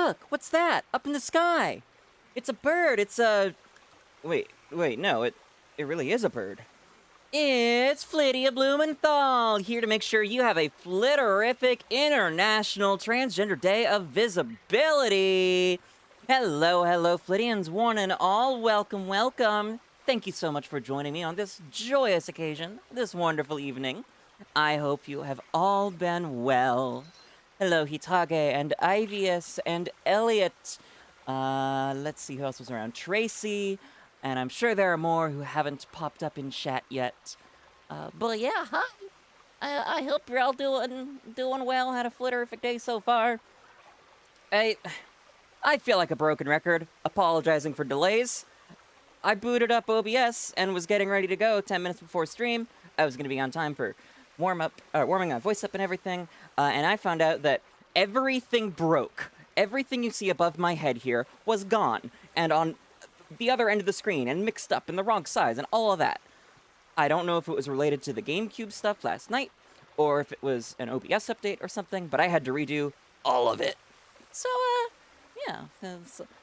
look! What's that? Up in the sky! It's a bird! It's a... Wait, no, it really is a bird. It's 𝑹𝒊𝒈𝒕, here to make sure you have a flitterific International Transgender Day of Visibility! Hello, Flittians, one and all, welcome, welcome! Thank you so much for joining me on this joyous occasion, this wonderful evening. I hope you have all been well. Hello, 𝒕 and 𝑹𝒊𝒈𝒕 and Elliot. Let's see who else was around. Tracy, and I'm sure there are more who haven't popped up in chat yet. But yeah, hi. I hope you're all doing well. Had a flitterific day so far. I feel like a broken record, apologizing for delays. I booted up OBS and was getting ready to go 10 minutes before stream. I was going to be on time for warming my voice up and everything. And I found out that everything broke. Everything you see above my head here was gone. And on the other end of the screen and mixed up in the wrong size and all of that. I don't know if it was related to the GameCube stuff last night or if it was an OBS update or something, but I had to redo all of it. So, yeah.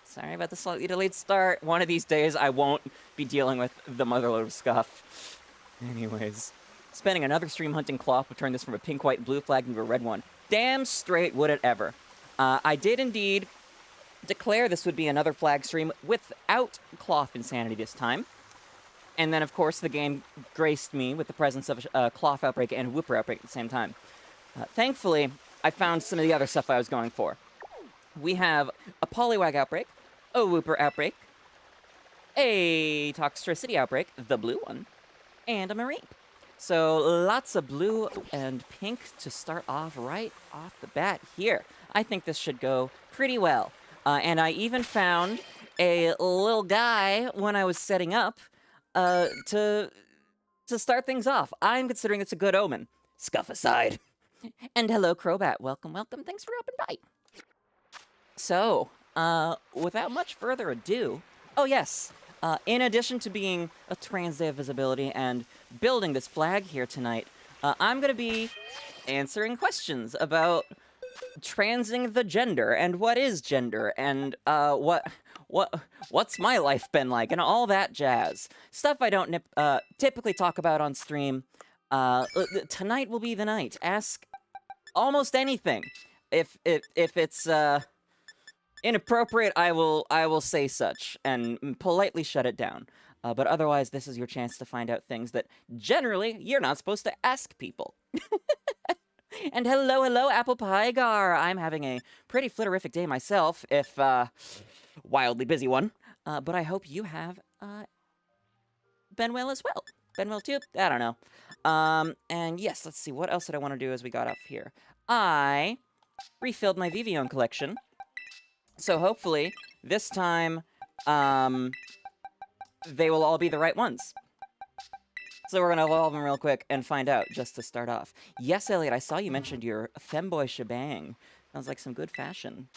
Sorry about the slightly delayed start. One of these days, I won't be dealing with the motherload of scuff. Anyways, spending another stream hunting Klawf would turn this from a pink, white, and blue flag into a red one. Damn straight would it ever. I did indeed declare this would be another flag stream without Klawf insanity this time. And then, of course, the game graced me with the presence of a Klawf outbreak and Whooper outbreak at the same time. Thankfully, I found some of the other stuff I was going for. We have a Poliwag outbreak, a Whooper outbreak, a Toxtricity outbreak, the blue one, and a Marine. So lots of blue and pink to start off right off the bat here. I think this should go pretty well. And I even found a little guy when I was setting up to start things off. I'm considering it's a good omen. Scuff aside. And hello, Crobat. Welcome, welcome. Thanks for dropping by. So, without much further ado, oh yes, in addition to being a Trans Day of Visibility and building this flag here tonight, I'm going to be answering questions about transing the gender and what is gender and what's my life been like and all that jazz. Stuff I don't typically talk about on stream. Tonight will be the night. Ask almost anything. If it's inappropriate, I will say such and politely shut it down. But otherwise, this is your chance to find out things that generally you're not supposed to ask people. And hello, Apple Pie Gar. I'm having a pretty flitterific day myself, if wildly busy one. But I hope you have been well as well. Been well too? I don't know. And yes, let's see. What else did I want to do as we got off here? I refilled my 𝑹𝒊𝒈𝒻 collection. So hopefully, this time, they will all be the right ones. So we're gonna evolve them real quick and find out, just to start off. Yes, Elliot, I saw you mentioned your femboy shebang. Sounds like some good fashion.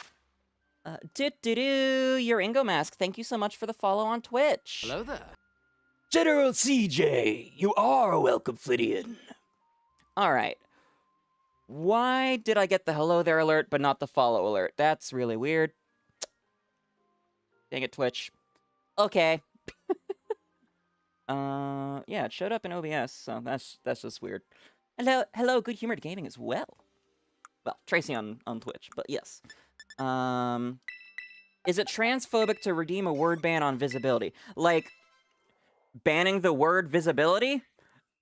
Your Ingo Mask, thank you so much for the follow on Twitch. Hello there. General CJ, you are a welcome Flittian. Alright. Why did I get the hello there alert, but not the follow alert? That's really weird. Dang it, Twitch. Okay. Yeah, it showed up in OBS, so that's just weird. Hello, Good Humored Gaming as well. Well, Tracy on Twitch, but yes. Is it transphobic to redeem a word ban on visibility? Like, banning the word visibility?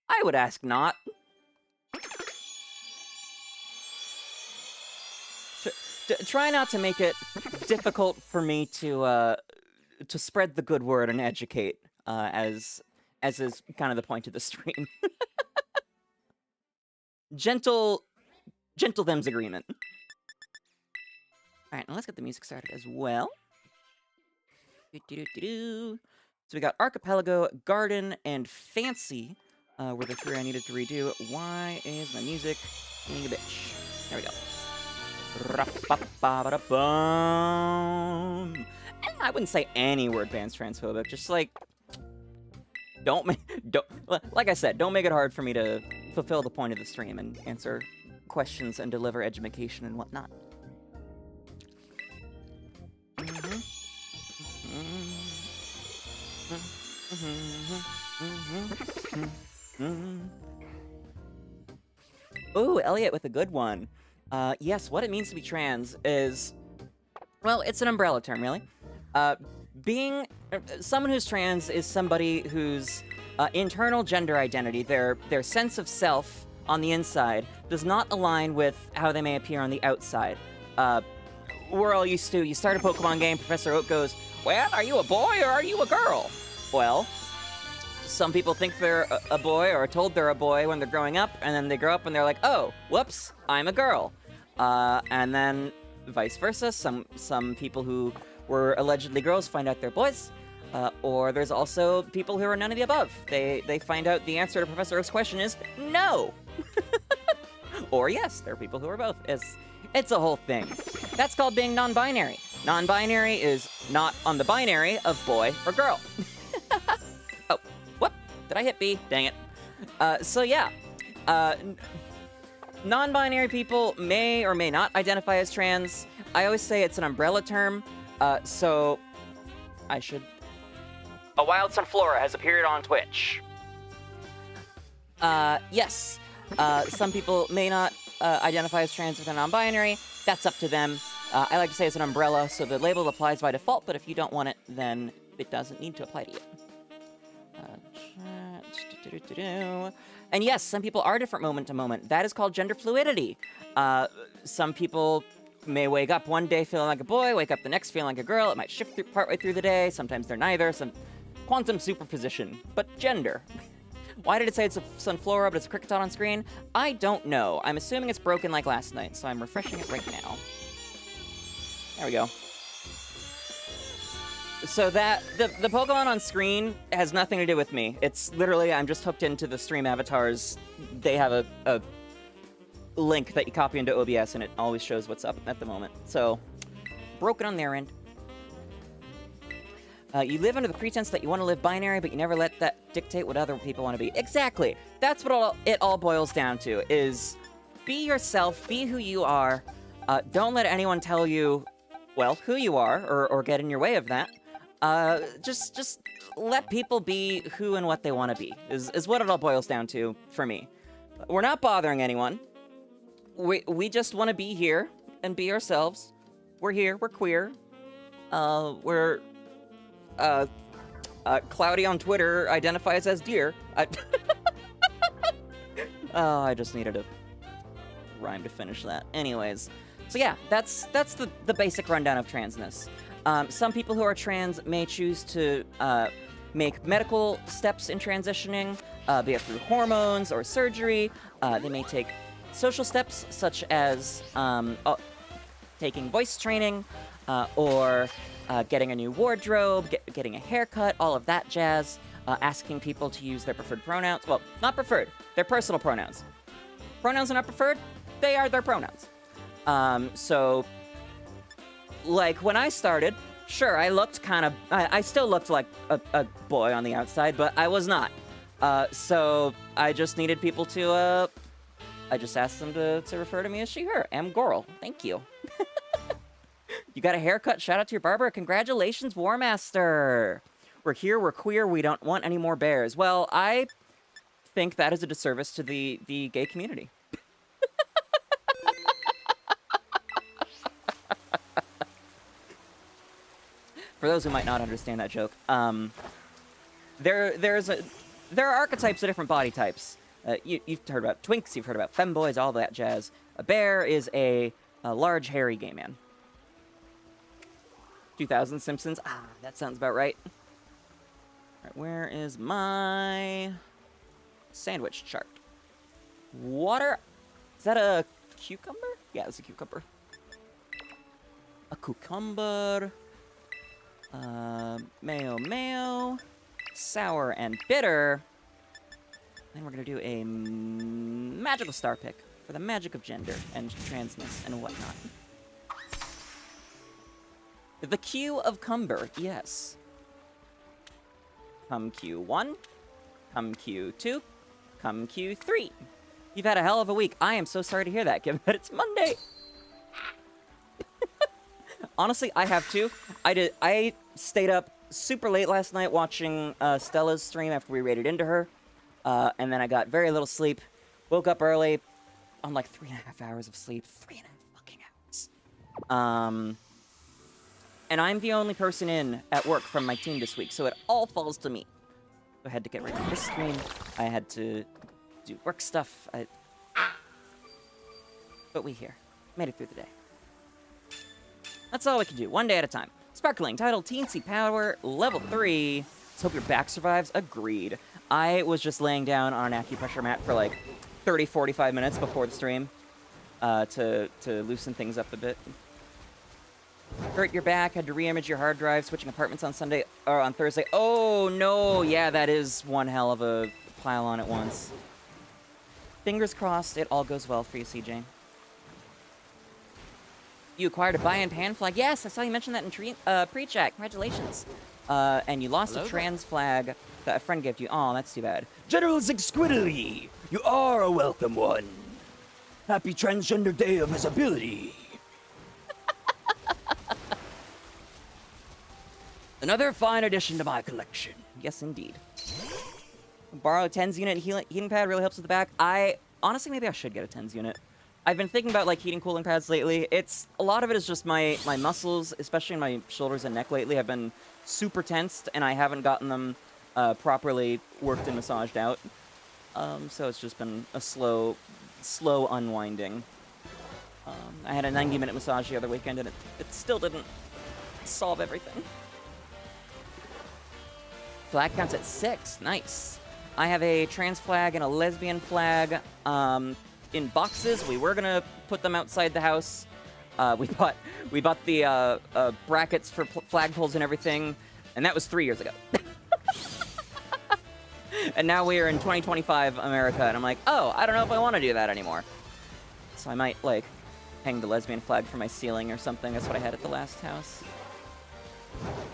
I would ask not. Try not to make it difficult for me to spread the good word and educate, as is kind of the point of the stream. Gentle them's agreement. Alright, now let's get the music started as well. So we got Archipelago, Garden, and Fancy were the three I needed to redo. Why is my music being a bitch? There we go. I wouldn't say any word ban's transphobic, just like, like I said, don't make it hard for me to fulfill the point of the stream and answer questions and deliver education and whatnot. Ooh, Elliot with a good one. Yes, what it means to be trans is, well, it's an umbrella term, really. Being someone who's trans is somebody whose internal gender identity, their sense of self on the inside, does not align with how they may appear on the outside. We're all used to, you start a Pokemon game, Professor Oak goes, well, are you a boy or are you a girl? Well, some people think they're a boy or are told they're a boy when they're growing up, and then they grow up and they're like, oh, whoops, I'm a girl. And then vice versa, some people who were allegedly girls find out they're boys. Or there's also people who are none of the above. They find out the answer to Professor Oak's question is no. Or yes, there are people who are both. It's a whole thing. That's called being non-binary. Non-binary is not on the binary of boy or girl. Oh, whoop, did I hit B? Dang it. So yeah, non-binary people may or may not identify as trans. I always say it's an umbrella term, so I should... A wild sunflora has appeared on Twitch. Yes. Some people may not identify as trans if they're non-binary. That's up to them. I like to say it's an umbrella, so the label applies by default, but if you don't want it, then it doesn't need to apply to you. And yes, some people are different moment to moment. That is called gender fluidity. Some people may wake up one day feeling like a boy, wake up the next feeling like a girl. It might shift partway through the day. Sometimes they're neither. Some quantum superposition, but gender. Why did it say it's a sunflora, but it's a Kricketot on screen? I don't know. I'm assuming it's broken like last night, so I'm refreshing it right now. There we go. So that, the Pokemon on screen has nothing to do with me. It's literally, I'm just hooked into the stream avatars. They have a link that you copy into OBS, and it always shows what's up at the moment. So, broken on their end. You live under the pretense that you want to live binary, but you never let that dictate what other people want to be. Exactly. That's what it all boils down to, is be yourself, be who you are. Don't let anyone tell you, well, who you are, or get in your way of that. Just let people be who and what they want to be, is what it all boils down to for me. We're not bothering anyone. We just want to be here and be ourselves. We're here, we're queer. Cloudy on Twitter identifies as deer. Oh, I just needed a rhyme to finish that. Anyways, so yeah, that's the basic rundown of transness. Some people who are trans may choose to make medical steps in transitioning, be it through hormones or surgery. They may take social steps such as taking voice training, or getting a new wardrobe, getting a haircut, all of that jazz, asking people to use their preferred pronouns. Well, not preferred, they're personal pronouns. Pronouns are not preferred, they are their pronouns. So, like, when I started, sure, I looked I still looked like a boy on the outside, but I was not. So, I just needed people to, I just asked them to refer to me as she, her. 𝑵𝒒𝒄𝒄. Thank you. You got a haircut. Shout out to your barber. Congratulations, War Master. We're here. We're queer. We don't want any more bears. Well, I think that is a disservice to the gay community. For those who might not understand that joke, there are archetypes of different body types. You've heard about twinks. You've heard about femboys. All that jazz. A bear is a large, hairy gay man. 2000 Simpsons. Ah, that sounds about right. Alright, where is my sandwich chart? Water. Is that a cucumber? Yeah, it's a cucumber. A cucumber. Mayo. Sour and bitter. Then we're gonna do a magical star pick for the magic of gender and transness and whatnot. The Q of Cumber, yes. Come Q1, come Q2, come Q3. You've had a hell of a week. I am so sorry to hear that, given that it's Monday. Honestly, I have too. I stayed up super late last night watching Stella's stream after we raided into her. And then I got very little sleep. Woke up early on like 3.5 hours of sleep. 3.5 fucking hours. And I'm the only person in at work from my team this week, so it all falls to me. I had to get ready for this stream. I had to do work stuff. But we here. Made it through the day. That's all we can do, one day at a time. Sparkling, title Teensy Power, level 3. Let's hope your back survives. Agreed. I was just laying down on an acupressure mat for like 30, 45 minutes before the stream to loosen things up a bit. Hurt your back, had to re-image your hard drive, switching apartments on Sunday, or on Thursday. Oh, no, yeah, that is one hell of a pile on at once. Fingers crossed it all goes well for you, CJ. You acquired a buy-in pan flag. Yes, I saw you mention that in pre-chat. Congratulations. And you lost a trans flag that a friend gave you. Oh, that's too bad. General 𝒎𝒂𝒄𝒌, you are a welcome one. Happy Transgender Day of Visibility. Another fine addition to my collection. Yes, indeed. Borrow a 10s unit heating pad really helps with the back. Honestly, maybe I should get a 10s unit. I've been thinking about like heating cooling pads lately. A lot of it is just my muscles, especially in my shoulders and neck lately, have been super tensed, and I haven't gotten them properly worked and massaged out. So it's just been a slow unwinding. I had a 90-minute massage the other weekend, and it still didn't solve everything. Flag counts at 6. Nice. I have a trans flag and a lesbian flag in boxes. We were gonna put them outside the house. We bought the brackets for flagpoles and everything, and that was 3 years ago. And now we are in 2025 America, and I'm like, oh, I don't know if I want to do that anymore. So I might like hang the lesbian flag from my ceiling or something. That's what I had at the last house.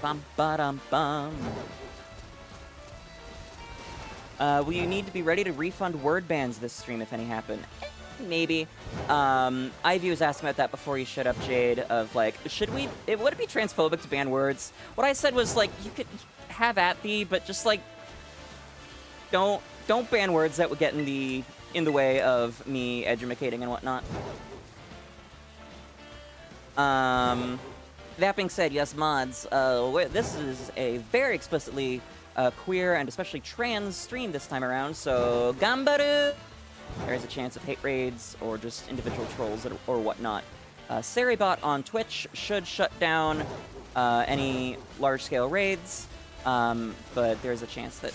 Bum ba dum bum. Will you need to be ready to refund word bans this stream if any happen? Maybe. Ivy was asking about that before you shut up, Jade, of like, would it be transphobic to ban words? What I said was like, you could have at thee, but just like, don't ban words that would get in the way of me edumacating and whatnot. That being said, yes, mods, this is a very explicitly queer and especially trans stream this time around, so gambaru! There is a chance of hate raids or just individual trolls or whatnot. Saribot on Twitch should shut down any large-scale raids, but there's a chance that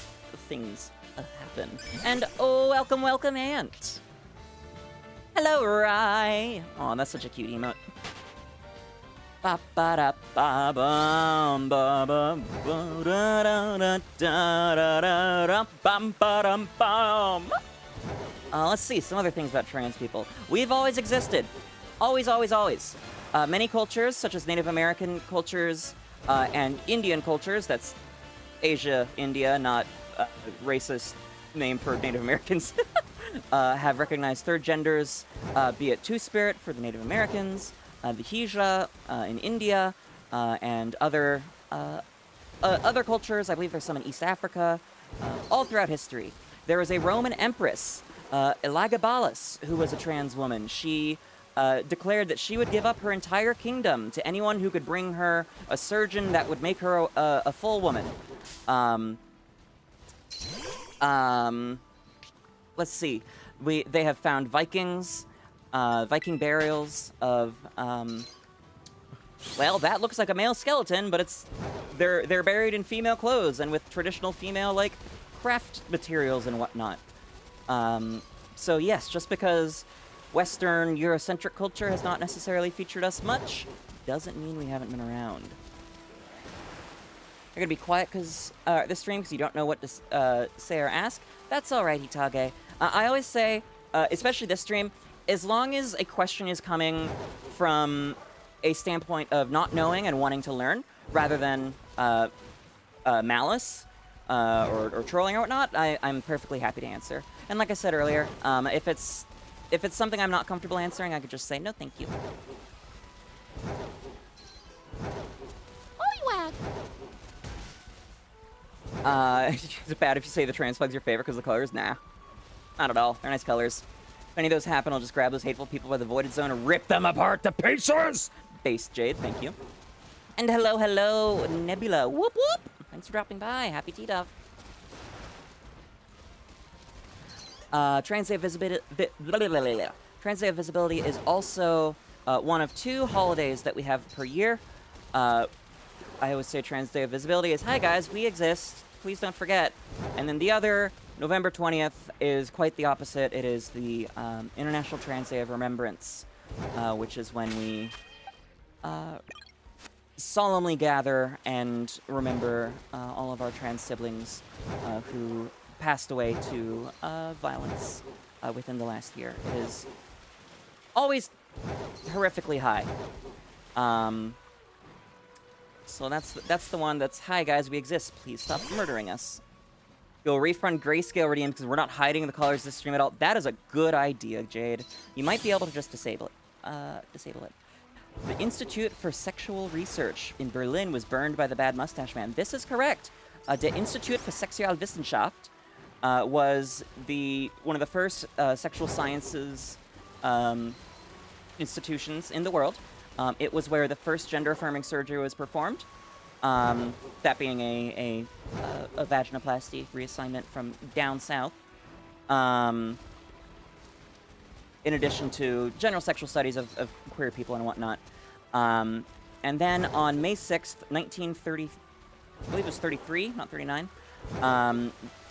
things happen. And oh, welcome, Ant! Hello, Rye! Oh, that's such a cute emote. Ba ba da ba bum ba bum ba da da da da da da bum ba dum bum. Let's see some other things about trans people. We've always existed, always. Many cultures, such as Native American cultures and Indian cultures, that's Asia, India, not racist name for Native Americans, have recognized third genders, be it Two-Spirit for the Native Americans, the Hijra in India, and other cultures. I believe there's some in East Africa, all throughout history. There was a Roman empress, Elagabalus, who was a trans woman. She declared that she would give up her entire kingdom to anyone who could bring her a surgeon that would make her a full woman. Let's see. They have found Vikings. Viking burials of, well, that looks like a male skeleton, but they're buried in female clothes and with traditional female, like, craft materials and whatnot. So yes, just because Western Eurocentric culture has not necessarily featured us much, doesn't mean we haven't been around. You're gonna be quiet this stream because you don't know what to say or ask. That's alright, Hitage. I always say, especially this stream, as long as a question is coming from a standpoint of not knowing and wanting to learn, rather than malice or trolling or whatnot, I'm perfectly happy to answer. And like I said earlier, if it's something I'm not comfortable answering, I could just say no, thank you. Is it bad if you say the trans flag's your favorite because the colors? Nah. Not at all. They're nice colors. If any of those happen, I'll just grab those hateful people by the voided zone and rip them apart to pieces! Base Jade, thank you. And hello, hello, Nebula. Whoop, whoop! Thanks for dropping by. Happy T-Duff. Trans Day of Visibility is also one of 2 holidays that we have per year. I always say Trans Day of Visibility is, hi guys, we exist. Please don't forget. And then the other, November 20th, is quite the opposite. It is the International Trans Day of Remembrance, which is when we solemnly gather and remember all of our trans siblings who passed away to violence within the last year. It is always horrifically high. So that's the one that's, hi guys, we exist. Please stop murdering us. You'll refund grayscale redeem because we're not hiding the colors this stream at all. That is a good idea, Jade. You might be able to just disable it. The Institute for Sexual Research in Berlin was burned by the bad mustache man. This is correct. Der Institut für Sexualwissenschaft was one of the first sexual sciences institutions in the world. It was where the first gender-affirming surgery was performed. That being a vaginoplasty reassignment from down south. In addition to general sexual studies of queer people and whatnot. And then on May 6th, 1930, I believe it was 33, not 39,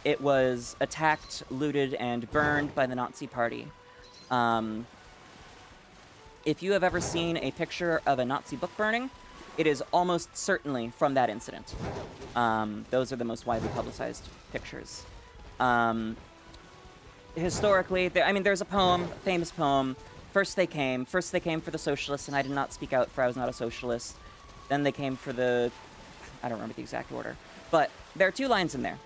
it was attacked, looted, and burned by the Nazi Party. If you have ever seen a picture of a Nazi book burning, it is almost certainly from that incident. Those are the most widely publicized pictures. Historically, there's a poem, a famous poem. First they came for the socialists, and I did not speak out, for I was not a socialist. Then they came for I don't remember the exact order. But there are 2 lines in there.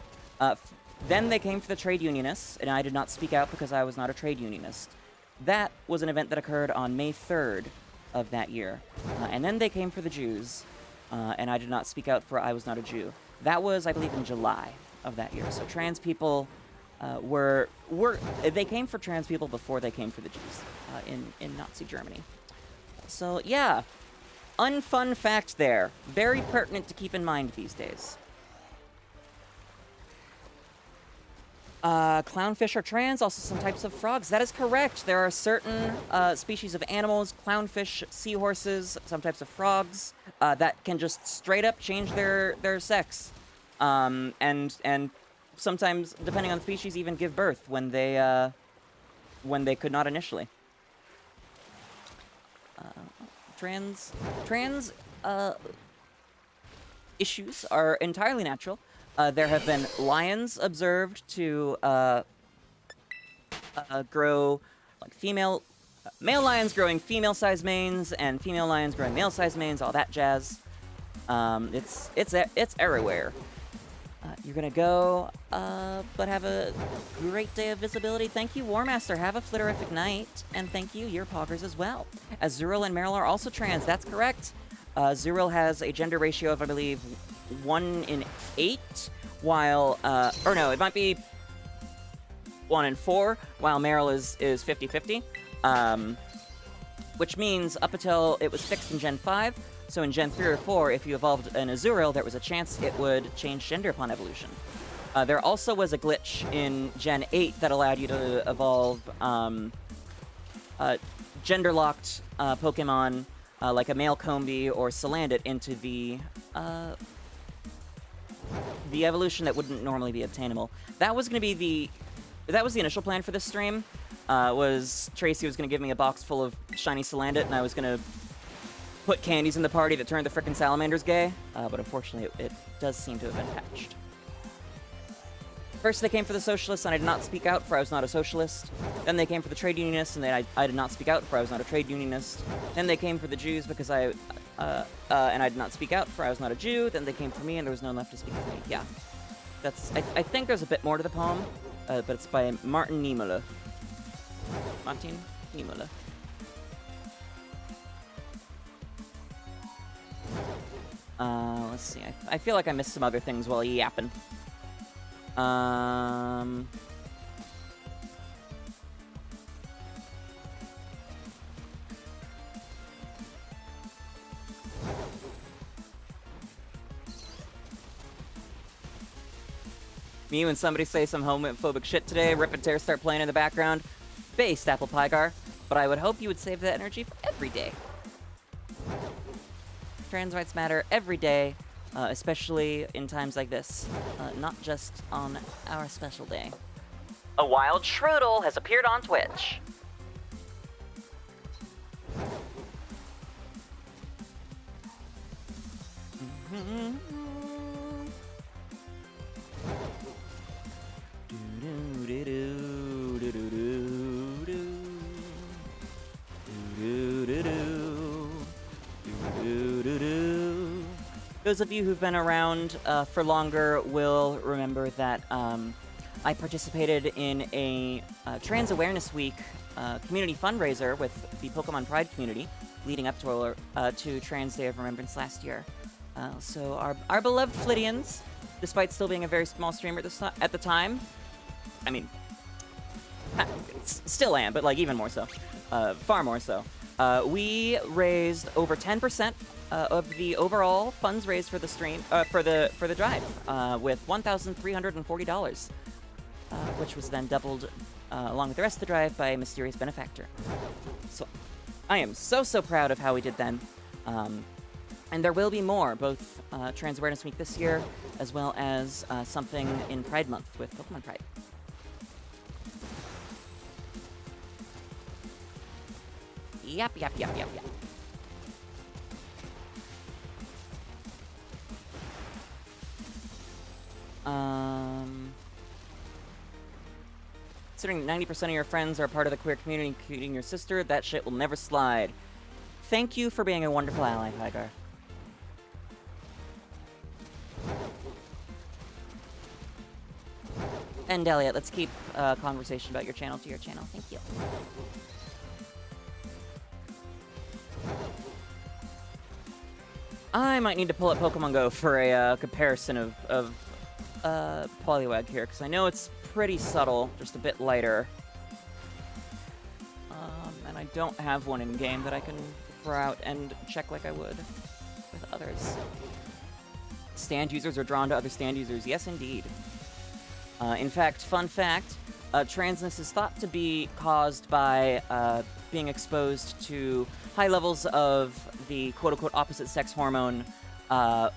Then they came for the trade unionists, and I did not speak out because I was not a trade unionist. That was an event that occurred on May 3rd of that year. And then they came for the Jews, and I did not speak out for I was not a Jew. That was, I believe, in July of that year. So trans people they came for trans people before they came for the Jews in Nazi Germany. So yeah, unfun fact there. Very pertinent to keep in mind these days. Clownfish are trans, also some types of frogs. That is correct. There are certain species of animals, clownfish, seahorses, some types of frogs, that can just straight up change their sex. And sometimes, depending on the species, even give birth when they could not initially. Trans issues are entirely natural. There have been lions observed to grow like male lions growing female-sized manes and female lions growing male-sized manes, all that jazz. It's everywhere. You're gonna go, but have a great day of visibility. Thank you, Warmaster. Have a flitterific night, and thank you, your poggers as well. As Zuril and Meryl are also trans. That's correct. Zuril has a gender ratio of, I believe, 1 in 8, while, or no, it might be 1 in 4, while Meryl is 50-50. Which means up until it was fixed in Gen 5, so in Gen 3 or 4, if you evolved an Azurill, there was a chance it would change gender upon evolution. There also was a glitch in Gen 8 that allowed you to evolve gender-locked Pokemon like a male Combee or Salandit into the evolution that wouldn't normally be obtainable. That was going to be that was the initial plan for this stream. Was Tracy was going to give me a box full of shiny Salandit, and I was going to put candies in the party that turned the frickin' salamanders gay, but unfortunately it does seem to have been patched. First they came for the socialists, and I did not speak out, for I was not a socialist. Then they came for the trade unionists, and I did not speak out, for I was not a trade unionist. Then they came for the Jews because and I did not speak out, for I was not a Jew. Then they came for me, and there was no one left to speak for me. Yeah. I think there's a bit more to the poem, but it's by Martin Niemöller. Martin Niemöller. Let's see. I feel like I missed some other things while yapping. Me when somebody say some homophobic shit today, Rip and Tear start playing in the background. Based, 𝑹𝒊𝒈𝒉𝒕. But I would hope you would save that energy for every day. Trans rights matter every day, especially in times like this. Not just on our special day. A wild Shroodle has appeared on Twitch. Those of you who've been around for longer will remember that I participated in a Trans Awareness Week community fundraiser with the Pokemon Pride community leading up to Trans Day of Remembrance last year. So our beloved Flittians, despite still being a very small streamer at the time, I mean, still am, but like even more so, far more so. We raised over 10% of the overall funds raised for the stream for the drive, with $1,340, which was then doubled along with the rest of the drive by a mysterious benefactor. So I am so proud of how we did then. And there will be more, both Trans Awareness Week this year, as well as something in Pride Month with Pokemon Pride. Yep. Considering 90% of your friends are part of the queer community, including your sister, that shit will never slide. Thank you for being a wonderful ally, Tiger. And Elliot, let's keep conversation about your channel to your channel. Thank you. I might need to pull up Pokemon Go for a comparison of Poliwag here, because I know it's pretty subtle, just a bit lighter. And I don't have one in-game that I can throw out and check like I would with others. Stand users are drawn to other stand users. Yes, indeed. In fact, fun fact, transness is thought to be caused by being exposed to high levels of the quote-unquote opposite sex hormone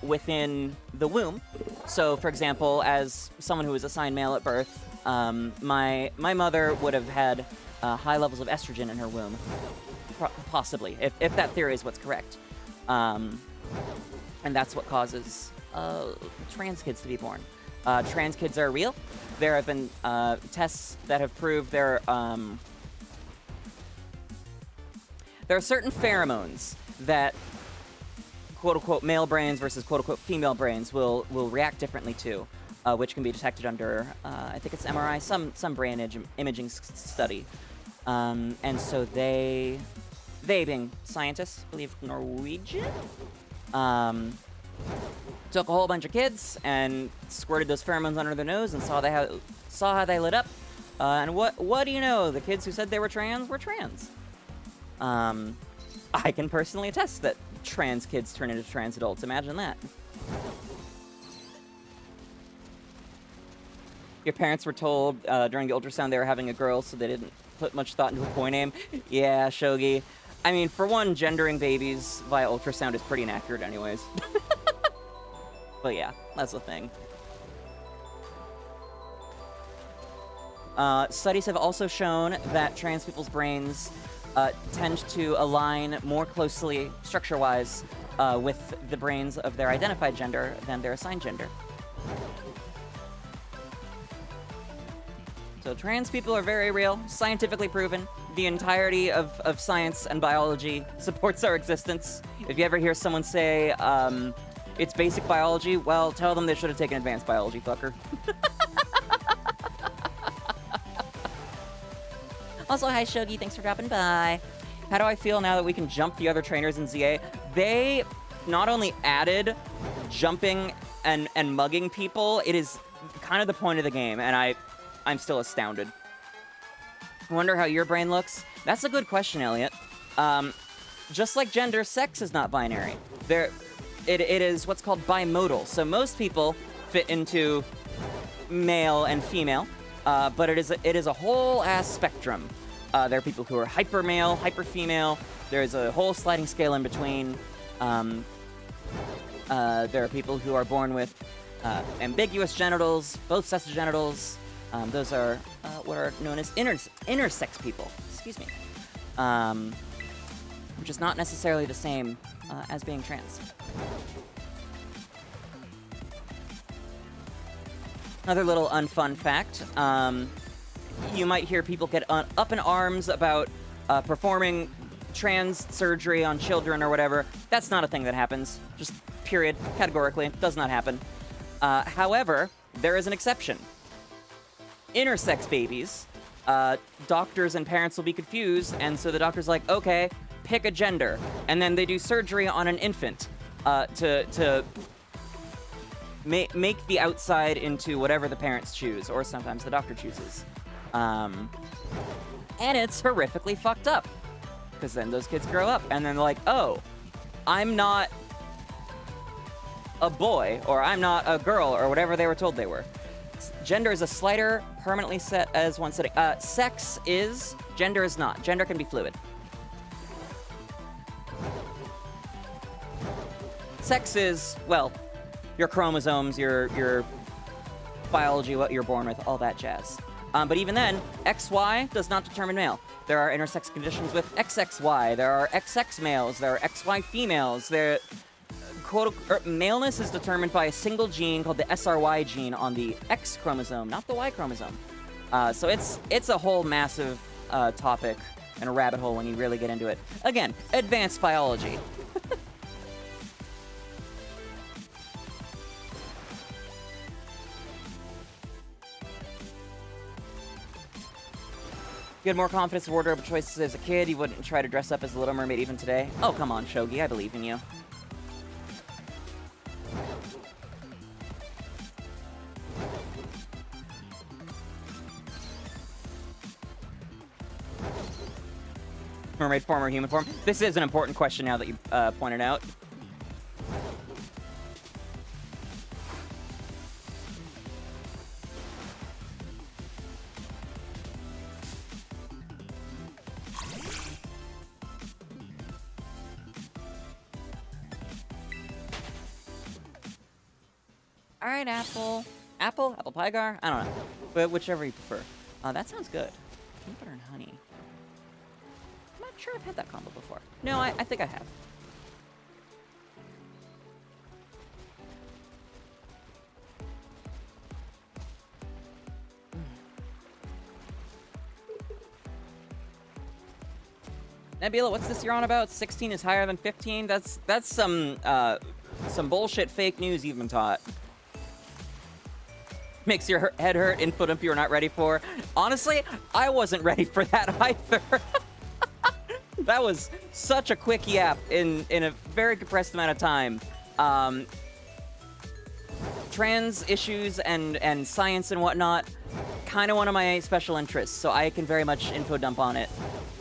within the womb. So, for example, as someone who was assigned male at birth, my mother would have had high levels of estrogen in her womb, possibly, if that theory is what's correct. And that's what causes trans kids to be born. Trans kids are real. There have been tests that have proved there are certain pheromones that quote-unquote male brains versus quote-unquote female brains will react differently to, which can be detected under, I think it's MRI, some brain imaging study. And so they being scientists, I believe Norwegian, took a whole bunch of kids and squirted those pheromones under their nose and saw how they lit up. And what do you know? The kids who said they were trans were trans. I can personally attest that trans kids turn into trans adults. Imagine that. Your parents were told during the ultrasound they were having a girl, so they didn't put much thought into a boy name. Yeah, Shogi. I mean, for one, gendering babies via ultrasound is pretty inaccurate anyways. But yeah, that's the thing. Studies have also shown that trans people's brains tend to align more closely, structure-wise, with the brains of their identified gender than their assigned gender. So trans people are very real, scientifically proven. The entirety of science and biology supports our existence. If you ever hear someone say, it's basic biology, well, tell them they should have taken advanced biology, fucker. Also, hi, Shogi. Thanks for dropping by. How do I feel now that we can jump the other trainers in ZA? They not only added jumping and mugging people, it is kind of the point of the game, and I'm still astounded. Wonder how your brain looks? That's a good question, Elliot. Just like gender, sex is not binary. It is what's called bimodal. So most people fit into male and female, but it is a whole ass spectrum. There are people who are hyper male, hyper female. There's a whole sliding scale in between. There are people who are born with ambiguous genitals, both sets of genitals. Those are what are known as intersex people. Excuse me. Which is not necessarily the same as being trans. Another little unfun fact. You might hear people get up in arms about performing trans surgery on children or whatever. That's not a thing that happens. Just period. Categorically, it does not happen. However, there is an exception. Intersex babies, doctors and parents will be confused, and so the doctor's like, okay, pick a gender, and then they do surgery on an infant to make the outside into whatever the parents choose, or sometimes the doctor chooses. And it's horrifically fucked up, because then those kids grow up, and then they're like, oh, I'm not a boy, or I'm not a girl, or whatever they were told they were. Gender is a slider, permanently set as one setting. Sex is, gender is not. Gender can be fluid. Sex is, well, your chromosomes, your biology, what you're born with, all that jazz. But even then, XY does not determine male. There are intersex conditions with XXY. There are XX males. There are XY females. Maleness is determined by a single gene called the SRY gene on the X chromosome, not the Y chromosome. So it's a whole massive topic and a rabbit hole when you really get into it. Again, advanced biology. You had more confidence in wardrobe choices as a kid. You wouldn't try to dress up as a Little Mermaid even today. Oh, come on, Shogi. I believe in you. Mermaid form or human form? This is an important question now that you pointed out. All right, Apple. Apple pie gar? I don't know. But whichever you prefer. That sounds good. Peanut butter and honey. I'm not sure I've had that combo before. No, I think I have. Nebula, what's this you're on about? 16 is higher than 15? That's some bullshit fake news you've been taught. Makes your head hurt, input dump you're not ready for. Honestly, I wasn't ready for that either. That was such a quick yap in a very compressed amount of time. Trans issues and science and whatnot, kind of one of my special interests, so I can very much info dump on it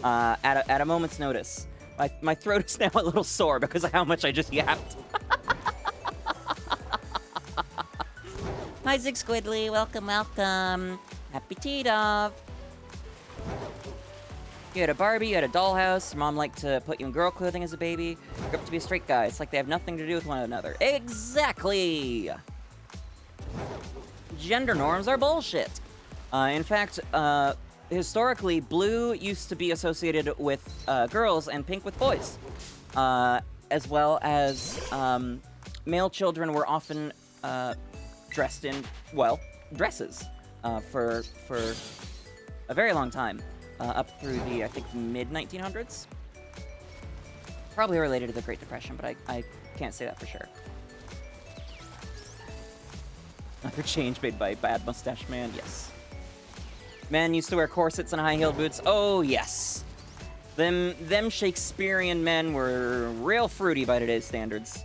at a moment's notice. My throat is now a little sore because of how much I just yapped. Hi, 𝒔𝒊𝒄, welcome, welcome. Happy T-Dove. You had a Barbie, you had a dollhouse, your mom liked to put you in girl clothing as a baby. You grew up to be a straight guy. It's like they have nothing to do with one another. Exactly! Gender norms are bullshit. In fact, historically, blue used to be associated with girls and pink with boys. As well as male children were often dressed in, well, dresses for a very long time, up through the, I think, mid-1900s. Probably related to the Great Depression, but I can't say that for sure. Another change made by Bad Mustache Man, yes. Men used to wear corsets and high-heeled boots. Oh, yes. Them Shakespearean men were real fruity by today's standards.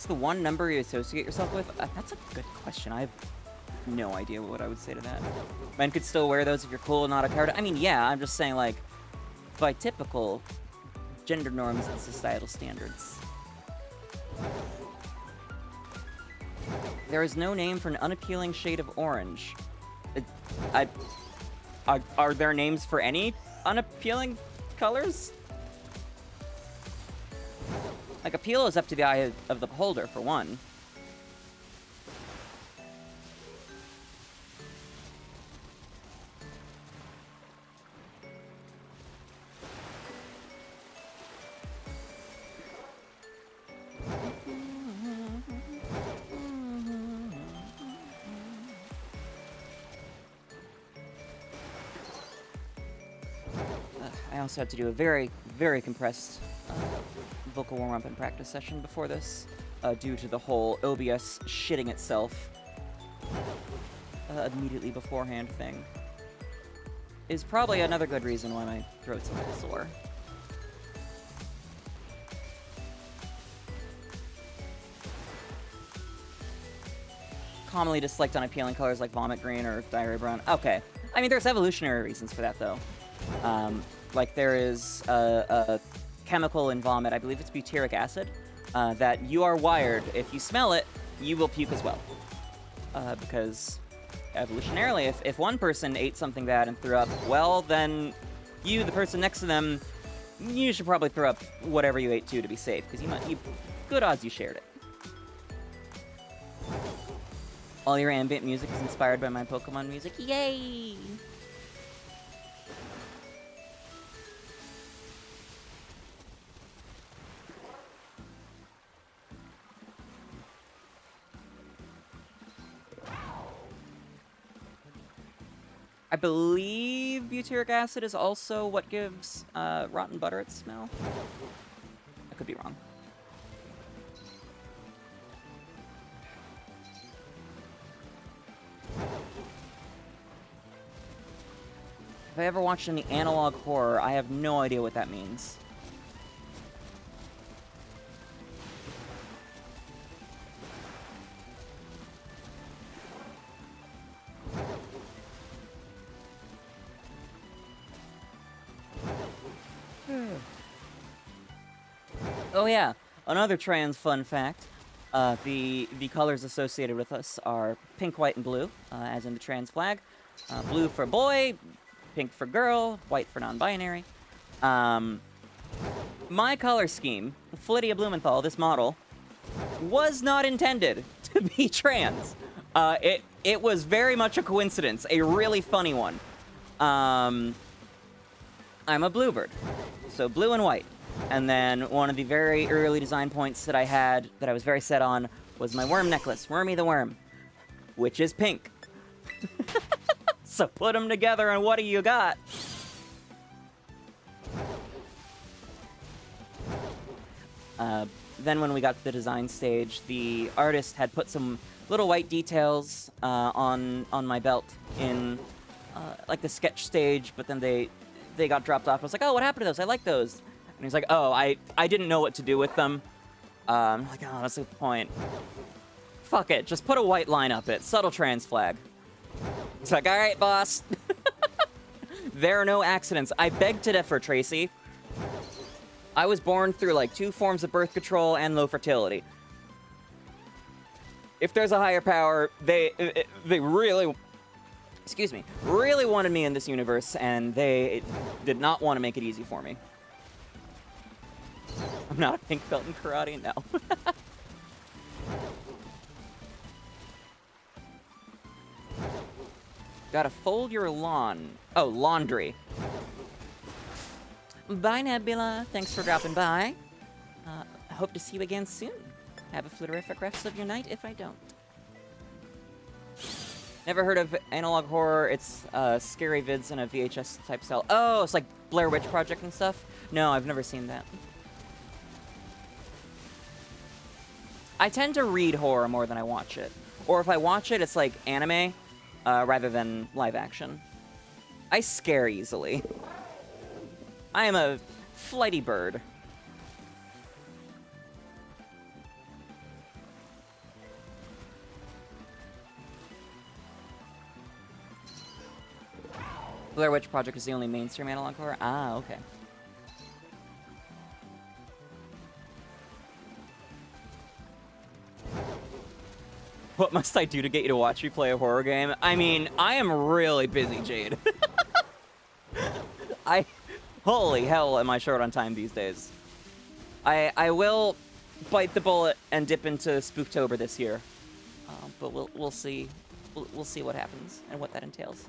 the one number you associate yourself with? That's a good question. I have no idea what I would say to that. Men could still wear those if you're cool and not a coward. I mean, yeah, I'm just saying, like, by typical gender norms and societal standards. There is no name for an unappealing shade of orange. Are there names for any unappealing colors? Like, appeal is up to the eye of the beholder, for one. I also had to do a very, very compressed vocal warm-up and practice session before this, due to the whole OBS shitting itself immediately beforehand thing. Is probably another good reason why my throat's a little sore. Commonly disliked unappealing colors like vomit green or diarrhea brown. Okay. I mean, there's evolutionary reasons for that, though. Like, there is a chemical in vomit, I believe it's butyric acid, that you are wired, if you smell it, you will puke as well. Because evolutionarily, if one person ate something bad and threw up, well, then you, the person next to them, you should probably throw up whatever you ate too to be safe, because good odds you shared it. All your ambient music is inspired by my Pokemon music. Yay! I believe butyric acid is also what gives rotten butter its smell. I could be wrong. If I ever watched any analog horror, I have no idea what that means. Oh yeah, another trans fun fact. The colors associated with us are pink, white, and blue, as in the trans flag. Blue for boy, pink for girl, white for non-binary. My color scheme, Flittia Blumenthal, this model, was not intended to be trans. It was very much a coincidence, a really funny one. I'm a bluebird, so blue and white. And then one of the very early design points that I had, that I was very set on, was my worm necklace, Wormy the Worm, which is pink. So put them together and what do you got? Then when we got to the design stage, the artist had put some little white details on my belt in like the sketch stage, but then they got dropped off. I was like, oh, what happened to those? I like those. And he's like, oh, I didn't know what to do with them. I'm like, oh, that's a good point. Fuck it, just put a white line up it. Subtle trans flag. It's like, all right, boss. There are no accidents. I beg to differ, Tracy. I was born through, like, 2 forms of birth control and low fertility. If there's a higher power, they really, excuse me, really wanted me in this universe, and they did not want to make it easy for me. I'm not a pink belt in karate, no. Gotta fold your lawn. Oh, laundry. Bye, Nebula. Thanks for dropping by. Hope to see you again soon. Have a flitterific rest of your night if I don't. Never heard of analog horror. It's scary vids in a VHS type style. Oh, it's like Blair Witch Project and stuff? No, I've never seen that. I tend to read horror more than I watch it. Or if I watch it, it's like anime, rather than live action. I scare easily. I am a flighty bird. Blair Witch Project is the only mainstream analog horror? Ah, okay. What must I do to get you to watch me play a horror game? I mean, I am really busy, Jade. Holy hell am I short on time these days. I will bite the bullet and dip into Spooktober this year. But we'll see. We'll see what happens and what that entails.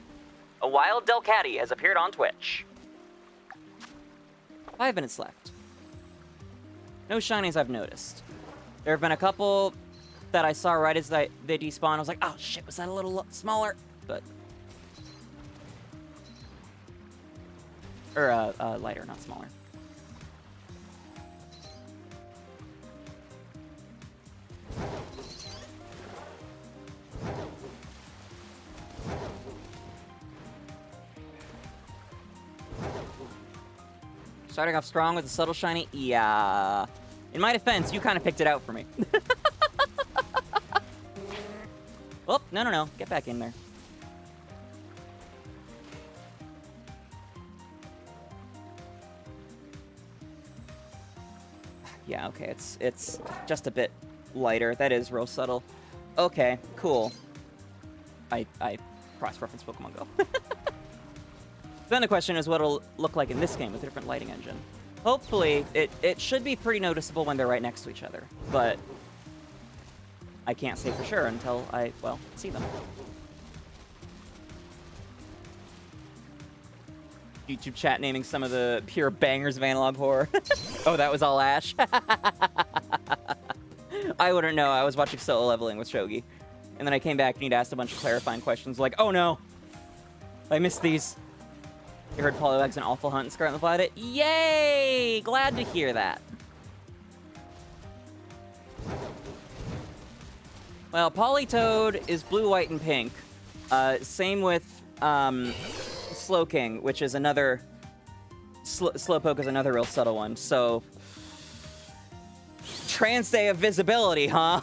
A wild Delcatty has appeared on Twitch. 5 minutes left. No shinies I've noticed. There have been a couple that I saw right as they despawn. I was like, oh shit, was that a little smaller? But... Or, lighter, not smaller. Starting off strong with a subtle shiny? Yeah. In my defense, you kind of picked it out for me. Oh, no. Get back in there. Yeah, okay, it's just a bit lighter. That is real subtle. Okay, cool. I cross-reference Pokemon Go. Then the question is what it'll look like in this game with a different lighting engine. Hopefully, it should be pretty noticeable when they're right next to each other, but I can't say for sure until I, well, see them. YouTube chat naming some of the pure bangers of analog horror. Oh, that was all Ash? I wouldn't know. I was watching solo leveling with Shogi. And then I came back and he'd asked a bunch of clarifying questions like, oh no, I missed these. You heard Poliwag's an awful hunt in Scarlet and Violet? Yay! Glad to hear that. Well, Politoed is blue, white, and pink. Same with Slowking, which is another... Slowpoke is another real subtle one, so... Trans Day of Visibility, huh?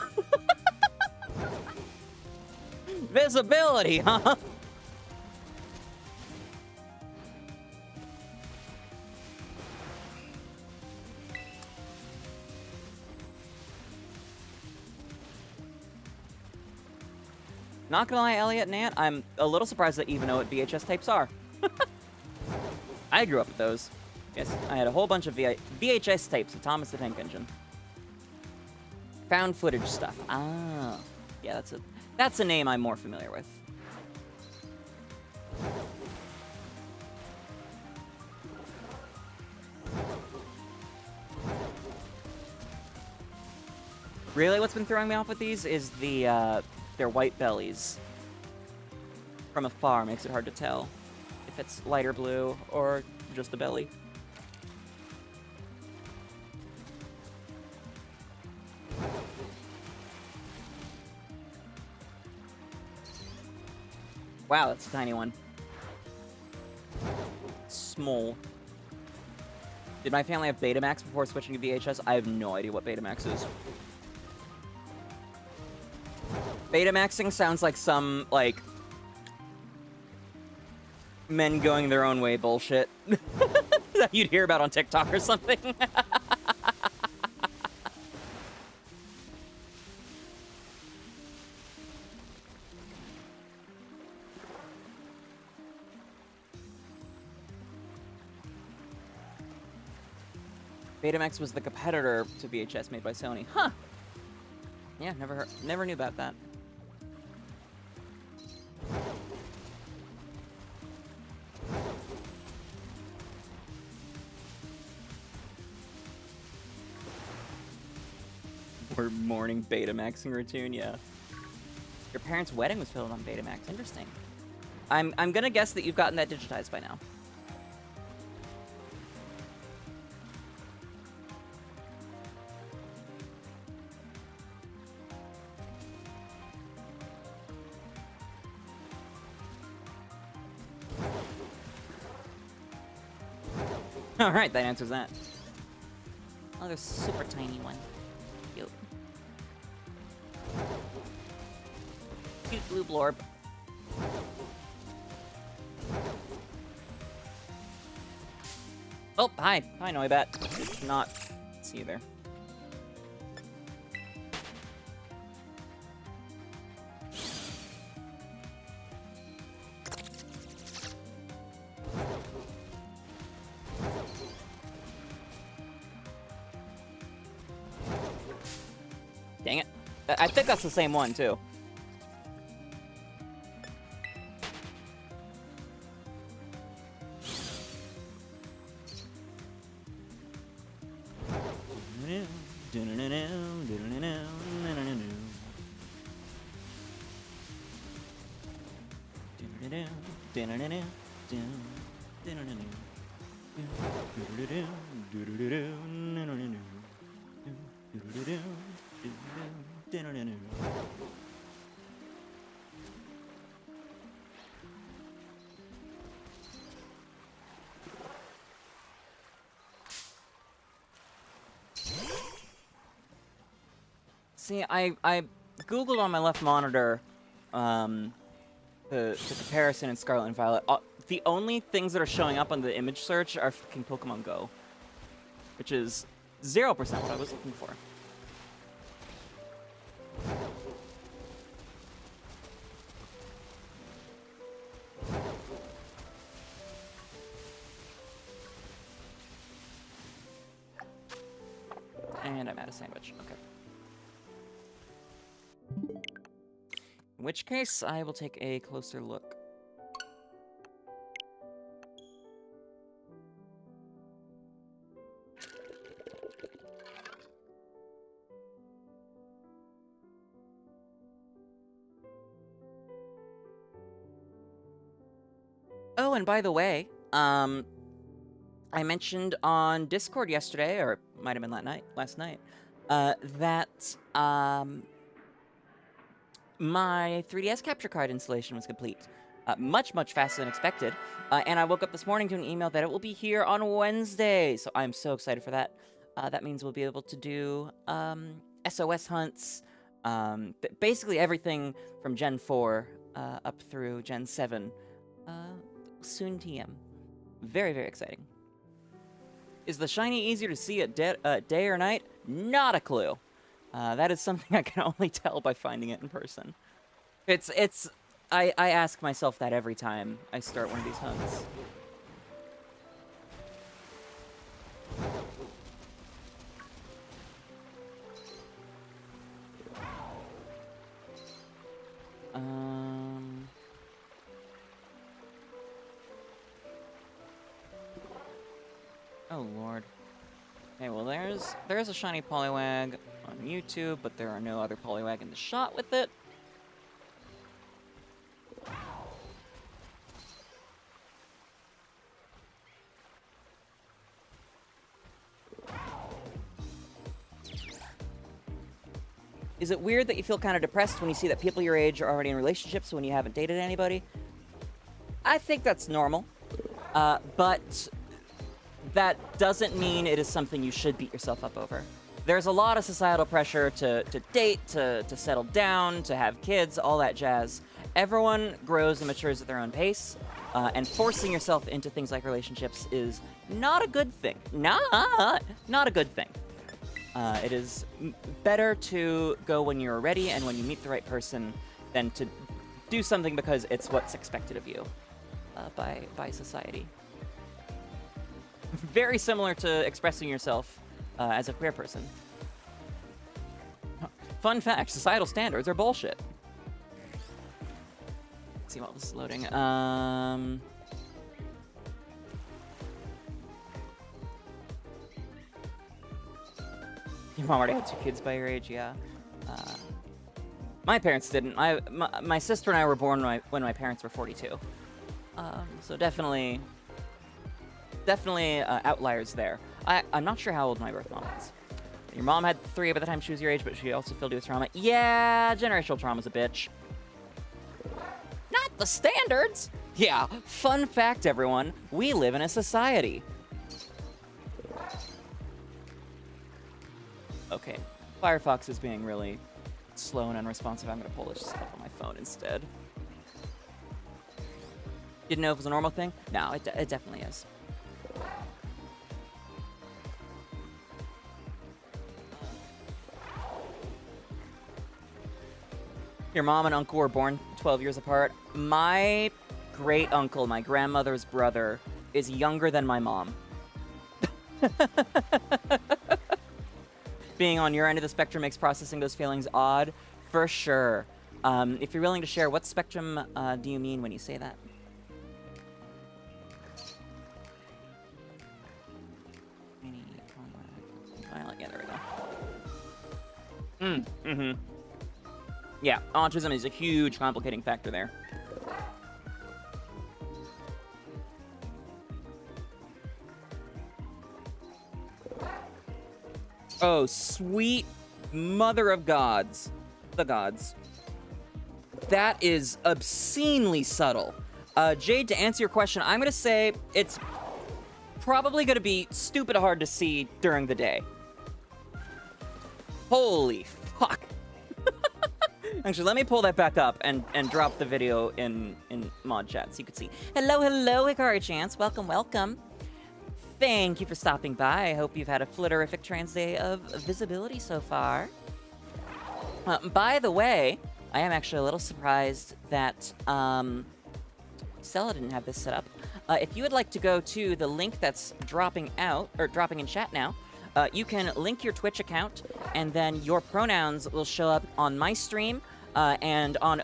Visibility, huh? Not gonna lie, Elliot and Ant, I'm a little surprised that even know what VHS tapes are. I grew up with those. Yes, I had a whole bunch of VHS tapes of Thomas the Tank Engine. Found footage stuff. Ah, yeah, that's a name I'm more familiar with. Really, what's been throwing me off with these is their white bellies. From afar makes it hard to tell if it's lighter blue or just the belly. Wow, that's a tiny one. Small. Did my family have Betamax before switching to VHS? I have no idea what Betamax is. Betamaxing sounds like some, like, men going their own way bullshit that you'd hear about on TikTok or something. Betamax was the competitor to VHS made by Sony. Huh. Yeah, never knew about that. We're morning Betamaxing routine, yeah. Your parents' wedding was filmed on Betamax. Interesting. I'm gonna guess that you've gotten that digitized by now. Alright, that answers that. Oh, there's a super tiny one. Cute. Cute blue blorb. Oh, hi. Hi, Noibat. Not see you there. Dang it. I think that's the same one, too. See, I Googled on my left monitor the comparison in Scarlet and Violet. The only things that are showing up on the image search are fucking Pokemon Go, which is 0% what I was looking for. And I'm out of sandwich. Okay. In which case, I will take a closer look. Oh, and by the way, I mentioned on Discord yesterday, or it might have been last night, that my 3DS capture card installation was complete. Much, much faster than expected. And I woke up this morning to an email that it will be here on Wednesday. So I'm so excited for that. That means we'll be able to do SOS hunts, basically everything from Gen 4 up through Gen 7. Soon TM. Very, very exciting. Is the shiny easier to see at day or night? Not a clue. That is something I can only tell by finding it in person. I ask myself that every time I start one of these hunts. Oh lord. Okay, well there's a shiny Poliwag on YouTube, but there are no other Poliwag in the shot with it. Is it weird that you feel kind of depressed when you see that people your age are already in relationships when you haven't dated anybody? I think that's normal, but that doesn't mean it is something you should beat yourself up over. There's a lot of societal pressure to date, to settle down, to have kids, all that jazz. Everyone grows and matures at their own pace, and forcing yourself into things like relationships is not a good thing. Not a good thing. It is better to go when you're ready and when you meet the right person than to do something because it's what's expected of you by society. Very similar to expressing yourself as a queer person. Fun fact, societal standards are bullshit. Let's see while this is loading. Your mom already had 2 kids by your age, yeah. My parents didn't. My sister and I were born when my parents were 42. So definitely outliers there. I'm not sure how old my birth mom was. Your mom had 3 by the time she was your age, but she also filled you with trauma. Yeah, generational trauma's a bitch. Not the standards! Yeah, fun fact, everyone. We live in a society. Okay, Firefox is being really slow and unresponsive. I'm gonna pull this up on my phone instead. Didn't know if it was a normal thing? No, it definitely is. Your mom and uncle were born 12 years apart. My great uncle, my grandmother's brother, is younger than my mom. Being on your end of the spectrum makes processing those feelings odd, for sure. If you're willing to share, what spectrum do you mean when you say that? Yeah, there we go. Yeah, autism is a huge complicating factor there. Oh, sweet mother of gods. The gods. That is obscenely subtle. Jade, to answer your question, I'm going to say it's probably going to be stupid hard to see during the day. Holy fuck. Actually, let me pull that back up and drop the video in mod chat so you can see. Hello, Hikari Chance. Welcome, welcome. Thank you for stopping by. I hope you've had a flitterific trans day of visibility so far. By the way, I am actually a little surprised that Stella didn't have this set up. If you would like to go to the link that's dropping in chat now, you can link your Twitch account, and then your pronouns will show up on my stream and on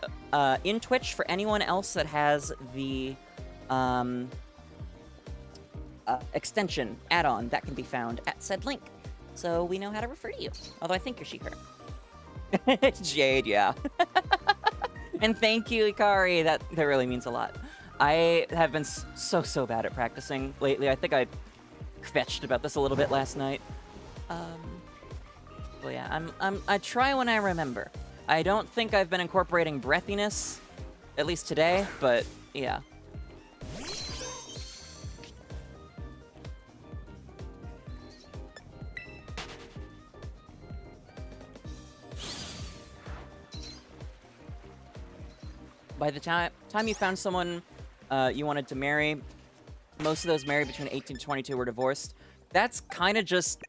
in Twitch for anyone else that has the extension add-on that can be found at said link. So we know how to refer to you. Although I think you're she/her. Jade, yeah. And thank you, Ikari. That really means a lot. I have been so bad at practicing lately. I think I kvetched about this a little bit last night. Well, yeah, I try when I remember. I don't think I've been incorporating breathiness, at least today, but yeah. By the time you found someone you wanted to marry, most of those married between 18 and 22 were divorced. That's kind of just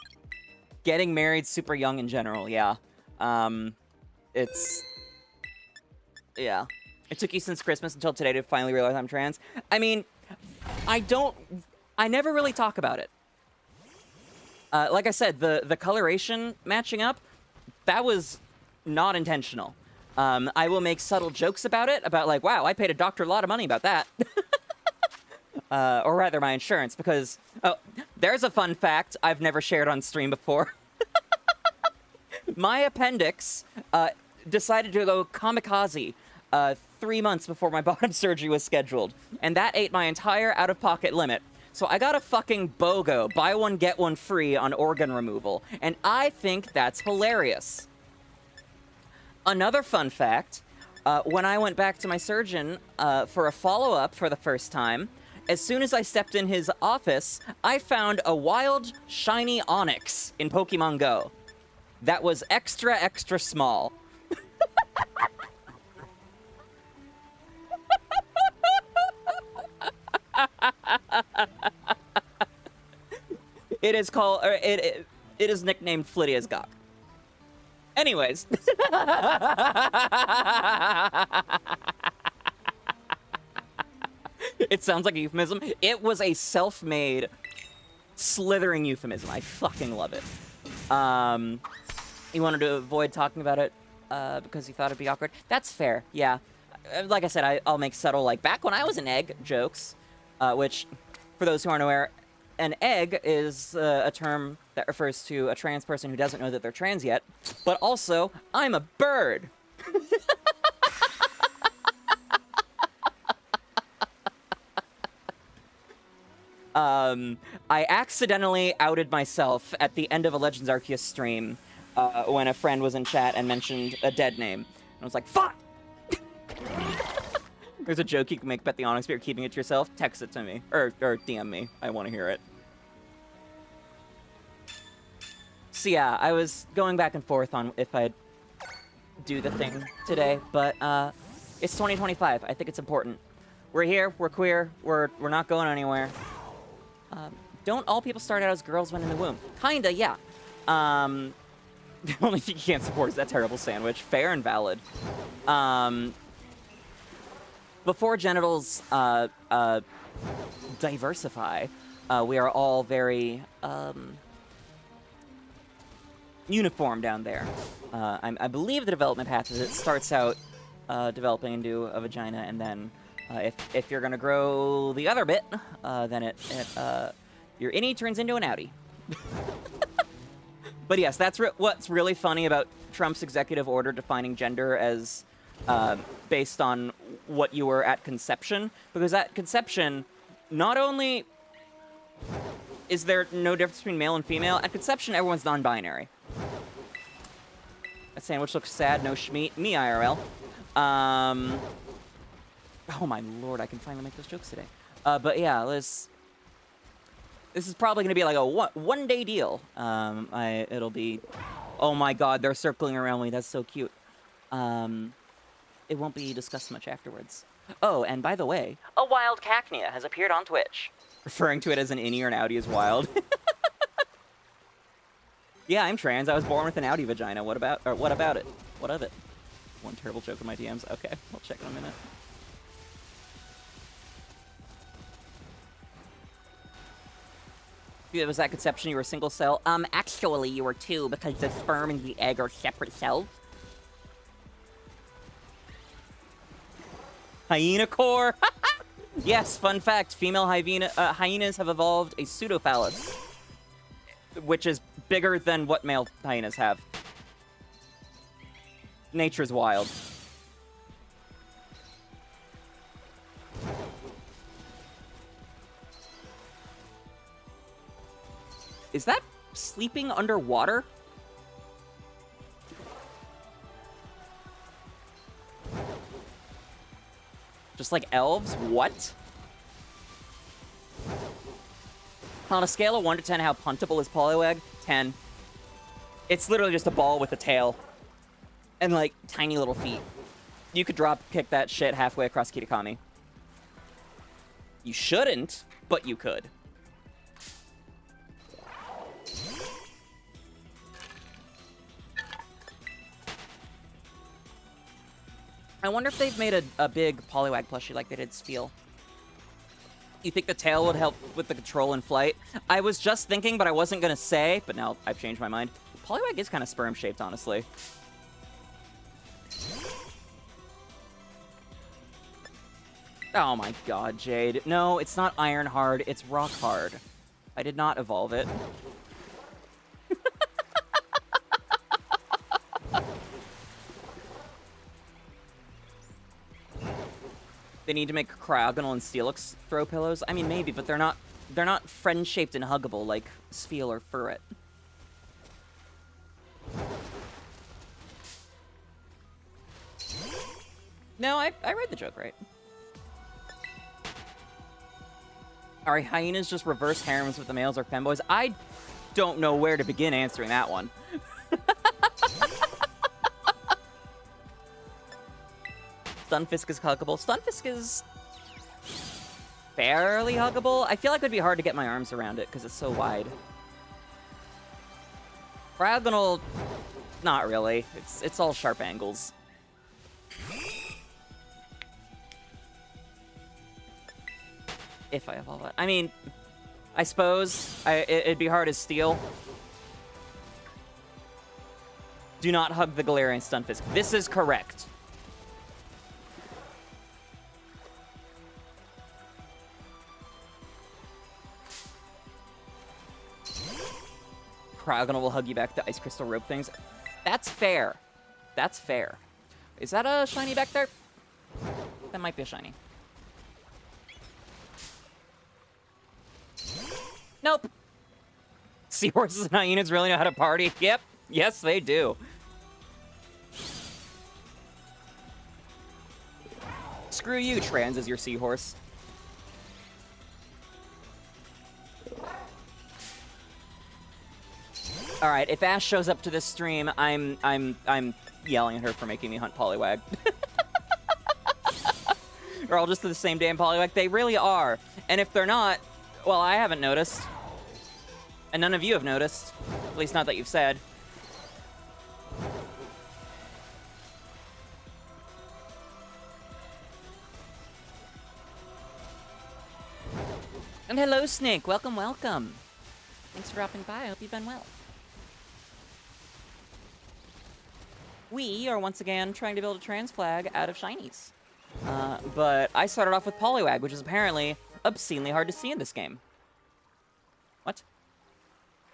getting married super young in general, yeah. Yeah. It took you since Christmas until today to finally realize I'm trans. I mean, I never really talk about it. Like I said, the coloration matching up, that was not intentional. I will make subtle jokes about it, about like, wow, I paid a doctor a lot of money about that. Or rather, my insurance, because... Oh, there's a fun fact I've never shared on stream before. My appendix decided to go kamikaze 3 months before my bottom surgery was scheduled, and that ate my entire out-of-pocket limit. So I got a fucking BOGO, buy one, get one free on organ removal, and I think that's hilarious. Another fun fact, when I went back to my surgeon for a follow-up for the first time, as soon as I stepped in his office, I found a wild, shiny onyx in Pokemon Go. That was extra, extra small. It is called, it is nicknamed 𝑹𝒊𝒈𝒉𝒕. Anyways. It sounds like a euphemism. It was a self-made, slithering euphemism. I fucking love it. He wanted to avoid talking about it because he thought it'd be awkward. That's fair, yeah. Like I said, I'll make subtle, like, back when I was an egg jokes, which, for those who aren't aware, an egg is a term that refers to a trans person who doesn't know that they're trans yet, but also, I'm a bird. I accidentally outed myself at the end of a Legends Arceus stream when a friend was in chat and mentioned a dead name. And I was like, fuck! There's a joke you can make about the Onyx, but you're keeping it to yourself. Text it to me. Or DM me. I want to hear it. So yeah, I was going back and forth on if I'd do the thing today, but it's 2025. I think it's important. We're here, we're queer, we're not going anywhere. Don't all people start out as girls when in the womb? Kinda, yeah. Only thing you can't support is that terrible sandwich. Fair and valid. Before genitals diversify, we are all very uniform down there. I believe the development path is it starts out developing into a vagina, and then if you're gonna grow the other bit, then your innie turns into an outie. But yes, that's what's really funny about Trump's executive order defining gender as based on what you were at conception, because at conception, not only is there no difference between male and female, at conception, everyone's non-binary. That sandwich looks sad, no schmeat, me IRL. Oh my lord, I can finally make those jokes today. But yeah, this is probably gonna be like a one-day deal. It'll be, oh my god, they're circling around me, that's so cute. It won't be discussed much afterwards. Oh, and by the way, a wild cacnea has appeared on Twitch. Referring to it as an innie or an outie is wild. Yeah, I'm trans. I was born with an outie vagina. What about it? What of it? One terrible joke in my DMs. Okay, I'll check in a minute. It was at conception you were a single cell. Actually you were two, because the sperm and the egg are separate cells. Hyena core. Yes, fun fact. Female hyenas have evolved a pseudophallus, which is bigger than what male hyenas have. Nature's wild. Is that sleeping underwater? Just like elves? What? On a scale of 1 to 10, how puntable is Poliwag? 10. It's literally just a ball with a tail. And, like, tiny little feet. You could drop kick that shit halfway across Kitakami. You shouldn't, but you could. I wonder if they've made a big Poliwag plushie like they did Spiel. You think the tail would help with the control in flight? I was just thinking, but I wasn't gonna say, but now I've changed my mind. Poliwag is kind of sperm-shaped, honestly. Oh my god, Jade. No, it's not iron hard, it's rock hard. I did not evolve it. They need to make Cryogonal and Steelix throw pillows? I mean, maybe, but they're not friend-shaped and huggable like Spheal or Furret. No, I read the joke right. Are hyenas just reverse harems with the males or femboys? I don't know where to begin answering that one. Stunfisk is huggable. Stunfisk is fairly huggable. I feel like it would be hard to get my arms around it because it's so wide. Cryogonal, not really. It's all sharp angles. If I evolve it. I mean, I suppose it'd be hard as Steel. Do not hug the Galarian Stunfisk. This is correct. Cryogonal will hug you back the ice crystal rope things. That's fair. That's fair. Is that a shiny back there? That might be a shiny. Nope. Seahorses and hyenas really know how to party? Yep. Yes, they do. Screw you, trans as your seahorse. All right, if Ash shows up to this stream, I'm yelling at her for making me hunt Poliwag. They're all just the same damn Poliwag. They really are. And if they're not, well, I haven't noticed. And none of you have noticed. At least not that you've said. And hello, Snake. Welcome, welcome. Thanks for dropping by. I hope you've been well. We are once again trying to build a trans flag out of shinies. But I started off with Poliwag, which is apparently obscenely hard to see in this game. What?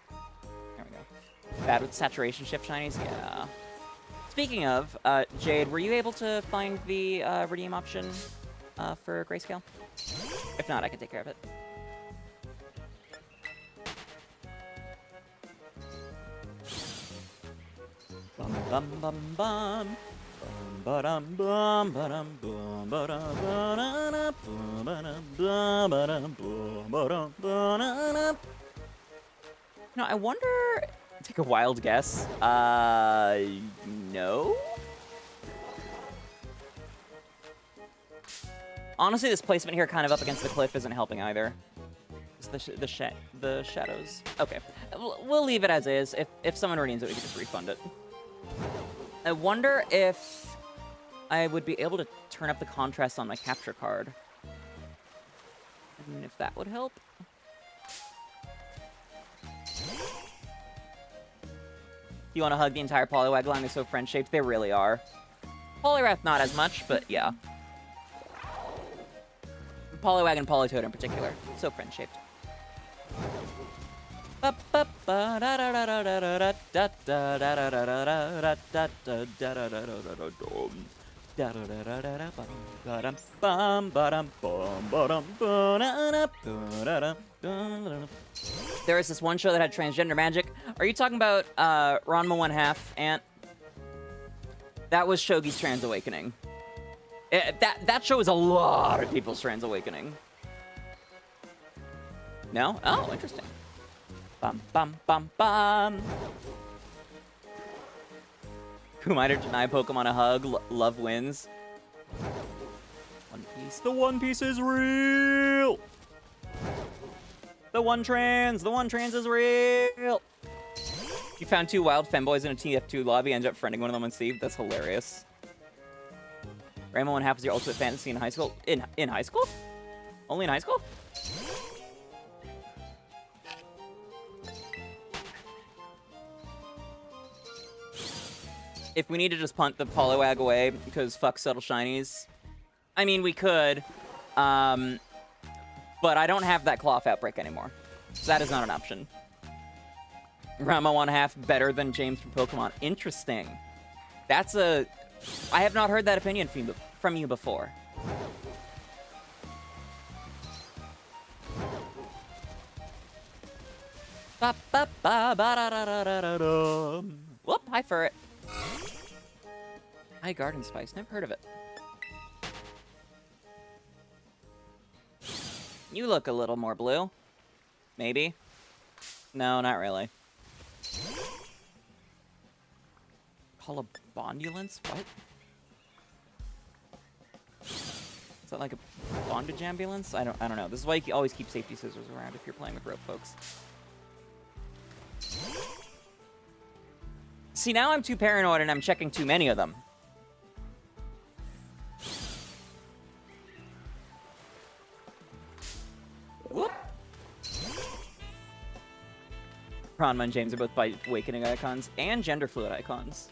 There we go. Bad with saturation shift shinies? Yeah. Speaking of, Jade, were you able to find the redeem option for Grayscale? If not, I can take care of it. Bum bum bum bum. Bum bum bum bum bum. No, I wonder. Take a wild guess. No. Honestly, this placement here, kind of up against the cliff, isn't helping either. It's the shadows. Okay, we'll leave it as is. If someone redeems it, we can just refund it. I wonder if I would be able to turn up the contrast on my capture card. And if that would help. You want to hug the entire Poliwag line? They're so friend-shaped. They really are. Poliwrath not as much, but yeah. Poliwag and Politoed in particular. So friend-shaped. There is this one show that had transgender magic. Are you talking about Ranma 1/2 Ant? That was Shogi's Trans Awakening. That show is a lot of people's Trans Awakening. No? Oh, interesting. Bum bum bum bum. Who might have denied Pokemon a hug? Love wins. One Piece. The One Piece is real. The one trans is real. You found 2 wild femboys in a TF2 lobby, ended up friending one of them on Steve. That's hilarious. Rainbow 1/2 is your ultimate fantasy in high school. In high school? Only in high school? If we need to just punt the Poliwag away because fuck subtle shinies, I mean, we could. But I don't have that Klawf outbreak anymore. So that is not an option. Rama 1/2 better than James from Pokemon. Interesting. That's a... I have not heard that opinion from you before. Whoop, hi Furret. Hi Garden Spice, never heard of it. You look a little more blue. Maybe. No, not really. Call a bondulance? What? Is that like a bondage ambulance? I don't know. This is why you always keep safety scissors around if you're playing with rope, folks. See, now I'm too paranoid and I'm checking too many of them. Whoop. Ranma and James are both by awakening icons and gender fluid icons.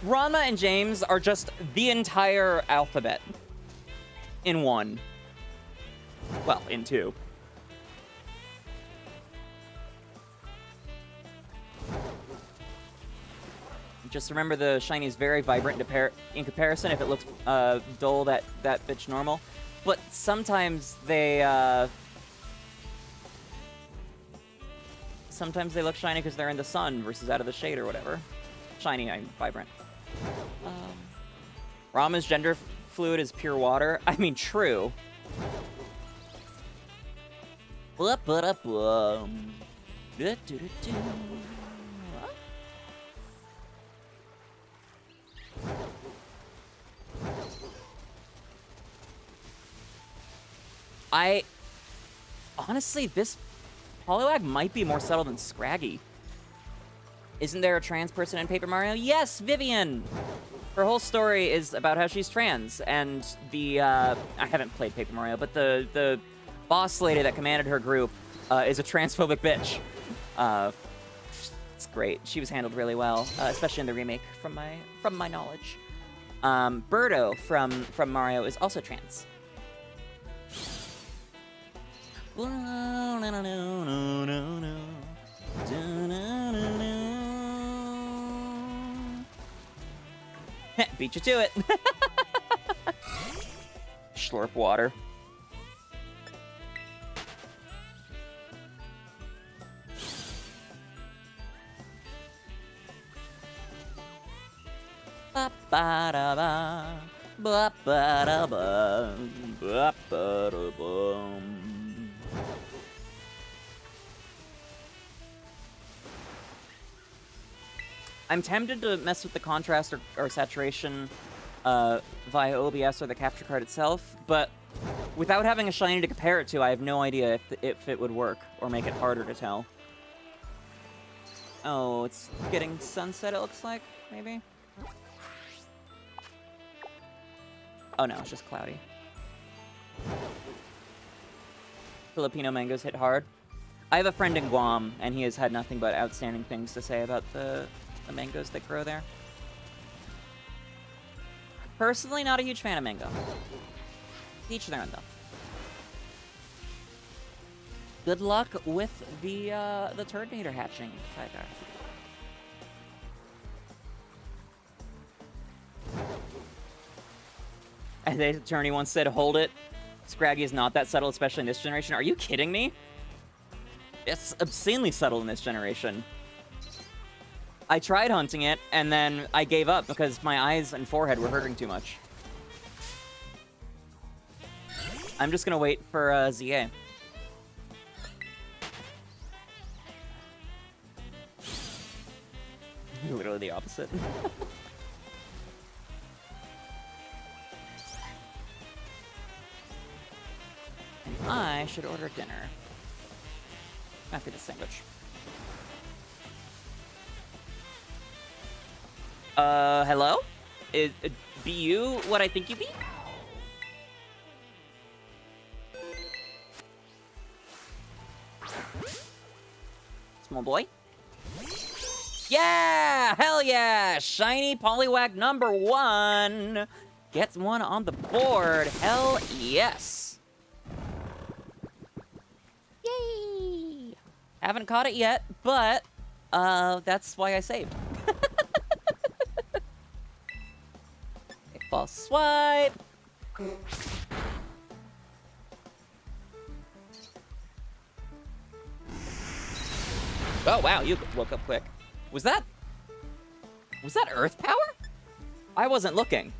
Ranma and James are just the entire alphabet in one. Well, in two. Just remember the shiny is very vibrant in comparison. If it looks dull, that bitch normal. But sometimes they look shiny because they're in the sun versus out of the shade or whatever. Shiny, I'm vibrant. Rama's gender fluid is pure water. I mean, true. Honestly, this Poliwag might be more subtle than Scraggy. Isn't there a trans person in Paper Mario? Yes, Vivian! Her whole story is about how she's trans, and the, I haven't played Paper Mario, but the boss lady that commanded her group is a transphobic bitch. It's great. She was handled really well, especially in the remake, from my knowledge. Birdo from Mario is also trans. Beat you to it. Slurp water. Ba-ba-da-ba, ba-ba-da-ba, ba-ba-da-bum. I'm tempted to mess with the contrast or saturation via OBS or the capture card itself, but without having a shiny to compare it to, I have no idea if it would work or make it harder to tell. Oh, it's getting sunset, it looks like, maybe? Oh no, it's just cloudy. Filipino mangoes hit hard. I have a friend in Guam, and he has had nothing but outstanding things to say about the mangoes that grow there. Personally, not a huge fan of mango. Each their own, though. Good luck with the Turtonator hatching, Tiger. As the attorney once said, hold it. Scraggy is not that subtle, especially in this generation. Are you kidding me? It's obscenely subtle in this generation. I tried hunting it, and then I gave up because my eyes and forehead were hurting too much. I'm just gonna wait for ZA. Literally the opposite. I should order dinner after the sandwich. Hello? Be you what I think you be? Small boy? Yeah! Hell yeah! Shiny Poliwag #1! Gets one on the board. Hell yes! Yay! Haven't caught it yet, but that's why I saved. False swipe. Oh wow, you woke up quick. Was that Earth power? I wasn't looking.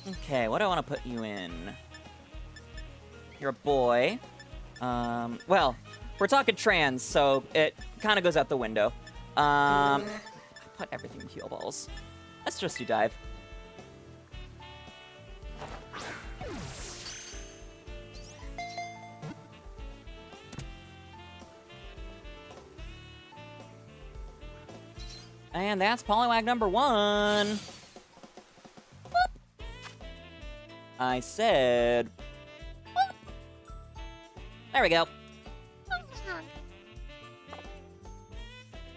Okay, what do I want to put you in? You're a boy. Well, we're talking trans, so it kind of goes out the window. Put everything in heal balls. Let's just do dive. And that's Poliwag #1. Boop. I said... Boop. There we go.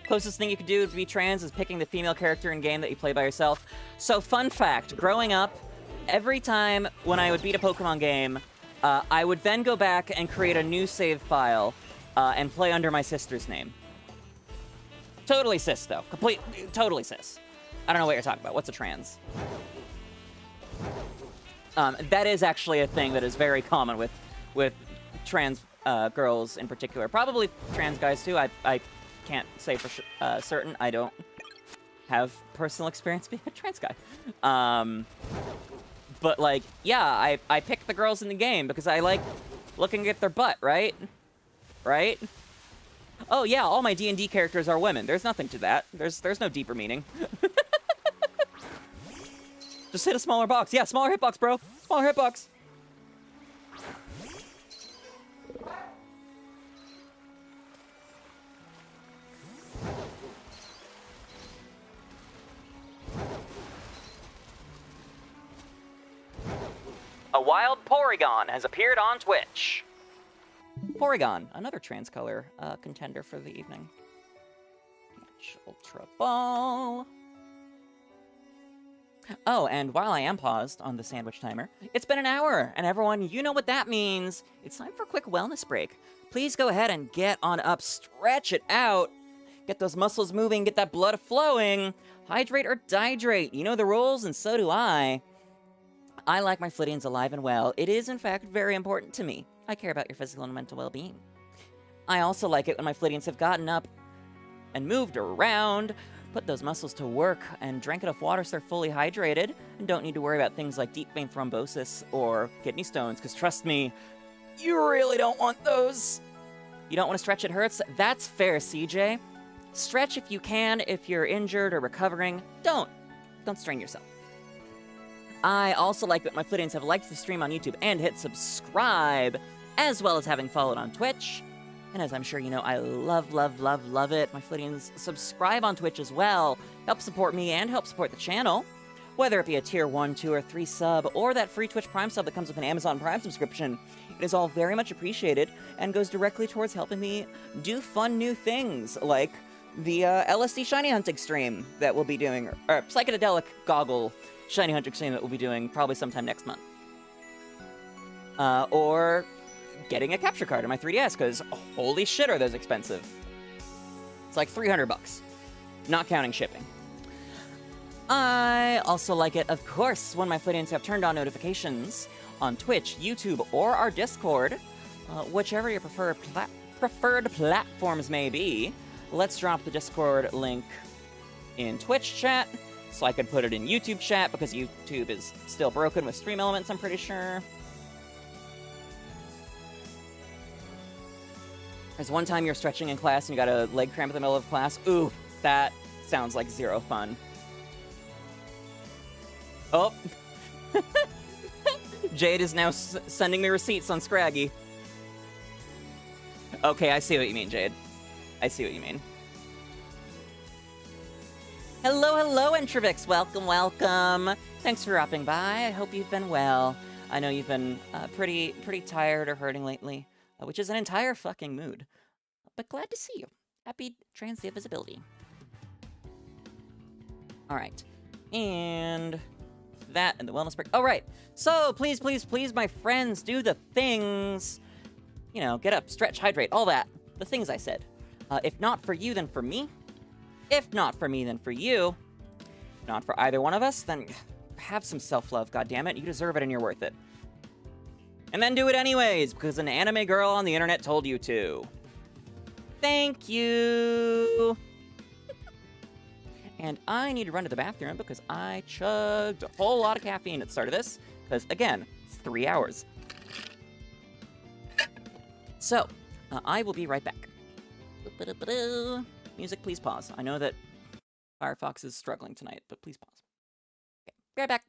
Closest thing you could do to be trans is picking the female character in game that you play by yourself. So, fun fact, growing up, every time when I would beat a Pokemon game, I would then go back and create a new save file and play under my sister's name. Totally cis, though. Totally cis. I don't know what you're talking about. What's a trans? That is actually a thing that is very common with trans girls in particular. Probably trans guys, too. I can't say for certain. I don't have personal experience being a trans guy. But, like, yeah, I pick the girls in the game because I like looking at their butt, right? Right? Oh yeah, all my D&D characters are women. There's nothing to that. There's no deeper meaning. Just hit a smaller box. Yeah, smaller hitbox, bro. Smaller hitbox. A wild Porygon has appeared on Twitch. Porygon, another trans color contender for the evening. Ultra Ball. Oh, and while I am paused on the sandwich timer, it's been an hour, and everyone, you know what that means. It's time for a quick wellness break. Please go ahead and get on up, stretch it out, get those muscles moving, get that blood flowing, hydrate or dihydrate. You know the rules, and so do I. I like my Flittians alive and well. It is, in fact, very important to me. I care about your physical and mental well-being. I also like it when my Flittians have gotten up and moved around, put those muscles to work, and drank enough water so they're fully hydrated, and don't need to worry about things like deep vein thrombosis or kidney stones, because trust me, you really don't want those. You don't want to stretch, it hurts? That's fair, CJ. Stretch if you can, if you're injured or recovering. Don't strain yourself. I also like that my Flittians have liked the stream on YouTube and hit subscribe, as well as having followed on Twitch. And as I'm sure you know, I love, love, love, love it. My Flittians subscribe on Twitch as well. Help support me and help support the channel. Whether it be a tier 1, 2, or 3 sub, or that free Twitch Prime sub that comes with an Amazon Prime subscription, it is all very much appreciated and goes directly towards helping me do fun new things, like the LSD shiny hunting stream that we'll be doing, or psychedelic goggle shiny hunting stream that we'll be doing probably sometime next month. Or getting a capture card on my 3DS, because holy shit are those expensive. It's like $300, not counting shipping. I also like it, of course, when my Flittians have turned on notifications on Twitch, YouTube, or our Discord, whichever your preferred platforms may be. Let's drop the Discord link in Twitch chat, so I could put it in YouTube chat, because YouTube is still broken with Stream Elements, I'm pretty sure. There's one time you're stretching in class and you got a leg cramp in the middle of class. Ooh, that sounds like zero fun. Oh. Jade is now sending me receipts on Scraggy. Okay, I see what you mean, Jade. I see what you mean. Hello, hello, 𝑹𝒊𝒈𝒉𝒕. Welcome, welcome. Thanks for dropping by. I hope you've been well. I know you've been pretty tired or hurting lately, which is an entire fucking mood. But glad to see you. Happy Trans Day of Visibility. All right. And that and the wellness break. All right. So please, please, please, my friends, do the things. You know, get up, stretch, hydrate, all that. The things I said. If not for you, then for me. If not for me, then for you. If not for either one of us, then have some self-love, goddammit. You deserve it and you're worth it. And then do it anyways, because an anime girl on the internet told you to. Thank you! And I need to run to the bathroom because I chugged a whole lot of caffeine at the start of this. Because, again, it's 3 hours. So, I will be right back. Music, please pause. I know that Firefox is struggling tonight, but please pause. Okay, be right back.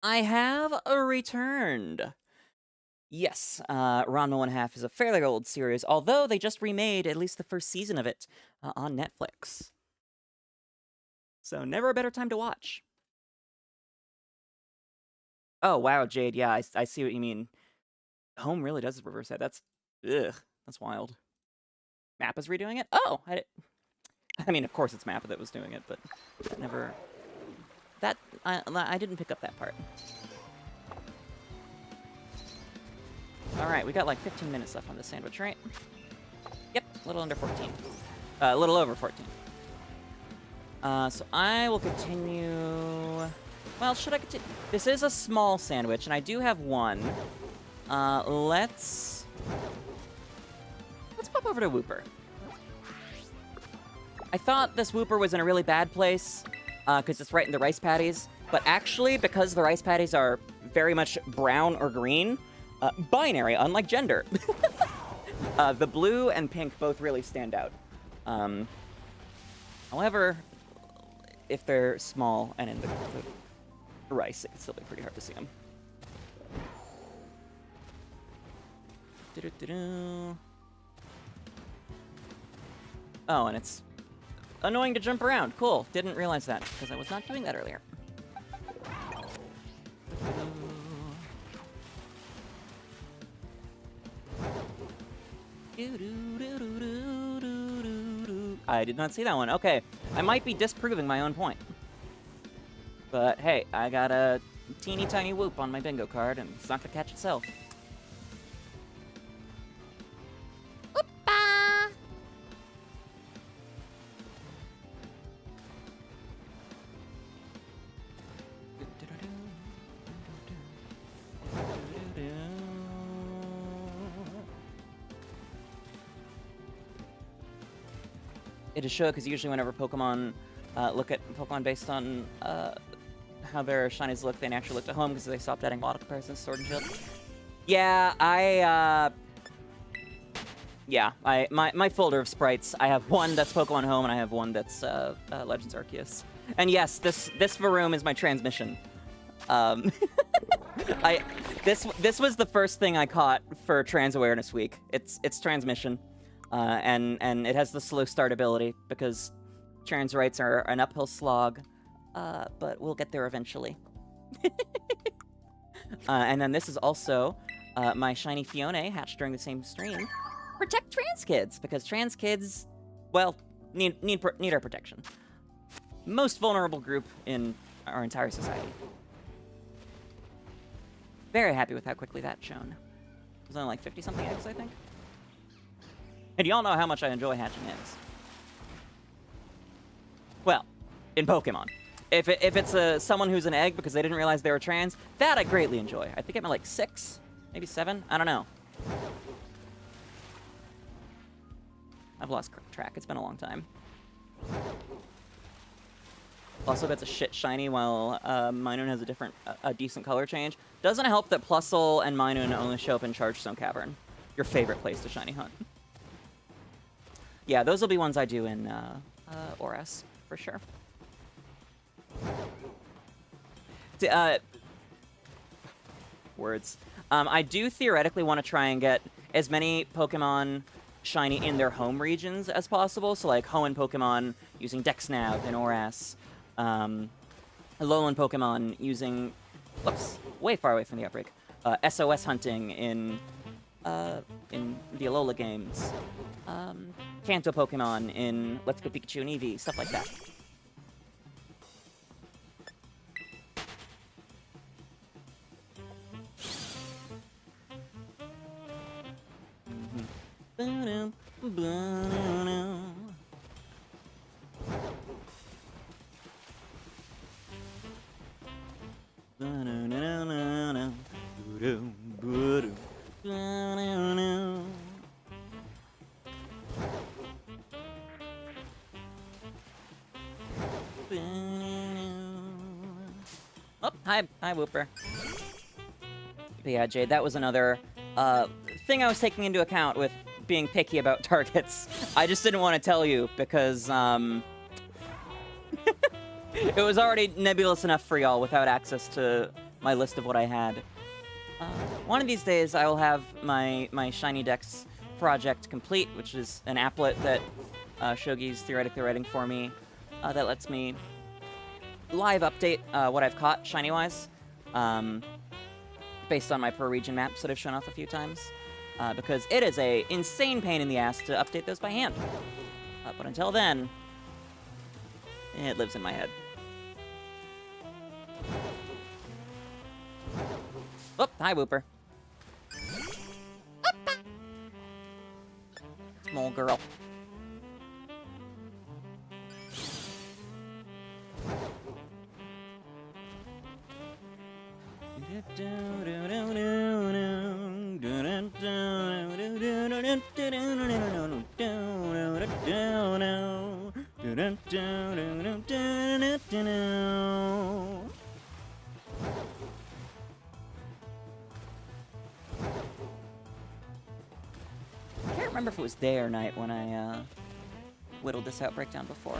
I have returned. Yes, Ranma 1/2 is a fairly old series, although they just remade at least the first season of it on Netflix. So never a better time to watch. Oh, wow, Jade, yeah, I see what you mean. Home really does reverse that. That's wild. Mappa's redoing it? Oh, I mean, of course it's Mappa that was doing it, but that never... I didn't pick up that part. Alright, we got like 15 minutes left on this sandwich, right? Yep, a little under 14. A little over 14. So I will continue... Well, should I continue? This is a small sandwich, and I do have one. Let's pop over to Whooper. I thought this Whooper was in a really bad place, because it's right in the rice patties. But actually, because the rice patties are very much brown or green, binary, unlike gender. The blue and pink both really stand out. However, if they're small and in the rice, it can still be pretty hard to see them. Oh, and it's annoying to jump around. Cool. Didn't realize that, because I was not doing that earlier. I did not see that one. Okay, I might be disproving my own point. But hey, I got a teeny tiny whoop on my bingo card, and it's not gonna catch itself. Whoopa! It is show because usually whenever Pokemon look at Pokemon based on how their shinies look, they naturally look at home because they stopped adding model comparisons to Sword and Shield. Yeah, my folder of sprites, I have one that's Pokemon Home and I have one that's Legends Arceus. And yes, this 𝑹𝒊𝒈𝒉𝒕 is my transmission. This was the first thing I caught for Trans Awareness Week. It's transmission. And it has the slow start ability because trans rights are an uphill slog, but we'll get there eventually. And then this is also my shiny Fiona hatched during the same stream. Protect trans kids, because trans kids, well, need our protection. Most vulnerable group in our entire society. Very happy with how quickly that's shown. It was only like 50-something eggs, I think. And y'all know how much I enjoy hatching eggs. Well, in Pokemon. If it's someone who's an egg because they didn't realize they were trans, that I greatly enjoy. I think I'm at like 6, maybe 7, I don't know. I've lost track, it's been a long time. Also, that's a shit shiny while Minun has a decent color change. Doesn't help that Plusle and Minun only show up in Chargestone Cavern. Your favorite place to shiny hunt. Yeah, those will be ones I do in ORAS, for sure. Words. I do theoretically want to try and get as many Pokemon shiny in their home regions as possible. So like Hoenn Pokemon using Dexnav in ORAS. Alolan Pokemon using... Whoops, way far away from the outbreak. SOS hunting in the Alola games. Kanto Pokemon in Let's Go Pikachu and Eevee, stuff like that. Oh, hi, Whooper. But yeah, Jade, that was another thing I was taking into account with being picky about targets. I just didn't want to tell you because it was already nebulous enough for y'all without access to my list of what I had. One of these days, I will have my Shiny Dex project complete, which is an applet that Shogi's theoretically writing for me that lets me live update what I've caught shiny-wise, based on my per-region maps that I've shown off a few times, because it is a insane pain in the ass to update those by hand. But until then, it lives in my head. Oh, hi, Wooper. Small girl. I can't remember if it was day or night when I whittled this out breakdown before.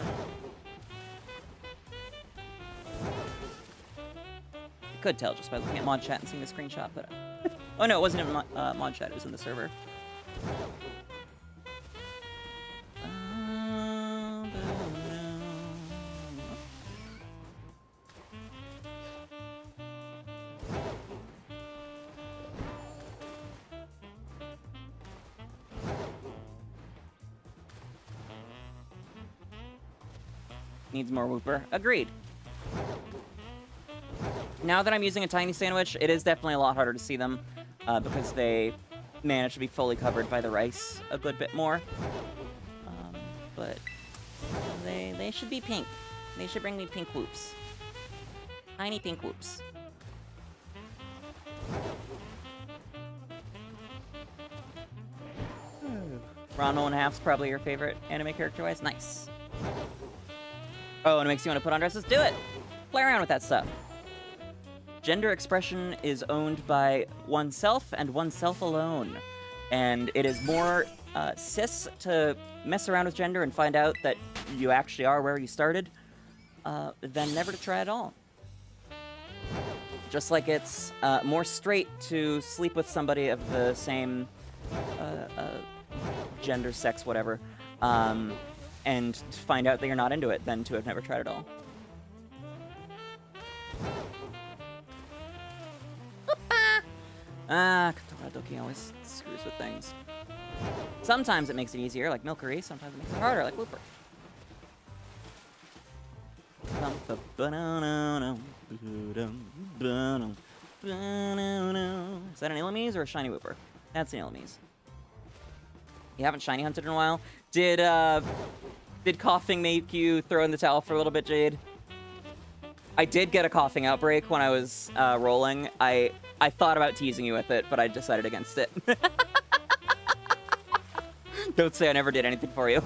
I could tell just by looking at mod chat and seeing the screenshot, but oh no, it wasn't in mod chat, it was in the server. Needs more Wooper. Agreed. Now that I'm using a tiny sandwich, it is definitely a lot harder to see them because they manage to be fully covered by the rice a good bit more. But they should be pink. They should bring me pink whoops. Tiny pink whoops. Ranma 1/2's probably your favorite anime character-wise. Nice. Oh, and it makes you want to put on dresses? Do it! Play around with that stuff. Gender expression is owned by oneself and oneself alone. And it is more cis to mess around with gender and find out that you actually are where you started than never to try at all. Just like it's more straight to sleep with somebody of the same gender, sex, whatever, and find out that you're not into it than to have never tried at all. 𝒎𝒊𝒄𝒌 always screws with things. Sometimes it makes it easier, like 𝑹𝒊𝒈𝒉. Sometimes it makes it harder, like Wooper. Is that an 𝒎𝒊𝒈𝒉 or a shiny Wooper? That's an 𝒎𝒊𝒈𝒉. You haven't shiny hunted in a while? Did coughing make you throw in the towel for a little bit, Jade? I did get a coughing outbreak when I was rolling. I thought about teasing you with it, but I decided against it. Don't say I never did anything for you.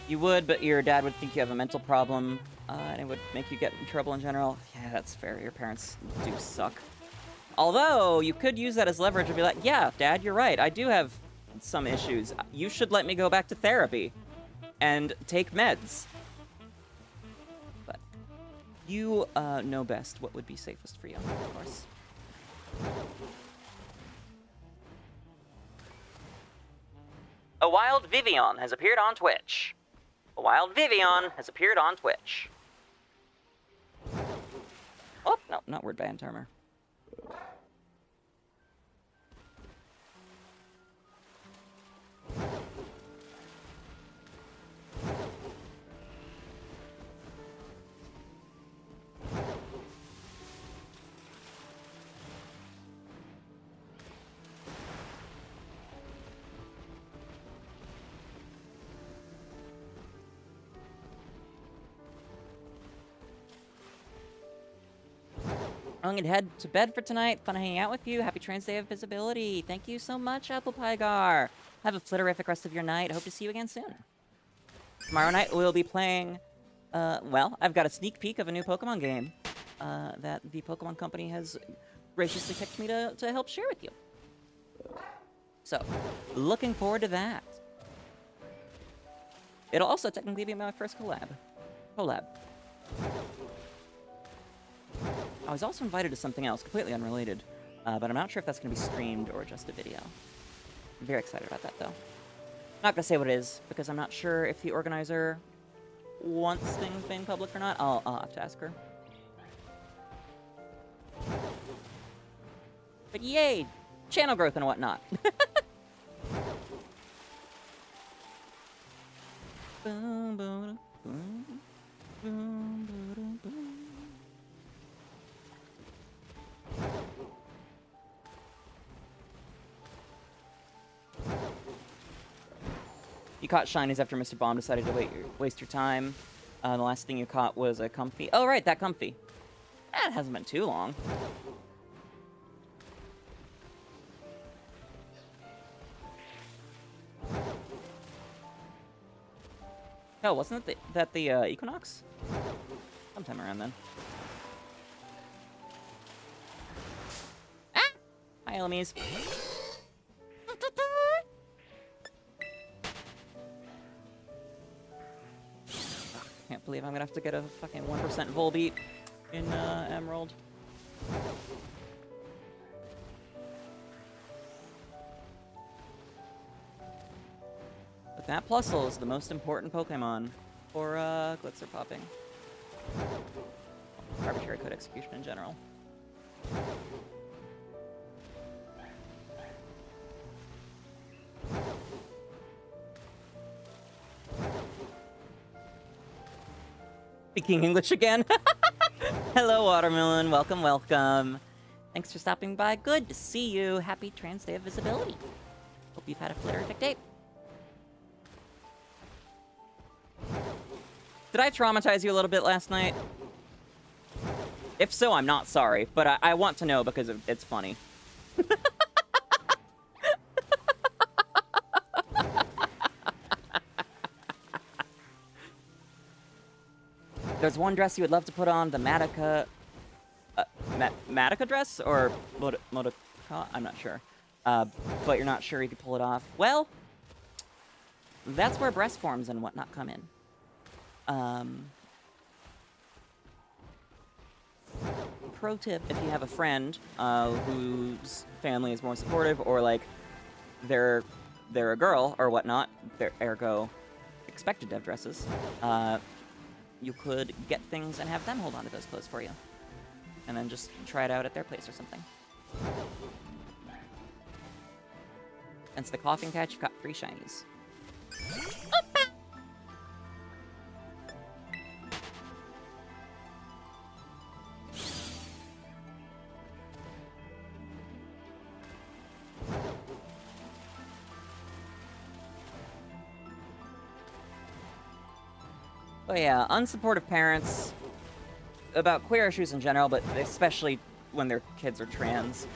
You would, but your dad would think you have a mental problem, and it would make you get in trouble in general. Yeah, that's fair. Your parents do suck. Although, you could use that as leverage and be like, yeah, Dad, you're right. I do have some issues. You should let me go back to therapy and take meds. But you know best what would be safest for you, of course. 𝒎𝒊𝒈𝒉𝒕 has appeared on Twitch. 𝒎𝒊𝒈𝒉𝒕 has appeared on Twitch. Oh, no, not word band armor. I'm gonna head to bed for tonight. Fun hanging out with you. Happy Trans Day of Visibility. Thank you so much, 𝒎𝒊𝒈𝒉𝒕. Have a flitterific rest of your night. Hope to see you again soon. Tomorrow night we'll be playing Well, I've got a sneak peek of a new Pokemon game that the Pokemon Company has graciously picked me to help share with you. So, looking forward to that. It'll also technically be my first collab. I was also invited to something else, completely unrelated, but I'm not sure if that's going to be streamed or just a video. I'm very excited about that, though. Not going to say what it is, because I'm not sure if the organizer wants things being public or not. I'll have to ask her. But yay! Channel growth and whatnot. You caught shinies after Mr. Bomb decided to waste your time. The last thing you caught was a comfy. Oh, right, that comfy. That hasn't been too long. Oh, wasn't that the Equinox? Sometime around then. Ah! Hi, enemies. Can't believe I'm gonna have to get a fucking 1% Volbeat in Emerald. But that Plusle is the most important Pokemon for Glitzer popping. Arbitrary code execution in general. Speaking English again. Hello, Watermelon. Welcome, welcome. Thanks for stopping by. Good to see you. Happy Trans Day of Visibility. Hope you've had a flitterific day. Did I traumatize you a little bit last night? If so, I'm not sorry, but I want to know because it's funny. There's one dress you would love to put on, the Madoka... Madoka dress? Or Modoka? I'm not sure. But you're not sure you could pull it off. Well, that's where breast forms and whatnot come in. Pro tip, if you have a friend whose family is more supportive, or like they're a girl or whatnot, they're ergo expected to have dresses, you could get things and have them hold on to those clothes for you. And then just try it out at their place or something. And it's the coughing catch, you've got free shinies. Oh yeah, unsupportive parents, about queer issues in general, but especially when their kids are trans.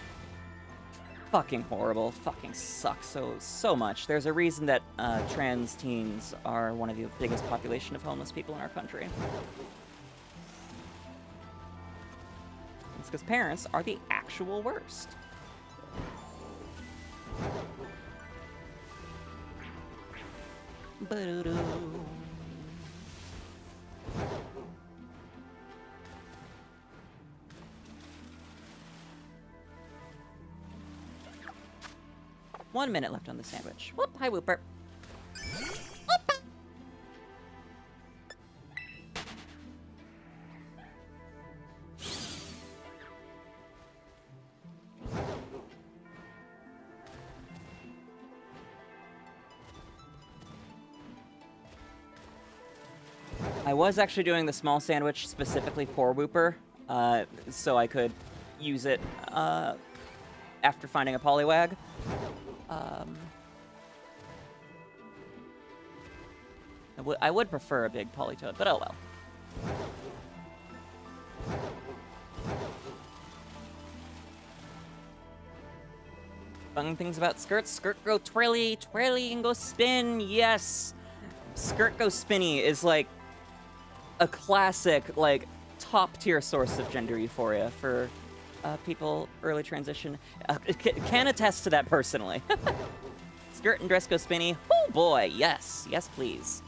Fucking horrible. Fucking sucks so much. There's a reason that trans teens are one of the biggest population of homeless people in our country. It's because parents are the actual worst. Ba-do-do. One minute left on the sandwich. Whoop, hi, Whooper. I was actually doing the small sandwich specifically for Whooper, so I could use it after finding a Poliwag. I would prefer a big Politoed, but oh well. Fun things about skirts. Skirt go twirly, twirly and go spin. Yes! Skirt go spinny is like a classic, like, top-tier source of gender euphoria for people early transition. Can attest to that personally. Skirt and dress go spinny. Oh boy, yes. Yes, please.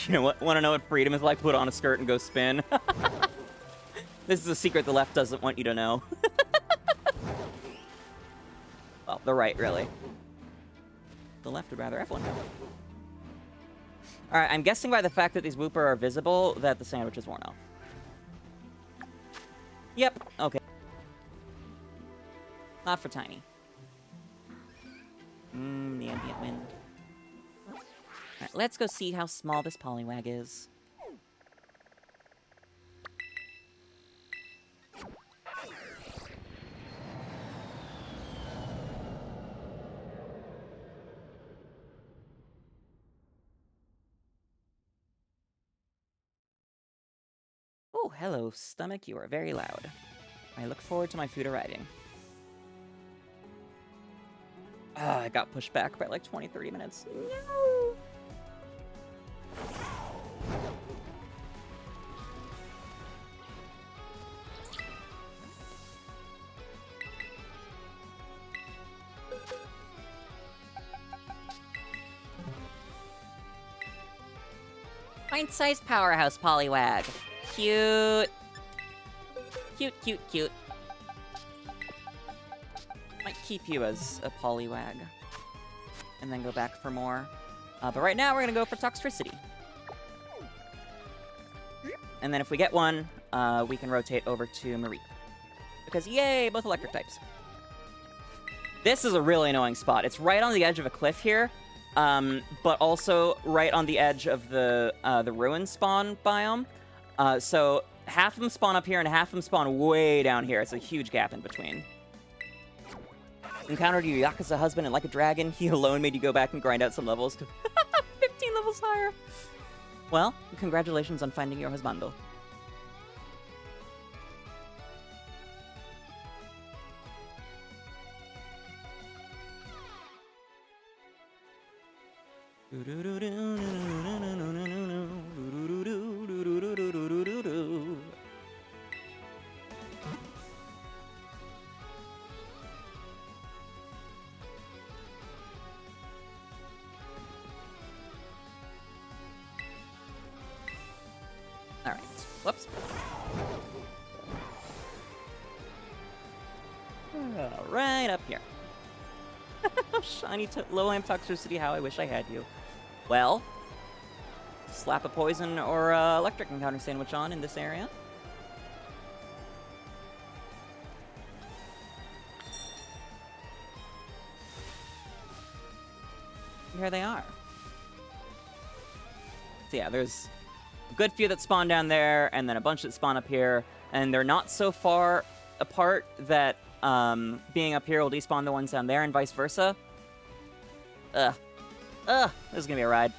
You know what? Want to know what freedom is like? Put on a skirt and go spin. This is a secret the left doesn't want you to know. Well, the right, really. The left would rather everyone know. Alright, I'm guessing by the fact that these Wooper are visible that the sandwich is worn off. Yep, okay. Not for Tiny. The ambient wind. Alright, let's go see how small this Poliwag is. Oh, hello, stomach. You are very loud. I look forward to my food arriving. Ah, I got pushed back by like 20-30 minutes. No! Pint-sized powerhouse Poliwag. Cute. Cute, cute, cute. Might keep you as a Poliwag. And then go back for more. But right now, we're gonna go for Toxtricity. And then if we get one, we can rotate over to 𝑪𝑉𝑗𝒂𝒄. Because, yay, both electric types. This is a really annoying spot. It's right on the edge of a cliff here. But also right on the edge of the ruin spawn biome. So half of them spawn up here and half of them spawn way down here. It's a huge gap in between. Encountered your Yakuza husband and like a dragon, he alone made you go back and grind out some levels to 15 levels higher. Well, congratulations on finding your husbando. Alright, whoops. Right up here. Shiny low-amp Toxtricity, how I wish I had you. Well, slap a poison or electric encounter sandwich on in this area. And here they are. So yeah, there's a good few that spawn down there, and then a bunch that spawn up here, and they're not so far apart that being up here will despawn the ones down there, and vice versa. Ugh, this is gonna be a ride.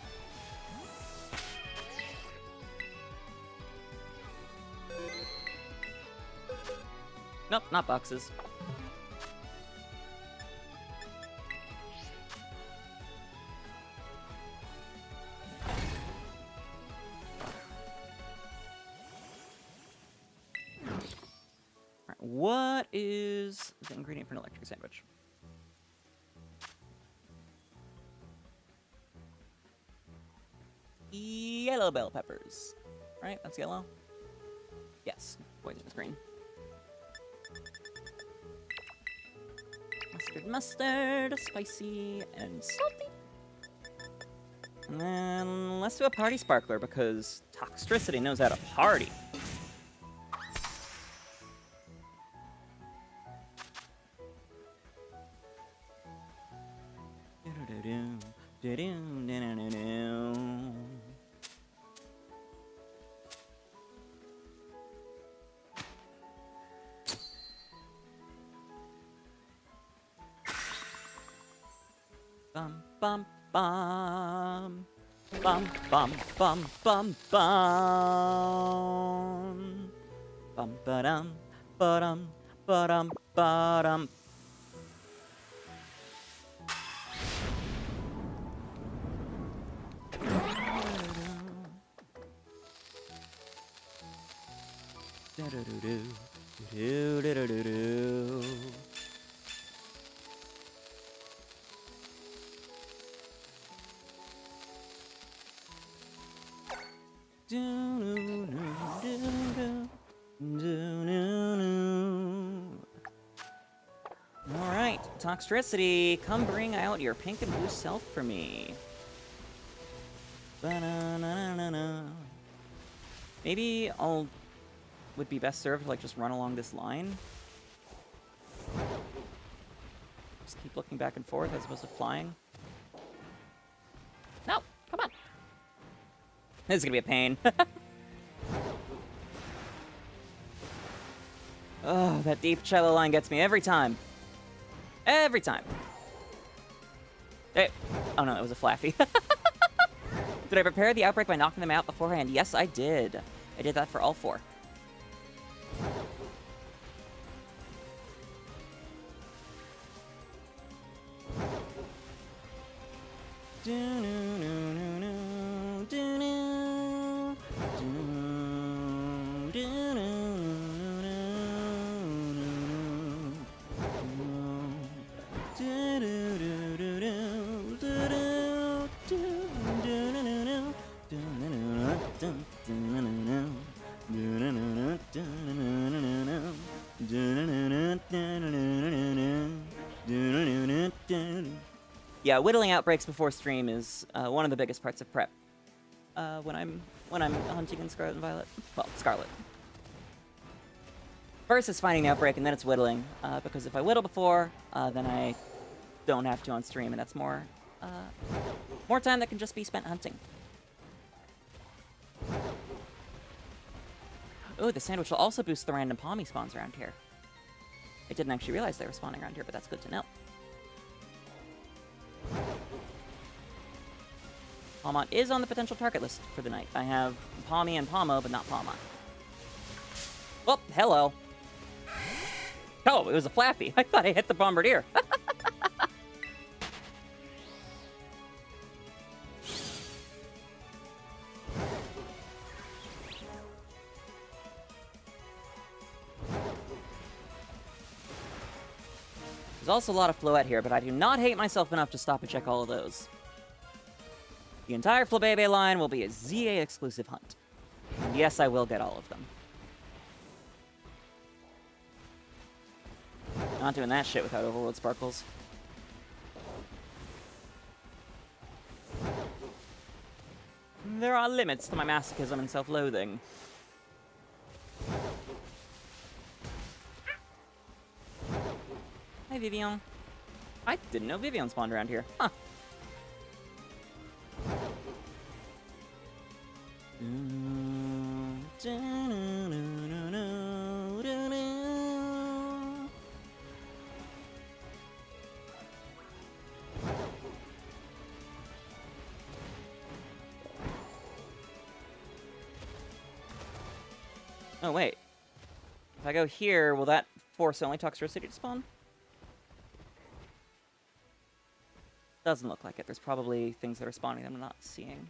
Nope, not boxes. Alright, what is the ingredient for an electric sandwich? Yellow bell peppers. Right? That's yellow? Yes. Poison is green. Mustard, spicy, and salty. And then let's do a party sparkler because Toxtricity knows how to party. Bum bum bum bum bum bum bum bum bum ba-dum Ba-dum, ba-dum, ba-dum. Alright, Toxtricity, come bring out your pink and blue self for me. Ba-na-na-na-na-na. Maybe I'll... would be best served to, like, just run along this line. Just keep looking back and forth as opposed to flying. No! Come on! This is gonna be a pain. Oh, that deep cello line gets me every time. Every time. Hey. Oh no, it was a Flaffy. Did I prepare the outbreak by knocking them out beforehand? Yes, I did. I did that for all 4. Yeah, whittling outbreaks before stream is one of the biggest parts of prep. When I'm hunting in Scarlet and Violet. Well, Scarlet. First is finding the outbreak, and then it's whittling. Because if I whittle before, then I don't have to on stream, and that's more time that can just be spent hunting. Oh, the sandwich will also boost the random Palmy spawns around here. I didn't actually realize they were spawning around here, but that's good to know. Palmont is on the potential target list for the night. I have Palmy and Palmo, but not Palmont. Oh, hello. Oh, it was a Flappy. I thought I hit the Bombardier. There's also a lot of Floette here, but I do not hate myself enough to stop and check all of those. The entire 𝒊𝒏𝒈 line will be a ZA exclusive hunt. And yes, I will get all of them. Not doing that shit without Overworld Sparkles. There are limits to my masochism and self-loathing. Hi, Vivian. I didn't know Vivian spawned around here. Huh. Oh, wait. If I go here, will that force only Toxtricity to spawn? Doesn't look like it. There's probably things that are spawning that I'm not seeing.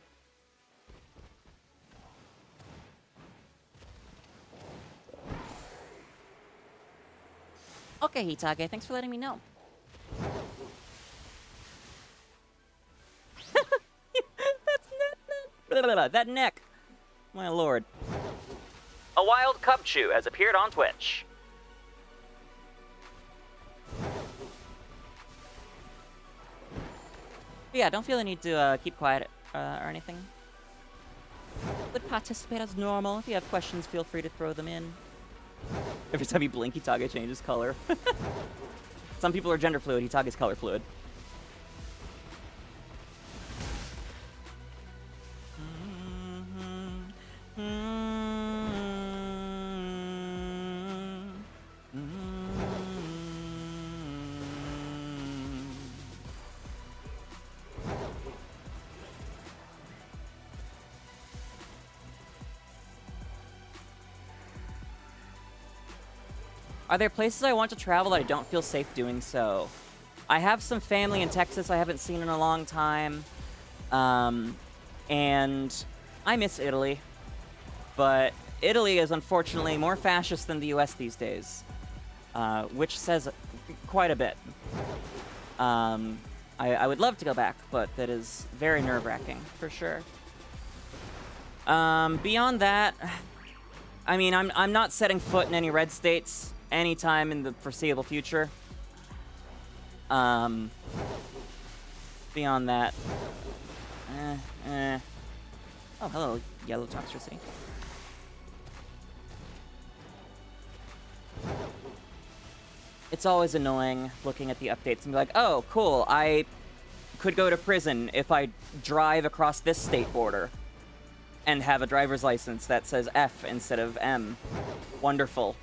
Okay, Hitage, thanks for letting me know. That neck. My lord. A wild Cubchew has appeared on Twitch. But yeah, don't feel the need to keep quiet or anything. Would participate as normal. If you have questions, feel free to throw them in. Every time you blink, Hitage changes color. Some people are gender fluid, Hitage's color fluid. Are there places I want to travel that I don't feel safe doing so? I have some family in Texas I haven't seen in a long time. And I miss Italy. But Italy is unfortunately more fascist than the US these days. Which says quite a bit. I would love to go back, but that is very nerve-wracking, for sure. Beyond that, I mean, I'm not setting foot in any red states anytime in the foreseeable future. Beyond that, Oh, hello, yellow toxtricity. It's always annoying looking at the updates and be like, oh, cool, I could go to prison if I drive across this state border and have a driver's license that says F instead of M. Wonderful.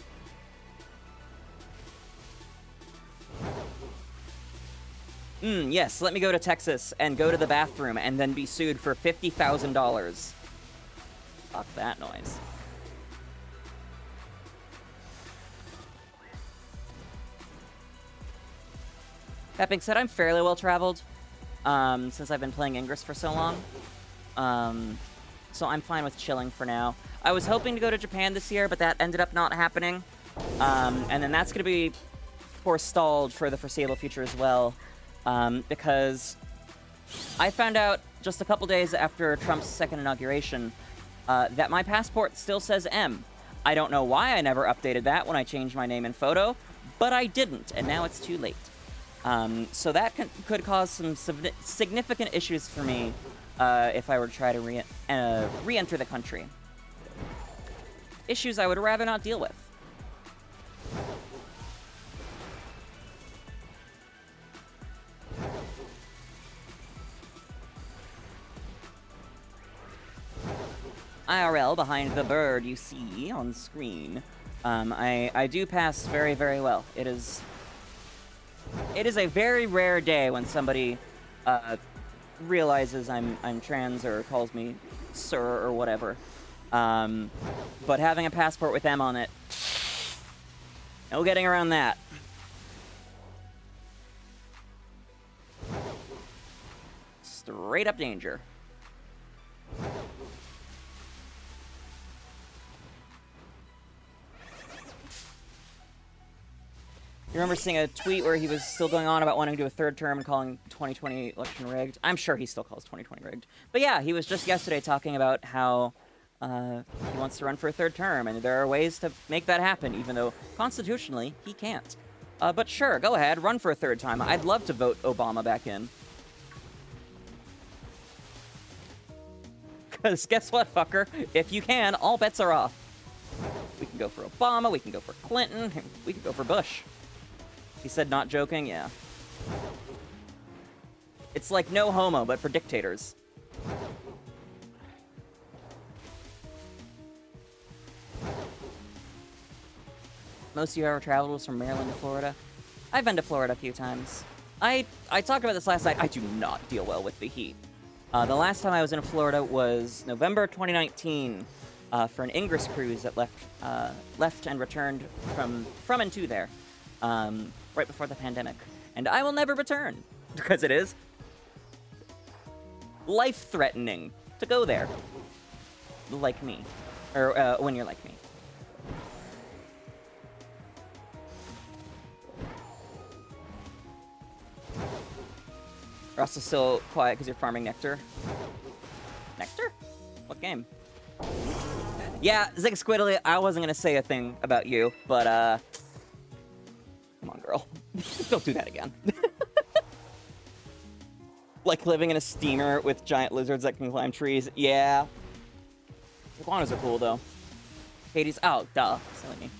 Yes, let me go to Texas and go to the bathroom and then be sued for $50,000. Fuck that noise. That being said, I'm fairly well-traveled, since I've been playing Ingress for so long. So I'm fine with chilling for now. I was hoping to go to Japan this year, but that ended up not happening. And then that's going to be forestalled for the foreseeable future as well, because I found out just a couple days after Trump's second inauguration that my passport still says M. I don't know why I never updated that when I changed my name and photo, but I didn't, and now it's too late. So that could cause some significant issues for me if I were to try to re-enter the country. Issues I would rather not deal with. IRL behind the bird you see on screen. I do pass very, very well. It is a very rare day when somebody realizes I'm trans or calls me sir or whatever. But having a passport with M on it, no getting around that. Straight up danger. You remember seeing a tweet where he was still going on about wanting to do a third term and calling 2020 election rigged? I'm sure he still calls 2020 rigged. But yeah, he was just yesterday talking about how he wants to run for a third term, and there are ways to make that happen, even though constitutionally he can't. But sure, go ahead, run for a third time. I'd love to vote Obama back in. Because guess what, fucker? If you can, all bets are off. We can go for Obama, we can go for Clinton, we can go for Bush. He said not joking, yeah. It's like no homo, but for dictators. Most of you ever traveled was from Maryland to Florida? I've been to Florida a few times. I talked about this last night. I do not deal well with the heat. The last time I was in Florida was November 2019 for an Ingress cruise that left and returned from and to there. Right before the pandemic. And I will never return, because it is life-threatening to go there. Like me. Or, when you're like me. You're also still quiet because you're farming nectar. Nectar? What game? Yeah, 𝒎𝒂𝒊𝒏𝒈, I wasn't gonna say a thing about you, but, come on, girl. Don't do that again. Like living in a steamer with giant lizards that can climb trees. Yeah. Iguanas are cool, though. Hades. Oh, duh. Silly me.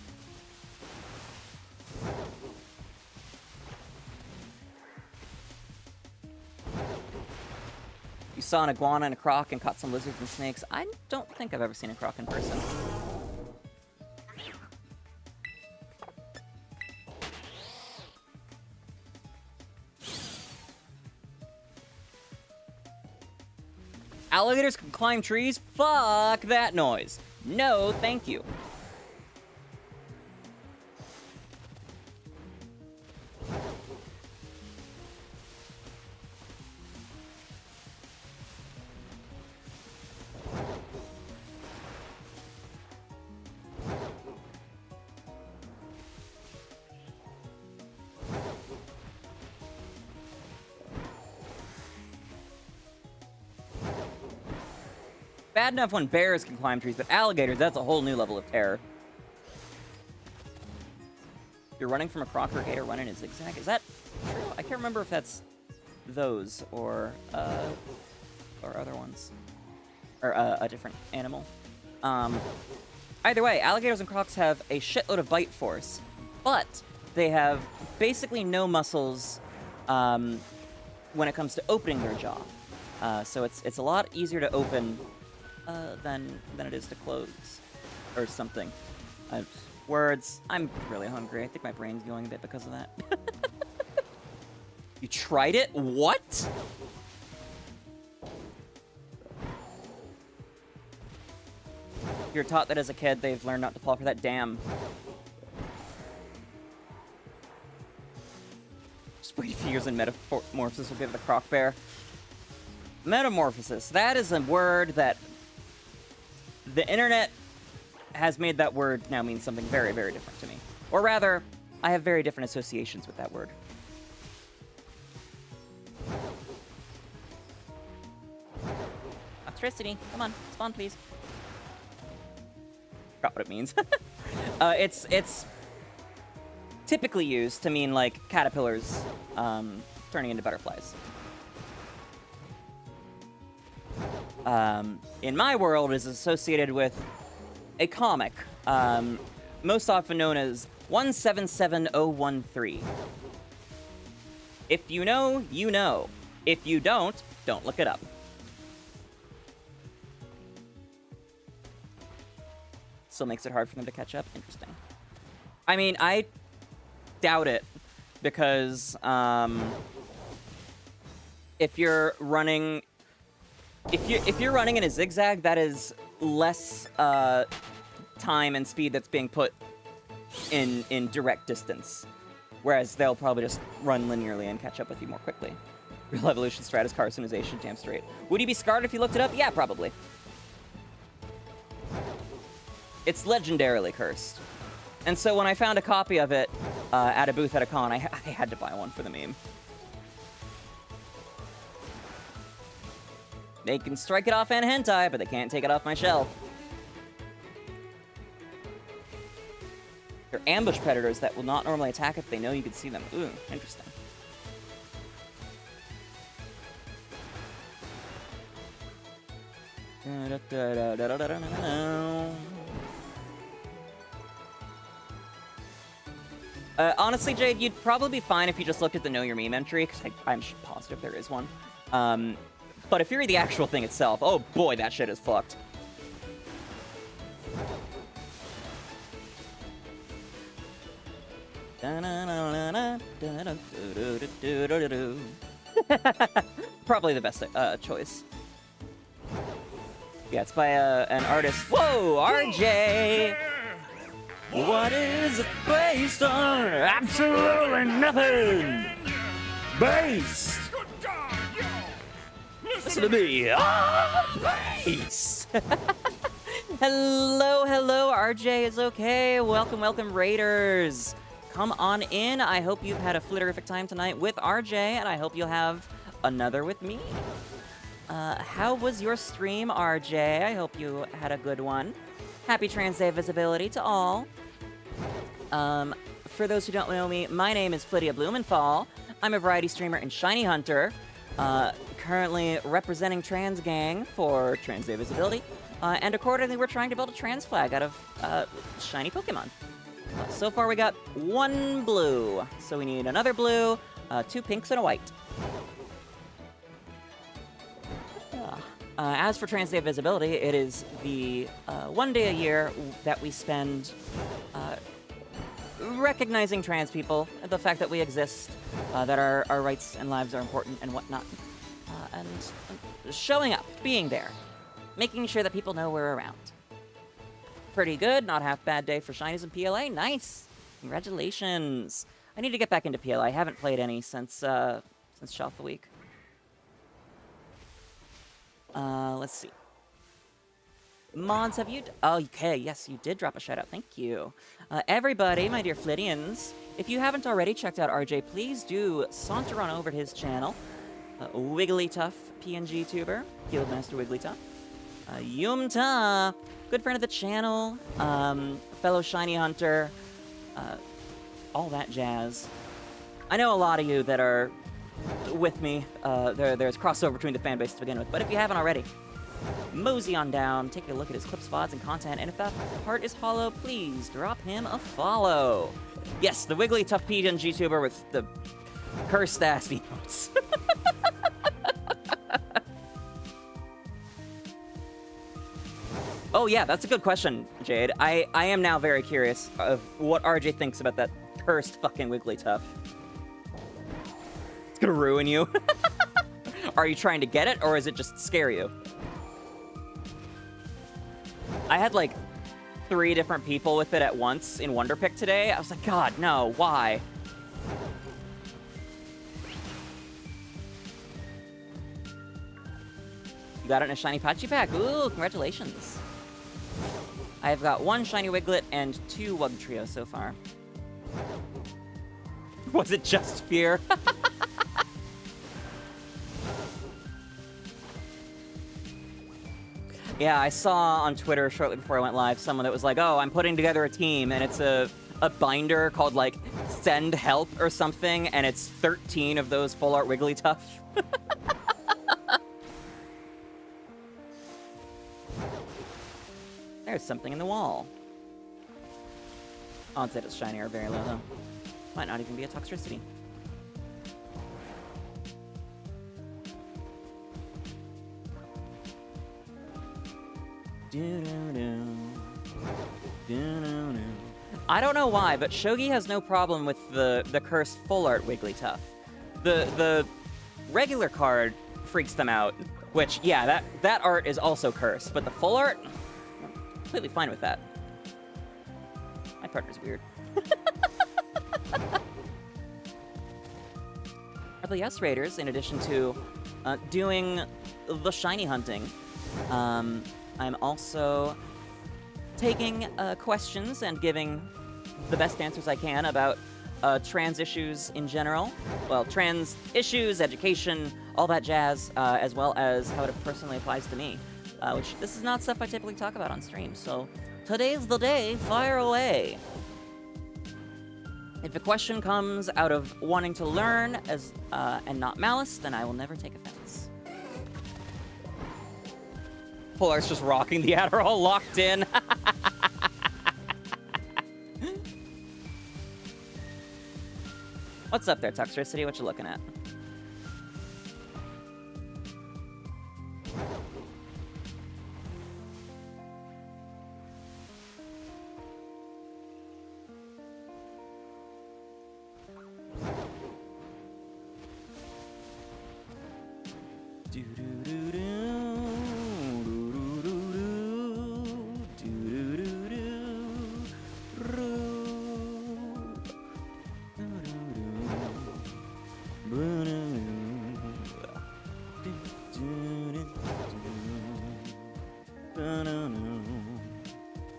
You saw an iguana and a croc and caught some lizards and snakes. I don't think I've ever seen a croc in person. Alligators can climb trees? Fuck that noise. No, thank you. bad enough when bears can climb trees, but alligators, that's a whole new level of terror. You're running from a croc or gator running in a zigzag. Is that true? I can't remember if that's those or other ones. Or a different animal. Either way, alligators and crocs have a shitload of bite force, but they have basically no muscles when it comes to opening their jaw. So it's a lot easier to open than it is to close, or something. Words. I'm really hungry. I think my brain's going a bit because of that. You tried it? What? You're taught that as a kid, they've learned not to fall for that. Damn. Just wait a few years and metamorphosis will give the croc bear. Metamorphosis. That is a word that the internet has made that word now mean something very, very different to me. Or rather, I have very different associations with that word. Electricity. Come on, spawn, please. Forgot what it means. It's typically used to mean, like, caterpillars turning into butterflies. In my world, it is associated with a comic, most often known as 177013. If you know, you know. If you don't look it up. Still makes it hard for them to catch up. Interesting. I mean, I doubt it, because if you're running in a zigzag, that is less time and speed that's being put in direct distance. Whereas they'll probably just run linearly and catch up with you more quickly. Real evolution stratus carcinization, damn straight. Would you be scarred if you looked it up? Yeah, probably. It's legendarily cursed. And so when I found a copy of it at a booth at a con, I had to buy one for the meme. They can strike it off in hentai, but they can't take it off my shelf. They're ambush predators that will not normally attack if they know you can see them. Ooh, interesting. Honestly, Jade, you'd probably be fine if you just looked at the Know Your Meme entry, because I'm positive there is one. But if you read the actual thing itself, oh boy, that shit is fucked. Probably the best choice. Yeah, it's by an artist. Whoa, RJ! What is it based on? Absolutely nothing! Base! Listen to me! Base! Hello, RJ is okay. Welcome, Raiders. Come on in. I hope you've had a flitterific time tonight with RJ, and I hope you'll have another with me. How was your stream, RJ? I hope you had a good one. Happy Trans Day Visibility to all. For those who don't know me, my name is 𝑹𝒊𝒈𝒕. I'm a variety streamer and shiny hunter, currently representing Trans Gang for Trans Day Visibility, and accordingly we're trying to build a trans flag out of shiny Pokemon. So far we got one blue, so we need another blue, 2 pinks and a white. As for Trans Day Visibility, it is the one day a year that we spend recognizing trans people, the fact that we exist, that our rights and lives are important and whatnot, and showing up, being there, making sure that people know we're around. Pretty good, not half bad day for shinies and PLA. Nice, congratulations. I need to get back into PLA. I haven't played any since Shelf the Week. Let's see. Mods, have you... Oh, okay, yes, you did drop a shout-out. Thank you. Everybody, my dear Flittians, if you haven't already checked out RJ, please do saunter on over to his channel. Wigglytuff PNG tuber, Guildmaster Wigglytuff. 𝑹𝒊𝒈𝒉𝒕, good friend of the channel, fellow shiny hunter, all that jazz. I know a lot of you that are with me. There's crossover between the fan base to begin with, but if you haven't already, mosey on down, take a look at his clips, VODs, and content, and if that heart is hollow, please drop him a follow. Yes, the Wigglytuff PNG tuber with the cursed ass emotes. Oh yeah, that's a good question, Jade. I am now very curious of what RJ thinks about that cursed fucking Wigglytuff. It's gonna ruin you. Are you trying to get it, or is it just scare you? I had like 3 different people with it at once in Wonder Pick today. I was like, God, no, why? You got it in a shiny Patchy pack. Ooh, congratulations. I've got 1 shiny Wiglet and 2 Wugtrio so far. Was it just fear? Yeah, I saw on Twitter shortly before I went live someone that was like, oh, I'm putting together a team, and it's a binder called, like, Send Help or something, and it's 13 of those full art Wigglytuff. There's something in the wall. Odds that it's shiny are very low, though. Might not even be a Toxtricity. I don't know why, but Shogi has no problem with the cursed full art Wigglytuff. The regular card freaks them out, which, yeah, that art is also cursed, but the full art, I'm completely fine with that. My partner's weird. Yes, Raiders, in addition to doing the shiny hunting, I'm also taking questions and giving the best answers I can about trans issues in general. Well, trans issues, education, all that jazz, as well as how it personally applies to me. Which, this is not stuff I typically talk about on stream, so today's the day, fire away! If a question comes out of wanting to learn and not malice, then I will never take offense. Polar's just rocking the Adderall, locked in. What's up there, Toxtricity? What you looking at?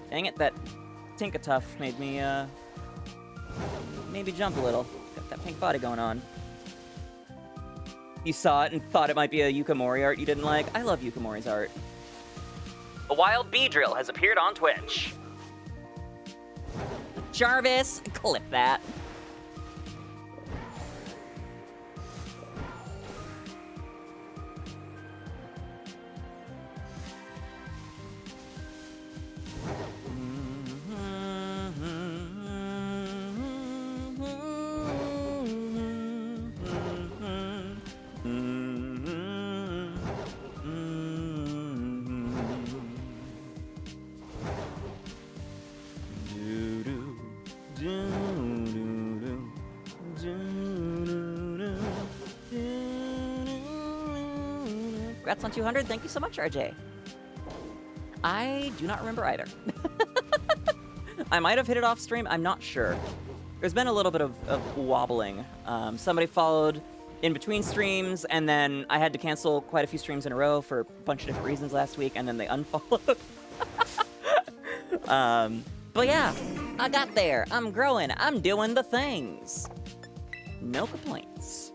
Dang it, that Tinkatuff made me jump a little. Got that pink body going on. You saw it and thought it might be a Yukimori art you didn't like? I love Yukimori's art. A wild bee drill has appeared on Twitch. Jarvis, clip that. Congrats on 200. Thank you so much, RJ. I do not remember either. I might have hit it off stream. I'm not sure. There's been a little bit of wobbling. Somebody followed in between streams, and then I had to cancel quite a few streams in a row for a bunch of different reasons last week, and then they unfollowed. But yeah, I got there. I'm growing. I'm doing the things. No complaints.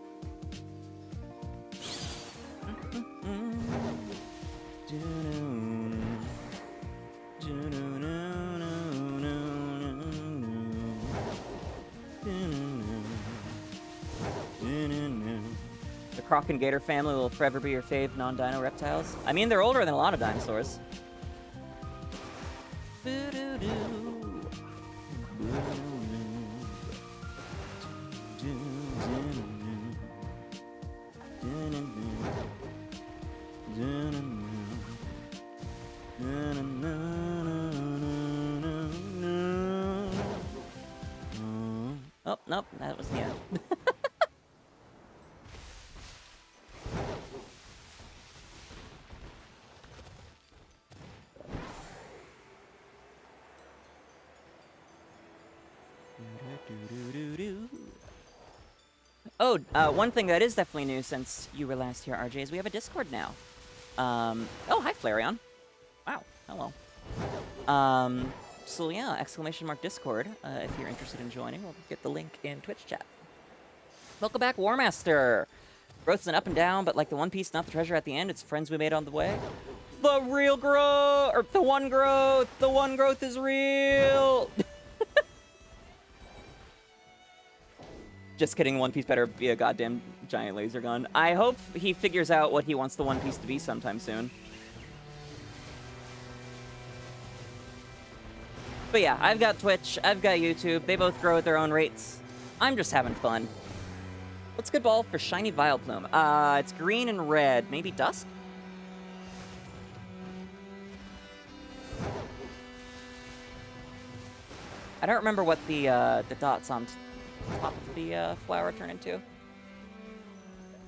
croc and gator family will forever be your fave non-dino reptiles. I mean, they're older than a lot of dinosaurs. Oh, nope, that was the end. Oh, one thing that is definitely new since you were last here, RJ, is we have a Discord now. Oh, hi, Flareon. Wow, hello. So yeah, !Discord, if you're interested in joining. We'll get the link in Twitch chat. Welcome back, Warmaster. Growth is an up and down, but like the One Piece, not the treasure at the end. It's friends we made on the way. The real growth, or the one growth. The one growth is real. Just kidding, One Piece better be a goddamn giant laser gun. I hope he figures out what he wants the One Piece to be sometime soon. But yeah, I've got Twitch, I've got YouTube. They both grow at their own rates. I'm just having fun. What's good ball for shiny Vileplume? It's green and red. Maybe dusk? I don't remember what the dots on top of the flower turn into.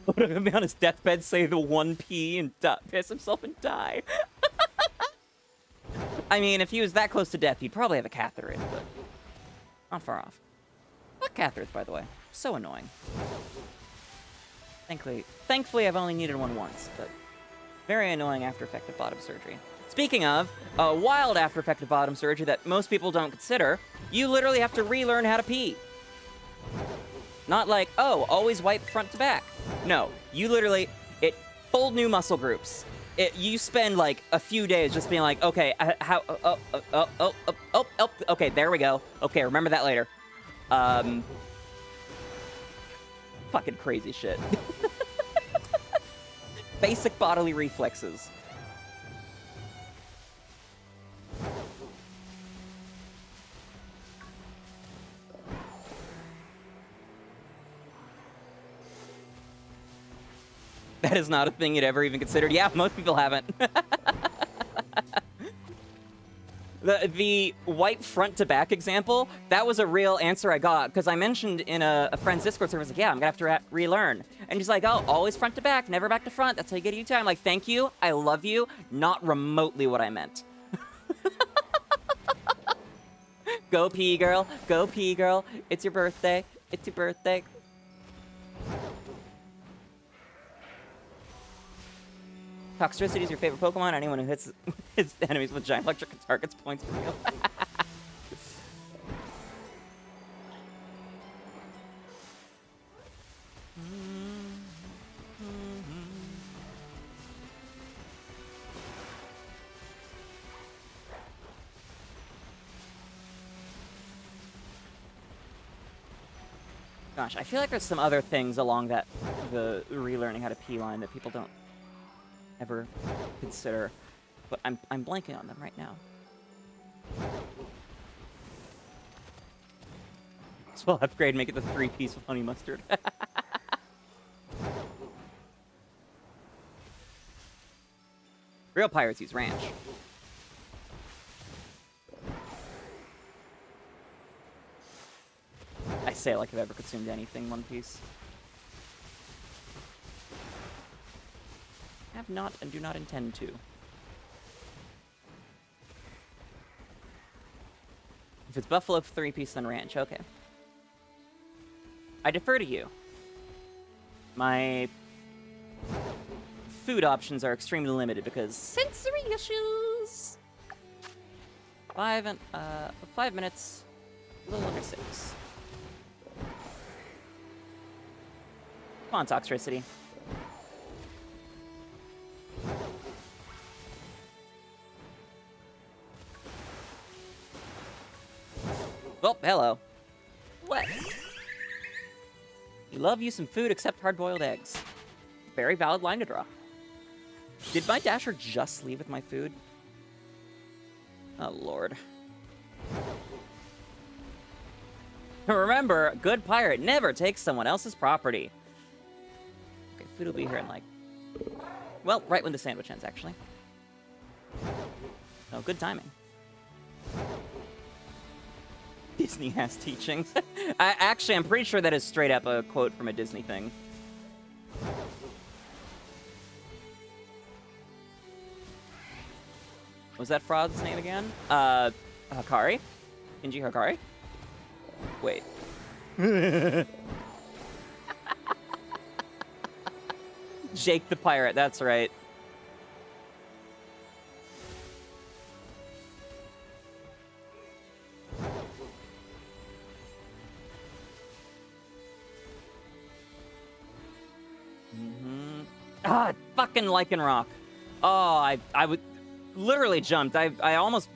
Would I'm gonna be on his deathbed, say the 1P and piss himself and die. I mean, if he was that close to death, he'd probably have a catheter, but not far off. Fuck catheters, by the way. So annoying. Thankfully, I've only needed one once, but very annoying after effective bottom surgery. Speaking of, a wild after effective bottom surgery that most people don't consider, you literally have to relearn how to pee. Not like, oh, always wipe front to back. No, you literally, full new muscle groups. You spend like a few days just being like, okay, okay, there we go. Okay, remember that later. Fucking crazy shit. Basic bodily reflexes. That is not a thing you'd ever even considered. Yeah, most people haven't. The white front to back example, that was a real answer I got, because I mentioned in a friend's Discord server, I was like, yeah, I'm gonna have to relearn. And he's like, oh, always front to back, never back to front. That's how you get UTI. I'm like, thank you, I love you. Not remotely what I meant. Go pee, girl. Go pee, girl. It's your birthday. It's your birthday. Toxtricity is your favorite Pokemon. Anyone who hits his enemies with giant electric targets points for you. Gosh, I feel like there's some other things along the relearning how to pee line that people don't ever consider, but I'm blanking on them right now. So I'll upgrade and make it the 3-piece with honey mustard. Real pirates use ranch. I say it like I've ever consumed anything One Piece. Have not and do not intend to. If it's Buffalo 3-piece, then ranch, okay. I defer to you. My food options are extremely limited because sensory issues. 5 minutes, a little under 6. Come on, Toxtricity. Oh, hello. What? You love you some food except hard-boiled eggs. very valid line to draw. Did my dasher just leave with my food? Oh, Lord. Remember, a good pirate never takes someone else's property. Okay, food will be here in, like... Well, right when the sandwich ends, actually. Oh, good timing. Disney has teachings. I'm pretty sure that is straight up a quote from a Disney thing. Was that fraud's name again? Hikari? Shinji Hikari? Wait. Jake the Pirate, that's right. Ah, fucking Lycanroc. Oh, I would literally jumped. I almost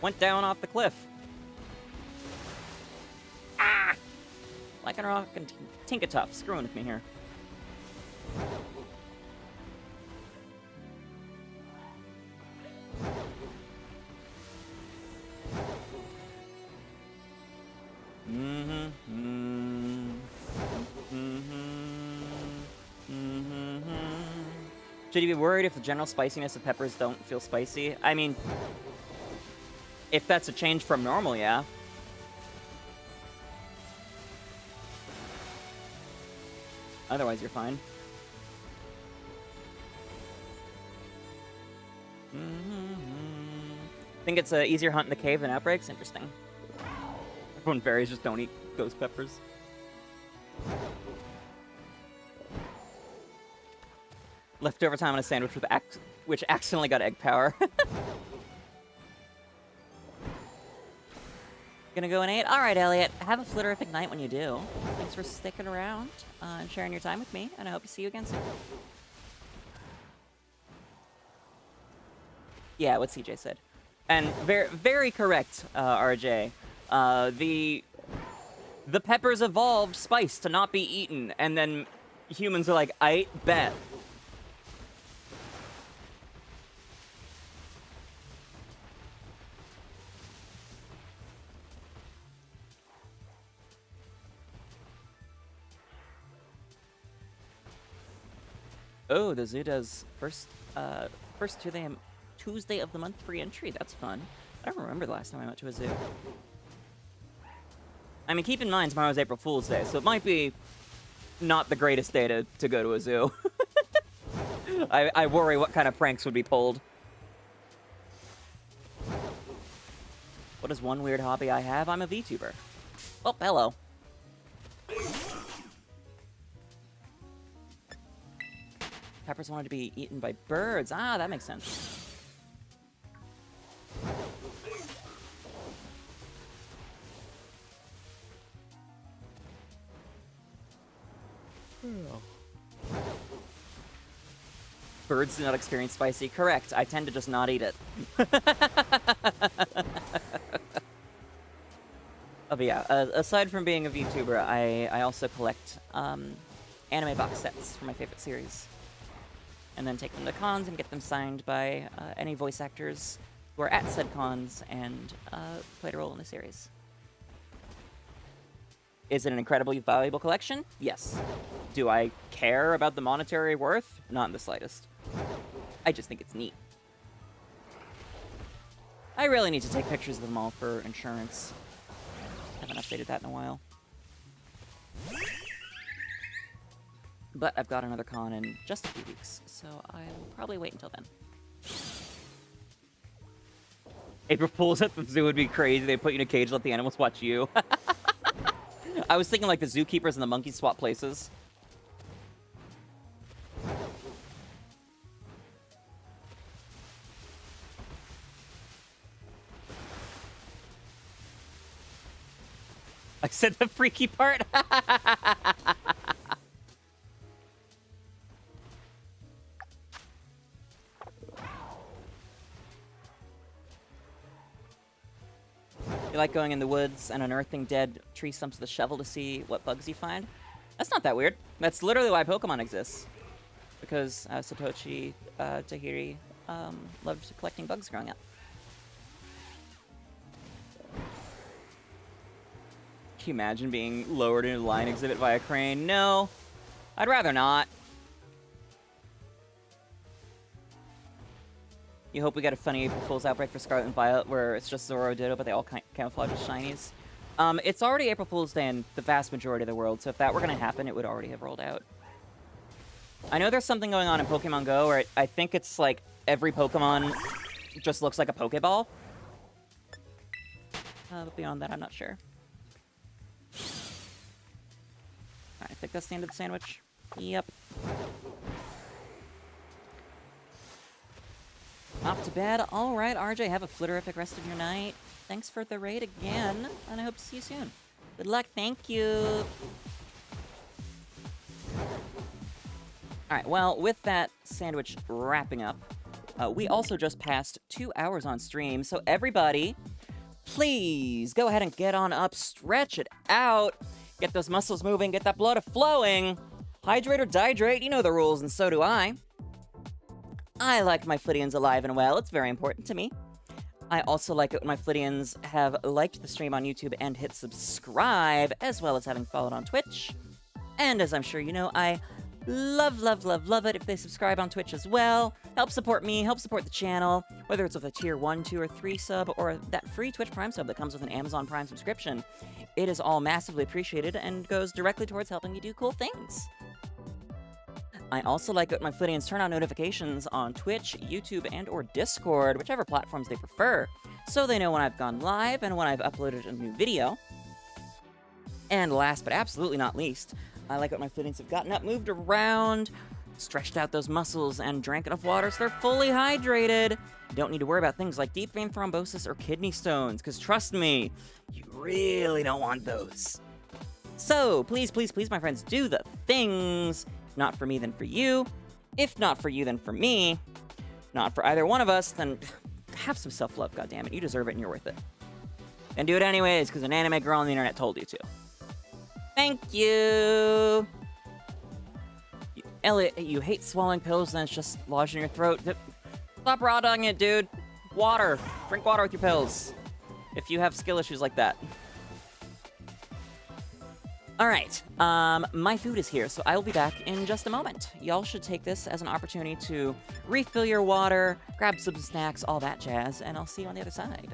went down off the cliff. Ah! Lycanroc and Tinkatuff screwing with me here. Should you be worried if the general spiciness of peppers don't feel spicy? I mean, if that's a change from normal, yeah. Otherwise, you're fine. Think it's an easier hunt in the cave than outbreaks? Interesting. Everyone berries just don't eat ghost peppers. Leftover time on a sandwich with which accidentally got egg power. Gonna go and 8? Alright, Elliot. Have a flitterific night when you do. Thanks for sticking around and sharing your time with me, and I hope to see you again soon. Yeah, what CJ said. And very, very correct, RJ. The peppers evolved spice to not be eaten, and then humans are like, I bet. Oh, the zoo does first Tuesday of the month free entry. That's fun. I don't remember the last time I went to a zoo. I mean, keep in mind tomorrow's April Fool's Day, so it might be not the greatest day to go to a zoo. I worry what kind of pranks would be pulled. What is one weird hobby I have? I'm a VTuber. Oh, hello. Peppers wanted to be eaten by birds. Ah, that makes sense. Birds do not experience spicy. Correct. I tend to just not eat it. Oh, but yeah, aside from being a VTuber, I also collect anime box sets for my favorite series. And then take them to cons and get them signed by any voice actors who are at said cons and played a role in the series. Is it an incredibly valuable collection? Yes. Do I care about the monetary worth? Not in the slightest. I just think it's neat. I really need to take pictures of them all for insurance. Haven't updated that in a while. But I've got another con in just a few weeks, so I will probably wait until then. April Fools at the zoo would be crazy. They put you in a cage, let the animals watch you. I was thinking like the zookeepers and the monkeys swap places. I said the freaky part. You like going in the woods and unearthing dead tree stumps with a shovel to see what bugs you find? That's not that weird. That's literally why Pokemon exists. because 𝒎𝒂𝒊𝒄 loved collecting bugs growing up. Can you imagine being lowered into the line exhibit by a crane? No, I'd rather not. You hope we get a funny April Fool's outbreak for Scarlet and Violet where it's just Zoro Ditto, but they all camouflage as shinies. It's already April Fool's Day in the vast majority of the world, so if that were going to happen, it would already have rolled out. I know there's something going on in Pokemon Go where I think it's like every Pokemon just looks like a Pokeball. But beyond that, I'm not sure. Alright, I think that's the end of the sandwich. Yep. Off to bed. Alright, RJ, have a flitterific rest of your night. Thanks for the raid again, and I hope to see you soon. Good luck, thank you. Alright, well, with that sandwich wrapping up, we also just passed 2 hours on stream, so everybody, please go ahead and get on up, stretch it out, get those muscles moving, get that blood flowing, hydrate or dehydrate, you know the rules, and so do I. I like my Flittians alive and well, it's very important to me. I also like it when my Flittians have liked the stream on YouTube and hit subscribe, as well as having followed on Twitch. And as I'm sure you know, I love it if they subscribe on Twitch as well. Help support me, help support the channel, whether it's with a tier 1, 2, or 3 sub, or that free Twitch Prime sub that comes with an Amazon Prime subscription. It is all massively appreciated and goes directly towards helping me do cool things. I also like it when my Flittians turn on notifications on Twitch, YouTube, and or Discord, whichever platforms they prefer, so they know when I've gone live and when I've uploaded a new video. And last but absolutely not least, I like it when my Flittians have gotten up, moved around, stretched out those muscles, and drank enough water so they're fully hydrated. You don't need to worry about things like deep vein thrombosis or kidney stones, because trust me, you really don't want those. So, please, please, please, my friends, do the things. If not for me, then for you. If not for you, then for me. Not for either one of us, then have some self-love, goddammit. You deserve it and you're worth it. And do it anyways, because an anime girl on the internet told you to. Thank you! Elliot, you hate swallowing pills and it's just lodged in your throat. Stop raw dogging it, dude. Water. Drink water with your pills. If you have skill issues like that. Alright, my food is here, so I will be back in just a moment. Y'all should take this as an opportunity to refill your water, grab some snacks, all that jazz, and I'll see you on the other side.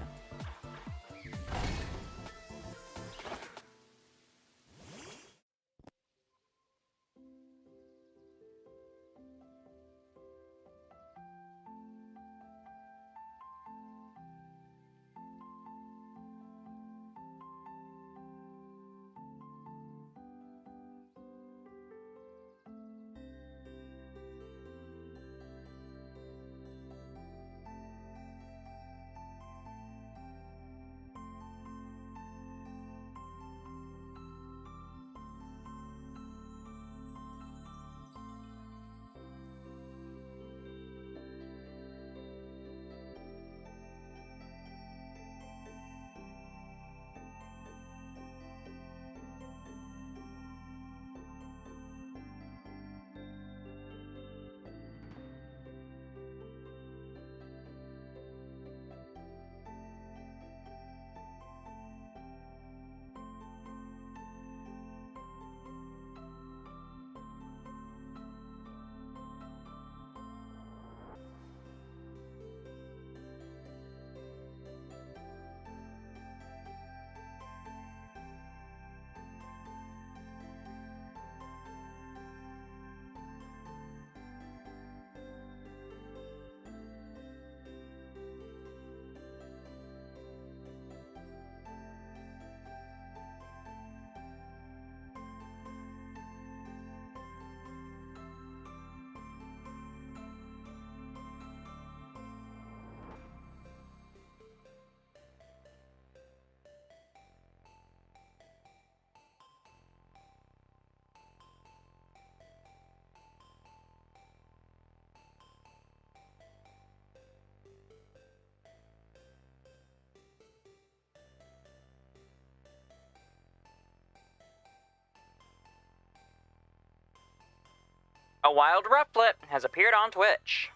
A wild Rufflet has appeared on Twitch.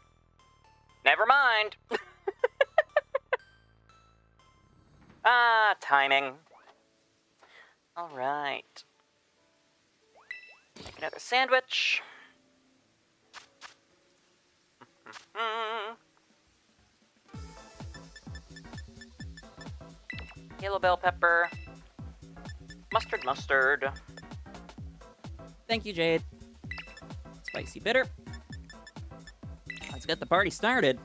Never mind. Timing. Alright. Make another sandwich. Yellow bell pepper. Mustard. Thank you, Jade. Spicy bitter. Let's get the party started.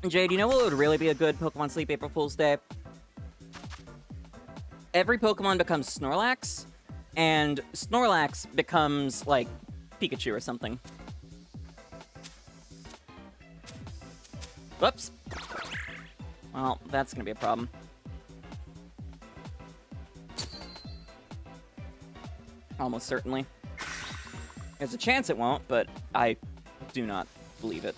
Jade, you know what would really be a good Pokemon Sleep April Fool's Day? Every Pokemon becomes Snorlax, and Snorlax becomes, like, Pikachu or something. Whoops. Well, that's gonna be a problem. Almost certainly. There's a chance it won't, but I do not believe it.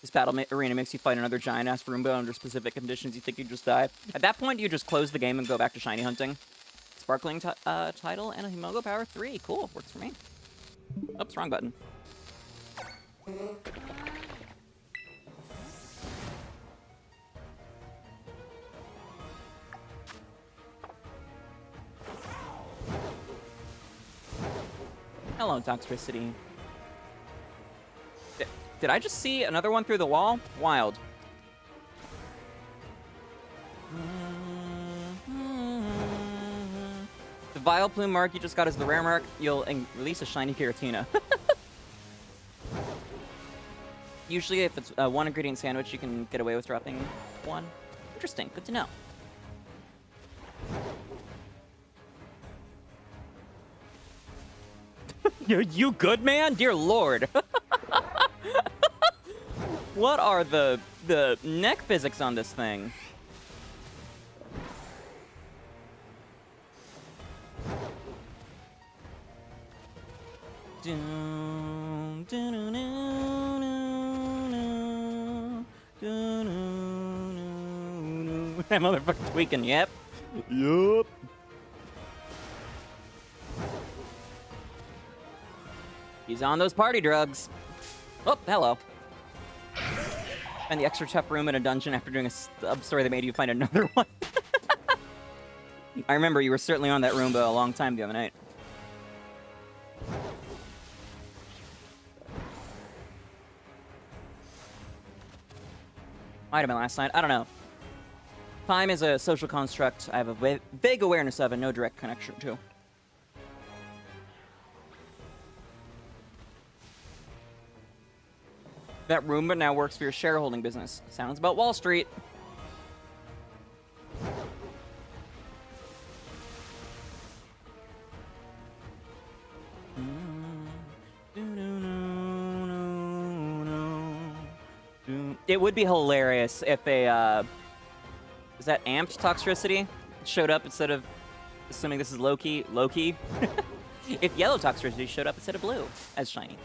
This battle arena makes you fight another giant-ass Roomba under specific conditions. You think you just die. At that point, you just close the game and go back to shiny hunting. Sparkling title and a 𝑹𝒊𝒈𝒉. Cool, works for me. Oops, wrong button. Hello, Toxtricity. Did I just see another one through the wall? Wild. The Vileplume mark you just got is the rare mark. You'll release a shiny Giratina. Usually, if it's a one ingredient sandwich, you can get away with dropping one. Interesting. Good to know. You good, man? Dear Lord. What are the neck physics on this thing? That motherfucker tweaking, yep. Yup. He's on those party drugs. Oh, hello. And the extra tough room in a dungeon after doing a sub-story that made you find another one. I remember you were certainly on that Roomba a long time the other night. Might have been last night. I don't know. Time is a social construct I have a vague awareness of and no direct connection to. That Roomba now works for your shareholding business. Sounds about Wall Street. It would be hilarious if a, is that amped Toxtricity showed up instead of, assuming this is Loki? If yellow Toxtricity showed up instead of blue as shiny.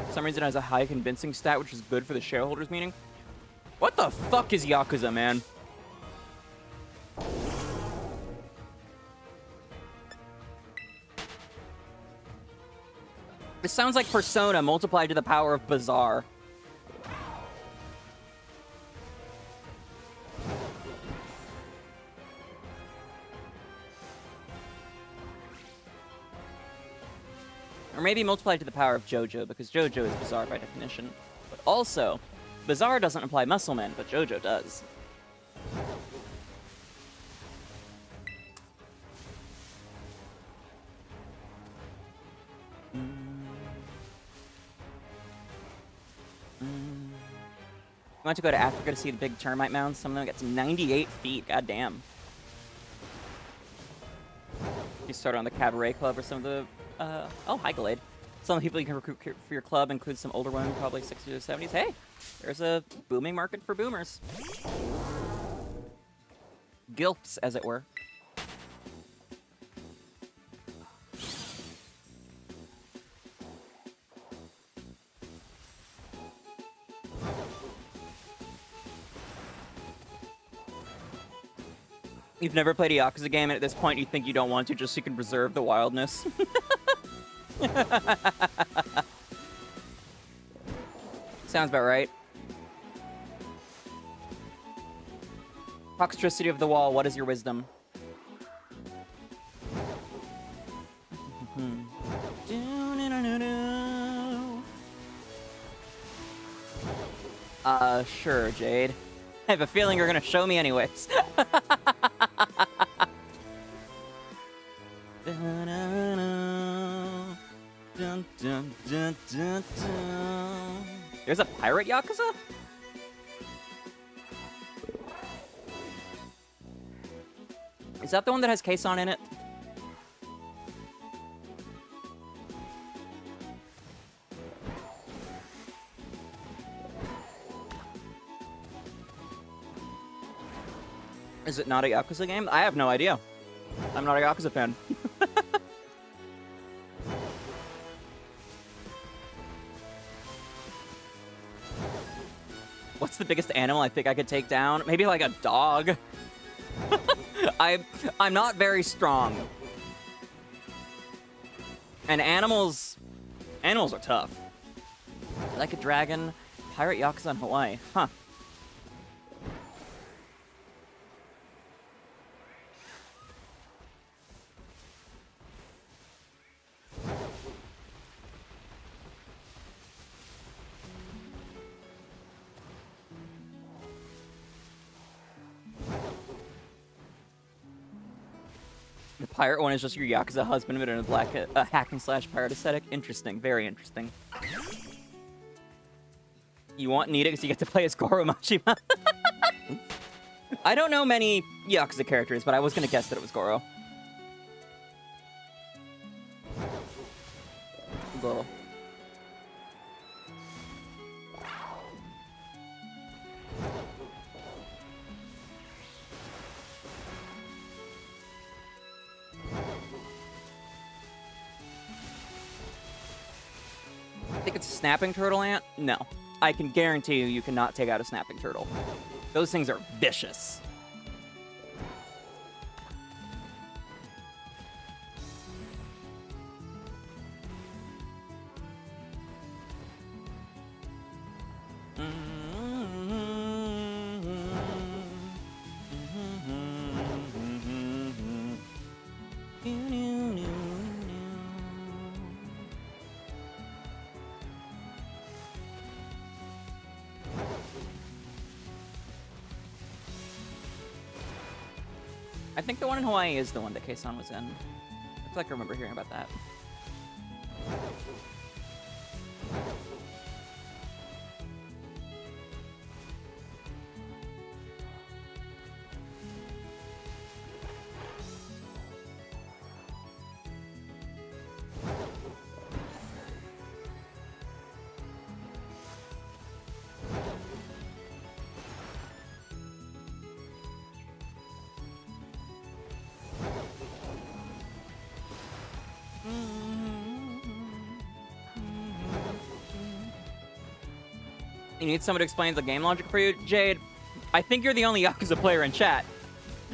For some reason it has a high convincing stat, which is good for the shareholders meeting. What the fuck is Yakuza, man? This sounds like Persona multiplied to the power of Bizarre. Or maybe multiplied to the power of JoJo, because JoJo is Bizarre by definition. But also, Bizarre doesn't imply Muscleman, but JoJo does. went to go to Africa to see the big termite mounds. Some of them get to 98 feet. God damn. You started on the Cabaret Club or some of the... oh, hi, Glade. Some of the people you can recruit for your club include some older women, probably 60s or 70s. Hey, there's a booming market for boomers. Gilfs, as it were. You've never played a Yakuza game, and at this point you think you don't want to just so you can preserve the wildness. Sounds about right. Toxicity of the wall, what is your wisdom? Sure, Jade. I have a feeling you're gonna show me anyways. There's a pirate Yakuza? Is that the one that has Kason in it? Is it not a Yakuza game? I have no idea. I'm not a Yakuza fan. What's the biggest animal I think I could take down? Maybe like a dog. I'm not very strong. And animals are tough. Like a dragon, pirate Yakuza in Hawaii. Huh. The pirate one is just your Yakuza husband, but in a black hack and slash pirate aesthetic. Interesting, very interesting. You want Nita because you get to play as Goro Mashima. I don't know many Yakuza characters, but I was gonna guess that it was Goro. Goro. I think it's a snapping turtle ant? No. I can guarantee you cannot take out a snapping turtle. Those things are vicious. I think the one in Hawaii is the one that Kason was in. I feel like I remember hearing about that. You need someone to explain the game logic for you? Jade, I think you're the only Yakuza player in chat.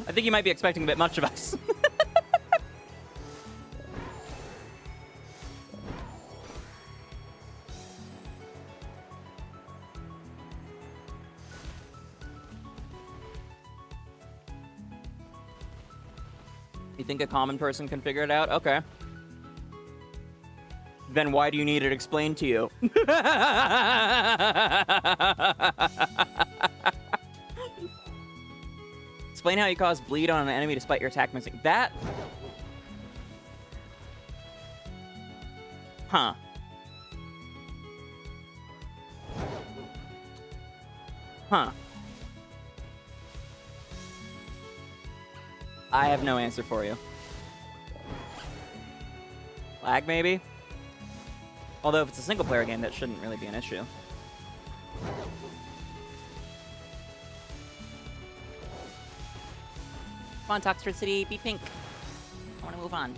I think you might be expecting a bit much of us. You think a common person can figure it out? Okay. Then why do you need it explained to you? Explain how you cause bleed on an enemy despite your attack missing. That... Huh. Huh. I have no answer for you. Lag, maybe? Although if it's a single-player game, that shouldn't really be an issue. Come on, Toxtricity, be pink. I want to move on.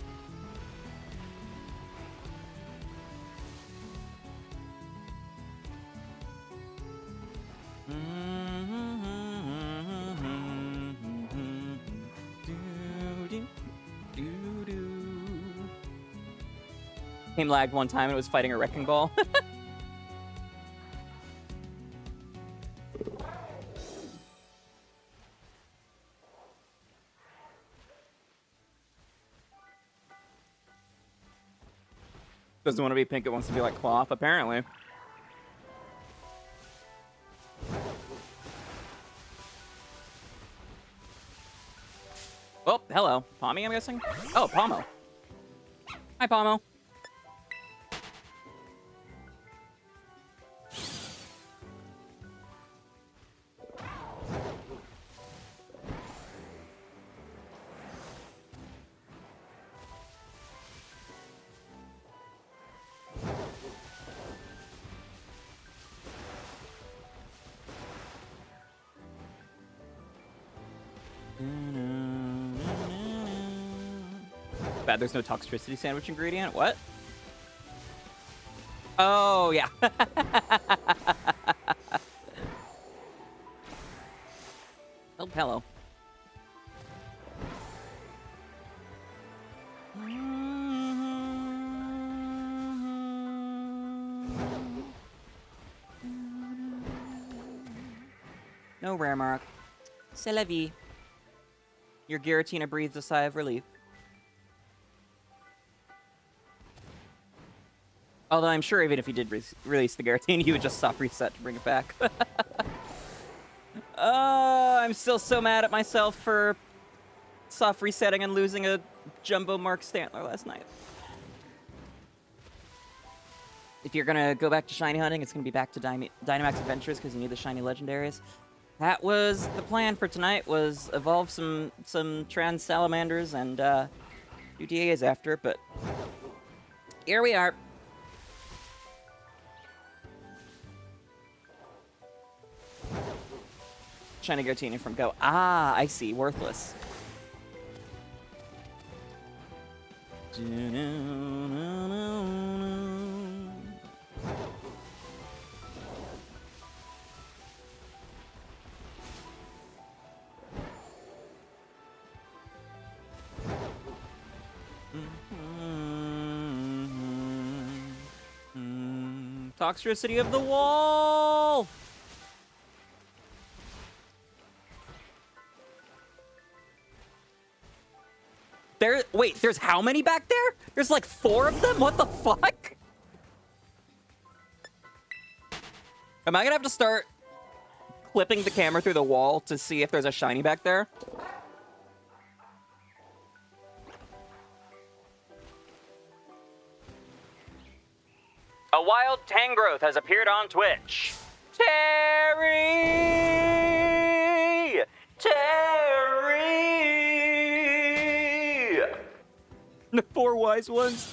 Game lagged one time and it was fighting a wrecking ball. Doesn't want to be pink, it wants to be like Klawf, apparently. Oh, hello. Pommy, I'm guessing? Oh, Pomo. Hi, Pomo. Bad there's no Toxtricity sandwich ingredient. What? Oh, yeah. Oh, hello. No rare mark. C'est la vie. Your Giratina breathes a sigh of relief. Although I'm sure even if he did release the Giratina, he would just soft reset to bring it back. I'm still so mad at myself for soft resetting and losing a Jumbo Mark Stantler last night. If you're gonna go back to shiny hunting, it's gonna be back to Dynamax Adventures because you need the shiny legendaries. That was the plan for tonight, was evolve some trans salamanders and do DAs after it, but here we are. Shiny Giratina from Go. Ah, I see. Worthless. Toxtricity of the wall! Wait, there's how many back there? There's like 4 of them? What the fuck? Am I gonna have to start clipping the camera through the wall to see if there's a shiny back there? A wild Tangrowth has appeaad on Twitch. Terry! Terry! The 4 wise ones.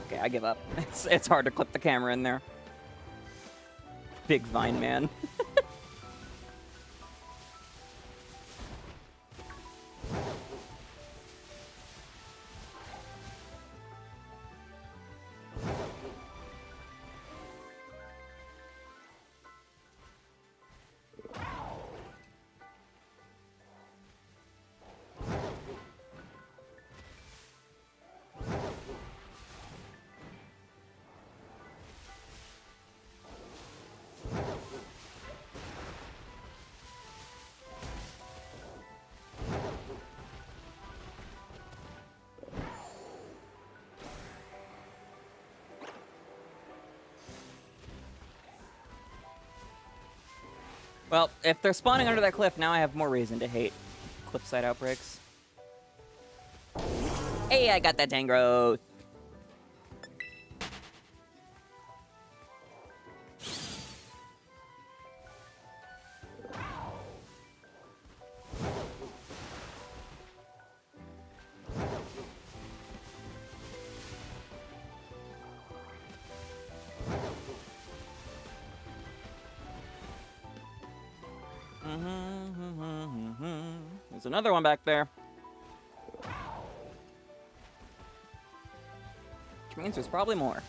Okay, I give up. It's hard to clip the camera in there. Big Vine Man. Well, if they're spawning under that cliff, now I have more reason to hate cliffside outbreaks. Hey, I got that Tangrowth. There's another one back there. Which means there's probably more.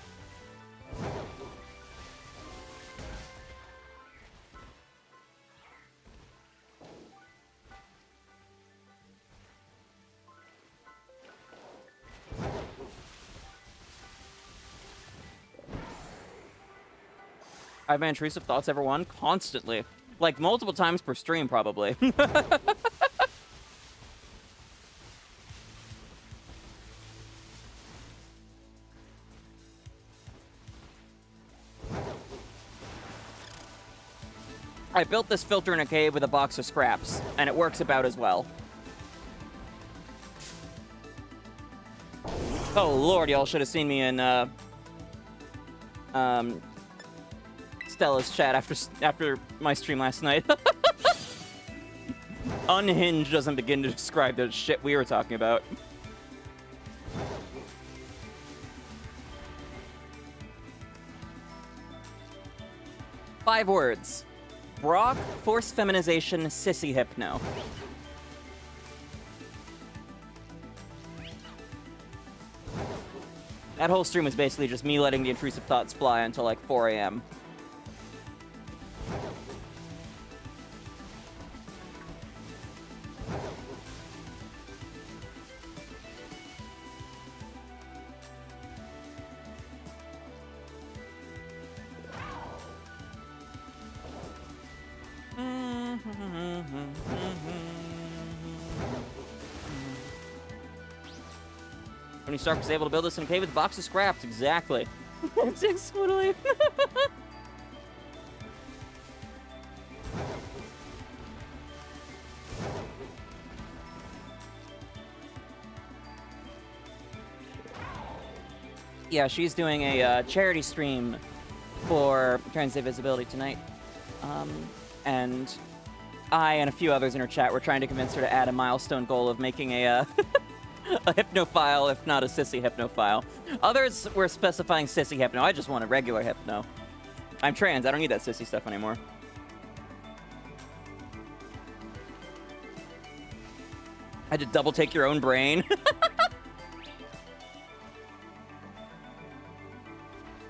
I've had intrusive thoughts, everyone, constantly. Like, multiple times per stream, probably. I built this filter in a cave with a box of scraps, and it works about as well. Oh lord, y'all should have seen me in Stella's chat after my stream last night. Unhinged doesn't begin to describe the shit we were talking about. Five words. Brock, force feminization, sissy hypno. That whole stream was basically just me letting the intrusive thoughts fly until like 4 a.m. Tony Stark was able to build this in a cave with a box of scraps. Exactly. It's exquisitely. Yeah, she's doing a charity stream for Transgender Visibility tonight. And I and a few others in her chat were trying to convince her to add a milestone goal of making a hypnophile, if not a sissy hypnophile. Others were specifying sissy hypno. I just want a regular hypno. I'm trans. I don't need that sissy stuff anymore. I had to double take your own brain.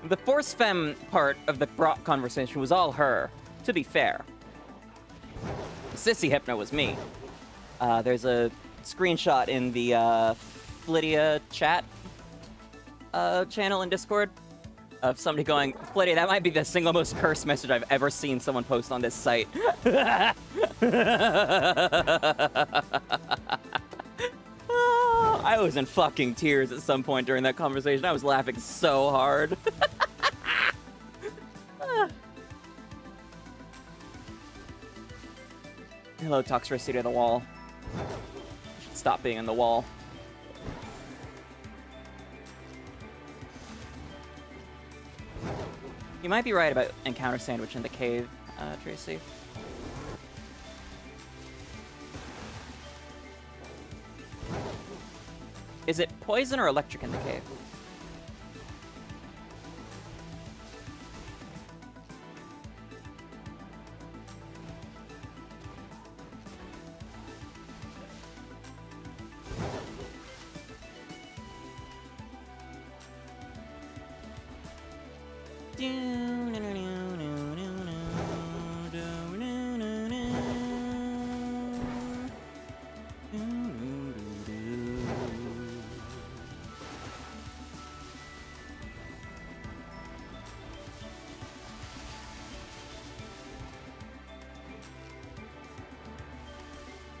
The force femme part of the Brock conversation was all her, to be fair. Sissy hypno was me. There's a screenshot in the Flittia chat channel in Discord of somebody going, Flittia, that might be the single most cursed message I've ever seen someone post on this site. I was in fucking tears at some point during that conversation. I was laughing so hard. Hello, toxicity of the wall. Should stop being in the wall. You might be right about encounter sandwich in the cave, Tracy. Is it poison or electric in the cave?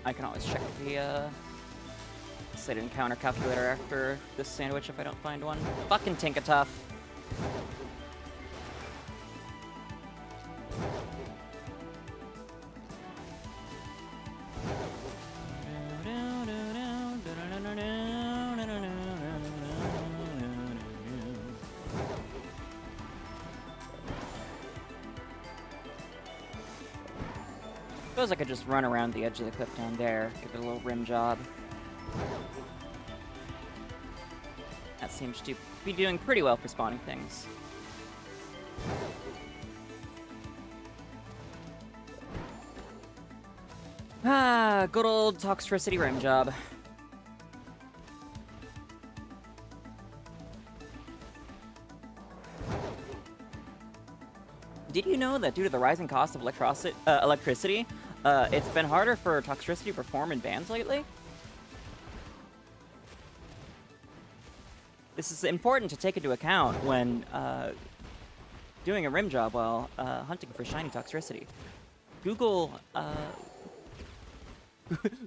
I can always check the set encounter calculator after this sandwich if I don't find one. Fucking Tinkatuff. Suppose I could just run around the edge of the cliff down there, give it a little rim job. That seems to be doing pretty well for spawning things. Ah, good old Toxtricity rim job. Did you know that due to the rising cost of electricity, it's been harder for Toxtricity to perform in bands lately? This is important to take into account when doing a rim job while hunting for shiny Toxtricity. Google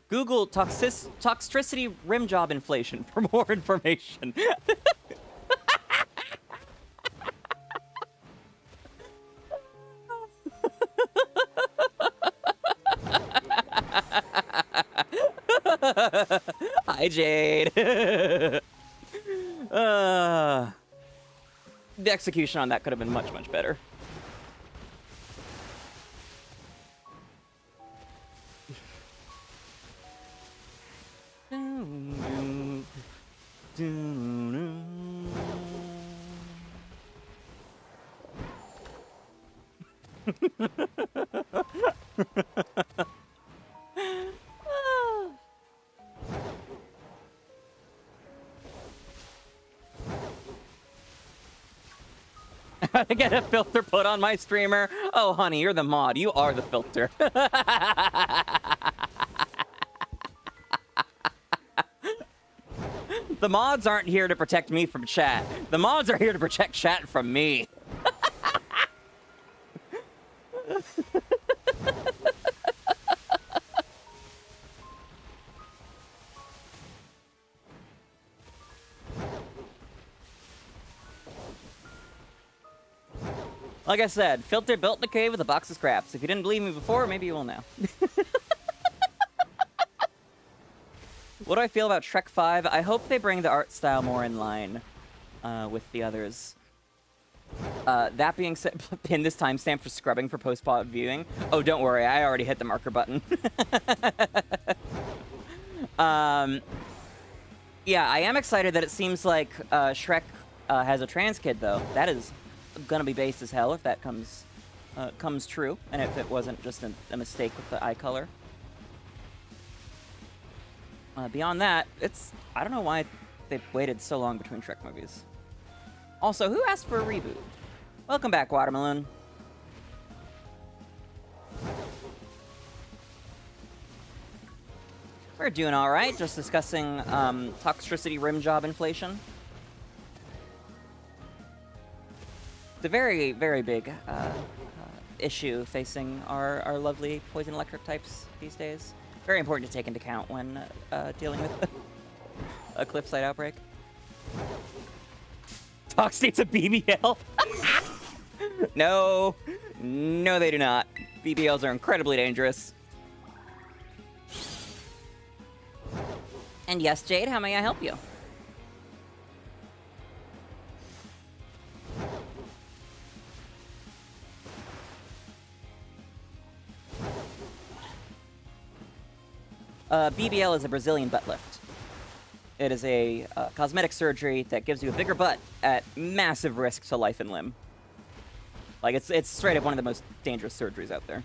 Google Toxtricity rim job inflation for more information. Hi, Jade. The execution on that could have been much, much better. I get a filter put on my streamer. Oh, honey, you're the mod. You are the filter. The mods aren't here to protect me from chat. The mods are here to protect chat from me. Like I said, Filter built the cave with a box of scraps. If you didn't believe me before, maybe you will now. What do I feel about Shrek 5? I hope they bring the art style more in line with the others. That being said, pin this timestamp for scrubbing for post-pod viewing. Oh, don't worry, I already hit the marker button. Yeah, I am excited that it seems like Shrek has a trans kid, though. That is gonna be based as hell if that comes true, and if it wasn't just a mistake with the eye color. Beyond that, I don't know why they've waited so long between Shrek movies. Also, who asked for a reboot? Welcome back, Watermelon. We're doing all right, just discussing Toxtricity rim job inflation. It's a very, very big issue facing our lovely poison electric types these days. Very important to take into account when dealing with a cliffside outbreak. Tox needs a BBL. No, no, they do not. BBLs are incredibly dangerous. And yes, Jade, how may I help you? BBL is a Brazilian butt lift. It is a cosmetic surgery that gives you a bigger butt at massive risk to life and limb. Like, it's straight up one of the most dangerous surgeries out there.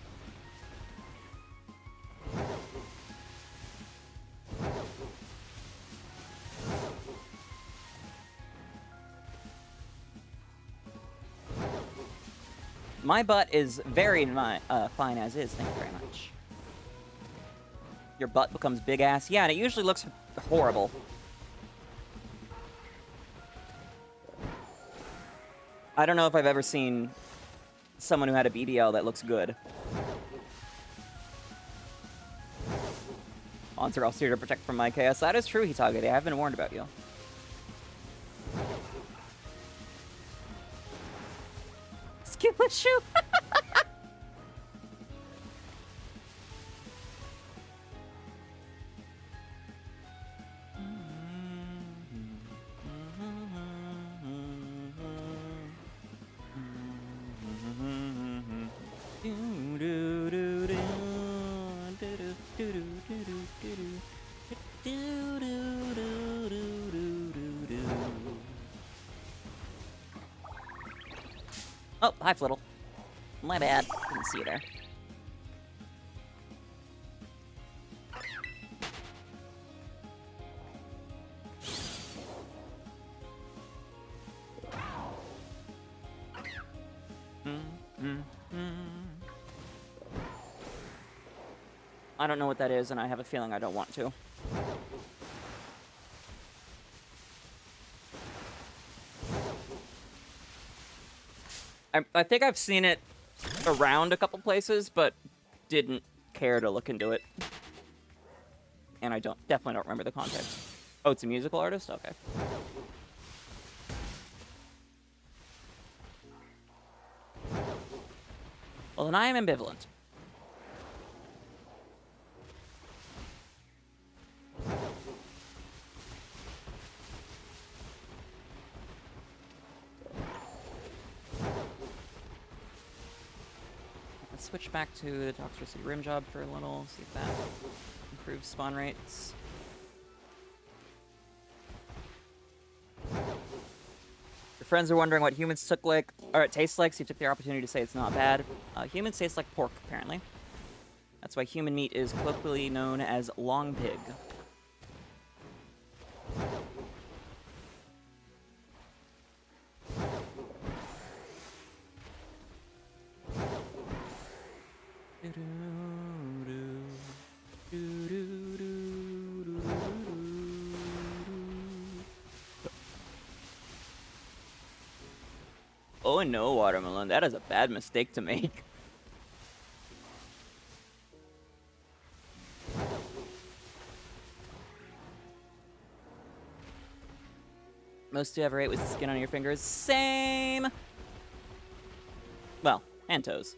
My butt is very fine as is, thank you very much. Your butt becomes big ass. Yeah, and it usually looks horrible. I don't know if I've ever seen someone who had a BBL that looks good. Ons are also here to protect from my chaos. That is true, Hitage. I have been warned about you. Skinless shoe. Oh, hi, Flittle. My bad. Didn't see you there. I don't know what that is, and I have a feeling I don't want to. I think I've seen it around a couple places, but didn't care to look into it. And I definitely don't remember the context. Oh, it's a musical artist? Okay. Well, then I am ambivalent. Let's switch back to the Toxic City Rim job for a little, see if that improves spawn rates. Your friends are wondering what humans took like, or it tastes like, so you took the opportunity to say it's not bad. Humans taste like pork, apparently. That's why human meat is colloquially known as long pig. Oh no, Watermelon, that is a bad mistake to make. Most you ever ate was the skin on your fingers. Same! Well, and toes.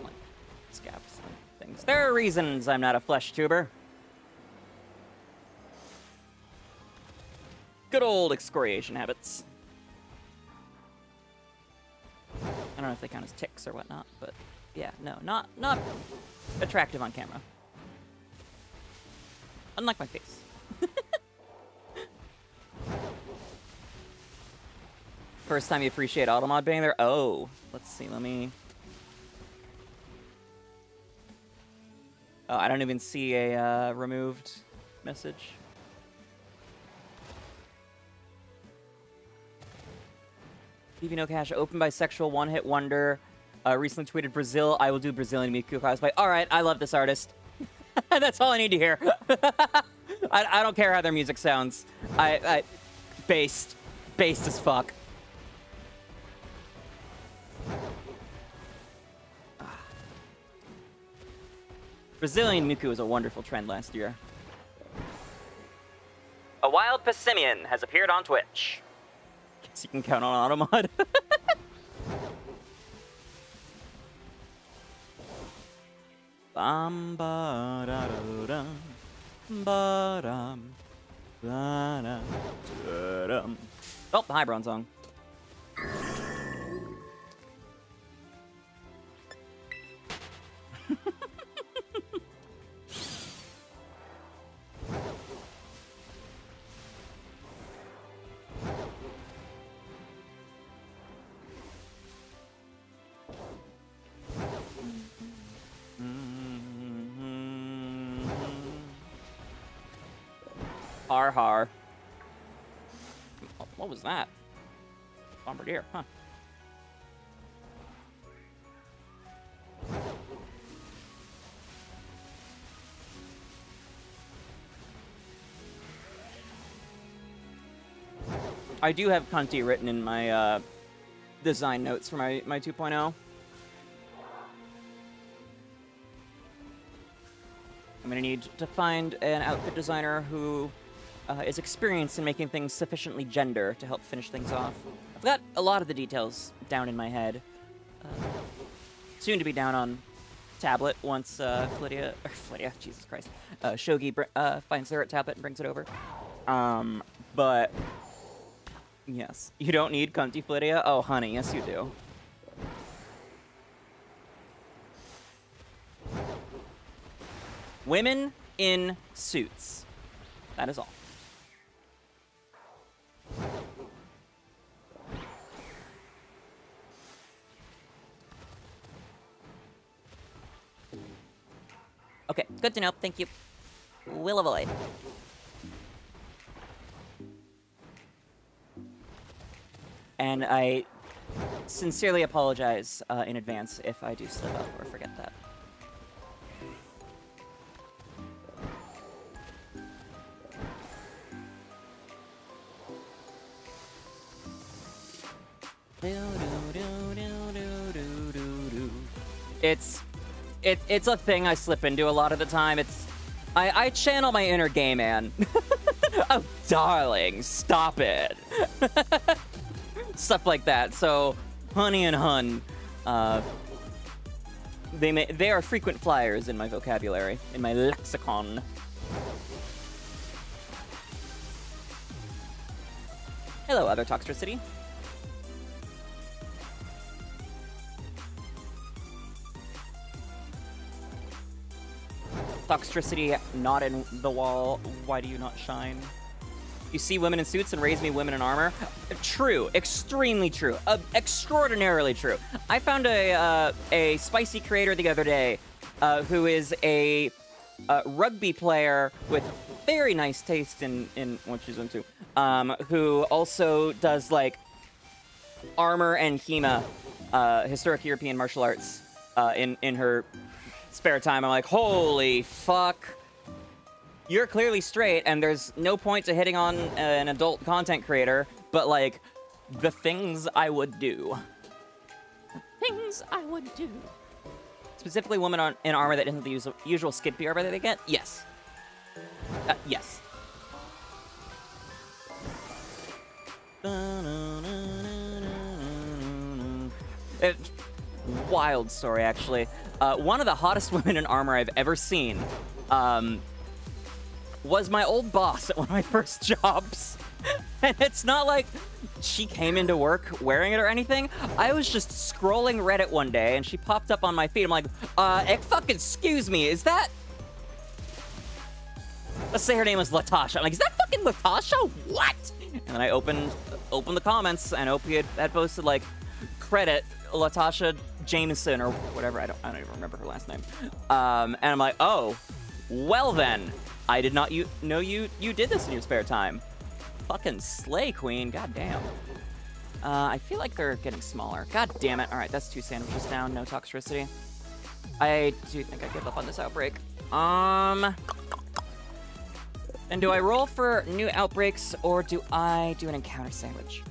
Like, scabs and things. There are reasons I'm not a flesh tuber. Good old excoriation habits. I don't know if they count as ticks or whatnot, but yeah, no, not attractive on camera. Unlike my face. First time you appreciate Automod being there? Oh, let's see, let me... Oh, I don't even see a removed message. No Cash, open bisexual one-hit wonder. Recently tweeted Brazil. I will do Brazilian Miku cosplay. All right, I love this artist. That's all I need to hear. I don't care how their music sounds. Based as fuck. Brazilian Miku was a wonderful trend last year. A wild 𝒎𝒊𝒈𝒻𝑺 has appeared on Twitch. Guess you can count on Automod. Bam ba da da dum ba dum ba da da dum. Oh, the High Brown song. Har. What was that? Bombardier, huh? I do have Cunty written in my design notes for my 2.0. I'm gonna need to find an outfit designer who is experienced in making things sufficiently gender to help finish things off. I've got a lot of the details down in my head. Soon to be down on tablet once Flittia, Jesus Christ, Shogi finds her at tablet and brings it over. But yes, you don't need Cunty Flittia? Oh, honey, yes you do. Women in suits. That is all. Okay, good to know. Thank you. Will avoid. And I sincerely apologize in advance if I do slip up or forget that. It's a thing I slip into a lot of the time. I channel my inner gay man. Oh, darling, stop it. Stuff like that. So, honey and hun, they are frequent flyers in my vocabulary, in my lexicon. Hello, other Toxtricity. Toxtricity not in the wall. Why do you not shine? You see women in suits and raise me women in armor. True, extremely true, extraordinarily true. I found a spicy creator the other day who is a rugby player with very nice taste in what she's into, who also does like armor and HEMA, historic European martial arts, in her spare time. I'm like, holy fuck. You're clearly straight, and there's no point to hitting on an adult content creator, but, like, the things I would do. Things I would do. Specifically women in armor that isn't the usual skimpy armor that they get? Yes. Yes. Wild story, actually. One of the hottest women in armor I've ever seen, was my old boss at one of my first jobs. And it's not like she came into work wearing it or anything. I was just scrolling Reddit one day and she popped up on my feed. I'm like, fucking excuse me, is that... Let's say her name was Latasha. I'm like, is that fucking Latasha? What? And then I opened the comments and Opie had posted like, credit Latasha Jameson or whatever. I don't even remember her last name. And I'm like, oh, well then. I did not know you did this in your spare time. Fucking slay, queen. God damn. I feel like they're getting smaller. God damn it. All right, that's 2 sandwiches down. No Toxtricity. I do think I give up on this outbreak. And do I roll for new outbreaks or do I do an encounter sandwich?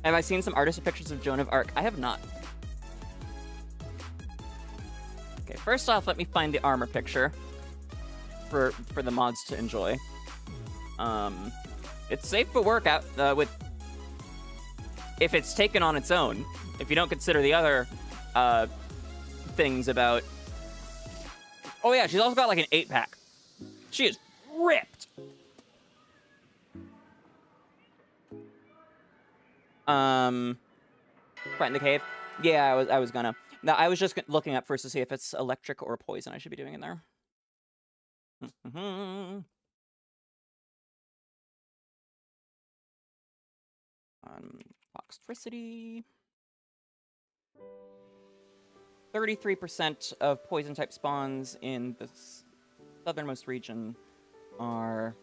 Have I seen some artistic pictures of Joan of Arc? I have not. Okay, first off, let me find the armor picture for the mods to enjoy. It's safe for work out with if it's taken on its own. If you don't consider the other things about. Oh yeah, she's also got like an 8-pack. She is ripped. Right in the cave. Yeah, I was gonna. No, I was just looking up first to see if it's electric or poison I should be doing in there. Toxtricity. 33% of poison-type spawns in the southernmost region are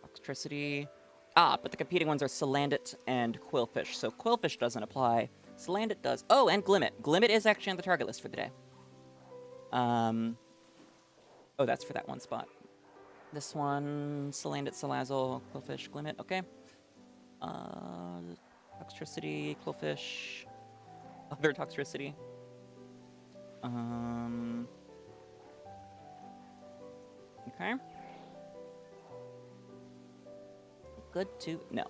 Toxtricity. But the competing ones are Salandit and Quillfish. So Quillfish doesn't apply. Salandit does. Oh, and Glimmet. Glimmet is actually on the target list for the day. Oh, that's for that one spot. This one, Salandit, Salazzle, Quillfish, Glimmet. Okay. Toxtricity, Quillfish. Other Toxtricity. Okay. Good to know.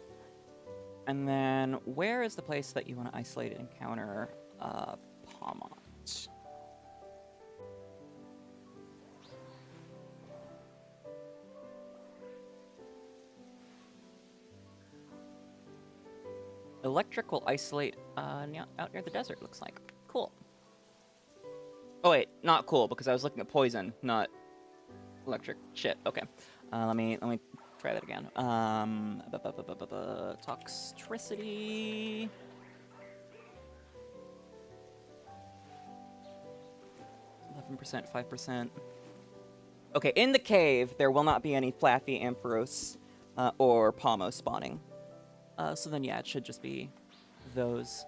And then, where is the place that you want to isolate and encounter Palmont? Electric will isolate out near the desert, looks like. Cool. Oh wait, not cool, because I was looking at poison, not electric. Shit, okay. Let me try that again. Toxtricity. 7%, 5%. Okay, in the cave, there will not be any 𝒊𝒈𝒄𝒉𝒕 or 𝒊𝒈𝒄𝒌 spawning. So then, yeah, it should just be those.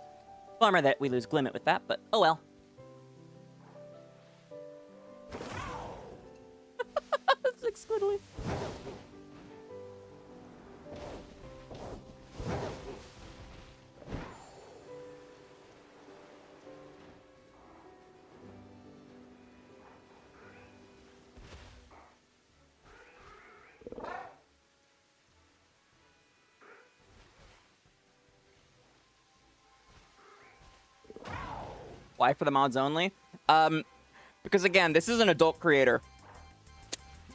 Bummer that we lose Glimmet with that, but oh well. Six squiddly. Why for the mods only? Because again, this is an adult creator.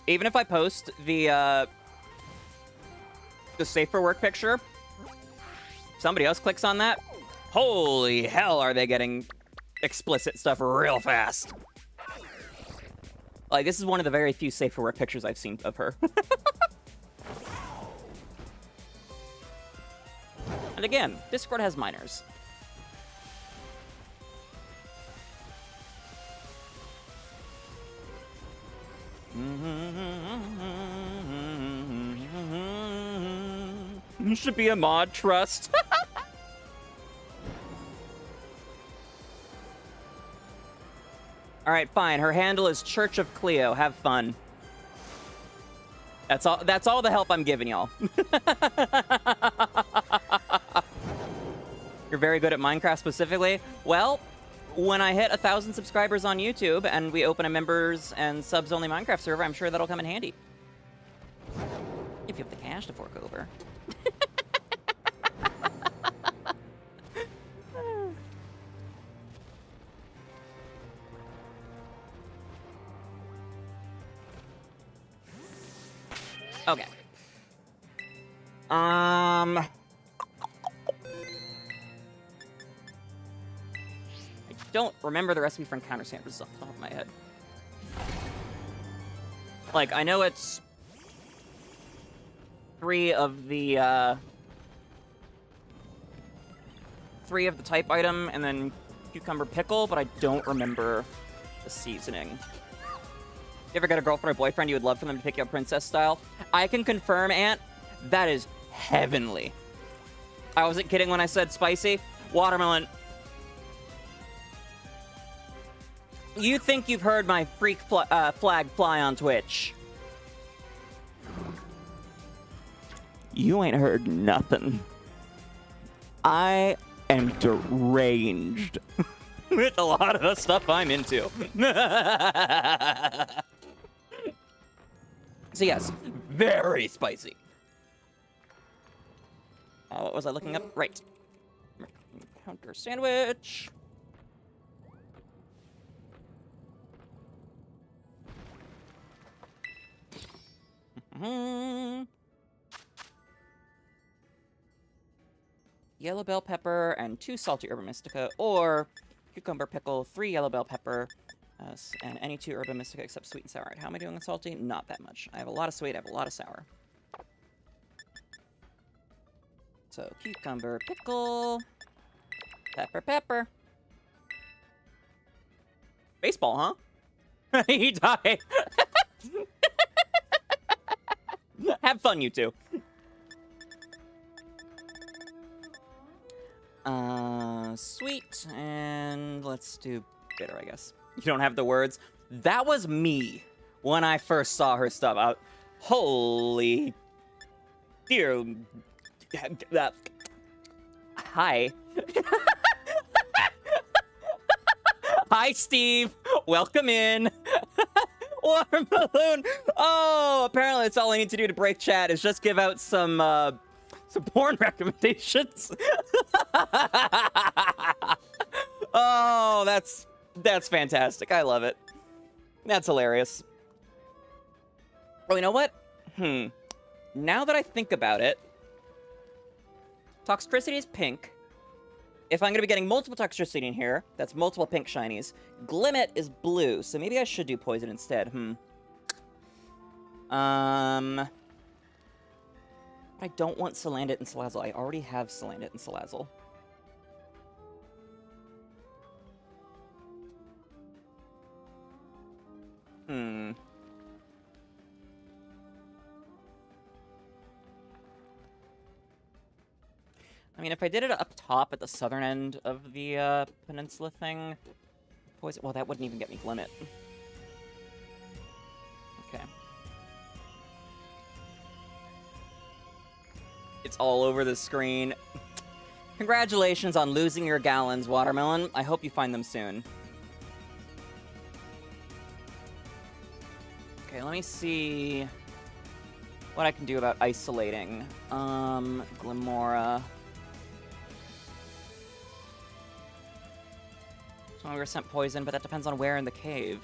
Even if I post the safe for work picture, somebody else clicks on that, holy hell are they getting explicit stuff real fast. Like, this is one of the very few safe for work pictures I've seen of her. And again, Discord has minors. You should be a mod, trust. All right, fine. Her handle is Church of Cleo. Have fun. That's all. That's all the help I'm giving y'all. You're very good at Minecraft specifically. Well, when I hit 1,000 subscribers on YouTube and we open a members and subs only Minecraft server, I'm sure that'll come in handy. If you have the cash to fork over. Okay. I don't remember the recipe for encounter sandwiches off the top of my head. Like, I know it's 3 of the type item and then cucumber pickle, but I don't remember the seasoning. You ever get a girlfriend or boyfriend you would love for them to pick you up princess style? I can confirm, Aunt, that is heavenly. I wasn't kidding when I said spicy. Watermelon. You think you've heard my freak flag fly on Twitch? You ain't heard nothing. I am deranged with a lot of the stuff I'm into. So yes, very spicy. What was I looking up? Right. Encounter sandwich. Yellow bell pepper and 2 salty herba mystica, or cucumber pickle, 3 yellow bell pepper, and any 2 herba mystica except sweet and sour. How am I doing with salty? Not that much. I have a lot of sweet, I have a lot of sour. So cucumber pickle, pepper pepper. Baseball, huh? He died. Have fun, you two. Sweet, and let's do bitter, I guess. You don't have the words. That was me when I first saw her stuff. Holy dear. Hi. Hi, Steve. Welcome in. Water balloon. Oh, apparently that's all I need to do to break chat is just give out some porn recommendations. Oh, that's fantastic. I love it. That's hilarious. Oh, you know what? Now that I think about it, Toxtricity is pink. If I'm going to be getting multiple Toxtricity in here, that's multiple pink shinies. Glimmet is blue, so maybe I should do poison instead. I don't want Salandit and Salazzle. I already have Salandit and Salazzle. I mean, if I did it up top at the southern end of the peninsula thing, poison. Well, that wouldn't even get me limit. Okay. It's all over the screen. Congratulations on losing your gallons, Watermelon. I hope you find them soon. Okay, let me see what I can do about isolating. Glimora. 20% poison, but that depends on where in the cave.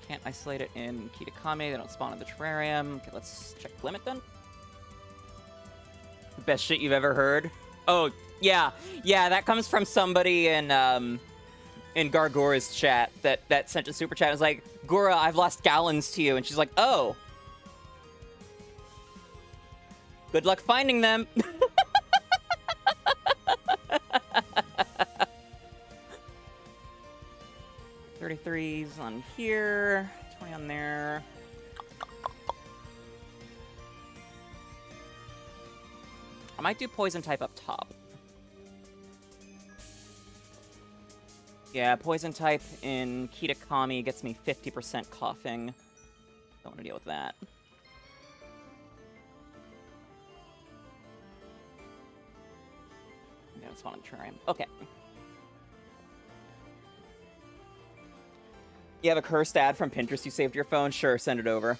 Can't isolate it in 𝒕𝒂𝒏𝒈, they don't spawn in the terrarium. Okay, let's check limit then. Best shit you've ever heard? Oh, yeah. Yeah, that comes from somebody in Gargora's chat that sent a super chat. It was like, Gora, I've lost gallons to you. And she's like, oh. Good luck finding them. 33's on here, 20 on there. I might do poison type up top. Yeah, poison type in 𝒕𝒂𝒏𝒈 gets me 50% coughing. Don't want to deal with that. Yeah, it's spawn in the terrarium. Okay. You have a cursed ad from Pinterest you saved your phone? Sure, send it over.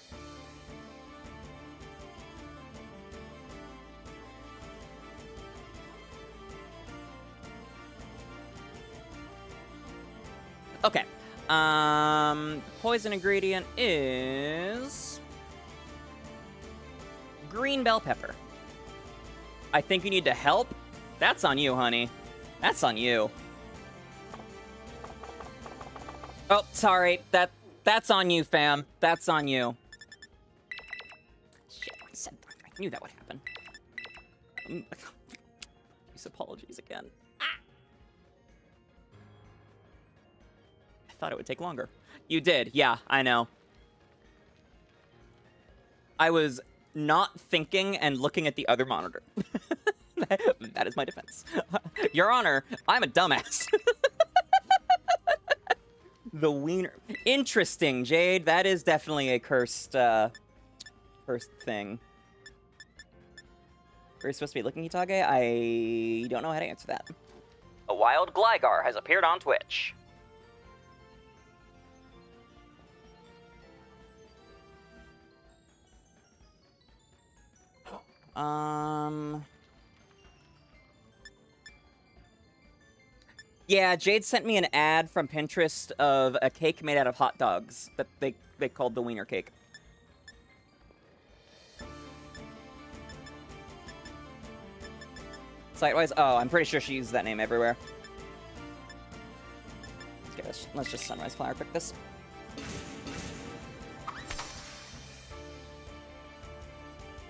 Okay. Poison ingredient is green bell pepper. I think you need to help. That's on you, honey. That's on you. Oh, sorry. That's on you, fam. That's on you. Shit, I knew that would happen. These apologies again. Ah! I thought it would take longer. You did. Yeah, I know. I was not thinking and looking at the other monitor. That is my defense. Your Honor, I'm a dumbass. The wiener. Interesting, Jade. That is definitely a cursed thing. Are you supposed to be looking, 𝒕𝒂𝒏𝒈? I don't know how to answer that. A wild Gligar has appeared on Twitch. Yeah, Jade sent me an ad from Pinterest of a cake made out of hot dogs that they called the wiener cake. Site-wise? Oh, I'm pretty sure she used that name everywhere. Let's just Sunrise Flower pick this.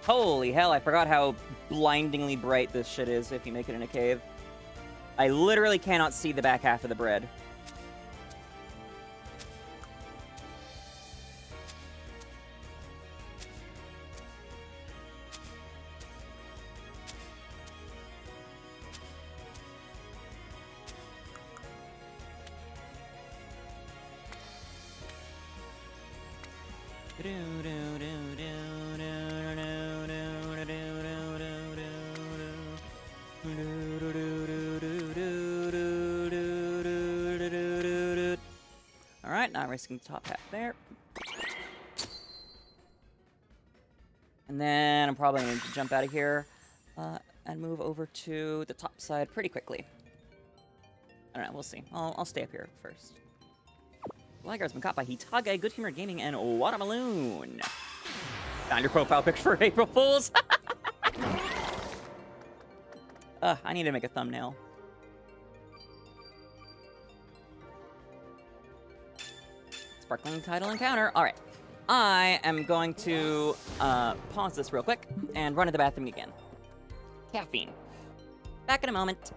Holy hell, I forgot how blindingly bright this shit is if you make it in a cave. I literally cannot see the back half of the bread. Alright, now risking the top half there. And then I'm probably going to jump out of here and move over to the top side pretty quickly. I don't know, we'll see. I'll stay up here first. Gligar's been caught by 𝒕𝒂𝒏𝒈, Good Humor Gaming, and Watermelon. Found your profile picture for April Fools. I need to make a thumbnail. Sparkling title encounter. All right. I am going to pause this real quick and run to the bathroom again. Caffeine. Back in a moment.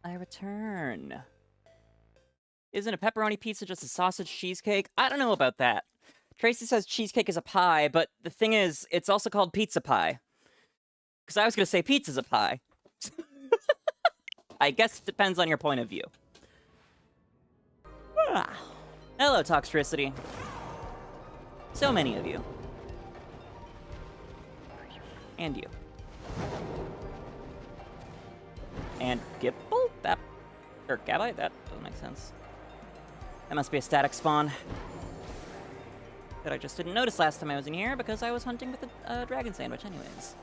I return. Isn't a pepperoni pizza just a sausage cheesecake? I don't know about that. Tracy says cheesecake is a pie, but the thing is, it's also called pizza pie. Because I was going to say pizza's a pie. I guess it depends on your point of view. Ah. Hello, Toxtricity. So many of you. And you. And Gipple? That... Or Gabai? That doesn't make sense. That must be a static spawn. That I just didn't notice last time I was in here because I was hunting with a dragon sandwich anyways.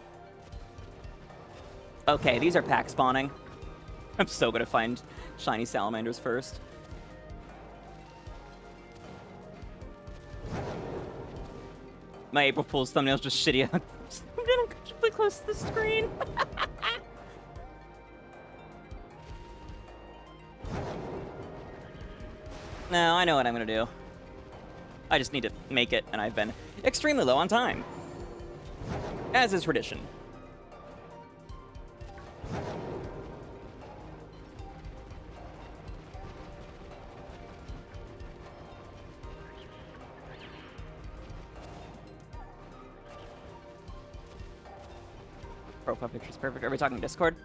Okay, these are pack spawning. I'm so gonna find shiny salamanders first. My April Fool's thumbnail's just shitty. I'm getting uncomfortably close to the screen. No, I know what I'm gonna do. I just need to make it, and I've been extremely low on time. As is tradition. Profile picture's perfect. Are we talking Discord?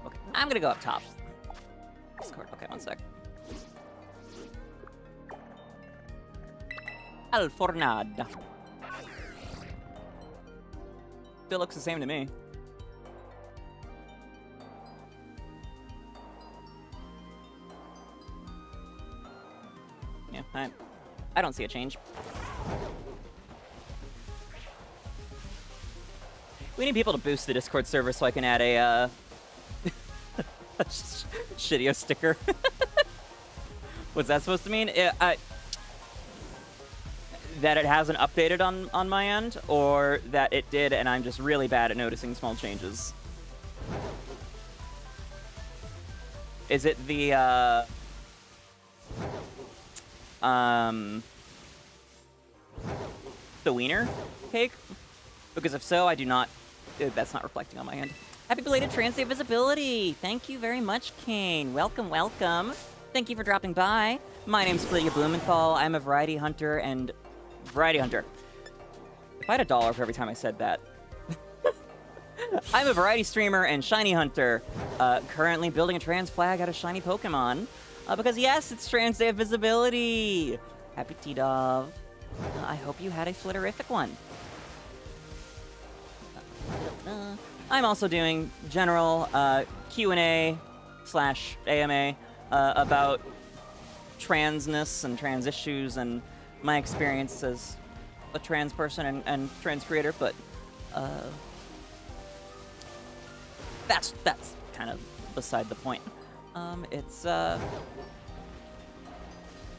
Okay, I'm gonna go up top. Discord. Okay, one sec. Alfornad. Still looks the same to me. Yeah, I don't see a change. We need people to boost the Discord server so I can add a Shitio sticker. What's that supposed to mean? That it hasn't updated on my end, or that it did and I'm just really bad at noticing small changes? Is it the wiener cake? Because if so, I do not... That's not reflecting on my end. Happy belated Trans Day visibility! Thank you very much, Kane. Welcome, welcome. Thank you for dropping by. My name's 𝑹𝒊𝒈𝒉𝒕. I'm a variety hunter and... Variety hunter. If I had $1 for every time I said that. I'm a variety streamer and shiny hunter. Currently building a trans flag out of shiny Pokemon. Because yes, it's Trans Day of Visibility! Happy T-Dove. I hope you had a flitterific one. I'm also doing general Q&A / AMA about transness and trans issues and my experience as a trans person and trans creator, but that's kind of beside the point. It's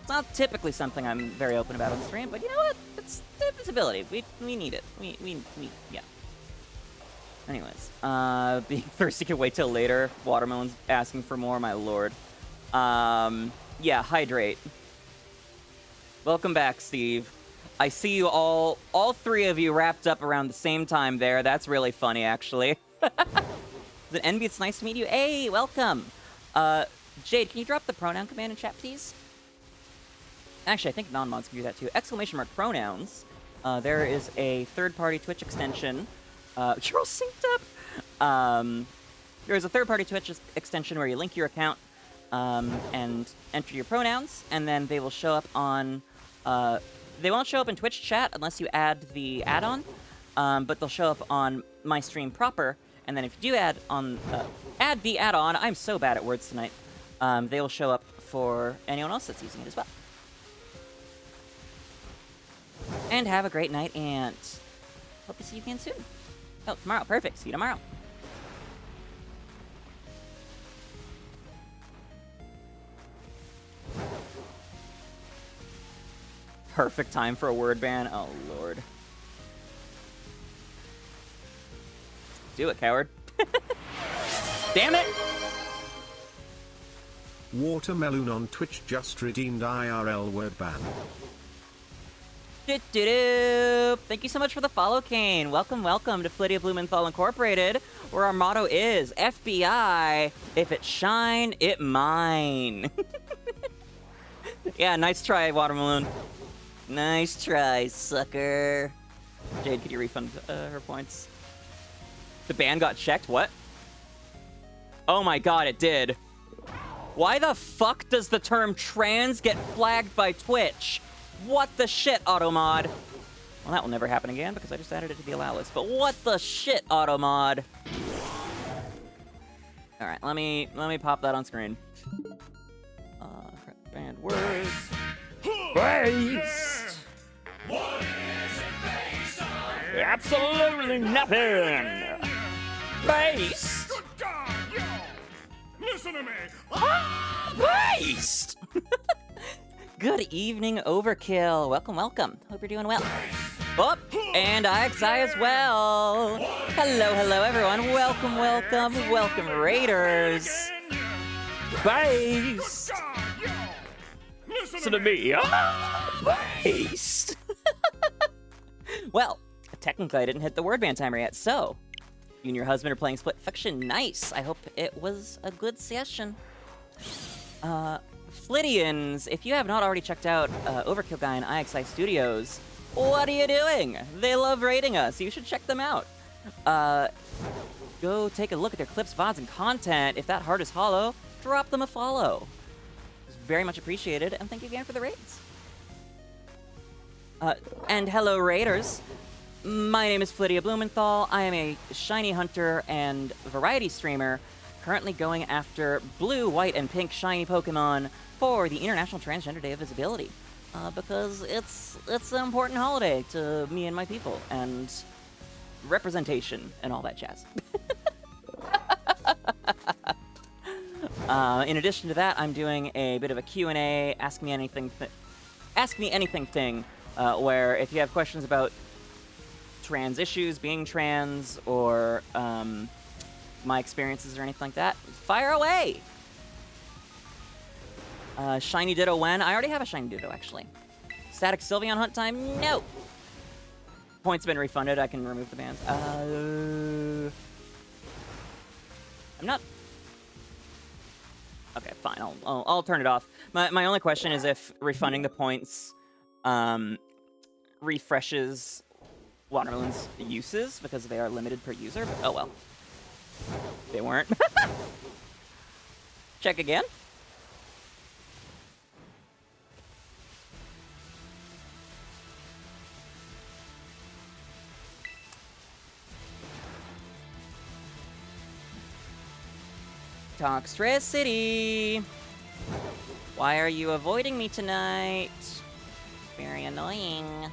not typically something I'm very open about on stream, but you know what? It's visibility. We need it. We yeah. Anyways, being thirsty can wait till later. Watermelon's asking for more, my lord. Yeah, hydrate. Welcome back, Steve. I see you all three of you wrapped up around the same time there. That's really funny, actually. The Envy, it's nice to meet you. Hey, welcome. Jade, can you drop the pronoun command in chat, please? Actually, I think non-mods can do that too. ! Pronouns. There is a third-party Twitch extension. You're all synced up. There's a third-party Twitch extension where you link your account and enter your pronouns, and then they will show up on... they won't show up in Twitch chat unless you add the add-on, but they'll show up on my stream proper, and then if you do add the add-on, I'm so bad at words tonight, they will show up for anyone else that's using it as well. And have a great night, and hope to see you again soon. Oh, tomorrow. Perfect. See you tomorrow. Perfect time for a word ban. Oh, Lord. Do it, coward. Damn it! Watermelon on Twitch just redeemed IRL word ban. Thank you so much for the follow, Kane. Welcome, welcome to 𝑹𝒊𝒈𝒕 Incorporated, where our motto is FBI, if it shine, it mine. Yeah, nice try, Watermelon. Nice try, sucker. Jade, could you refund her points? The ban got checked? What? Oh my god, it did. Why the fuck does the term trans get flagged by Twitch? What the shit, Automod? Well, that will never happen again because I just added it to the allow list. But what the shit, Automod? All right, let me pop that on screen. Banned words. Based. What is it based on? Absolutely nothing. Based. Good God, yo! Listen to me! Based. Good evening, Overkill. Welcome, welcome. Hope you're doing well. Oh, and 𝑹𝒊𝒈𝒕 as well. Hello, hello, everyone. Welcome, welcome, welcome, Raiders. Based. Listen to me. Based. Well, technically I didn't hit the word ban timer yet, so you and your husband are playing Split Fiction. Nice. I hope it was a good session. Flittians, if you have not already checked out Overkill Guy and 𝒖𝒔𝒊𝒄 Studios, what are you doing? They love rating us. You should check them out. Go take a look at their clips, VODs, and content. If that heart is hollow, drop them a follow. It's very much appreciated, and thank you again for the raids. And hello, Raiders. My name is 𝑹𝒊𝒈𝒕. I am a shiny hunter and variety streamer, currently going after blue, white, and pink shiny Pokemon for the International Transgender Day of Visibility. Because it's an important holiday to me and my people, and representation and all that jazz. In addition to that, I'm doing a bit of a Q&A, ask me anything thing, where if you have questions about trans issues, being trans, or my experiences or anything like that, fire away! Shiny Ditto when? I already have a Shiny Ditto, actually. Static Sylveon hunt time? No! Points have been refunded, I can remove the bans. I'm not... Okay, fine, I'll turn it off. My only question is if refunding the points refreshes Watermelon's uses, because they are limited per user, but oh well. They weren't. Check again. Toxtricity! Why are you avoiding me tonight? Very annoying.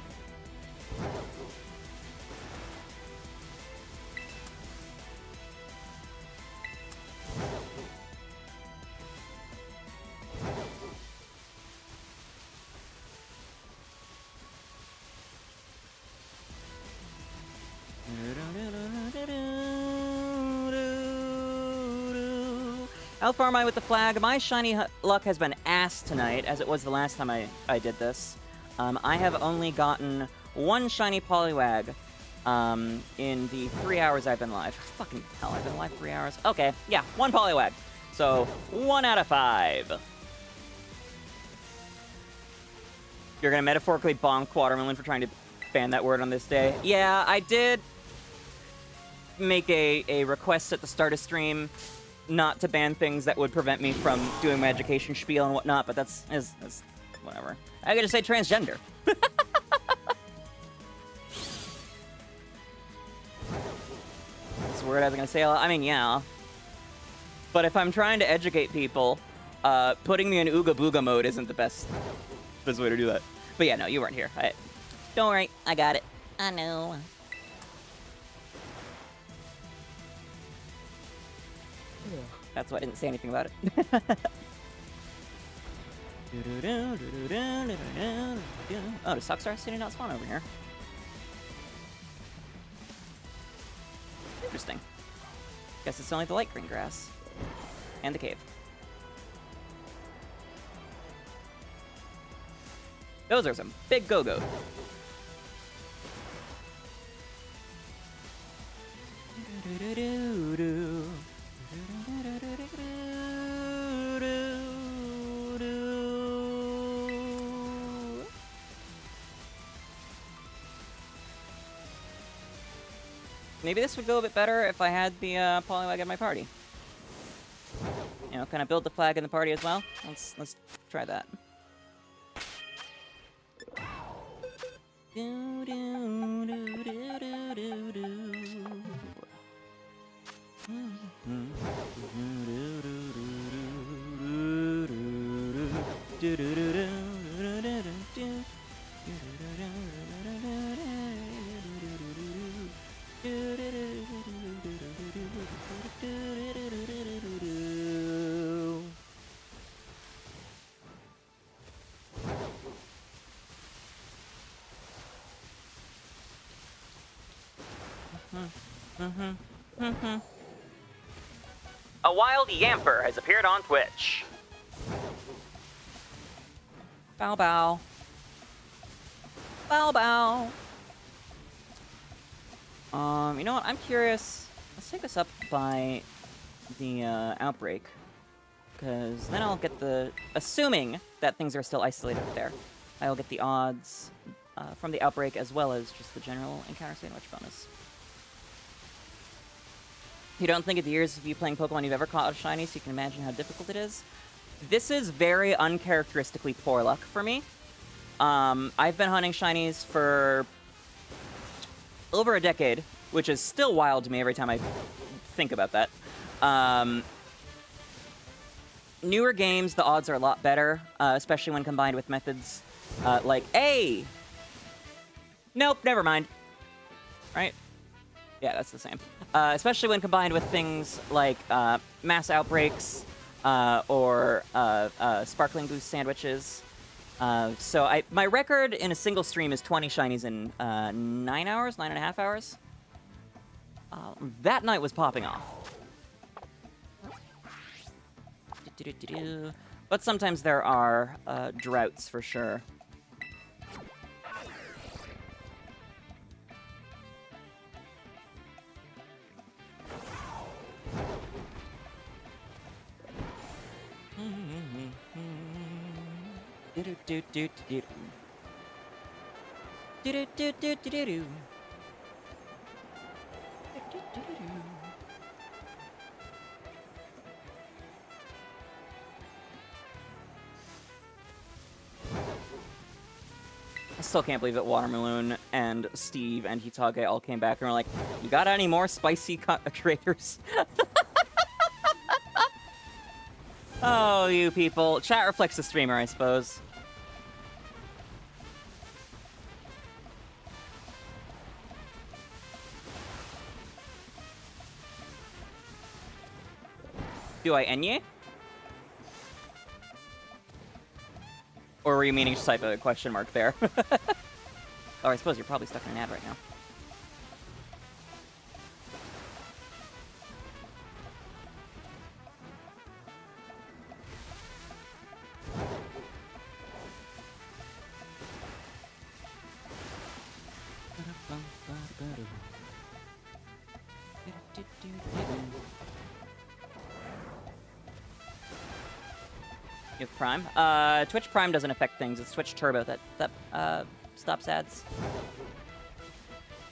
How far am I with the flag? My shiny luck has been ass tonight, as it was the last time I did this. I have only gotten one shiny Poliwag in the 3 hours I've been live. Fucking hell, I've been live 3 hours? Okay, yeah, one Poliwag. So, 1 out of 5. You're gonna metaphorically bonk Watermelon for trying to ban that word on this day? Yeah, I did make a request at the start of stream not to ban things that would prevent me from doing my education spiel and whatnot, but that's whatever. I gotta say transgender. That's a word I was gonna say. I mean, yeah. But if I'm trying to educate people, putting me in Ooga Booga mode isn't the best way to do that. But yeah, no, you weren't here. Don't worry, I got it. I know. That's why I didn't say anything about it. Oh, does Sockstar City not spawn over here? Interesting. Guess it's only the light green grass. And the cave. Those are some big go-go. Maybe this would go a bit better if I had the Poliwag in my party. You know, can I build the flag in the party as well? Let's try that. A wild yamper has appeared on Twitch. Bow bow. Bow bow. You know what? I'm curious. Let's take this up by the outbreak, because then I'll get the, assuming that things are still isolated there, I'll get the odds from the outbreak as well as just the general encounter sandwich bonus. You don't think of the years of you playing Pokemon you've ever caught a shiny, so you can imagine how difficult it is? This is very uncharacteristically poor luck for me. I've been hunting shinies for over a decade, which is still wild to me every time I think about that. Newer games, the odds are a lot better, especially when combined with methods like, hey! Nope, never mind. Right? Yeah, that's the same. Especially when combined with things like mass outbreaks or sparkling boost sandwiches. So my record in a single stream is 20 shinies in 9 hours, 9.5 hours. That night was popping off. But sometimes there are droughts for sure. I still can't believe that Watermelon and Steve and Hitage all came back and were like, you got any more spicy creators? Oh, you people. Chat reflects the streamer, I suppose. Do I Enye? Or were you meaning to type a question mark there? Oh, I suppose you're probably stuck in an ad right now. You have Prime? Twitch Prime doesn't affect things. It's Twitch Turbo that stops ads.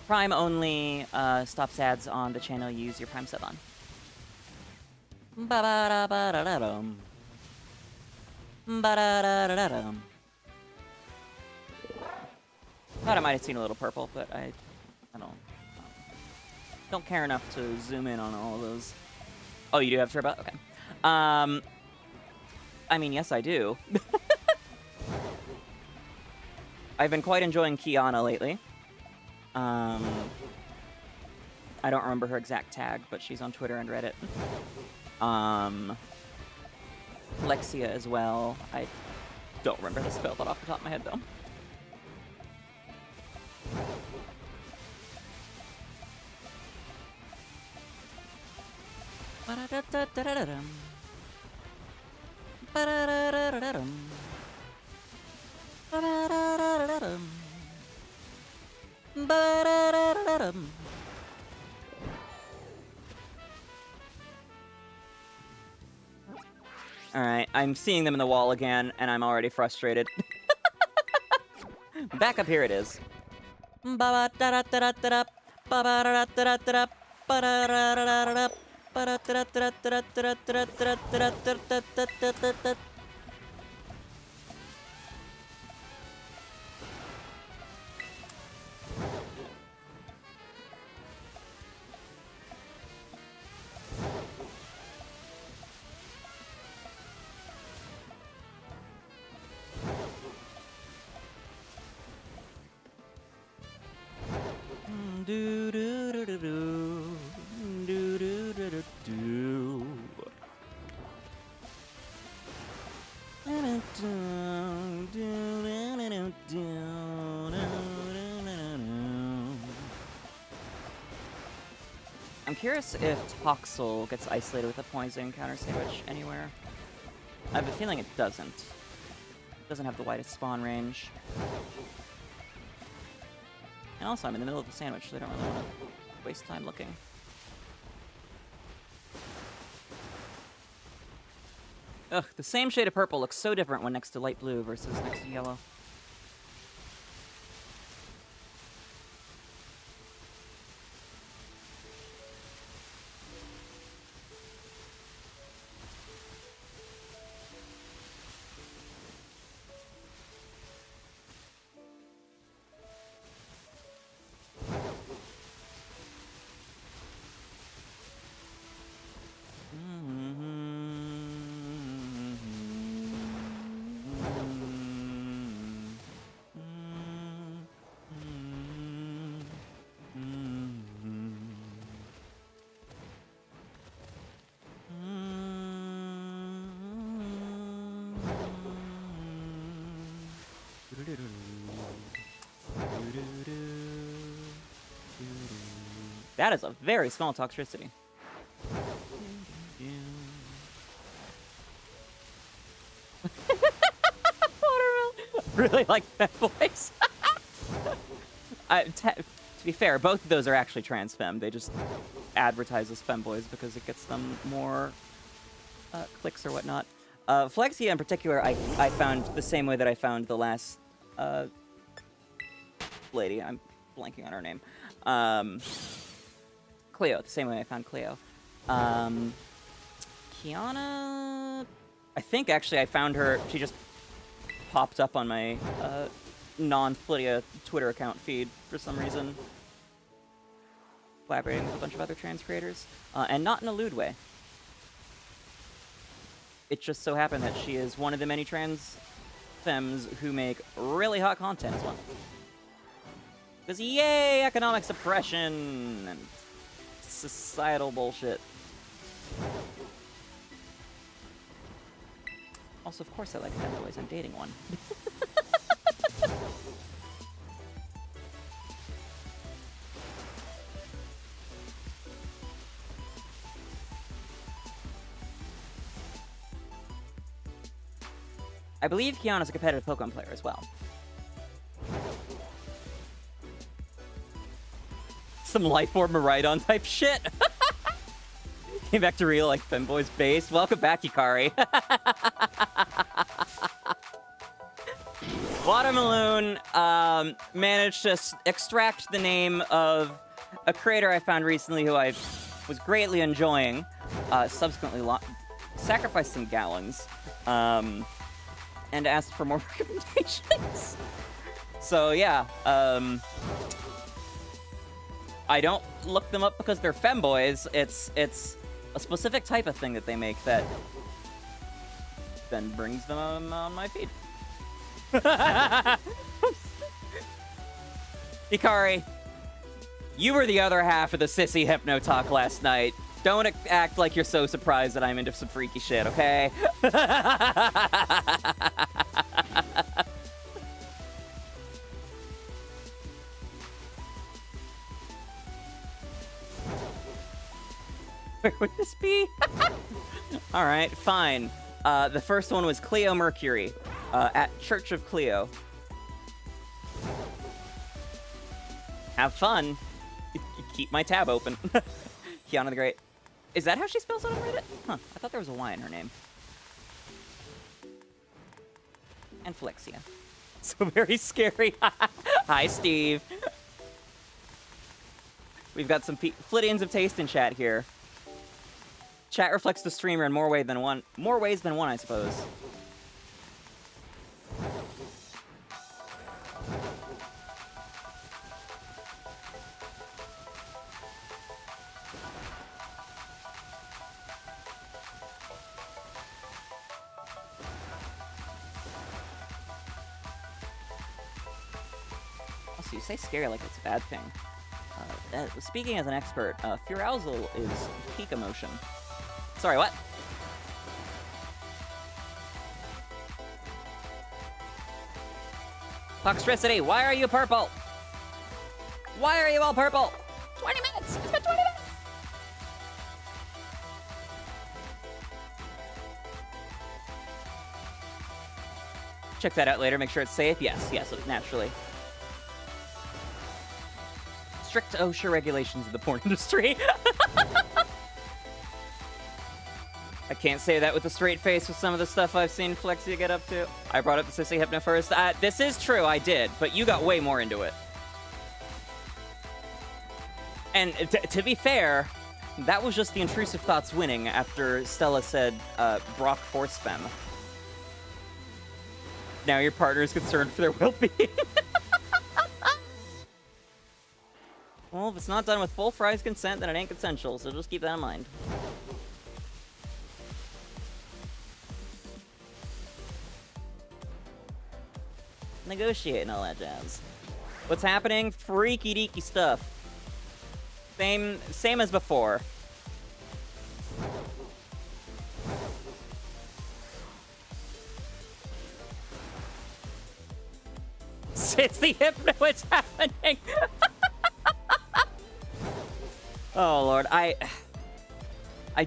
Prime only stops ads on the channel you use your Prime sub on. Ba-da-da-ba-da-da-dum. Ba-da-da-da-da-dum. Thought I might have seen a little purple, but I don't care enough to zoom in on all of those. Oh, you do have Turbo? Okay. I mean, yes, I do. I've been quite enjoying Kiana lately. I don't remember her exact tag, but she's on Twitter and Reddit. Flexia as well. I don't remember the spell off the top of my head, though. Ba-da-da-da-da-da-dum. Ba-da-da-da-da-dum. Ba-da-da-da-da-dum. I'm seeing them in the wall again, and I'm already frustrated. Back up here it is. I'm curious if Voxel gets isolated with a poison counter sandwich anywhere. I have a feeling it doesn't. It doesn't have the widest spawn range. And also, I'm in the middle of the sandwich, so I don't really want to waste time looking. Ugh, the same shade of purple looks so different when next to light blue versus next to yellow. That is a very small toxicity. Really like femboys. To be fair, both of those are actually trans femme. They just advertise as femboys because it gets them more clicks or whatnot. Flexia in particular, I found the same way that I found the last lady. I'm blanking on her name. Cleo, the same way I found Cleo. Kiana... I think, actually, I found her... She just popped up on my non-Flittia Twitter account feed for some reason. Collaborating with a bunch of other trans creators. And not in a lewd way. It just so happened that she is one of the many trans femmes who make really hot content as well. Because yay, economic suppression and societal bullshit. Also, of course I like femboys. I'm dating one. I believe Kiana's a competitive Pokemon player as well. Some Lifeform Maridon type shit. Came back to real like femboys based. Welcome back, Hikari. Watermelon managed to extract the name of a creator I found recently who I was greatly enjoying. Subsequently sacrificed some gallons and asked for more recommendations. So yeah, I don't look them up because they're femboys. It's a specific type of thing that they make that then brings them on my feed. Hikari, you were the other half of the sissy hypno talk last night. Don't act like you're so surprised that I'm into some freaky shit, okay? Where would this be? Alright, fine. The first one was Cleo Mercury at Church of Cleo. Have fun. Keep my tab open. Kiana the Great. Is that how she spells it on Reddit? Huh, I thought there was a Y in her name. And Flixia. So very scary. Hi, Steve. We've got some Flittians of taste in chat here. Chat reflects the streamer in more ways than one, I suppose. Also, you say scary like it's a bad thing. Speaking as an expert, 𝑹𝒊𝒈𝒉𝒕 is peak emotion. Sorry, what? Toxtricity, why are you purple? Why are you all purple? 20 minutes! It's been 20 minutes! Check that out later, make sure it's safe. Yes, naturally. Strict OSHA regulations of the porn industry. I can't say that with a straight face with some of the stuff I've seen Flexia get up to. I brought up the Sissy Hypno first. This is true, I did, but you got way more into it. And to be fair, that was just the intrusive thoughts winning after Stella said, Brock force fem. Now your partner is concerned for their well-being. Well, if it's not done with full Fry's consent, then it ain't consensual, so just keep that in mind. Negotiate and all that jazz. What's happening? Freaky deaky stuff. Same as before. It's the hypno, it's happening! Oh lord, I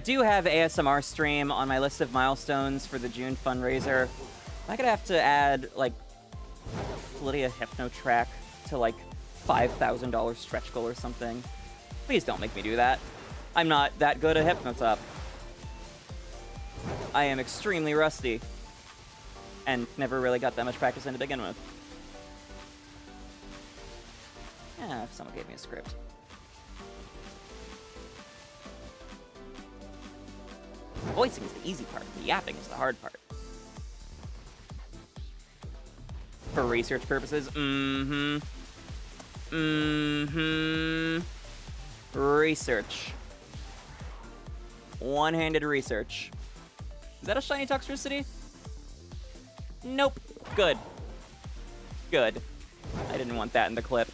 do have ASMR stream on my list of milestones for the June fundraiser. I'm gonna have to add, like, Flittia hypno track to, like, $5,000 stretch goal or something. Please don't make me do that. I'm not that good at hypnotop. I am extremely rusty. And never really got that much practice in to begin with. Yeah, if someone gave me a script. Voicing is the easy part. The yapping is the hard part. For research purposes, research. One-handed research. Is that a shiny Toxtricity? Nope. Good. Good. I didn't want that in the clip.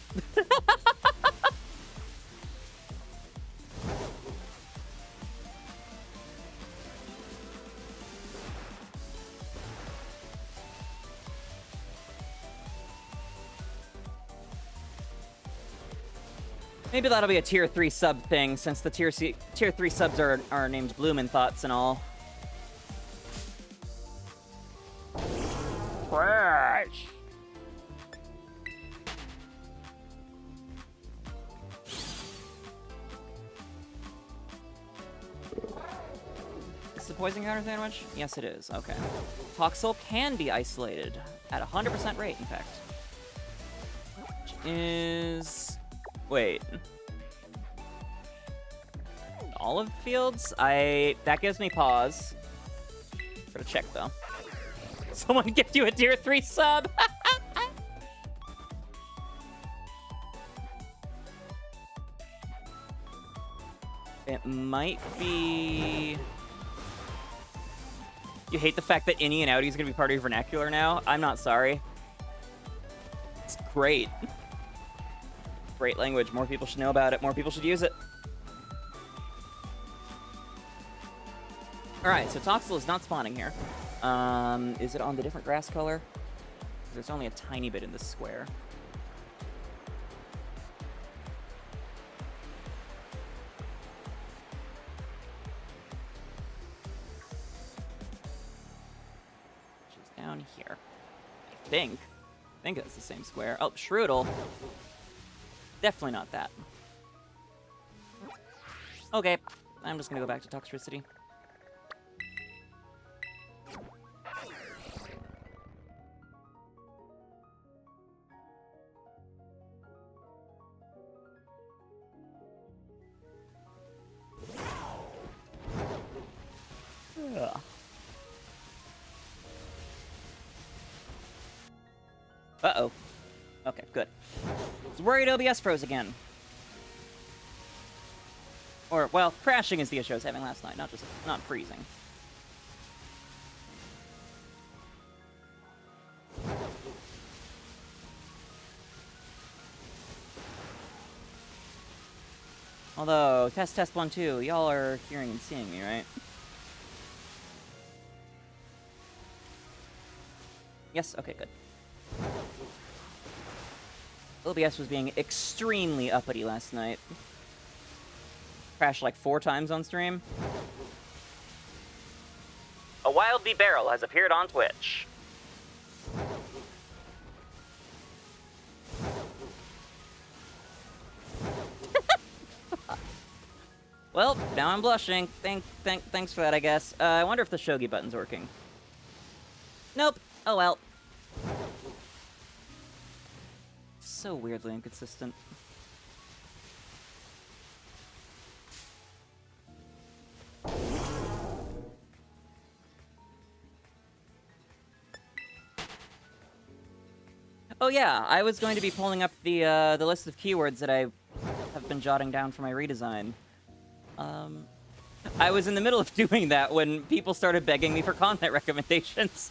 Maybe that'll be a tier 3 sub thing, since the tier 3 subs are named 𝑹𝒊𝒈𝒉𝒕s and all. Fresh! Is the poison counter sandwich? Yes, it is. Okay. Voxel can be isolated at 100% rate, in fact. Which is... Wait. Olive fields? That gives me pause. Gotta check, though. Someone gift you a tier 3 sub! It might be... You hate the fact that innie and outie is gonna be part of your vernacular now? I'm not sorry. It's great. Great language. More people should know about it. More people should use it. Alright, so Toxel is not spawning here. Is it on the different grass color? There's only a tiny bit in this square. She's down here. I think that's the same square. Oh, Shroodle. Definitely not that. Okay, I'm just gonna go back to Toxtricity. Uh-oh. Okay, good. I was worried OBS froze again. Or, well, crashing is the issue I was having last night, not freezing. Although, test 1, 2, y'all are hearing and seeing me, right? Yes? Okay, good. OBS was being extremely uppity last night. Crashed like 4 times on stream. A wild barrel has appeared on Twitch. Well, now I'm blushing. Thanks for that, I guess. I wonder if the shogi button's working. Nope. Oh well. So weirdly inconsistent. Oh yeah, I was going to be pulling up the list of keywords that I have been jotting down for my redesign. I was in the middle of doing that when people started begging me for content recommendations.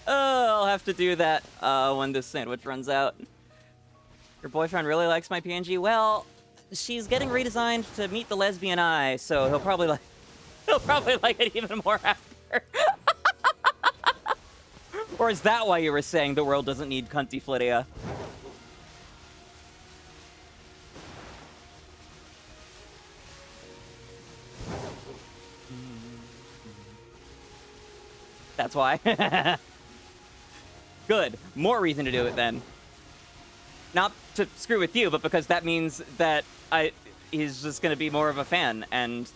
I'll have to do that when this sandwich runs out. Your boyfriend really likes my PNG? Well, she's getting redesigned to meet the lesbian eye, so he'll probably like it even more after. Or is that why you were saying the world doesn't need cunty Flittia? That's why. Good. More reason to do it then. Not to screw with you, but because that means that he's just going to be more of a fan, and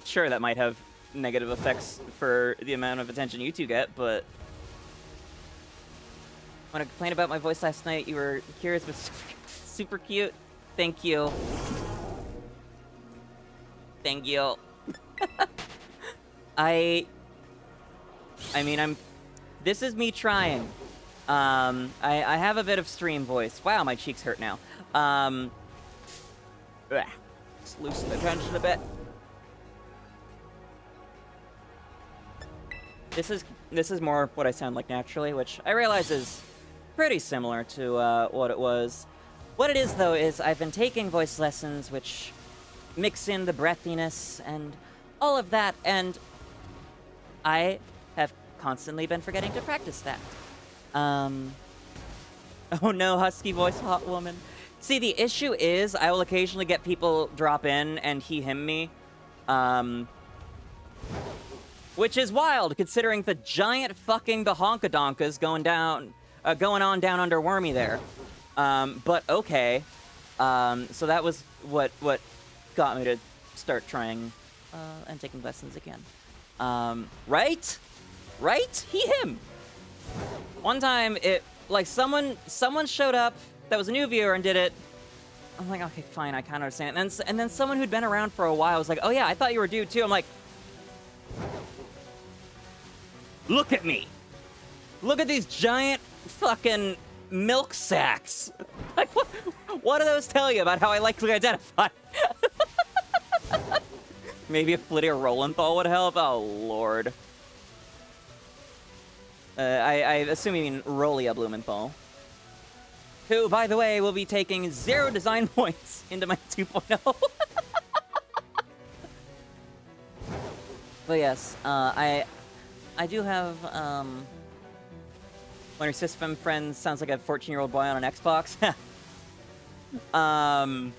sure, that might have negative effects for the amount of attention you two get, but when I complained about my voice last night, you were curious, but super cute. Thank you. Thank you. I mean, this is me trying. I have a bit of stream voice. Wow, my cheeks hurt now. Just loosen the tension a bit. This is more what I sound like naturally, which I realize is pretty similar to what it was. What it is, though, is I've been taking voice lessons, which mix in the breathiness and all of that, and I have constantly been forgetting to practice that. Oh no, husky voice hot woman. See, the issue is I will occasionally get people drop in and he, him me. Which is wild, considering the giant fucking bahonkadonkas going on down under Wormy there. But okay. So that was what got me to start trying and taking lessons again. Right? Right? He, him. One time, someone showed up that was a new viewer and did it. I'm like, okay, fine, I kind of understand. And then someone who'd been around for a while was like, oh yeah, I thought you were a dude too. I'm like, look at me. Look at these giant fucking milk sacks. Like, what do those tell you about how I likely identify? Maybe a Flittia Rolenthal would help? Oh, Lord. I assume you mean 𝑹𝒊𝒈𝒕. Who, by the way, will be taking 0 design points into my 2.0. But yes, I do have, when your cis-fem friend sounds like a 14-year-old boy on an Xbox. I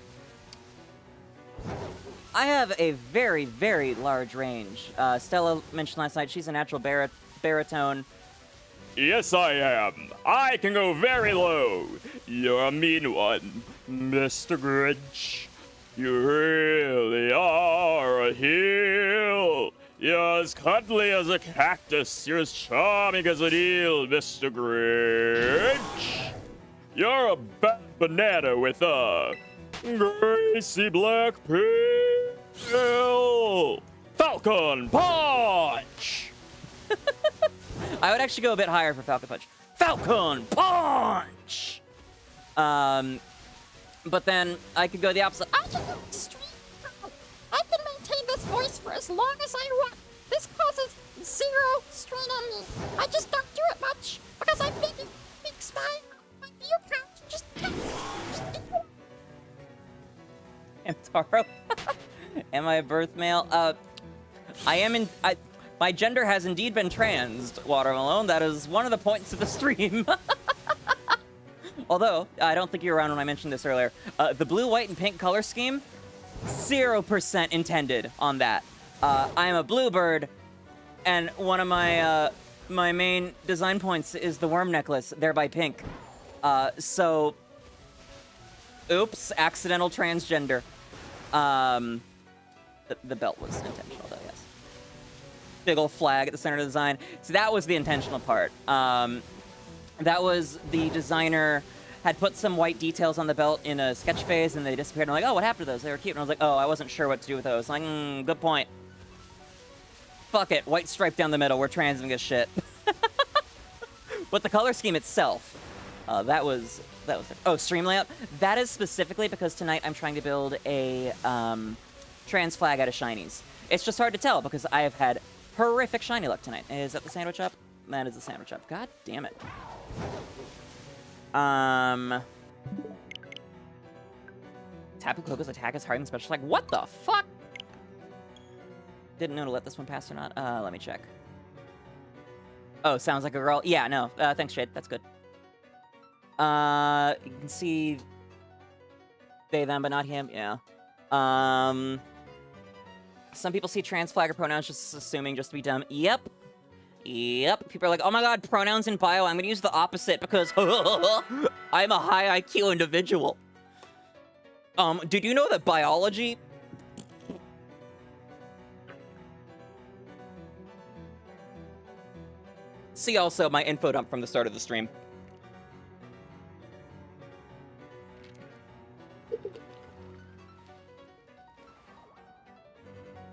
have a very, very large range. Stella mentioned last night she's a natural baritone. Yes, I am. I can go very low. You're a mean one, Mr. Grinch. You really are a heel. You're as cuddly as a cactus. You're as charming as an eel, Mr. Grinch. You're a bad banana with a greasy black peel. Falcon Punch! I would actually go a bit higher for Falcon Punch. Falcon Punch! But then I could go the opposite. I can go extreme. I can maintain this voice for as long as I want. This causes 0 strain on me. I just don't do it much because I think it makes my view count just Taro. Am I a birth male? I am in. My gender has indeed been transed, Watermelon. That is one of the points of the stream. Although, I don't think you were around when I mentioned this earlier. The blue, white, and pink color scheme, 0% intended on that. I am a bluebird, and one of my my main design points is the worm necklace, thereby pink. So, oops, accidental transgender. The belt was intentional, though, yes. Big ol' flag at the center of the design. So that was the intentional part. That was the designer had put some white details on the belt in a sketch phase, and they disappeared. And I'm like, oh, what happened to those? They were cute. And I was like, oh, I wasn't sure what to do with those. Like, good point. Fuck it. White stripe down the middle. We're transing this shit. But the color scheme itself, that was oh, stream layout. That is specifically because tonight I'm trying to build a trans flag out of shinies. It's just hard to tell because I have had horrific shiny luck tonight. Is that the sandwich up? That is the sandwich up. God damn it. Tapu Koko's attack is hard and special. Like, what the fuck? Didn't know to let this one pass or not. Let me check. Oh, sounds like a girl. Yeah, no. Thanks, Shade. That's good. You can see they, them, but not him. Yeah. Some people see trans flag or pronouns just assuming just to be dumb. Yep. Yep. People are like, oh my god, pronouns in bio. I'm gonna use the opposite because I'm a high IQ individual. Did you know that biology... See also my info dump from the start of the stream.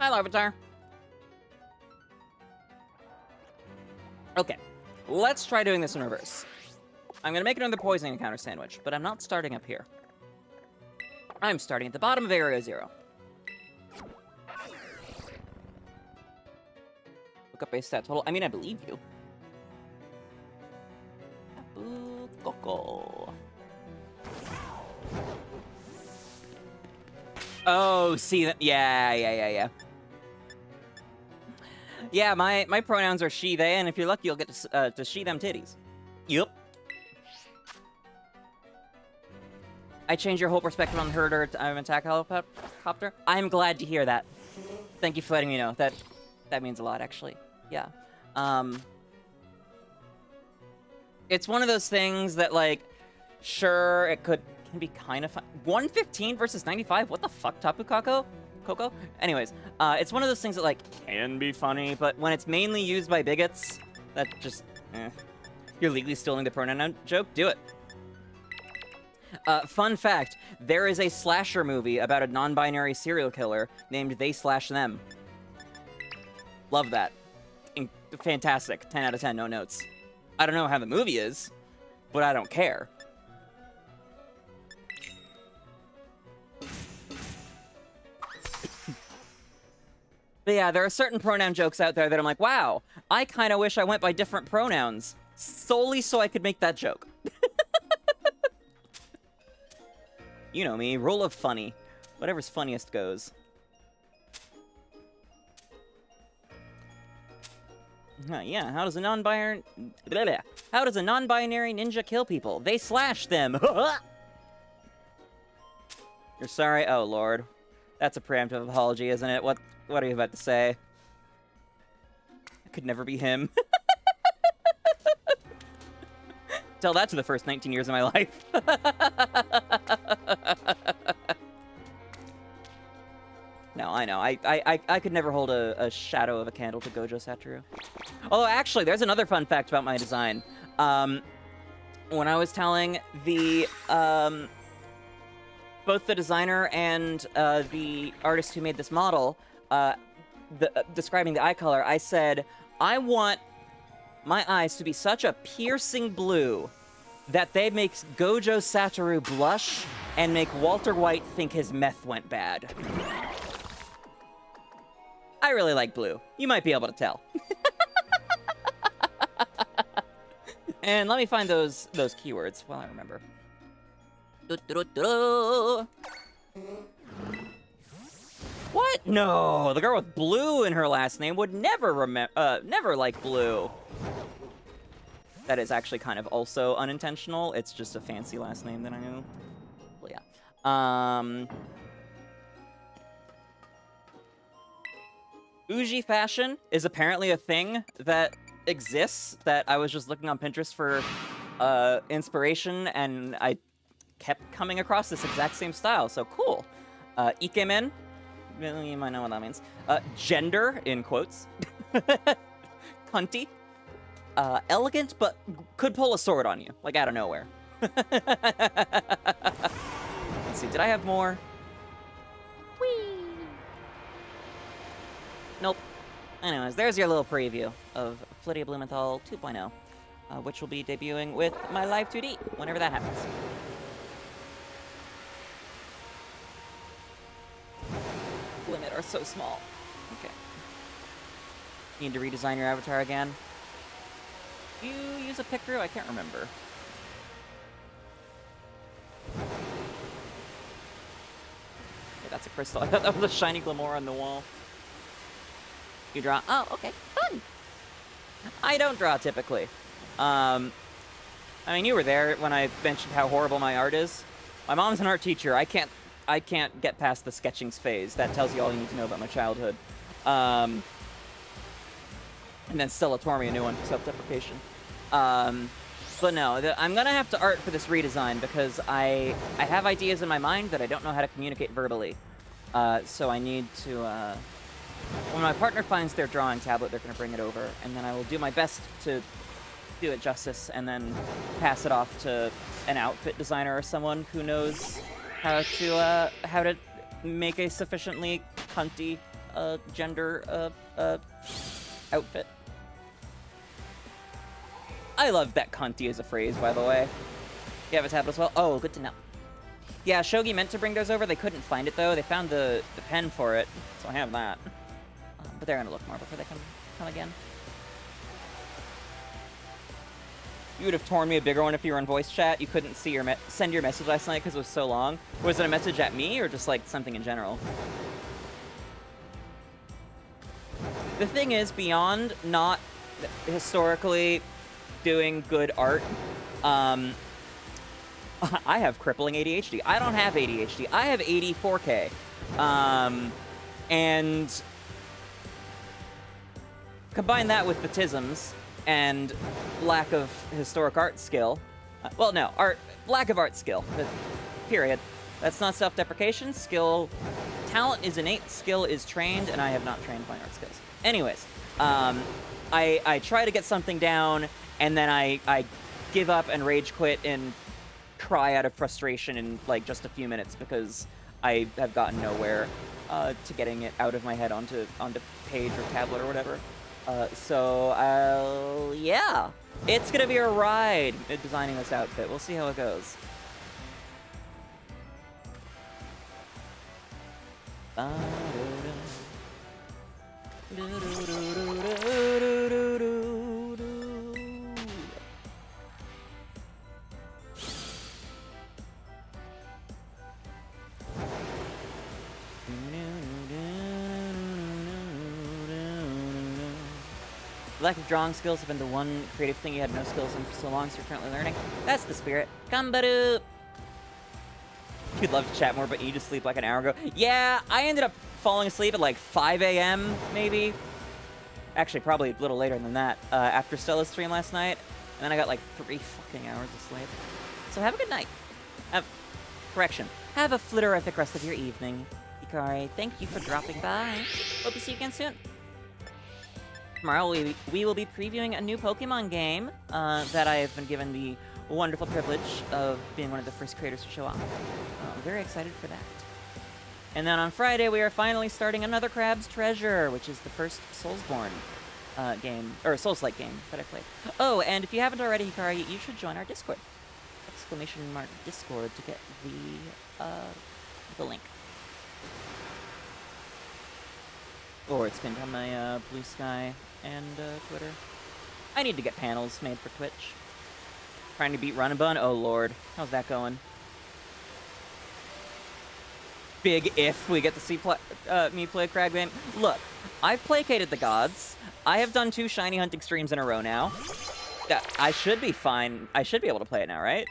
Hi, Larvitar. Okay, let's try doing this in reverse. I'm gonna make another poisoning encounter sandwich, but I'm not starting up here. I'm starting at the bottom of Area 0. Look up base stat total. I mean, I believe you. Coco. Oh, see that? Yeah. Yeah, my pronouns are she, they, and if you're lucky, you'll get to she, them titties. Yup. I changed your whole perspective on the herder to attack helicopter. I'm glad to hear that. Thank you for letting me know. That means a lot, actually. Yeah. It's one of those things that, like, sure, it can be kind of fun. 115 versus 95? What the fuck, Tapu Koko? Anyways, it's one of those things that, like, can be funny, but when it's mainly used by bigots, that just, You're legally stealing the pronoun joke? Do it. Fun fact, there is a slasher movie about a non-binary serial killer named They Slash Them. Love that. Fantastic. 10 out of 10, no notes. I don't know how the movie is, but I don't care. But yeah, there are certain pronoun jokes out there that I'm like, wow, I kind of wish I went by different pronouns, solely so I could make that joke. You know me, rule of funny. Whatever's funniest goes. Yeah, how does a non-binary... How does a non-binary ninja kill people? They slash them! You're sorry? Oh, Lord. That's a preemptive apology, isn't it? What are you about to say? I could never be him. Tell that to the first 19 years of my life. No, I know. I could never hold a shadow of a candle to Gojo Satoru. Although, actually, there's another fun fact about my design. When I was telling the... both the designer and the artist who made this model, describing the eye color, I said, I want my eyes to be such a piercing blue that they make Gojo Satoru blush and make Walter White think his meth went bad. I really like blue. You might be able to tell. And let me find those keywords while I remember. What? No, the girl with blue in her last name would never never like blue. That is actually kind of also unintentional. It's just a fancy last name that I knew. Well, yeah. Uji fashion is apparently a thing that exists that I was just looking on Pinterest for inspiration, and I kept coming across this exact same style, so cool. Ikemen, you might know what that means. Gender, in quotes. Cunty. Elegant, but could pull a sword on you, like out of nowhere. Let's see, did I have more? Whee! Nope. Anyways, there's your little preview of Flittia Blumenthal 2.0, which will be debuting with my Live 2D, whenever that happens. Limit are so small. Okay. Need to redesign your avatar again. Do you use a picker? I can't remember. Okay, that's a crystal. I thought that was a shiny glamour on the wall. You draw? Oh, okay. Fun! I don't draw typically. I mean, you were there when I mentioned how horrible my art is. My mom's an art teacher. I can't get past the sketching phase. That tells you all you need to know about my childhood. And then Stella tore me a new one for self-deprecation. But no, I'm gonna have to art for this redesign because I have ideas in my mind that I don't know how to communicate verbally. So I need to, when my partner finds their drawing tablet, they're gonna bring it over, and then I will do my best to do it justice, and then pass it off to an outfit designer or someone who knows how to make a sufficiently cunty gender outfit. I love that cunty as a phrase, by the way. You have a tablet as well? Oh, good to know. Yeah, Shogi meant to bring those over. They couldn't find it, though. They found the pen for it, so I have that. But they're gonna look more before they come again. You would have torn me a bigger one if you were in voice chat. You couldn't see your send your message last night because it was so long. Was it a message at me or just like something in general? The thing is, beyond not historically doing good art, I have crippling ADHD. I don't have ADHD. I have 84K. And combine that with the tisms and lack of historic art skill. Well, no, lack of art skill, period. That's not self-deprecation. Skill, talent is innate, skill is trained, and I have not trained my art skills. Anyways, I try to get something down, and then I give up and rage quit and cry out of frustration in like just a few minutes because I have gotten nowhere to getting it out of my head onto page or tablet or whatever. So yeah, it's gonna be a ride designing this outfit. We'll see how it goes. Lack of drawing skills have been the one creative thing you had no skills in for so long, so you're currently learning. That's the spirit. Kambaru! You'd love to chat more, but you just sleep like an hour ago. Yeah, I ended up falling asleep at like 5 a.m. maybe. Actually, probably a little later than that, after Stella's stream last night. And then I got like 3 fucking hours of sleep. So have a good night. Correction. Have a flitterific rest of your evening. Hikari, thank you for dropping by. Hope to see you again soon. Tomorrow we will be previewing a new Pokemon game that I have been given the wonderful privilege of being one of the first creators to show off. I'm very excited for that. And then on Friday we are finally starting another Crab's Treasure, which is the first Soulsborne. game, or Souls-like game that I played. Oh, and if you haven't already, Hikari, you should join our Discord. !Discord to get the link. Or it's pinned on my Blue Sky and Twitter. I need to get panels made for Twitch. Trying to beat Run and Bun? Oh lord, how's that going? Big if we get to see me play Crag game. Look, I've placated the gods. I have done 2 shiny hunting streams in a row now. I should be fine. I should be able to play it now, right?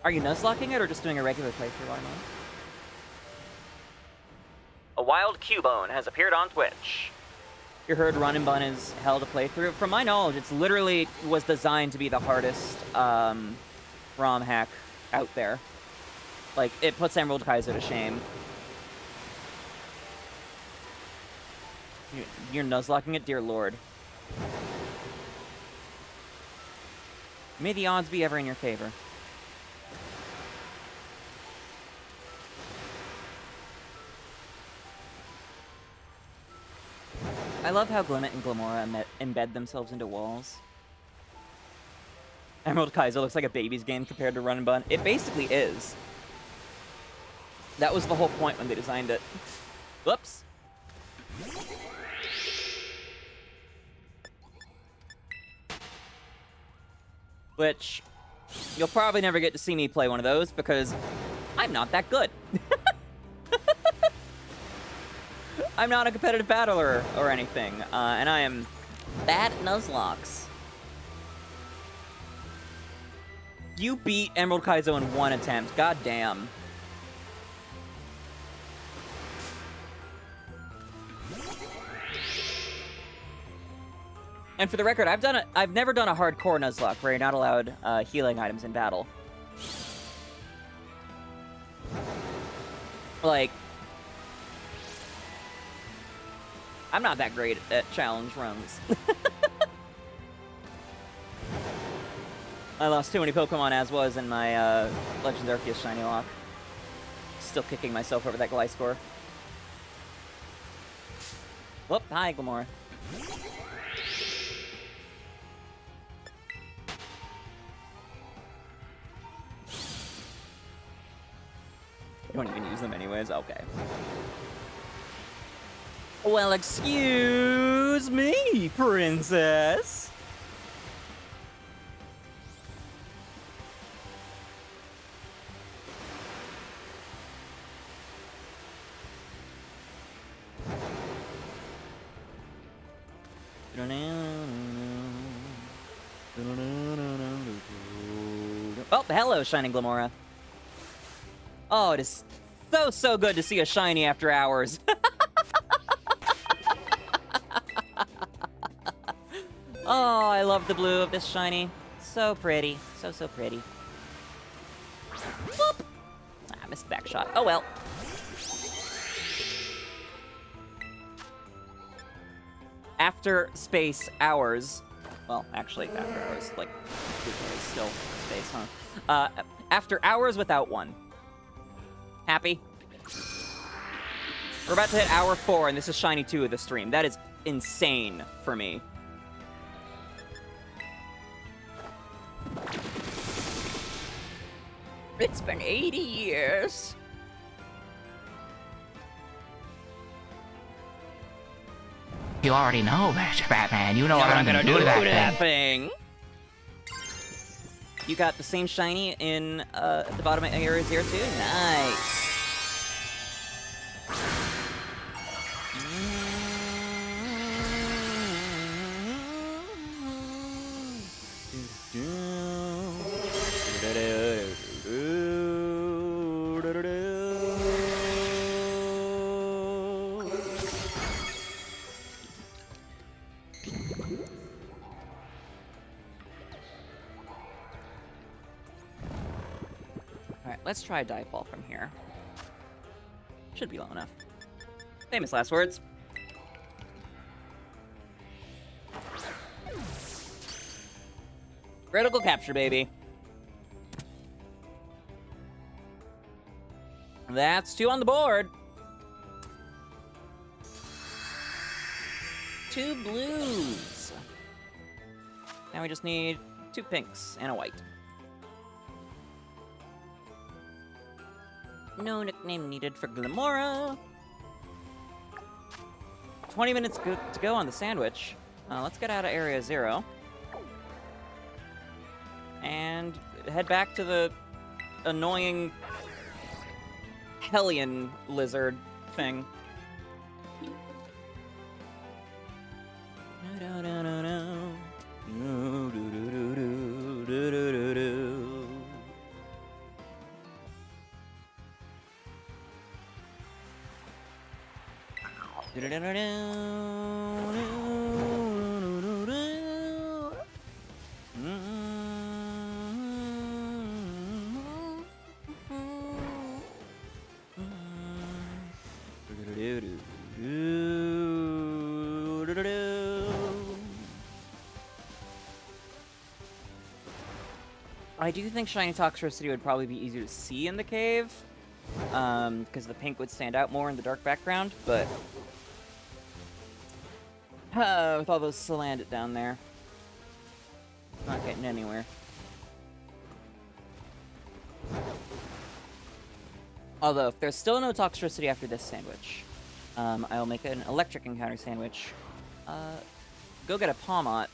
Are you nuzlocking it or just doing a regular playthrough, Armand? A wild Cubone has appeared on Twitch. You heard Run and Bun is hell to play through. From my knowledge, it's literally was designed to be the hardest ROM hack out there. Like, it puts 𝑹𝒊𝒈𝒉𝒕 to shame. You're nuzlocking it? Dear lord. May the odds be ever in your favor. I love how Glimmet and Glamora embed themselves into walls. 𝒹𝒊𝒈𝒉𝒕 looks like a baby's game compared to Run and Bun. It basically is. That was the whole point when they designed it. Whoops. Which, you'll probably never get to see me play one of those because I'm not that good. I'm not a competitive battler or anything, and I am bad at Nuzlocks. You beat 𝒹𝒊𝒈𝒉𝒕 in 1 attempt, god damn. And for the record, I've never done a hardcore Nuzlocke where you're not allowed healing items in battle. Like, I'm not that great at challenge runs. I lost too many Pokemon as was in my Legends Arceus Shiny Lock. Still kicking myself over that Gliscor. Whoop, hi, Glamora. You don't even use them anyways? Okay. Well, excuse me, princess. Oh, hello, Shining Glamora. Oh, it is so good to see a shiny after hours. Oh, I love the blue of this shiny. So pretty. So pretty. Boop. Ah, missed the back shot. Oh well. After space hours. Well, actually, after hours. Like, it's still space, huh? After hours without one. Happy? We're about to hit hour 4, and this is shiny 2 of the stream. That is insane for me. It's been 80 years. You already know, Mr. Batman. You know what I'm gonna do to that thing. You got the same shiny in at the bottom of Area 02? Nice. Let's try a dive ball from here. Should be low enough. Famous last words. Critical capture, baby. That's 2 on the board. 2 blues. Now we just need 2 pinks and a white. No nickname needed for Glamora. 20 minutes to go on the sandwich. Let's get out of Area 0. And head back to the annoying Hellion lizard thing. I do think shiny toxicity would probably be easier to see in the cave, because the pink would stand out more in the dark background, but with all those Salandit down there, not getting anywhere. Although, if there's still no toxicity after this sandwich, I'll make an electric encounter sandwich, go get a Palmot,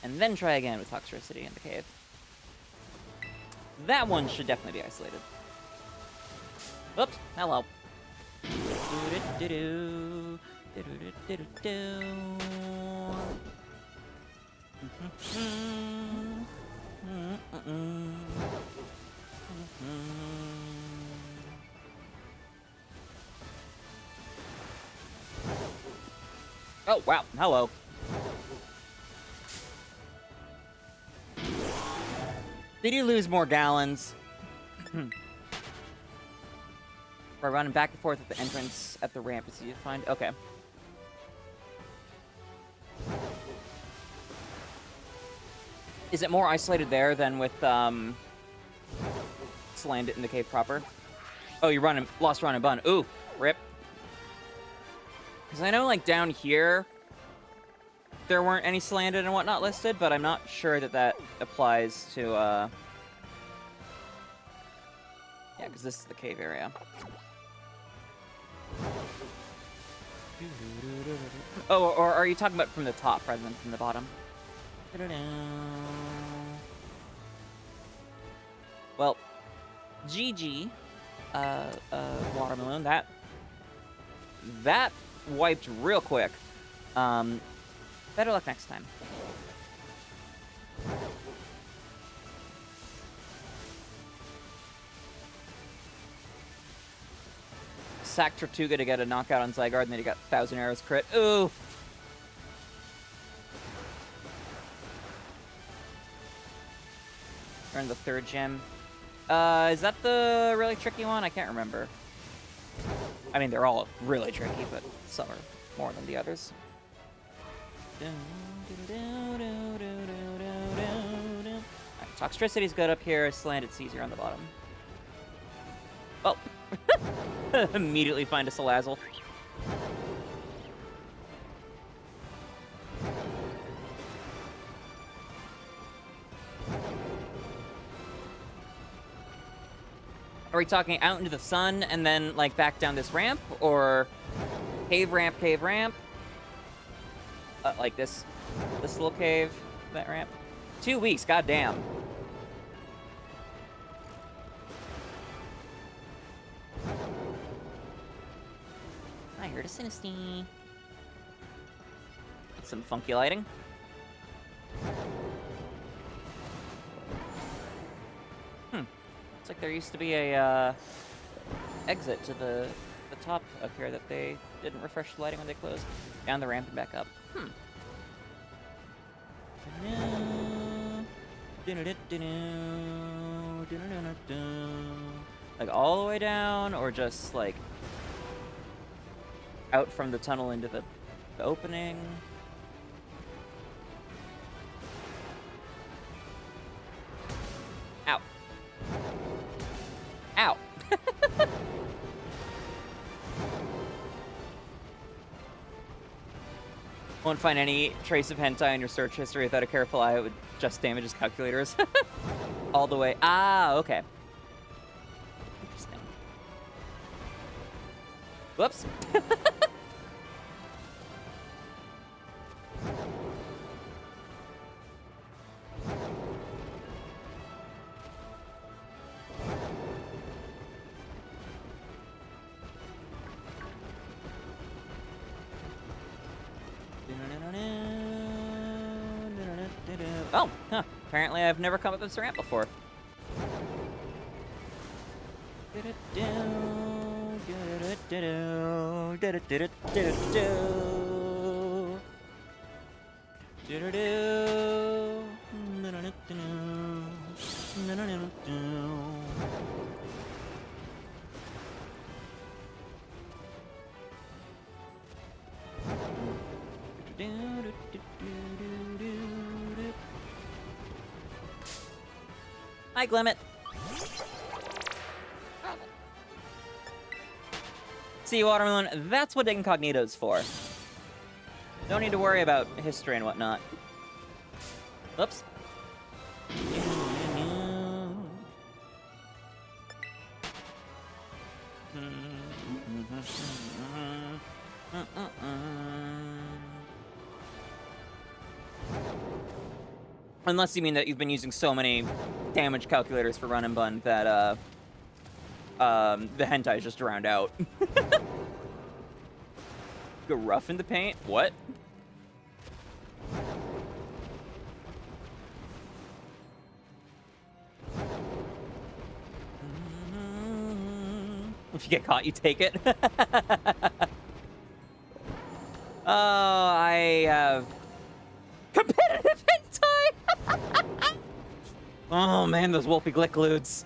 and then try again with toxicity in the cave. That one should definitely be isolated. Oops, hello. Oh, wow, hello. Did you lose more gallons? We're running back and forth at the entrance at the ramp. Is easy to find? Okay. Is it more isolated there than with Salandit in the cave proper? Oh, you lost run and bun. Ooh, rip. Because I know, like, down here, there weren't any Salandit and whatnot listed, but I'm not sure that that applies to, yeah, because this is the cave area. Oh, or are you talking about from the top rather than from the bottom? Well, GG, Watermelon, that wiped real quick. Better luck next time. Sack Tortuga to get a knockout on Zygarde, and then he got 1,000 Arrows crit. Oof. Earn the 3rd gem. Is that the really tricky one? I can't remember. I mean, they're all really tricky, but some are more than the others. Right, Toxtricity's good up here. Salandit's easier on the bottom. Oh. Immediately find a Salazzle. Are we talking out into the sun and then, like, back down this ramp? Or cave ramp, cave ramp? Like this little cave, that ramp? 2 weeks, goddamn. I heard a Sinistea. Some funky lighting. Looks like there used to be a exit to the top up here that they didn't refresh the lighting when they closed. Down the ramp and back up. Like all the way down, or just like out from the tunnel into the opening? Ow. Ow. Won't find any trace of hentai in your search history without a careful eye. It would just damages calculators. All the way. Ah, okay. Interesting. Whoops. Oh, huh. Apparently I've never come up with this ramp before. Hi, Glimmet. See, Watermelon, that's what Incognito's for. Don't need to worry about history and whatnot. Oops. Unless you mean that you've been using so many damage calculators for run and bun that the hentai is just drowned out. Go rough in the paint? What? If you get caught, you take it. Oh, I have competitive hentai. Oh man, those 𝑹𝒊𝒈𝒉𝒕s.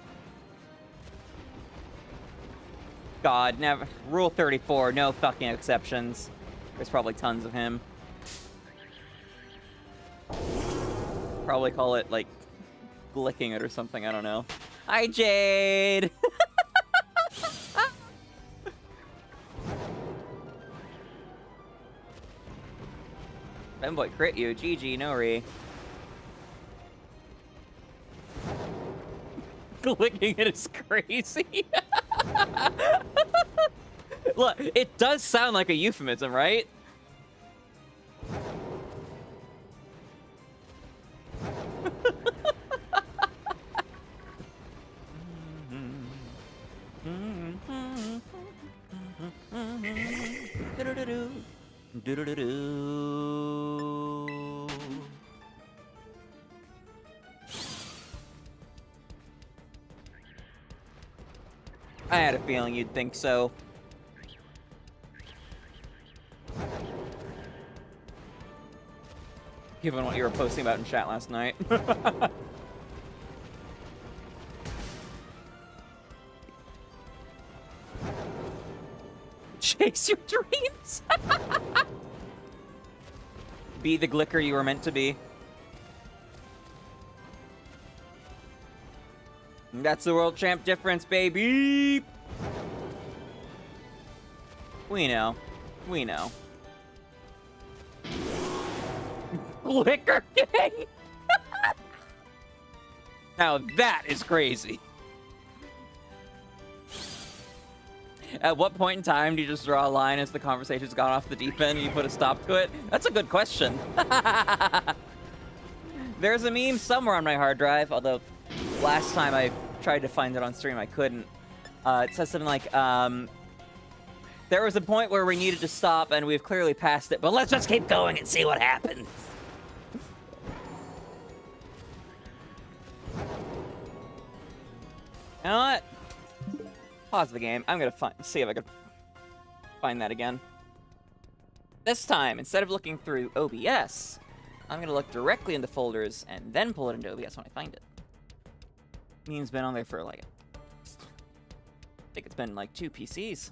God, never. Rule 34, no fucking exceptions. There's probably tons of him. Probably call it, like, glicking it or something, I don't know. Hi, Jade! 𝒎𝒊𝒈𝒕, GG, no re. Glicking it is crazy. Look, it does sound like a euphemism, right? I had a feeling you'd think so. Given what you were posting about in chat last night. Chase your dreams! Be the glicker you were meant to be. That's the world champ difference, baby! We know. We know. Glicker King! Now that is crazy. At what point in time do you just draw a line as the conversation's gone off the deep end and you put a stop to it? That's a good question. There's a meme somewhere on my hard drive, although last time I tried to find it on stream, I couldn't. It says something like, there was a point where we needed to stop and we've clearly passed it, but let's just keep going and see what happens. You know what? Pause the game. I'm gonna see if I can find that again. This time, instead of looking through OBS, I'm gonna look directly into folders and then pull it into OBS when I find it. Meme's been on there for like, I think it's been like 2 PCs.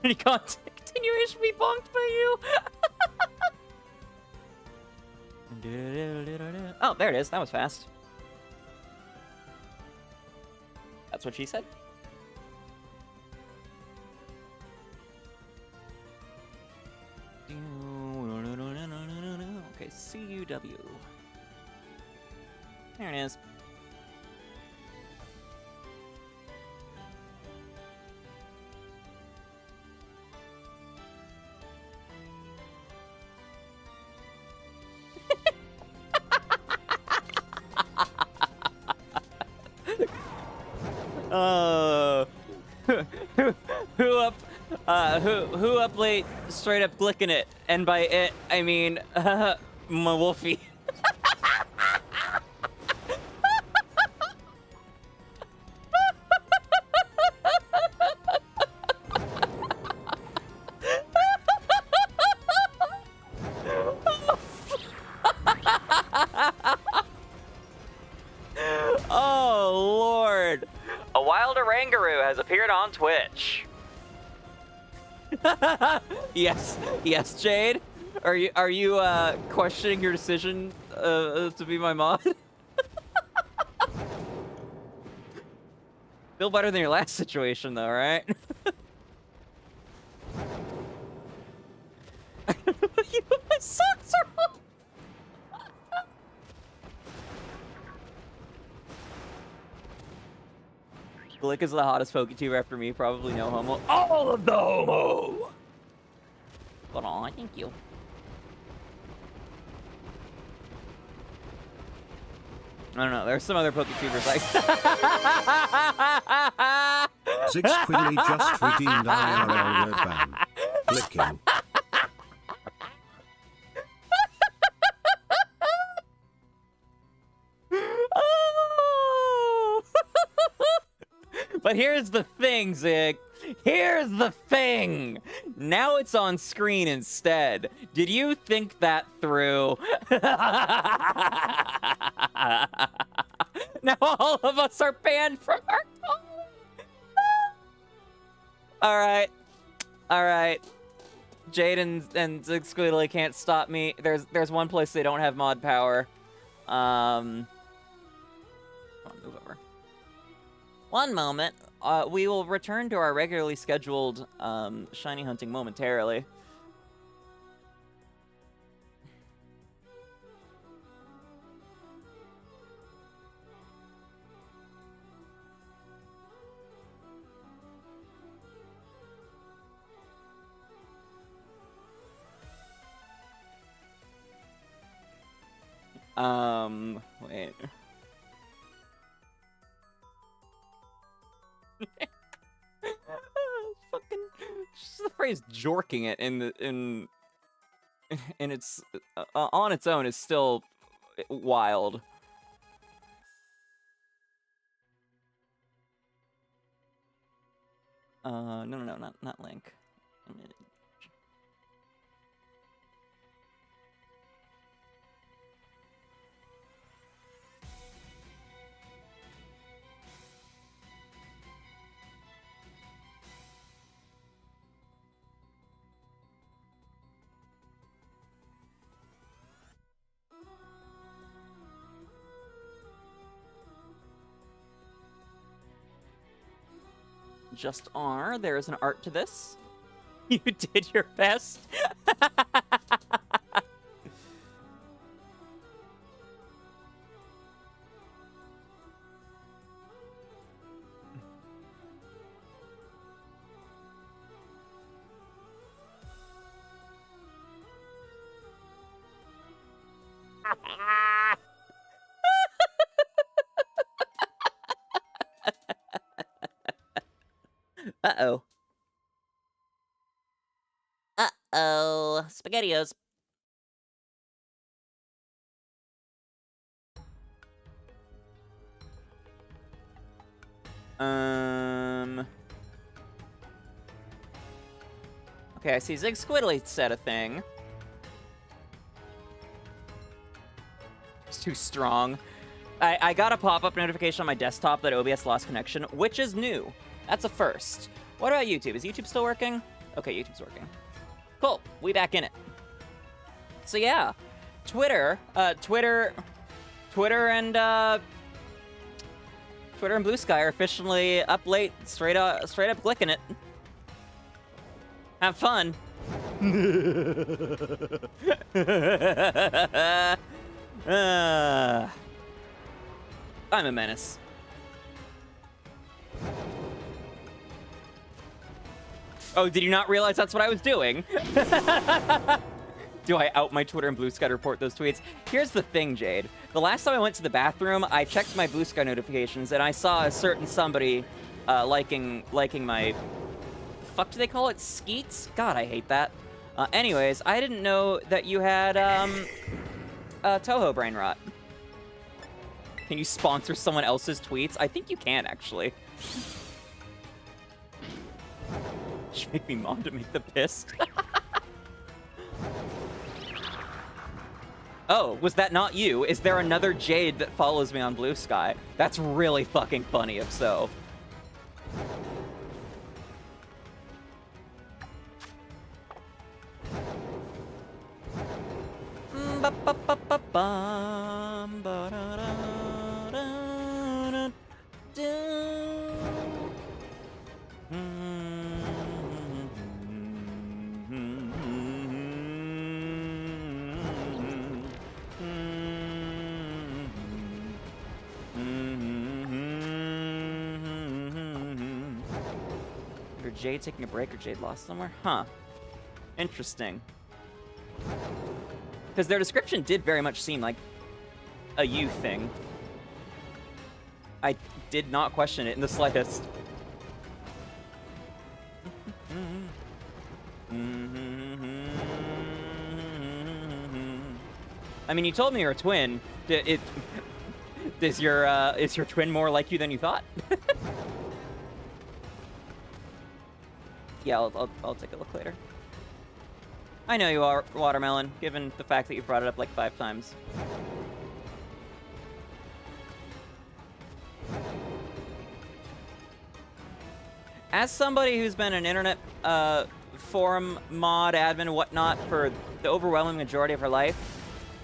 Any content continuation be bonked by you? Oh, there it is. That was fast. That's what she said. CUW. There it is. Who up late straight up glicking it, and by it I mean 𝑪𝑹𝑬𝑺. Oh Lord, a wild orangaroo has appeared on Twitch. yes, Jade. Are you questioning your decision to be my mod? Feel better than your last situation, though, right? My socks are off. Glick is the hottest PokeTuber after me, probably no homo. All of the homo! But aw, thank you. I don't know, there's some other PokeTubers like 𝒎𝒑𝒆𝒏𝒊𝒄 just redeemed IRL word ban. Clicking. But here's the thing, Zig. Here's the thing. Now it's on screen instead. Did you think that through? Now all of us are banned from our call. All right. Jade and 𝒎𝒑𝒆𝒏𝒊𝒄 can't stop me. There's one place they don't have mod power. Come on, move over. One moment. We will return to our regularly scheduled shiny hunting momentarily. Wait. Fucking just the phrase jorking it in its on its own is still wild. No, not Link. Just R. There is an art to this. You did your best. Uh-oh. Uh-oh. SpaghettiOs. Okay, I see 𝒎𝒑𝒆𝒏𝒊𝒄 said a thing. It's too strong. I got a pop-up notification on my desktop that OBS lost connection, which is new. That's a first. What about YouTube? Is YouTube still working? Okay, YouTube's working. Cool, we back in it. So yeah, Twitter and Blue Sky are officially up late, straight up clicking it. Have fun. I'm a menace. Oh, did you not realize that's what I was doing? Do I out my Twitter and Blue Sky to report those tweets? Here's the thing, Jade. The last time I went to the bathroom, I checked my Blue Sky notifications, and I saw a certain somebody liking my... Fuck do they call it? Skeets? God, I hate that. Anyways, I didn't know that you had Toho brain rot. Can you sponsor someone else's tweets? I think you can, actually. Should make me mom to make the pissed. Oh, was that not you? Is there another Jade that follows me on Blue Sky? That's really fucking funny if so. Either Jade taking a break or Jade lost somewhere? Huh. Interesting. Because their description did very much seem like a you thing. I did not question it in the slightest. I mean, you told me you're a twin. Is your twin more like you than you thought? Yeah, I'll take a look later. I know you are, Watermelon, given the fact that you brought it up like 5 times. As somebody who's been an internet forum mod admin whatnot for the overwhelming majority of her life,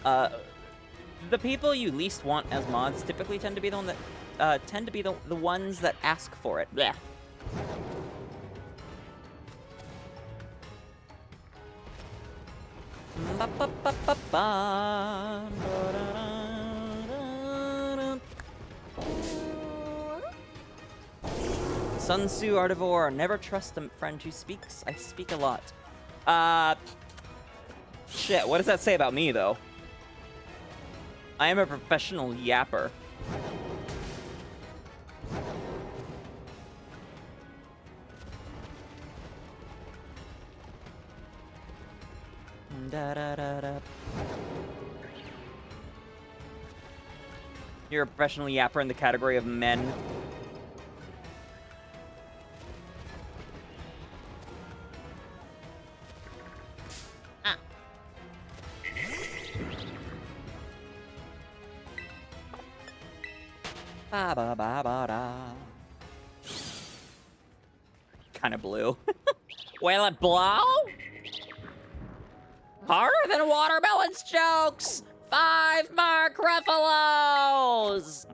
the people you least want as mods typically tend to be the one that the ones that ask for it. Blech. Sun Tzu, Artivore, never trust a friend who speaks. I speak a lot. Shit, what does that say about me, though? I am a professional yapper. You're a professional yapper in the category of men. Kind of blue. Will it blow? Harder than Watermelon's jokes! 5 more Gruffaloes!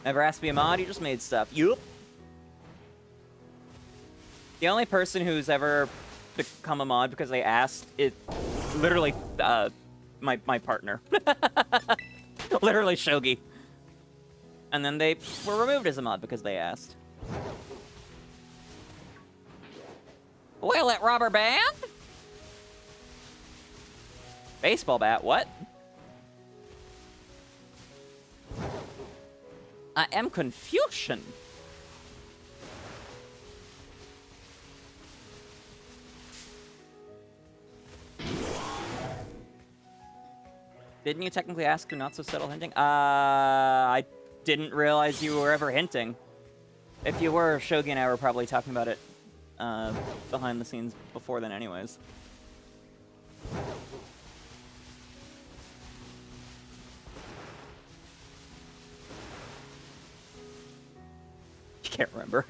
Never asked to be a mod, you just made stuff. Yup. The only person who's ever become a mod because they asked is literally my partner. Literally Shogi. And then they were removed as a mod because they asked. Will it rubber band? Baseball bat, what? I am Confucian. Didn't you technically ask your not-so-subtle hinting? I didn't realize you were ever hinting. If you were, Shogi and I were probably talking about it behind the scenes before then anyways. You can't remember.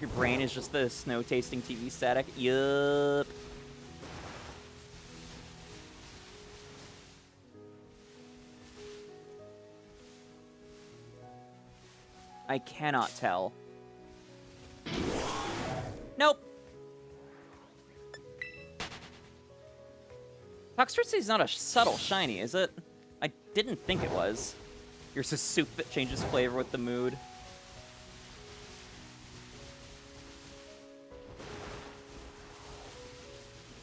Your brain is is just the snow tasting TV static. Yup. I cannot tell. Nope. Toxtricity is not a subtle shiny, is it? I didn't think it was. Here's a soup that changes flavor with the mood.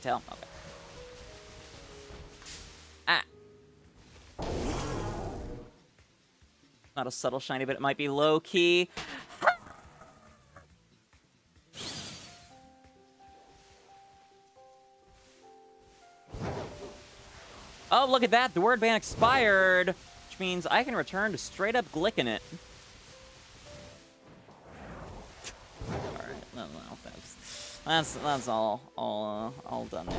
Tell? Okay. Ah. Not a subtle shiny, but it might be low-key. Oh, look at that! The word ban expired! Which means I can return to straight-up glicking it. Alright, no, that's all done now.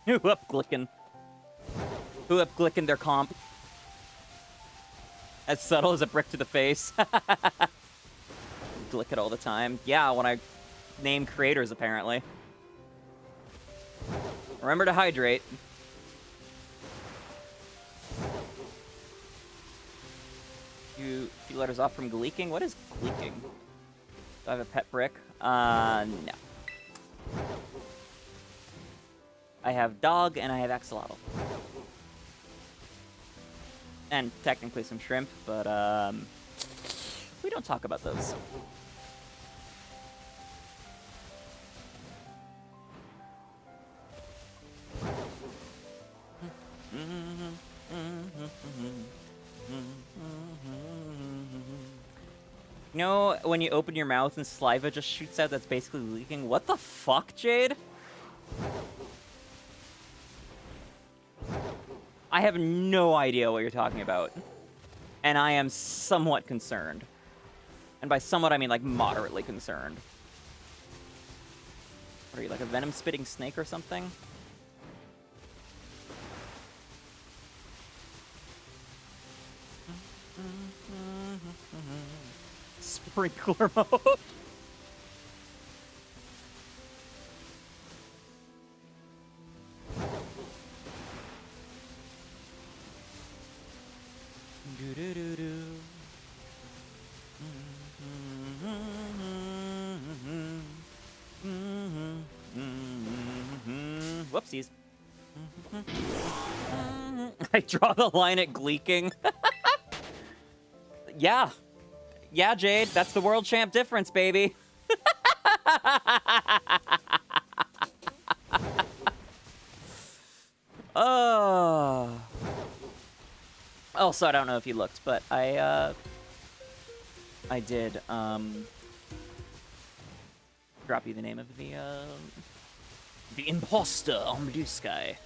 Who up glicking? Who up glicking their comp? As subtle as a brick to the face. Glick it all the time. Yeah, when I name creators, apparently. Remember to hydrate. A few letters off from gleeking? What is gleeking? Do I have a pet brick? No. I have dog and I have axolotl. And technically some shrimp, but we don't talk about those. You know when you open your mouth and saliva just shoots out that's basically leaking? What the fuck, Jade? I have no idea what you're talking about. And I am somewhat concerned. And by somewhat, I mean like moderately concerned. What are you, like a venom-spitting snake or something? Sprinkler mode. Whoopsies. I draw the line at gleeking. Yeah. Yeah, Jade, that's the world champ difference, baby. Oh. Also, I don't know if you looked, but I did, drop you the name of the imposter on Blue Sky.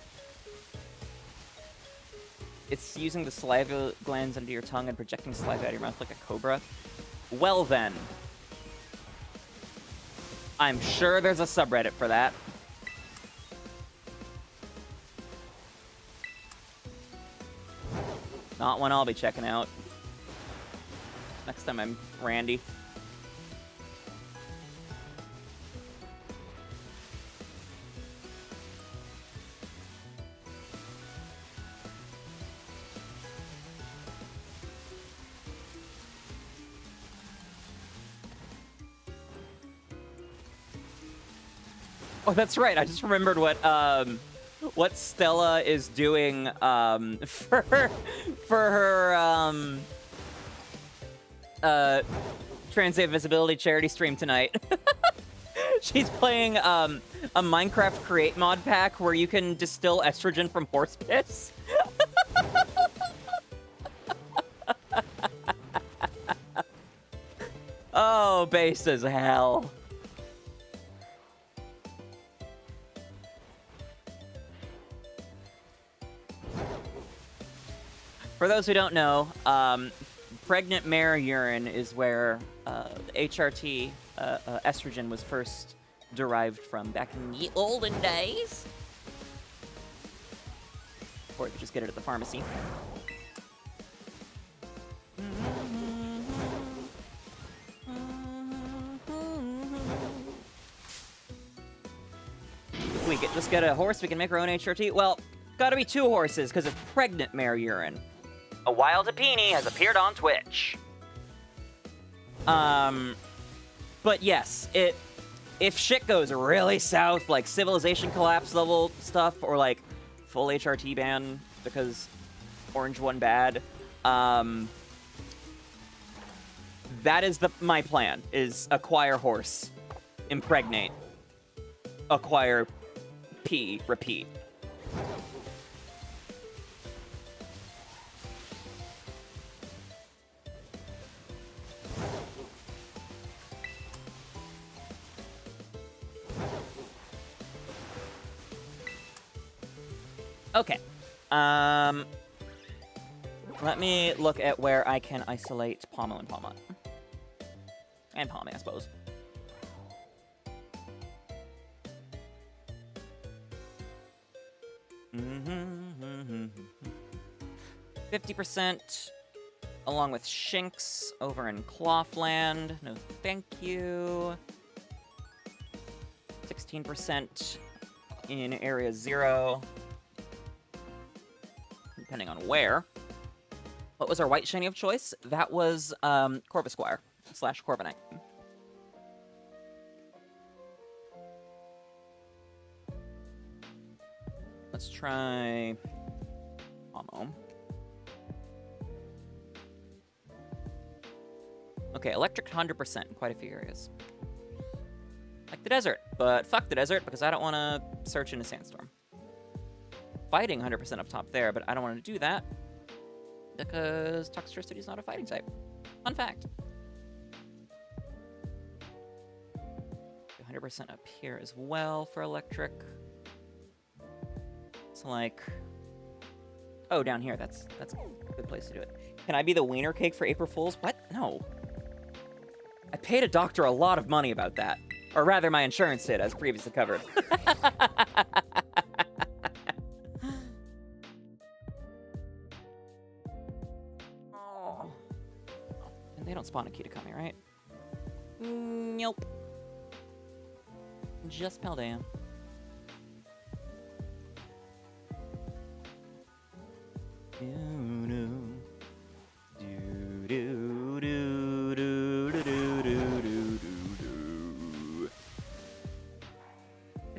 It's using the saliva glands under your tongue and projecting saliva out of your mouth like a cobra. Well then. I'm sure there's a subreddit for that. Not one I'll be checking out. Next time I'm Randy. Oh, that's right. I just remembered what Stella is doing for her Trans Visibility charity stream tonight. She's playing a Minecraft Create mod pack where you can distill estrogen from horse piss. Oh, base as hell. For those who don't know, pregnant mare urine is where the HRT estrogen was first derived from back in the olden days. Or you could just get it at the pharmacy. If we just get a horse, we can make our own HRT. Well, gotta be 2 horses, because it's pregnant mare urine. A wild Apini has appeared on Twitch. But yes, if shit goes really south, like civilization collapse level stuff, or like full HRT ban because Orange won bad, that is my plan, is acquire horse, impregnate, acquire P, repeat. Okay. Let me look at where I can isolate Pommel and Palma. And Palmy, I suppose. Mm-hmm. 50% along with Shinx over in Klawf-land. No thank you. 16% in Area 0. Depending on where. What was our white shiny of choice? That was Corvusquire / Corviknight. Let's try Pomo. Okay, electric 100% in quite a few areas. Like the desert, but fuck the desert because I don't want to search in a sandstorm. Fighting 100% up top there, but I don't want to do that because Toxtricity is not a fighting type. Fun fact. 100% up here as well for electric. It's like, oh, down here. That's a good place to do it. Can I be the wiener cake for April Fools? What? No. I paid a doctor a lot of money about that, or rather, my insurance did, as previously covered. Oh. And they don't spawn a Kitakami, right? Nope. Just Paldea.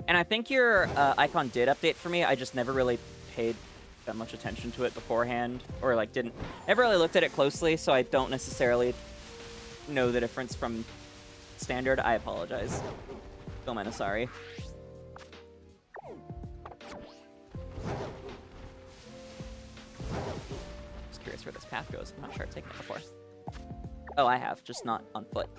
And I think your icon did update for me. I just never really paid that much attention to it beforehand, or like never really looked at it closely, so I don't necessarily know the difference from standard. I apologize. Gomena, sorry. Just curious where this path goes. I'm not sure I've taken it before. Oh, I have, just not on foot.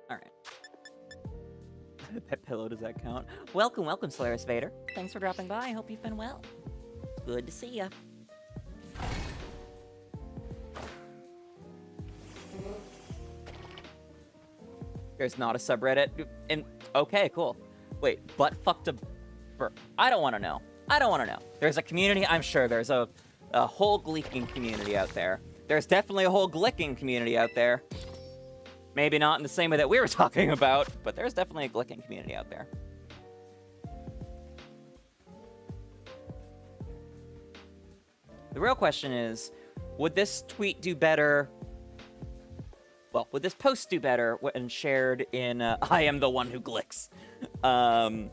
Alright. Pet pillow, does that count? Welcome, Solaris Vader. Thanks for dropping by. I hope you've been well. Good to see ya. There's not a subreddit. And okay, cool. Wait, butt fucked a bird. I don't want to know. There's a community. I'm sure there's a whole gleeking community out there. There's definitely a whole glicking community out there. Maybe not in the same way that we were talking about, but there's definitely a glicking community out there. The real question is, would this tweet do better? Well, would this post do better when shared in I am the one who glicks? And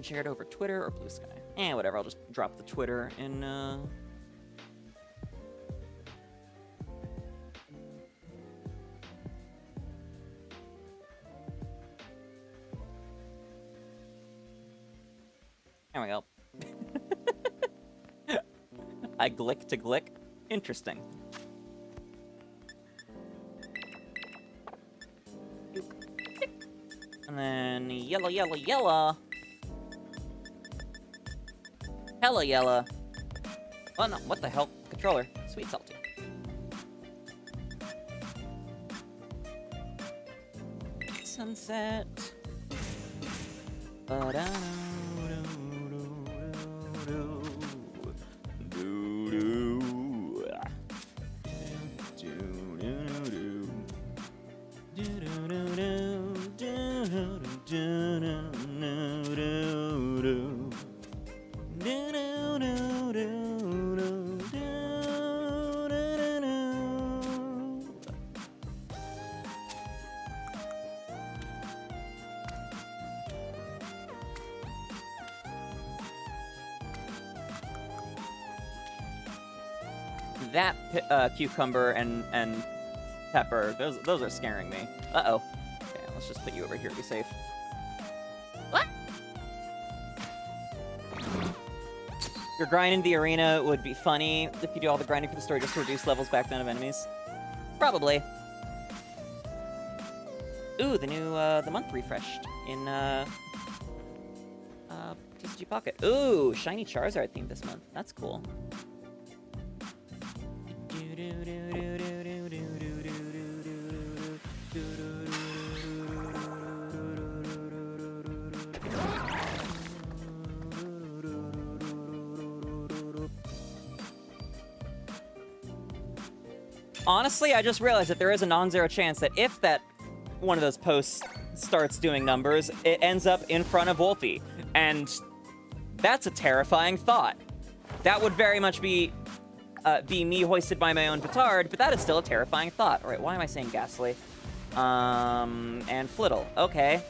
shared over Twitter or Blue Sky? Whatever, I'll just drop the Twitter in... There we go. I glick to glick. Interesting. And then yellow, yellow, yellow. Hella yellow. Oh no, what the hell? Controller. Sweet salty. Sunset. That cucumber and pepper, those are scaring me. Uh-oh. Okay, let's just put you over here to be safe. What? Your grind in the arena would be funny if you do all the grinding for the story just to reduce levels back down of enemies. Probably. Ooh, the new, the month refreshed in, TCG Pocket. Ooh, shiny Charizard theme this month. That's cool. Honestly, I just realized that there is a non-zero chance that if that one of those posts starts doing numbers, it ends up in front of 𝑹𝒊𝒈. And that's a terrifying thought. That would very much be me hoisted by my own petard, but that is still a terrifying thought. All right, why am I saying Ghastly? And Flittle. Okay.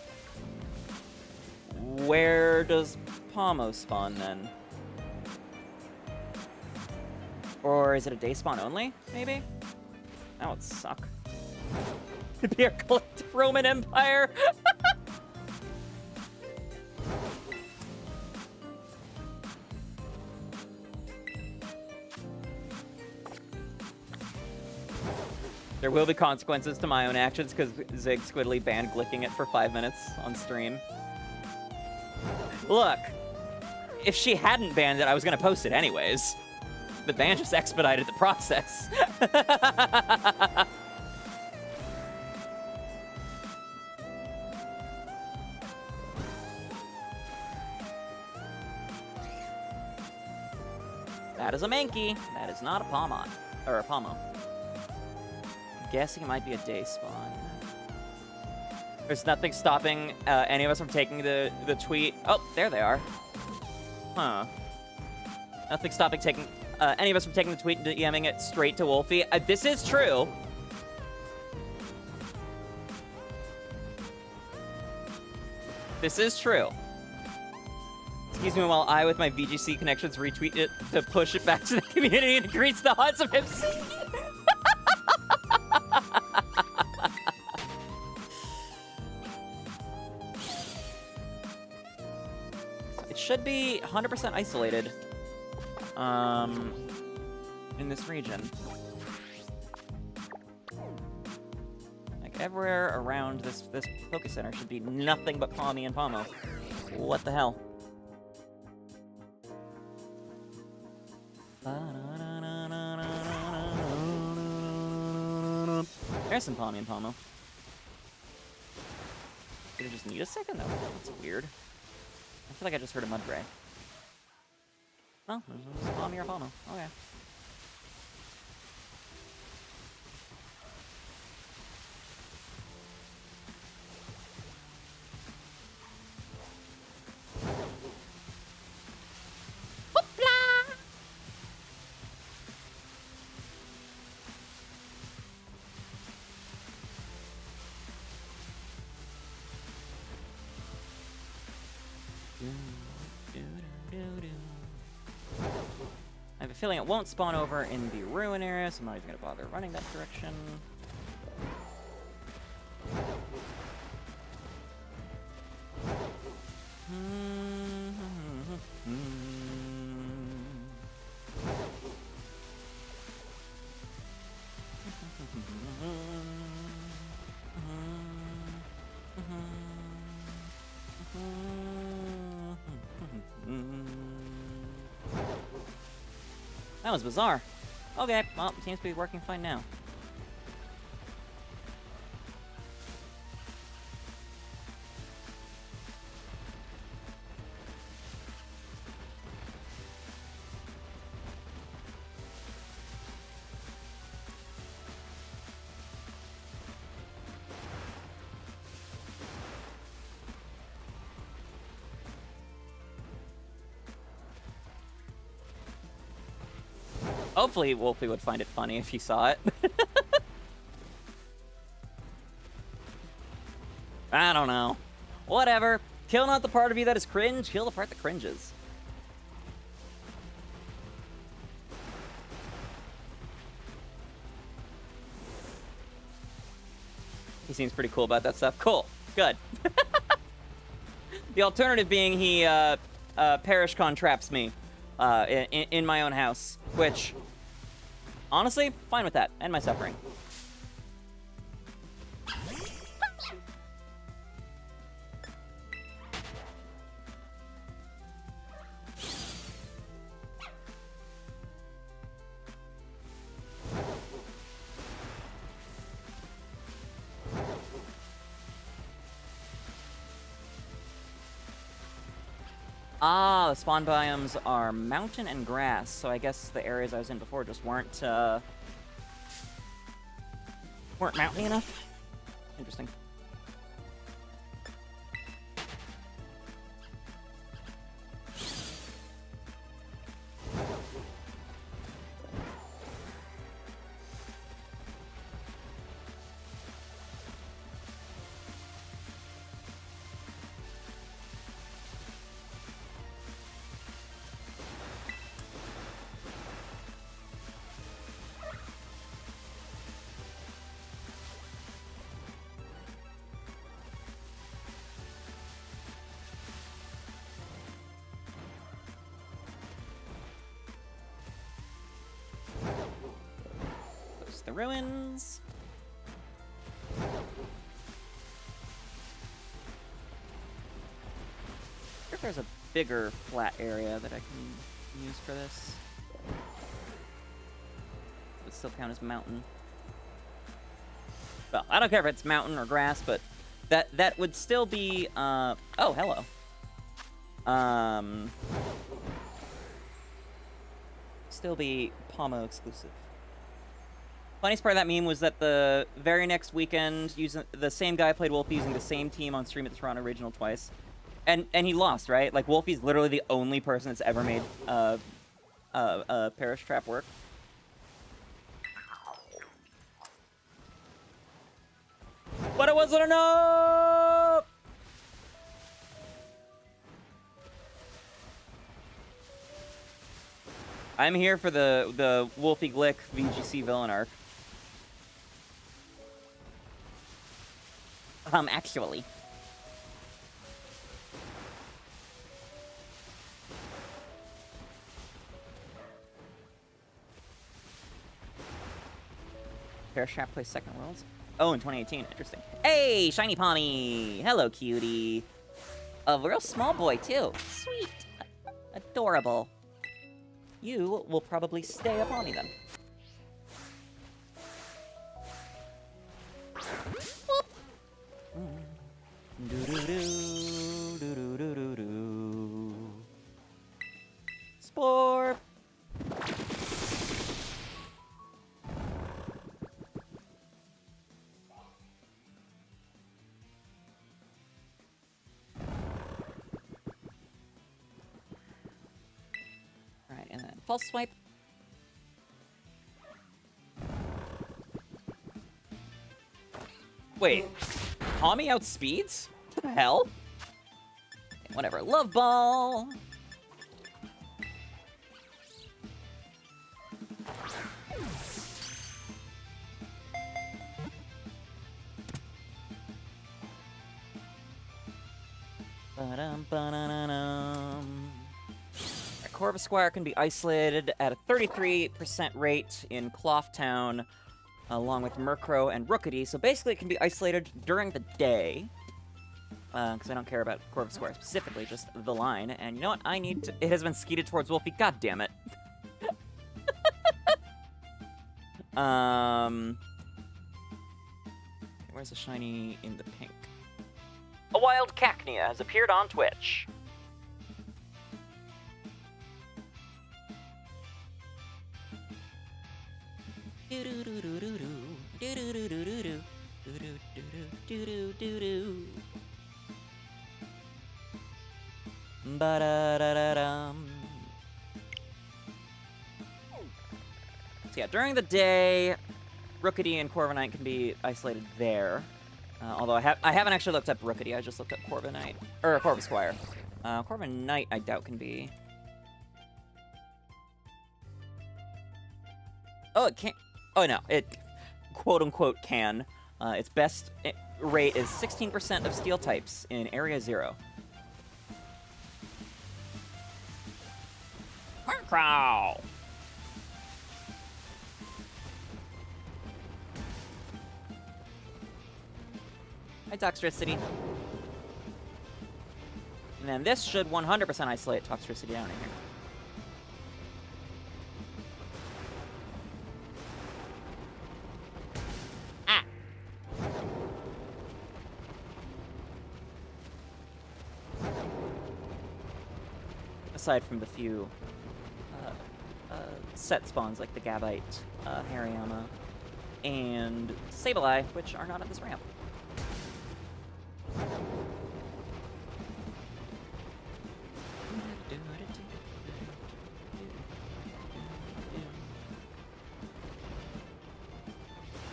Where does Pomo spawn, then? Or is it a day spawn only, maybe? That would suck. To be a collective Roman Empire! There will be consequences to my own actions because 𝒎𝒂𝒄𝒌 banned glicking it for 5 minutes on stream. Look, if she hadn't banned it, I was going to post it anyways. The ban just expedited the process. That is a Mankey. That is not a Palmon. Or a Pomo. Guessing it might be a day spawn. There's nothing stopping any of us from taking the tweet. Oh, there they are. Huh. Nothing stopping taking any of us from taking the tweet and DMing it straight to 𝑹𝒊𝒈. This is true. This is true. Excuse me while I, with my VGC connections, retweet it to push it back to the community and increase the odds of him seeing it. It should be 100% isolated in this region. Like everywhere around this Poké Center should be nothing but Pawmi and Pomo. What the hell? There's some Pawmi and Pomo. Did it just need a second? Though? That's weird. I feel like I just heard a Mudbray. Oh, there's Pawmi or Pomo. Okay. I have a feeling it won't spawn over in the ruin area, so I'm not even going to bother running that direction. That was bizarre. Okay, well, seems to be working fine now. Hopefully Wolfie would find it funny if he saw it. I don't know. Whatever. Kill not the part of you that is cringe, kill the part that cringes. He seems pretty cool about that stuff. Cool. Good. The alternative being he parish contraps me in my own house, which, honestly, fine with that. End my suffering. Ah, the spawn biomes are mountain and grass, so I guess the areas I was in before just weren't mountainy enough. Interesting. The ruins. I wonder if there's a bigger flat area that I can use for this. Would still count as mountain. Well, I don't care if it's mountain or grass, but that would still be oh, hello. Still be Pomo exclusive. Funniest part of that meme was that the very next weekend, using the same guy played Wolfie using the same team on stream at the Toronto Regional twice, and he lost, right? Like Wolfie's literally the only person that's ever made Parish Trap work. But it wasn't enough. I'm here for the 𝑹𝒊𝒈𝒄 VGC villain arc. Actually. Parish Trap plays Second Worlds? Oh, in 2018. Interesting. Hey, Shiny Pawny! Hello, cutie. A real small boy, too. Sweet. Adorable. You will probably stay a Pawny, then. Spore. Alright, and then pulse swipe. Wait, Tommy outspeeds? What the hell? Okay, whatever. Love ball. 𝒎𝒄𝒌 can be isolated at a 33% rate in Klawf-town, along with Murkrow and Rookity. So basically, it can be isolated during the day. Because I don't care about 𝒎𝒄𝒌 specifically, just the line. And you know what? I need to... It has been skeeted towards Wolfie. God damn it. Where's the shiny in the pink? A wild cacnea has appeared on Twitch. Ba-da-da-da-dum. So yeah, during the day, Rookity and Corviknight can be isolated there. Although I haven't actually looked up Rookity, I just looked up Corviknight. Or Corvisquire. Corviknight I doubt can be. Oh, it can't. Oh no, it quote-unquote can. Its best rate is 16% of steel types in Area 0. Crow. Hi, Toxtricity. And then this should 100% isolate Toxtricity down in here. Ah! Aside from the few set spawns like the Gabite, Hariyama, and Sableye, which are not at this ramp.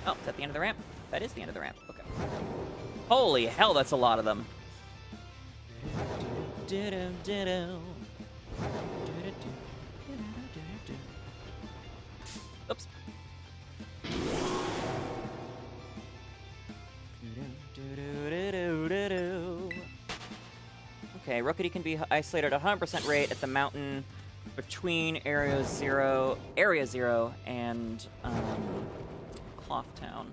Oh, is that the end of the ramp? That is the end of the ramp. Okay. Holy hell, that's a lot of them. Oops. Okay, Rookity can be isolated at 100% rate at the mountain between Area 0 and Klawf Town.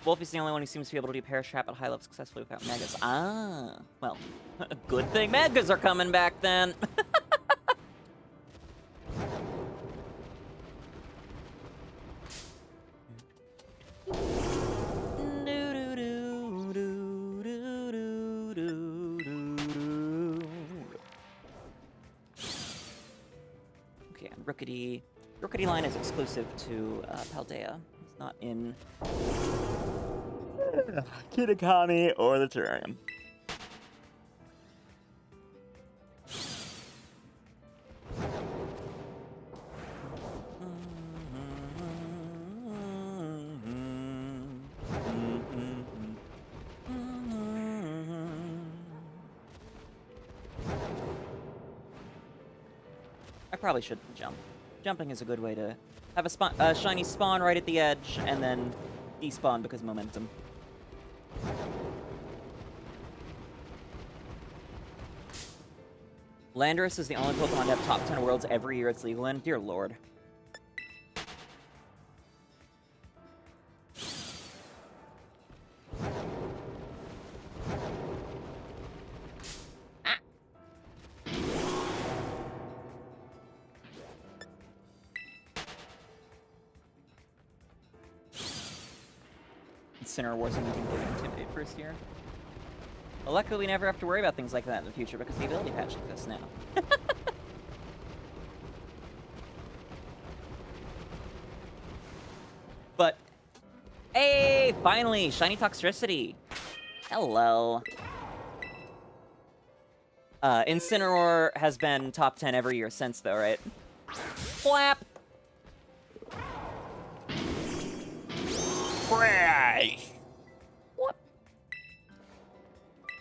Wolfie's the only one who seems to be able to do Perish Trap at high level successfully without Megas. Ah, well, good thing Megas are coming back then. Okay, and Rookity line is exclusive to Paldea. It's not in Kitakami or the Terrarium. I probably shouldn't jump. Jumping is a good way to have a shiny spawn right at the edge and then despawn because momentum. Landorus is the only Pokemon to have top 10 worlds every year it's legal in. Dear Lord. Sinner Wars and Intimidate first year. Well, luckily we never have to worry about things like that in the future because the ability patch exists now. But, hey, finally, shiny Toxtricity. Hello. Incineroar has been top 10 every year since, though, right? Flap. What?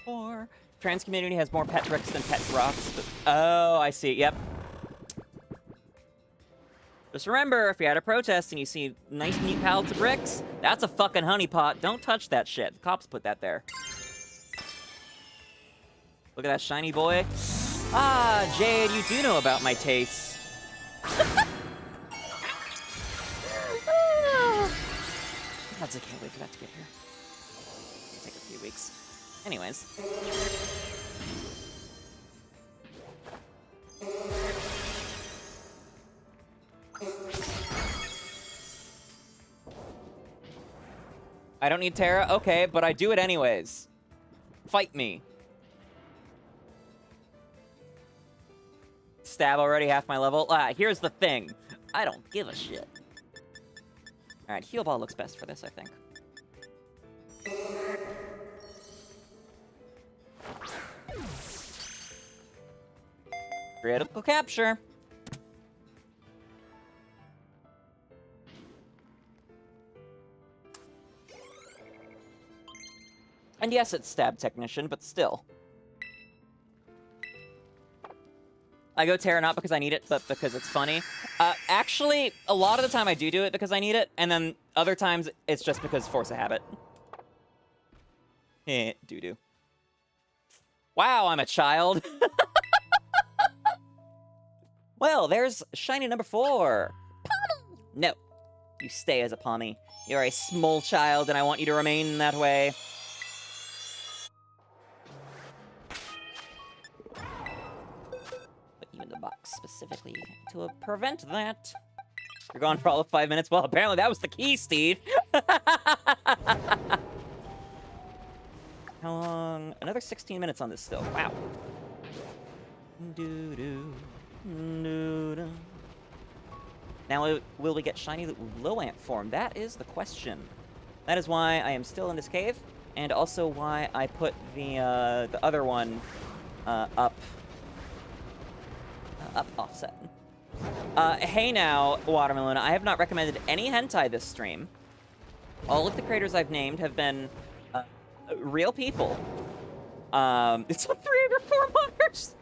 Or trans community has more pet bricks than pet rocks. But, oh, I see. Yep. Just remember, if you're at a protest and you see nice, neat pallets of bricks, that's a fucking honeypot. Don't touch that shit. The cops put that there. Look at that shiny boy. Ah, Jade, you do know about my tastes. I can't wait for that to get here. It'll take a few weeks. Anyways. I don't need Terra? Okay, but I do it anyways. Fight me. Stab already half my level. Here's the thing. I don't give a shit. Alright, Heal Ball looks best for this, I think. Critical capture. And yes, it's Stab Technician, but still. I go Terra not because I need it, but because it's funny. Actually, a lot of the time I do it because I need it, and then other times it's just because force of habit. Doo-doo. Wow, I'm a child. Well, there's shiny number 4. Pommy! No, you stay as a Pommy. You're a small child, and I want you to remain that way. Put you in the box specifically to prevent that. You're gone for all of 5 minutes. Well, apparently that was the key, Steve. How long? Another 16 minutes on this still. Wow. Doo-doo. Doo-doo. Now, will we get shiny low amp form? That is the question. That is why I am still in this cave, and also why I put the other one up offset. Hey now, Watermelon, I have not recommended any hentai this stream. All of the creators I've named have been real people. It's on 3 of your 4 monitors.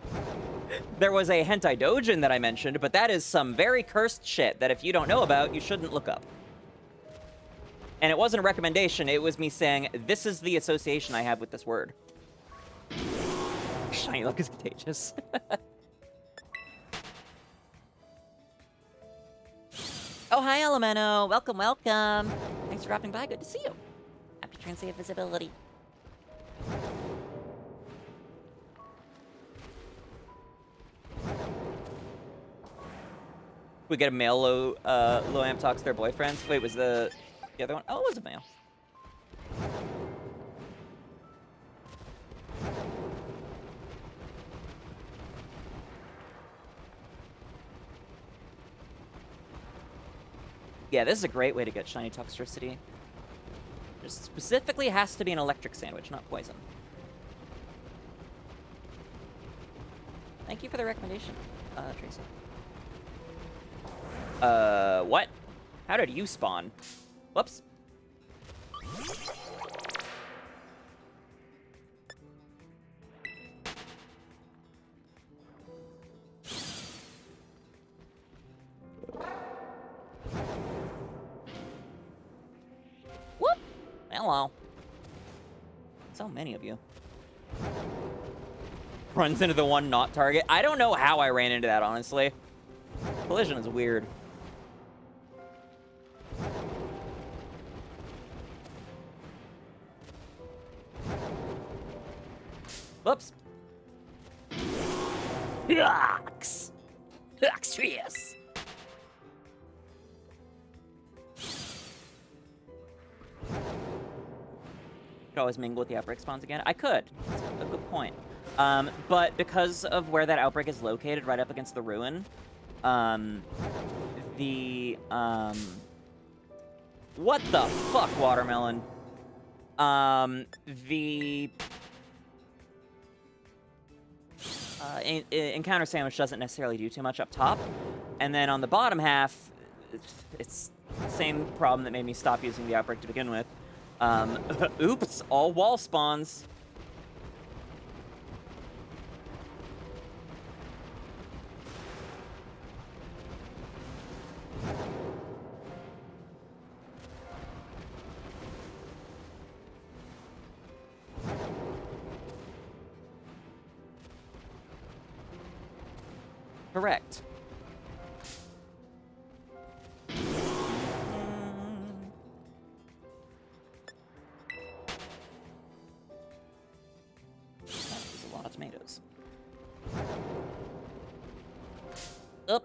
There was a hentai dojin that I mentioned, but that is some very cursed shit that if you don't know about, you shouldn't look up. And it wasn't a recommendation, it was me saying, this is the association I have with this word. Shiny look is contagious. Oh, hi, Elemento. Welcome, welcome. Thanks for dropping by. Good to see you. Happy Trans Day of Visibility. We get a male low amp talks to their boyfriends. Wait, was the other one? Oh, it was a male. Yeah, this is a great way to get shiny toxicity. Just specifically has to be an electric sandwich, not poison. Thank you for the recommendation, Tracy. What? How did you spawn? Whoops. Whoop! Hello. So many of you. Runs into the one not target. I don't know how I ran into that, honestly. Collision is weird. Whoops. Hux! Huxtrius! Could always mingle with the outbreak spawns again. I could. That's a good point. But because of where that outbreak is located, right up against the ruin, what the fuck, Watermelon? Encounter sandwich doesn't necessarily do too much up top, and then on the bottom half, it's the same problem that made me stop using the outbreak to begin with. Oops, all wall spawns. Correct. That is a lot of tomatoes. Up.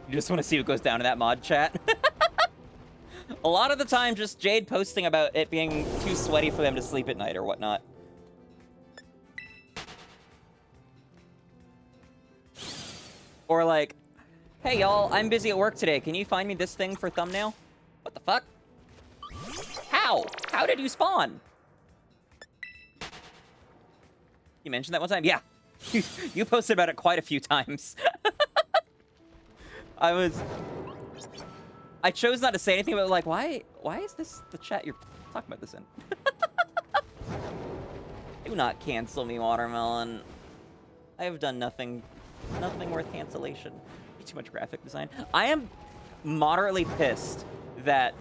You just want to see what goes down in that mod chat. A lot of the time, just Jade posting about it being too sweaty for them to sleep at night or whatnot. Or like, hey y'all, I'm busy at work today. Can you find me this thing for thumbnail? What the fuck? How? How did you spawn? You mentioned that one time? Yeah. You posted about it quite a few times. I chose not to say anything, but like, why is this the chat you're talking about this in? Do not cancel me, Watermelon. I have done nothing worth cancellation. Too much graphic design. I am moderately pissed that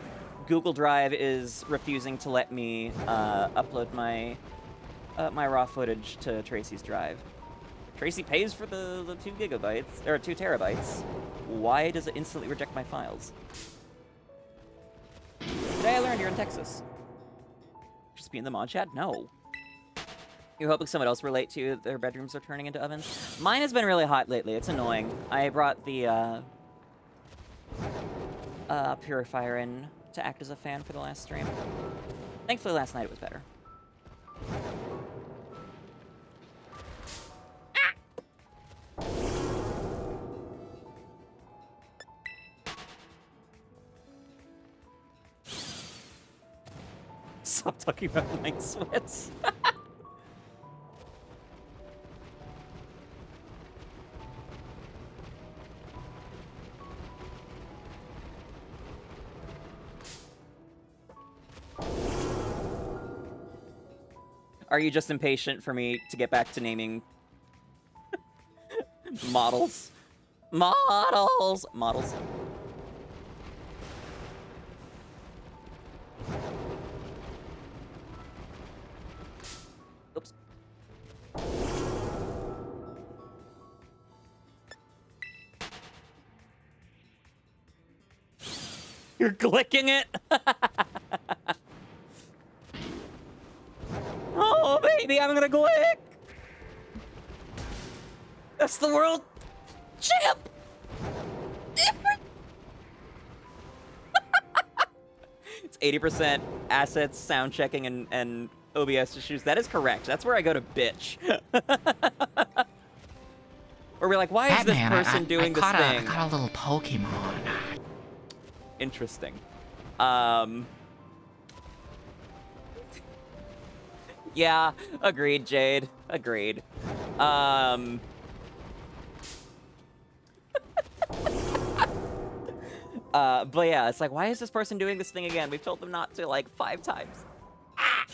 Google Drive is refusing to let me upload my my raw footage to Tracy's drive. Tracy pays for the 2 gigabytes or 2 terabytes. Why does it instantly reject my files? Today I learned you're in Texas. Just be in the mod chat? No. You're hoping someone else relate to their bedrooms are turning into ovens? Mine has been really hot lately. It's annoying. I brought the purifier in to act as a fan for the last stream. Thankfully, last night it was better. Stop talking about night sweats. Are you just impatient for me to get back to naming models? Models! Models. Oops. You're clicking it? Oh, baby, I'm gonna click! That's the world champ! Different! It's 80% assets, sound checking, and OBS issues. That is correct. That's where I go to bitch. Or we're like, why is this person doing this thing? I caught a little Pokemon. Interesting. Yeah, agreed, Jade. Agreed. But yeah, it's like, why is this person doing this thing again? We've told them not to, like, 5 times. Ah!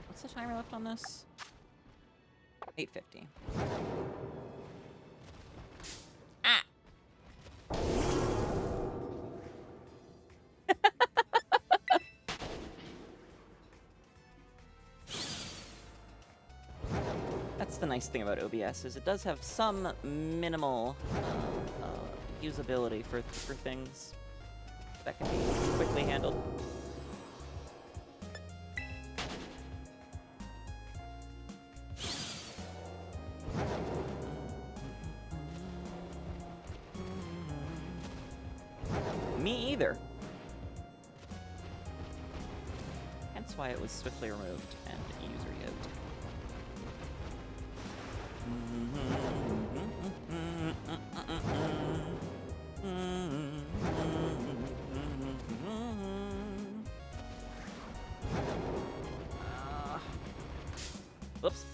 What's the timer left on this? 8:50. Ah! That's the nice thing about OBS, is it does have some minimal usability for things that can be quickly handled. Me either. Hence why it was swiftly removed and user yoked. Whoops.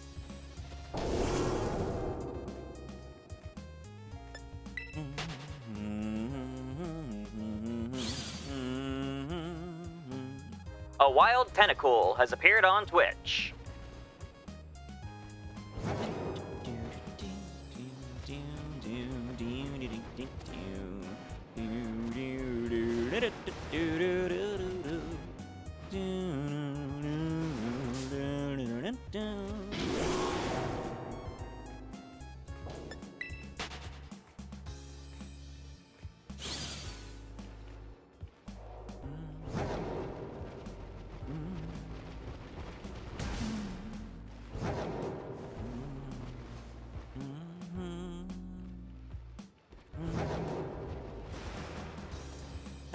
A wild tentacle has appeared on Twitch.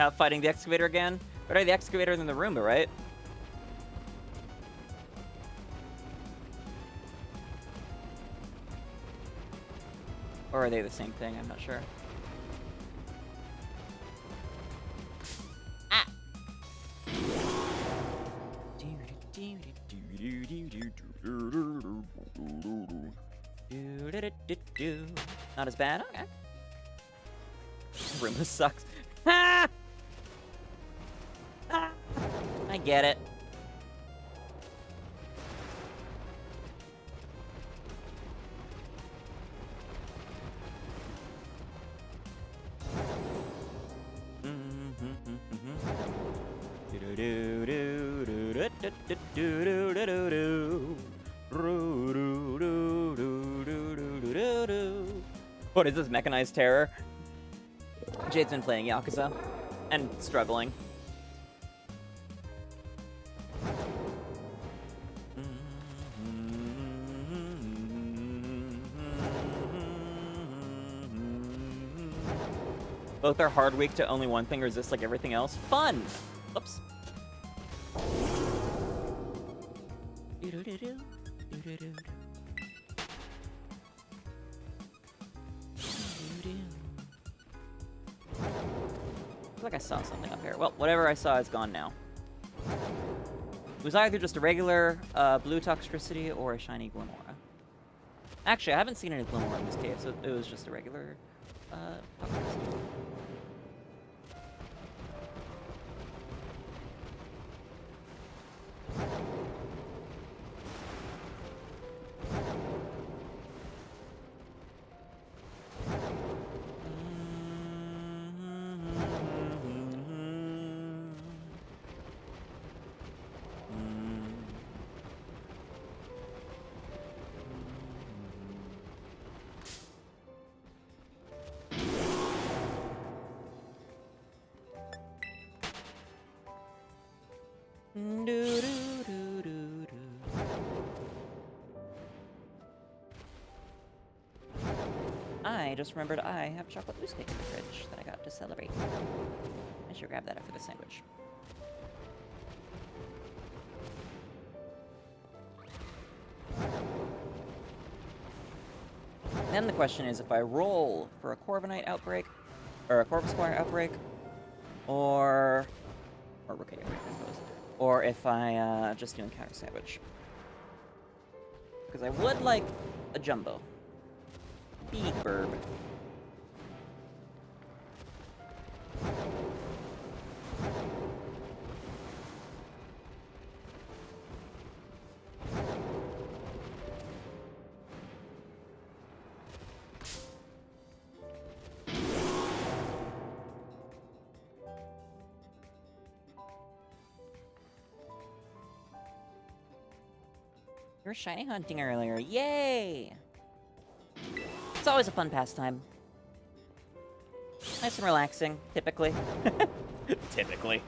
Out fighting the excavator again? Better the excavator than the Roomba, right? Or are they the same thing? I'm not sure. Ah! Not as bad? Okay. Roomba sucks. Ah! Ah! I get it. What is this, mechanized terror? Jade's been playing Yakuza and struggling. Both are hard weak to only one thing, resist like everything else. Fun! Oops. I feel like I saw something up here. Well, whatever I saw is gone now. It was either just a regular blue toxicity or a shiny Glimora. Actually, I haven't seen any Glimora in this cave, so it was just a regular toxicity. I just remembered I have chocolate mousse cake in the fridge that I got to celebrate. I should grab that after the sandwich. Then the question is if I roll for a Corviknight outbreak, or a Corvisquire outbreak, or Rookie outbreak, I suppose. Or if I just do Encounter Sandwich. Because I would like a Jumbo. Big Burb. You were shiny hunting earlier. Yay! It's always a fun pastime. Nice and relaxing, typically. Typically.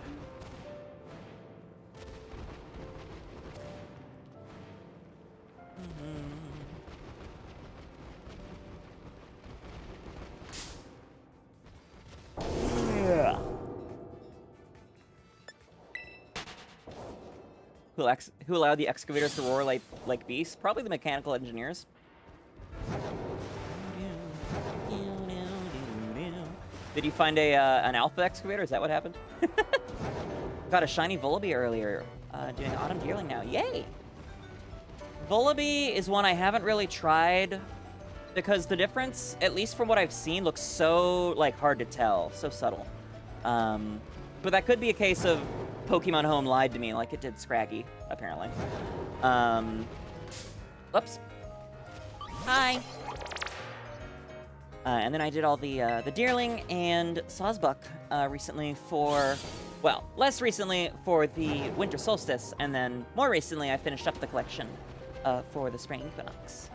Yeah. Who allowed the excavators to roar like beasts? Probably the mechanical engineers. Did you find an alpha excavator? Is that what happened? Got a shiny Vullaby earlier. Doing Autumn Deerling now. Yay! Vullaby is one I haven't really tried because the difference, at least from what I've seen, looks so like hard to tell, so subtle. But that could be a case of Pokemon Home lied to me, like it did Scraggy, apparently. Whoops. Hi. And then I did all the Deerling and Sawsbuck recently for, well, less recently for the Winter Solstice, and then more recently I finished up the collection for the Spring Equinox.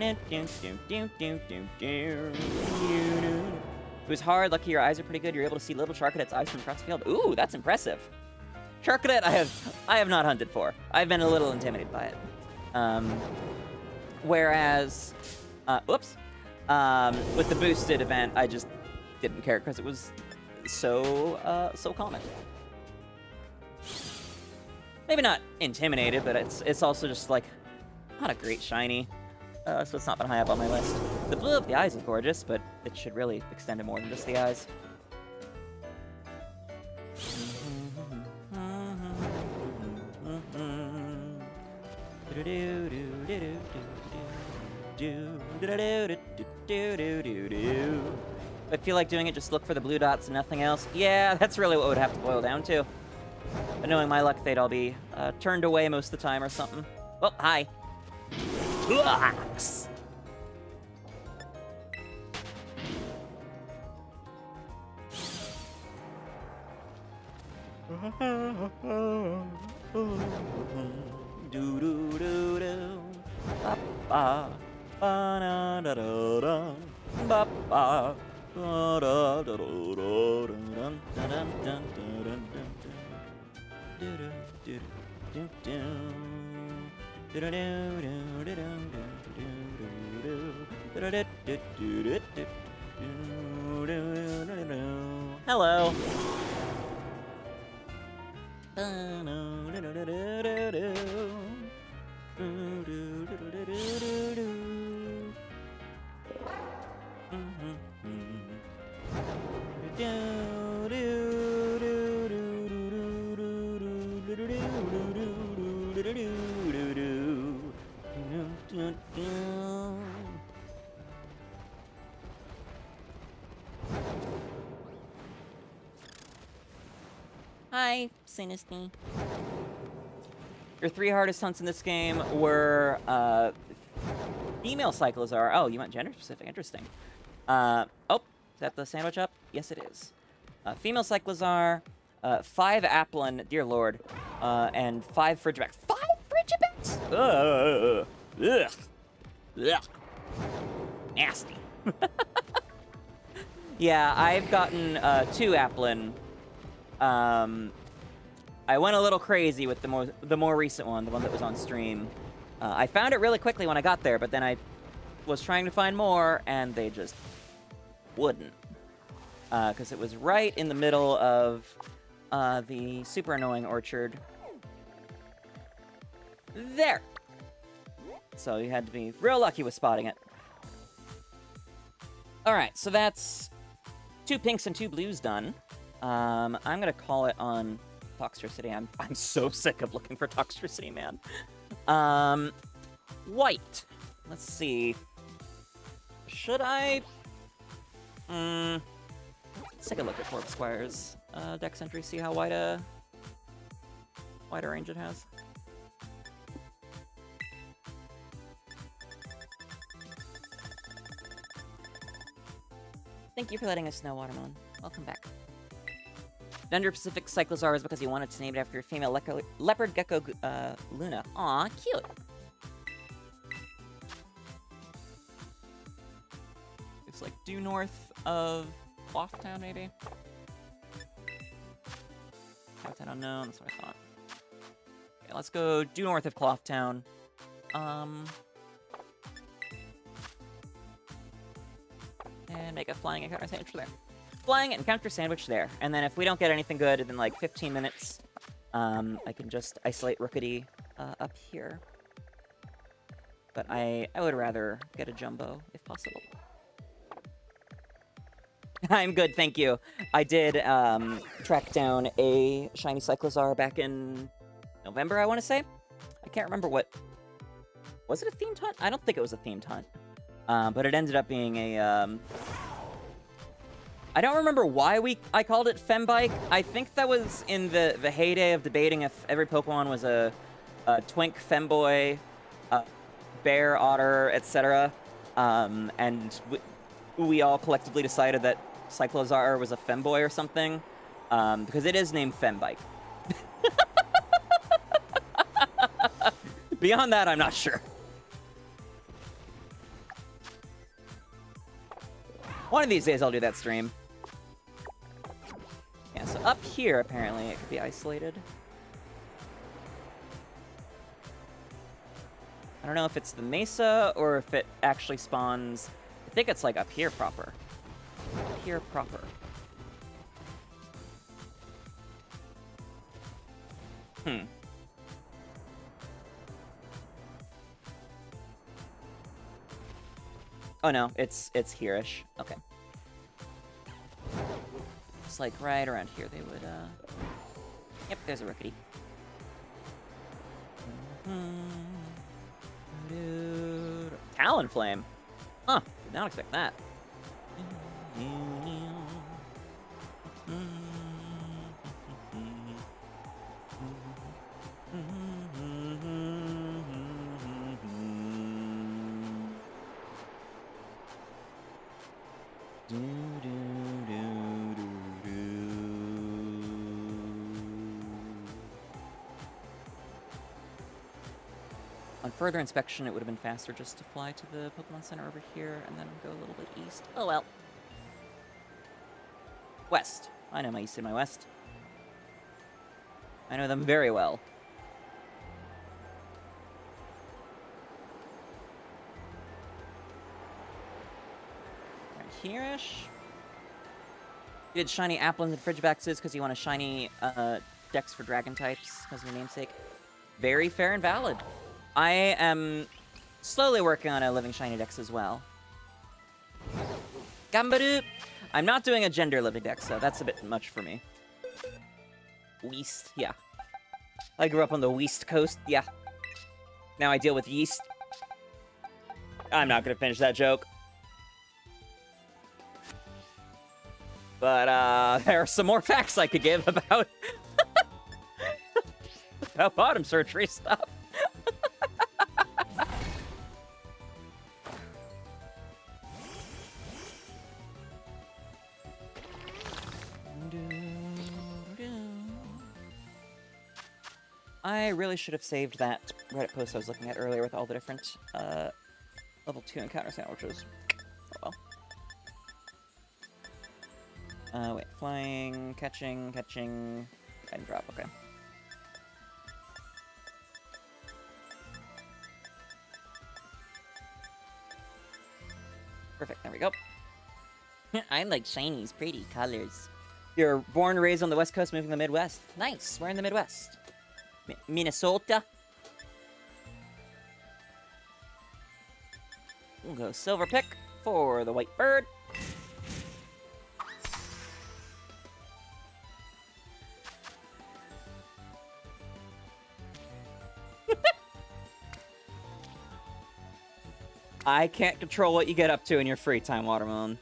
It was hard. Lucky your eyes are pretty good. You're able to see little Sharkadet's eyes from across the field. Ooh, that's impressive. Sharkadet I have not hunted for. I've been a little intimidated by it. Whereas, with the boosted event, I just didn't care because it was so common. Maybe not intimidated, but it's also just like not a great shiny. So it's not been high up on my list. The blue of the eyes is gorgeous, but it should really extend to more than just the eyes. I feel like doing it, just look for the blue dots and nothing else. Yeah, that's really what it would have to boil down to. But knowing my luck, they'd all be turned away most of the time or something. Well, hi. Tux! Do do do do. Ba ba ba da da da da. Ba ba da da da da da dun dun dun dun dun dun. Do do do do do. Do do do do do do do do do. Hello. Hi, Sinisty. Your 3 hardest hunts in this game were female Cyclozar. Oh, you meant gender specific. Interesting. Oh, is that the sandwich up? Yes, it is. Female Cyclozar, 5 Applin, dear lord, and 5 Frigibax. 5 Frigibax? Ugh. Ugh. Nasty. Yeah, I've gotten 2 Applin. I went a little crazy with the more recent one, the one that was on stream. I found it really quickly when I got there, but then I was trying to find more, and they just wouldn't. Because it was right in the middle of the super annoying orchard. There! So you had to be real lucky with spotting it. Alright, so that's 2 pinks and 2 blues done. I'm gonna call it on Toxtricity. I'm so sick of looking for Toxtricity, man. White. Let's see. Should I? Let's take a look at 𝒒𝒑𝒆𝒏𝒊𝒈𝒄's dex entry, see how wide a range it has. Thank you for letting us know, Watermelon. Welcome back. Gender-specific Cyclozar is because you wanted to name it after your female leopard gecko Luna. Aw, cute. It's like due north of Klawf-town, maybe? What's that unknown? That's what I thought. Okay, let's go due north of Klawf-town. And make a flying encounter sandwich there. Flying encounter sandwich there. And then if we don't get anything good in like 15 minutes, I can just isolate Rookity up here. But I would rather get a jumbo if possible. I'm good, thank you. I did track down a shiny Cyclozar back in November, I want to say. I can't remember what... Was it a themed hunt? I don't think it was a themed hunt. But it ended up being a... I don't remember why I called it Fembike. I think that was in the heyday of debating if every Pokemon was a twink, femboy, bear, otter, etc. And we all collectively decided that Cyclozar was a femboy or something, because it is named Fembike. Beyond that, I'm not sure. One of these days I'll do that stream. Yeah, so up here, apparently, it could be isolated. I don't know if it's the mesa or if it actually spawns... I think it's, like, up here proper. Up here proper. Oh no, it's here-ish. Okay. It's like right around here they would, Yep, there's a rickety. Talonflame. Huh, did not expect that. On further inspection, it would have been faster just to fly to the Pokemon Center over here and then go a little bit east. Oh well. West. I know my east and my west. I know them very well. Right here-ish. You did shiny Applins and Frigibaxes because you want a shiny dex for dragon types because of your namesake. Very fair and valid. I am slowly working on a living shiny dex as well. Gambaru! I'm not doing a gender living dex, so that's a bit much for me. West, yeah. I grew up on the West Coast, yeah. Now I deal with yeast. I'm not gonna finish that joke. But, there are some more facts I could give about... about bottom surgery stuff. I really should have saved that Reddit post I was looking at earlier with all the different level 2 encounter sandwiches. Oh well. Wait. Flying, catching, and drop. Okay. Perfect. There we go. I like shinies, pretty colors. You're born and raised on the West Coast, moving to the Midwest. Nice. We're in the Midwest. Minnesota. We'll go Silver Pick for the white bird. I can't control what you get up to in your free time, Watermelon.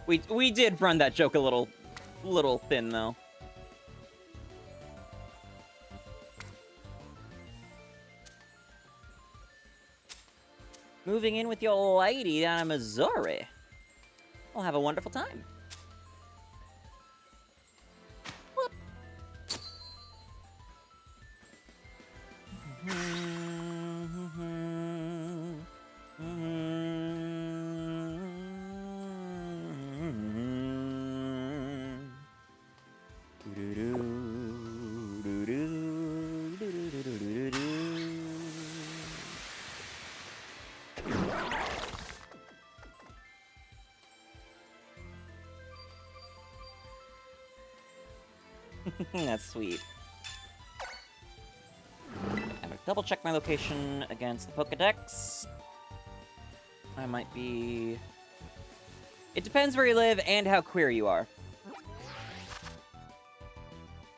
We did run that joke a little thin, though. Moving in with your lady down in Missouri. We'll have a wonderful time. Whoop. That's sweet. I'm gonna double check my location against the Pokedex. I might be... It depends where you live and how queer you are.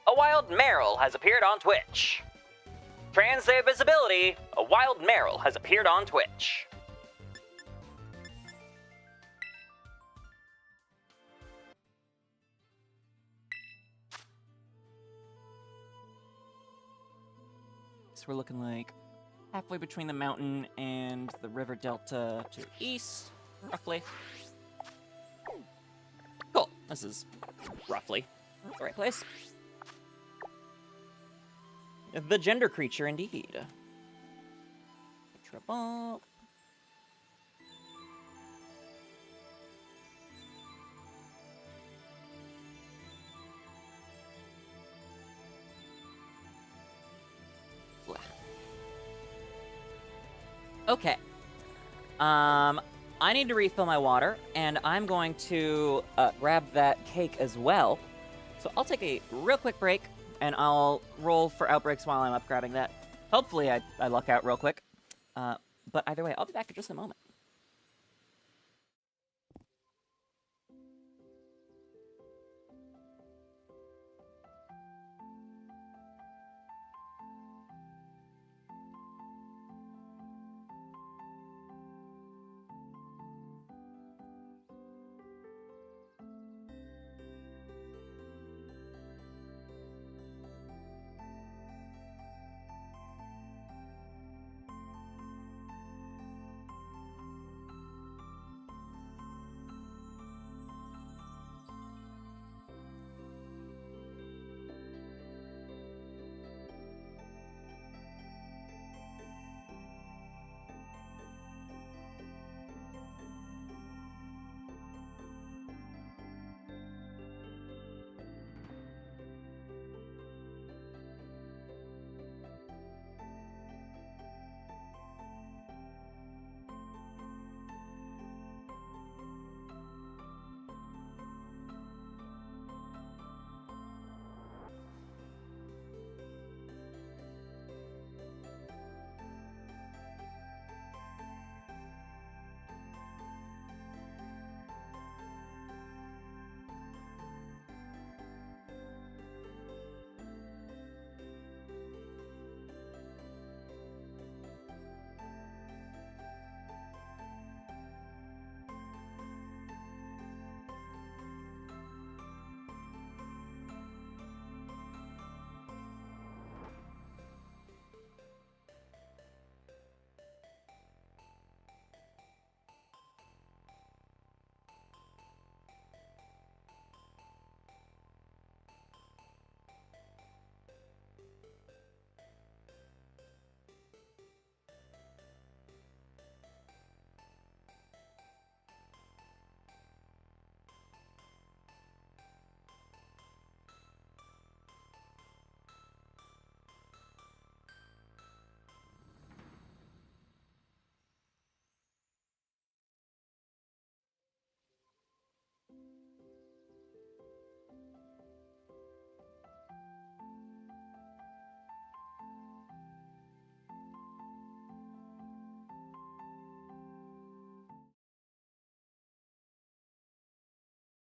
A wild Marill has appeared on Twitch. 𝒕𝒐𝒏𝒊𝒏𝒈, a wild Marill has appeared on Twitch. So we're looking like halfway between the mountain and the river delta to the east, roughly. Cool. This is roughly the right place. The gender creature, indeed. Triple. Okay. I need to refill my water, and I'm going to grab that cake as well. So I'll take a real quick break, and I'll roll for outbreaks while I'm up grabbing that. Hopefully I luck out real quick. But either way, I'll be back in just a moment.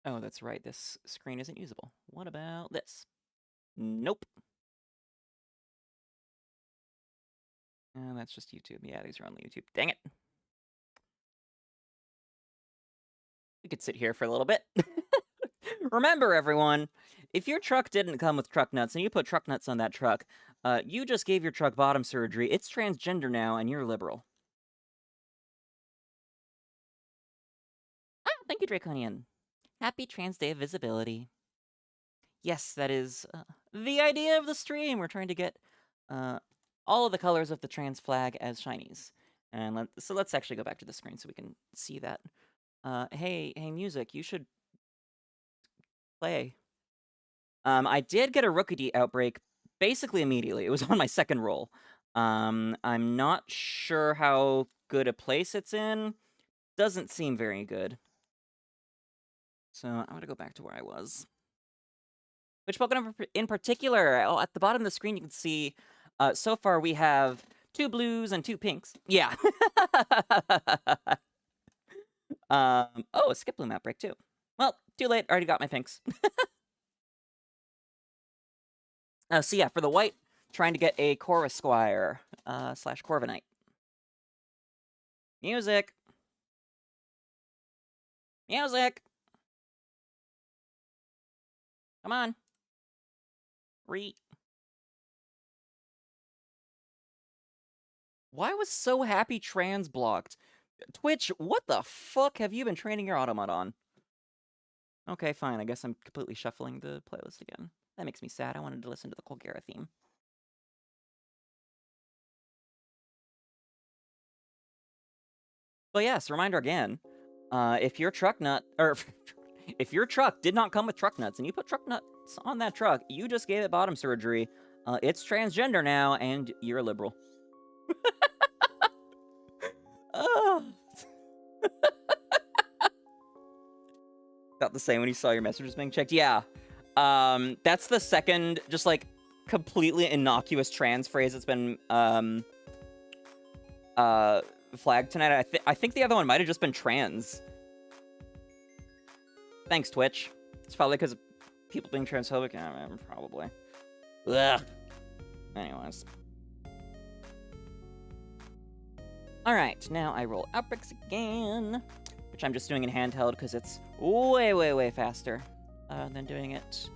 Oh, that's right. This screen isn't usable. What about this? Nope. And that's just YouTube. Yeah, these are only YouTube. Dang it. We could sit here for a little bit. Remember, everyone, if your truck didn't come with truck nuts and you put truck nuts on that truck, you just gave your truck bottom surgery. It's transgender now, and you're liberal. Ah, thank you, Draconian. Happy Trans Day of Visibility. Yes, that is the idea of the stream. We're trying to get all of the colors of the trans flag as shinies. And so let's actually go back to the screen so we can see that. Hey, music, you should play. I did get a Rookidee outbreak basically immediately. It was on my second roll. I'm not sure how good a place it's in. Doesn't seem very good. So I'm going to go back to where I was. Which Pokemon in particular? Oh, at the bottom of the screen, you can see, so far we have 2 blues and 2 pinks. Yeah. Oh, a Skiploom outbreak, too. Well, too late. Already got my pinks. So yeah, for the white, trying to get a Corvisquire, / Corviknight. Music! Music! Come on. Why was So Happy trans blocked? Twitch, what the fuck have you been training your Automat on? Okay, fine. I guess I'm completely shuffling the playlist again. That makes me sad. I wanted to listen to the Colgera theme. But yes, reminder again. If your truck if your truck did not come with truck nuts and you put truck nuts on that truck, you just gave it bottom surgery. It's transgender now, and you're a liberal. felt the same when you saw your messages being checked. Yeah. That's the second, just like completely innocuous trans phrase that's been flagged tonight. I think the other one might have just been trans. Thanks, Twitch. It's probably because of people being transphobic. Yeah, probably. Ugh. Anyways. Alright, now I roll outbreaks again, which I'm just doing in handheld because it's way, way, way faster than doing it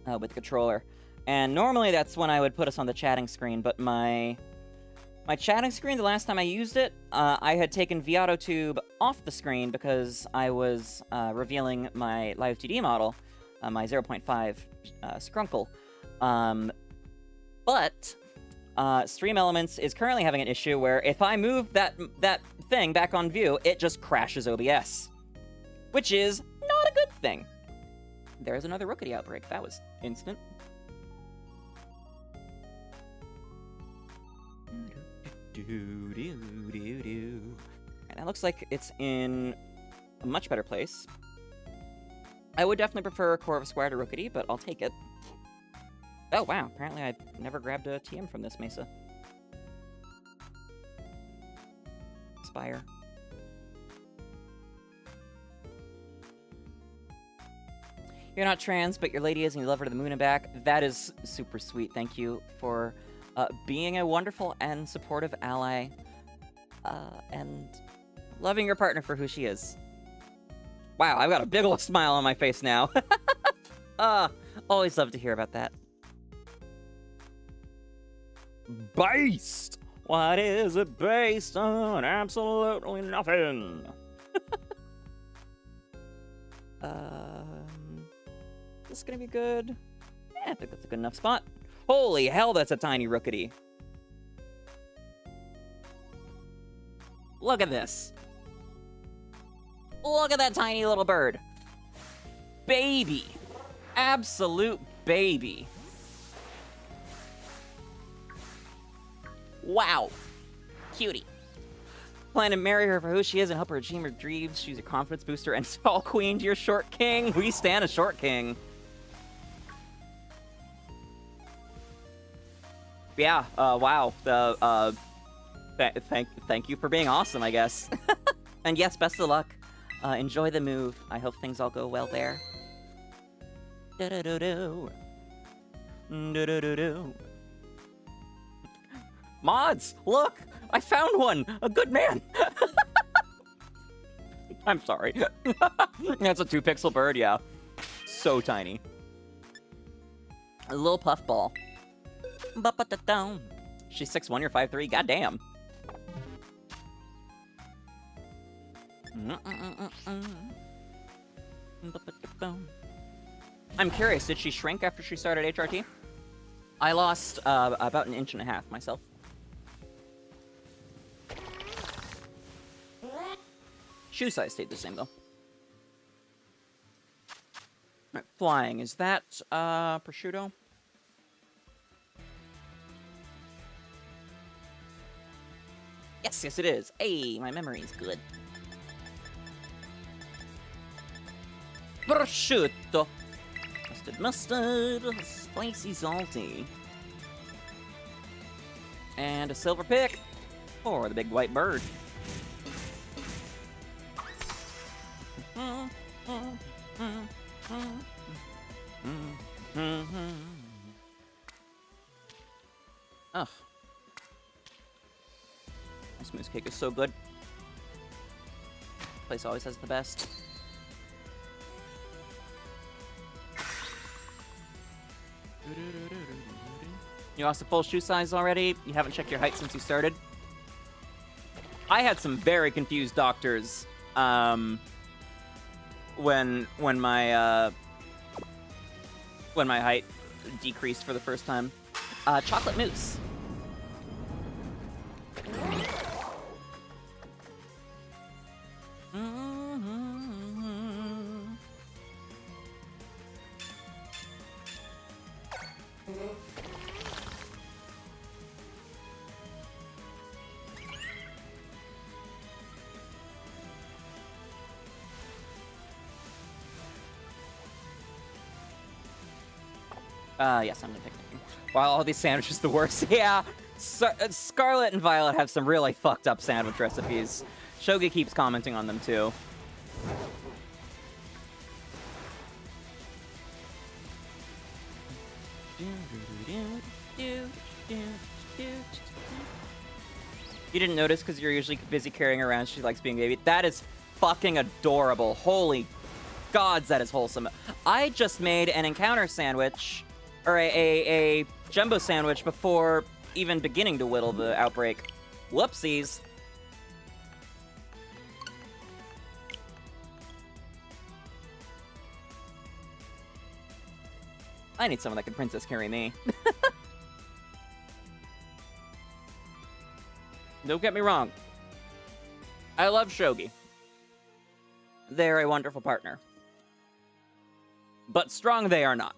with the controller. And normally that's when I would put us on the chatting screen, but my chatting screen, the last time I used it, I had taken 𝑹𝒊𝒈𝒉𝒕 off the screen because I was revealing my live 2D model, my 0.5 Skrunkle. But StreamElements is currently having an issue where if I move that thing back on view, it just crashes OBS, which is not a good thing. There's another Rookity outbreak. That was instant. And that looks like it's in a much better place. I would definitely prefer 𝒂𝒄𝒌 to Rookity, but I'll take it. Oh, wow. Apparently I never grabbed a TM from this mesa. Spire. You're not trans, but your lady is and you love her to the moon and back. That is super sweet. Thank you for being a wonderful and supportive ally. And loving your partner for who she is. Wow, I've got a big old smile on my face now. Always love to hear about that. Based! What is it based on? Absolutely nothing. This is gonna be good. Yeah, I think that's a good enough spot. Holy hell, that's a tiny Rookity. Look at this. Look at that tiny little bird. Baby. Absolute baby. Wow. Cutie. Plan to marry her for who she is and help her achieve her dreams. She's a confidence booster and tall queen to your short king. We stand a short king. Yeah, wow. Thank you for being awesome, I guess. And yes, best of luck. Enjoy the move. I hope things all go well there. Do-do-do-do. Do-do-do-do. Mods, look! I found one! A good man! I'm sorry. That's a 2-pixel bird, yeah. So tiny. A little puffball. She's 6'1", you're 5'3", goddamn. I'm curious, did she shrink after she started HRT? I lost about 1.5 inches myself. Shoe size stayed the same, though. Right, flying. Is that prosciutto? Yes, yes it is. Hey, my memory is good. Prosciutto. Mustard, spicy salty. And a silver pick for the big white bird. Ugh. This moose cake is so good. Place always has the best. You lost a full shoe size already? You haven't checked your height since you started? I had some very confused doctors when my height decreased for the first time. Chocolate mousse. Yes, I'm gonna pick making. Wow, all these sandwiches the worst. Yeah, Scarlet and Violet have some really fucked up sandwich recipes. Shogi keeps commenting on them too. You didn't notice because you're usually busy carrying around She Likes Being Baby. That is fucking adorable. Holy gods, that is wholesome. I just made an encounter sandwich, or a jumbo sandwich before even beginning to whittle the outbreak. Whoopsies. I need someone that can princess carry me. Don't get me wrong. I love Shogi. They're a wonderful partner. But strong they are not.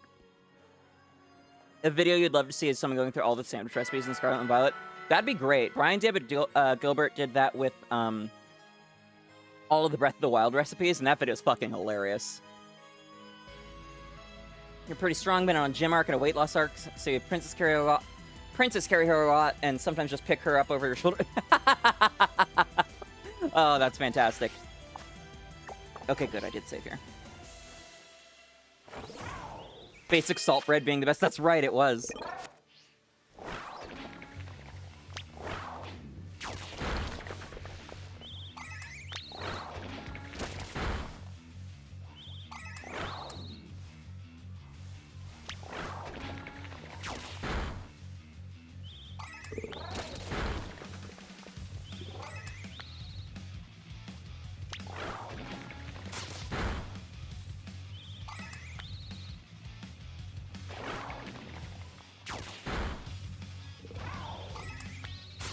A video you'd love to see is someone going through all the sandwich recipes in Scarlet and Violet. That'd be great. Brian David Gilbert did that with all of the Breath of the Wild recipes, and that video is fucking hilarious. You're pretty strong, been on a gym arc and a weight loss arc, so you princess carry her a lot, and sometimes just pick her up over your shoulder. Oh, that's fantastic. Okay, good, I did save here. Basic salt bread being the best. That's right, it was.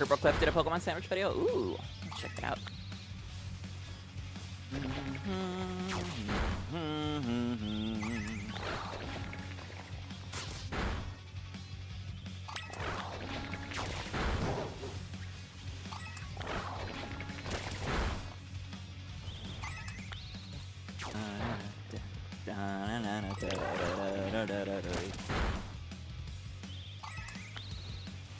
𝒒𝒒𝒊𝒄 did a Pokemon sandwich video. Ooh, check it out.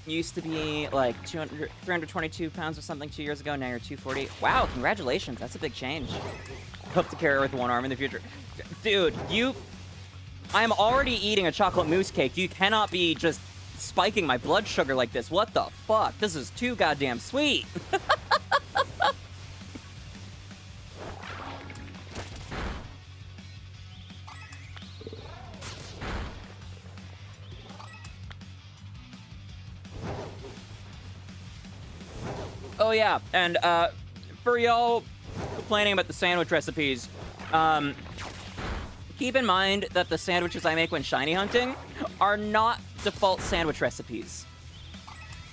Used to be like 322 pounds or something 2 years ago. Now you're 240. Wow, congratulations. That's a big change. Hope to carry her with one arm in the future. Dude, I'm already eating a chocolate mousse cake. You cannot be just spiking my blood sugar like this. What the fuck? This is too goddamn sweet. Oh yeah, and for y'all complaining about the sandwich recipes, keep in mind that the sandwiches I make when shiny hunting are not default sandwich recipes.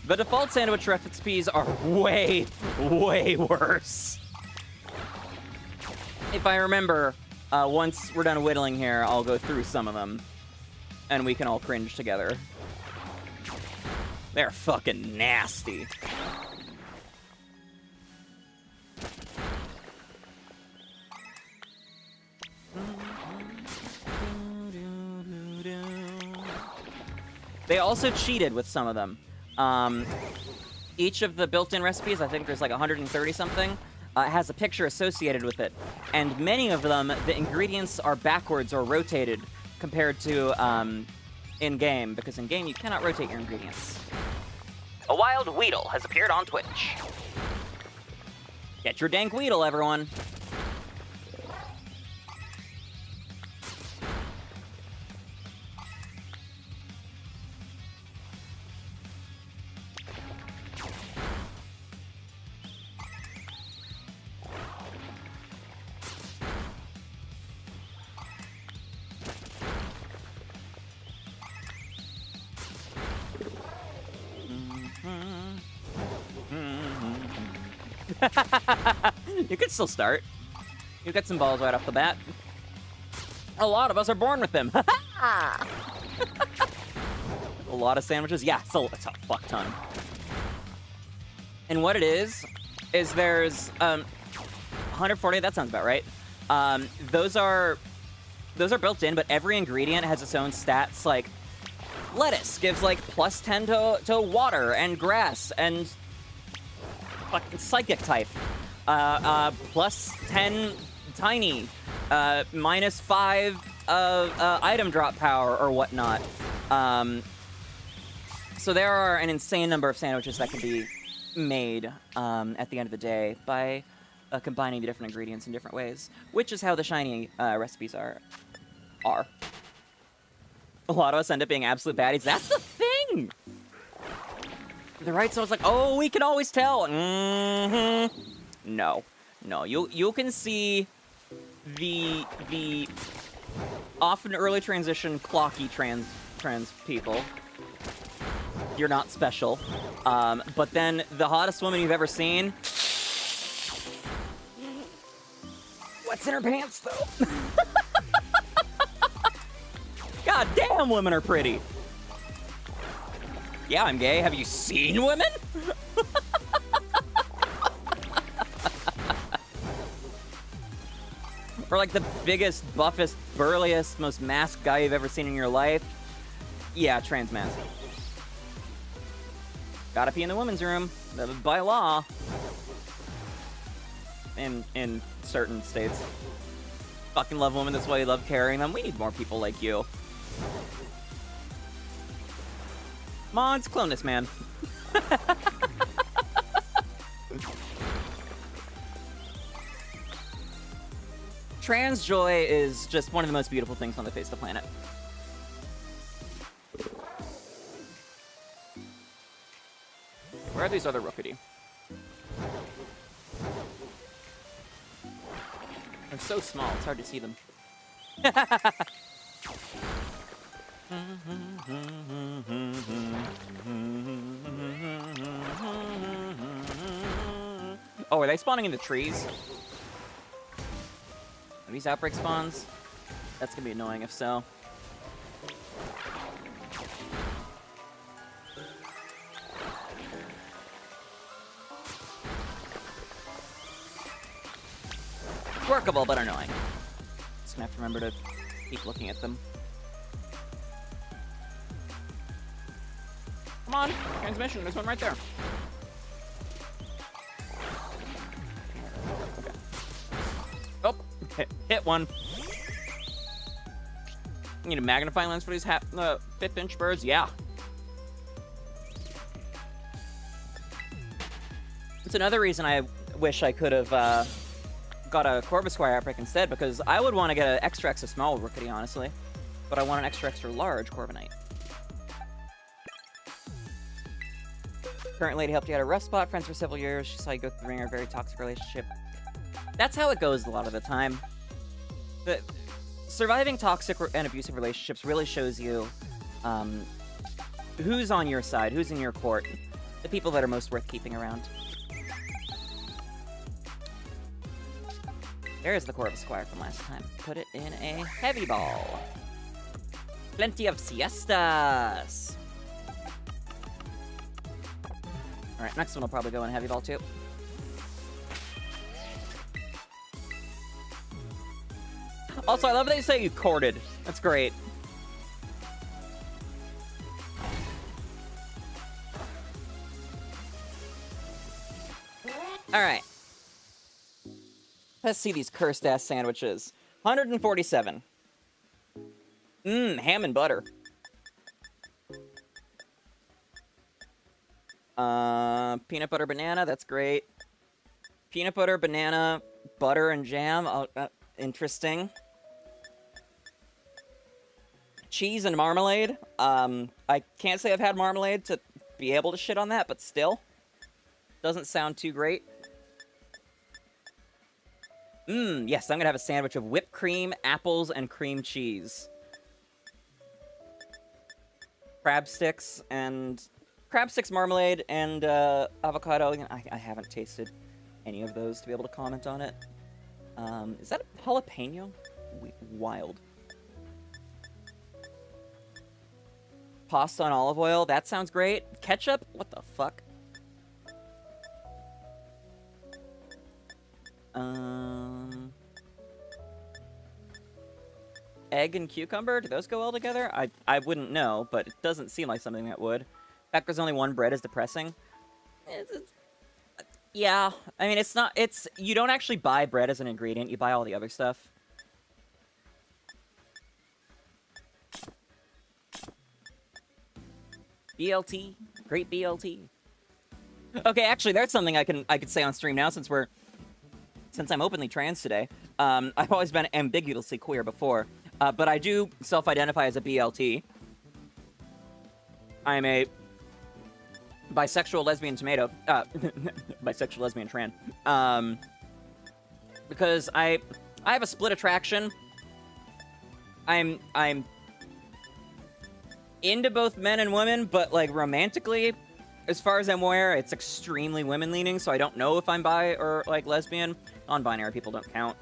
The default sandwich recipes are way, way worse. If I remember, once we're done whittling here, I'll go through some of them, and we can all cringe together. They're fucking nasty. They also cheated with some of them. Each of the built-in recipes, I think there's like 130 something, has a picture associated with it. And many of them, the ingredients are backwards or rotated compared to in-game, because in-game you cannot rotate your ingredients. A wild Weedle has appeared on Twitch. Get your dank Weedle, everyone. You could still start. You get some balls right off the bat. A lot of us are born with them. A lot of sandwiches. Yeah, it's a fuck ton. And what it is there's 140. That sounds about right. Those are built in, but every ingredient has its own stats. Like lettuce gives like +10 to water and grass and fucking psychic type. +10 tiny. -5 item drop power or whatnot. So there are an insane number of sandwiches that can be made at the end of the day by combining the different ingredients in different ways, which is how the shiny recipes are. A lot of us end up being absolute baddies. That's the thing! The right someone's like, oh, we can always tell. No. No, you can see the often early transition clocky trans people. You're not special. But then the hottest woman you've ever seen. What's in her pants, though? God damn, women are pretty. Yeah, I'm gay. Have you seen women? Or like the biggest, buffest, burliest, most masked guy you've ever seen in your life. Yeah, trans mask. Gotta pee in the women's room, by law. In certain states. Fucking love women, that's why you love carrying them. We need more people like you. Mods, clone this man. Trans joy is just one of the most beautiful things on the face of the planet. Where are these other Rookity? They're so small, it's hard to see them. Oh, are they spawning in the trees? Are these outbreak spawns? That's gonna be annoying if so. Workable, but annoying. Just gonna have to remember to keep looking at them. Come on, transmission, there's one right there. Okay. Oh, hit one. Need a magnifying lens for these 5th inch birds? Yeah. It's another reason I wish I could have got a 𝒎𝒊𝒄 outbreak instead, because I would want to get an extra small Rookity, honestly. But I want an extra large Corviknight. Current lady helped you out a rough spot, friends for several years. She saw you go through a very toxic relationship. That's how it goes a lot of the time. Surviving toxic and abusive relationships really shows you who's on your side, who's in your court, the people that are most worth keeping around. There's the 𝒎𝒊𝒄 from last time. Put it in a heavy ball. Plenty of siestas. Alright, next one will probably go in a heavy ball too. Also, I love that you say you courted. That's great. Alright. Let's see these cursed-ass sandwiches. 147. Ham and butter. Peanut butter banana, that's great. Peanut butter, banana, butter, and jam. Oh, interesting. Cheese and marmalade. I can't say I've had marmalade to be able to shit on that, but still. Doesn't sound too great. Yes, I'm gonna have a sandwich of whipped cream, apples, and cream cheese. Crab sticks, marmalade, and avocado. I haven't tasted any of those to be able to comment on it. Is that a jalapeno? Wild. Pasta and olive oil, that sounds great. Ketchup? What the fuck? egg and cucumber? Do those go well together? I wouldn't know, but it doesn't seem like something that would. The fact there's only one bread is depressing. Yeah, I mean, it's not, you don't actually buy bread as an ingredient, you buy all the other stuff. BLT, great BLT. Okay, actually, there's something I could say on stream now since I'm openly trans today. I've always been ambiguously queer before, but I do self-identify as a BLT. I'm a bisexual lesbian tomato. Bisexual lesbian tran. Because I have a split attraction. I'm into both men and women, but like romantically, as far as I'm aware, it's extremely women-leaning, so I don't know if I'm bi or like lesbian. Non-binary people don't count.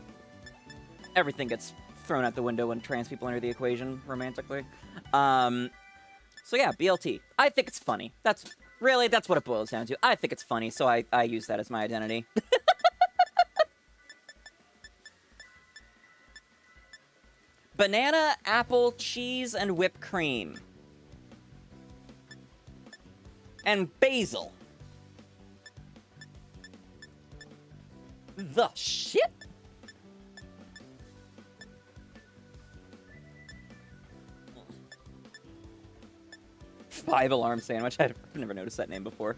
Everything gets thrown out the window when trans people enter the equation romantically. So yeah, BLT. I think it's funny. That's what it boils down to. I think it's funny, so I use that as my identity. Banana, apple, cheese, and whipped cream. And basil. The shit? Five alarm sandwich. I've never noticed that name before.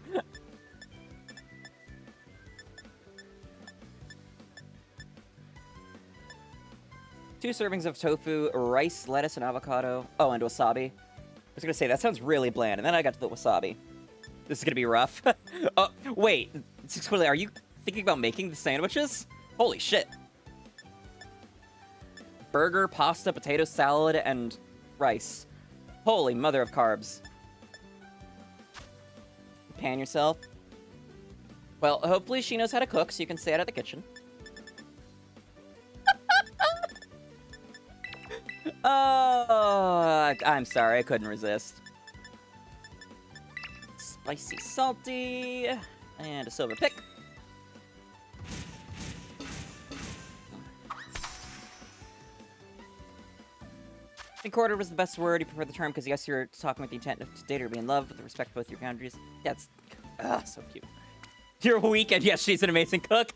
2 servings of tofu, rice, lettuce, and avocado. Oh, and wasabi. I was gonna say, that sounds really bland, and then I got to the wasabi. This is gonna be rough. Oh, wait. 𝒎𝒑𝒄𝒄, are you thinking about making the sandwiches? Holy shit. Burger, pasta, potato salad, and rice. Holy mother of carbs. Pan yourself. Well, hopefully she knows how to cook, so you can stay out of the kitchen. Oh, I'm sorry, I couldn't resist. Spicy, salty, and a silver pick. Quarter was the best word. You prefer the term because yes, you're talking with the intent to date or be in love, with respect both your boundaries. That's so cute. You're weak, and yes, she's an amazing cook.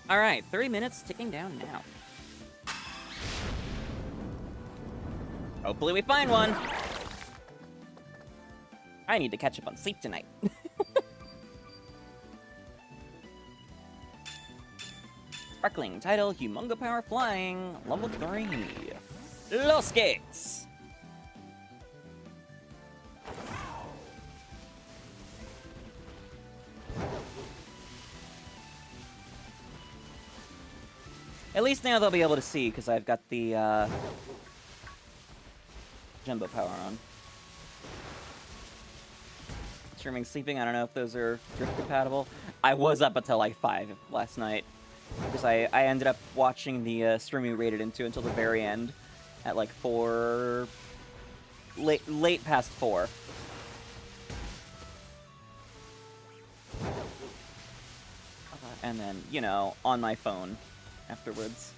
All right, 3 minutes ticking down now. Hopefully we find one. I need to catch up on sleep tonight. Sparkling title, Humongo Power Flying, level 3. Los Gates. At least now they'll be able to see, because I've got the, jumbo power on. Streaming, sleeping, I don't know if those are drift compatible. I was up until like 5 last night, because I ended up watching the stream we rated into until the very end, at like 4... late past 4. And then, you know, on my phone afterwards.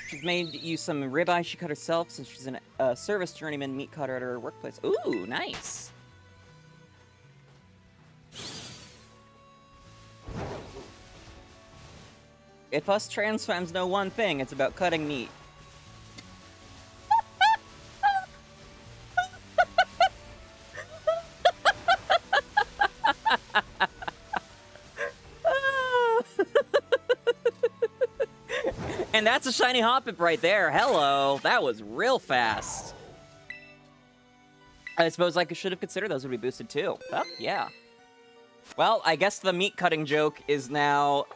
She's made you some ribeye she cut herself since she's a service journeyman meat cutter at her workplace. Ooh, nice. If us trans fans know one thing, it's about cutting meat. And that's a shiny Hoppip right there. Hello. That was real fast. I suppose I should have considered those would be boosted too. Oh, yeah. Well, I guess the meat cutting joke is now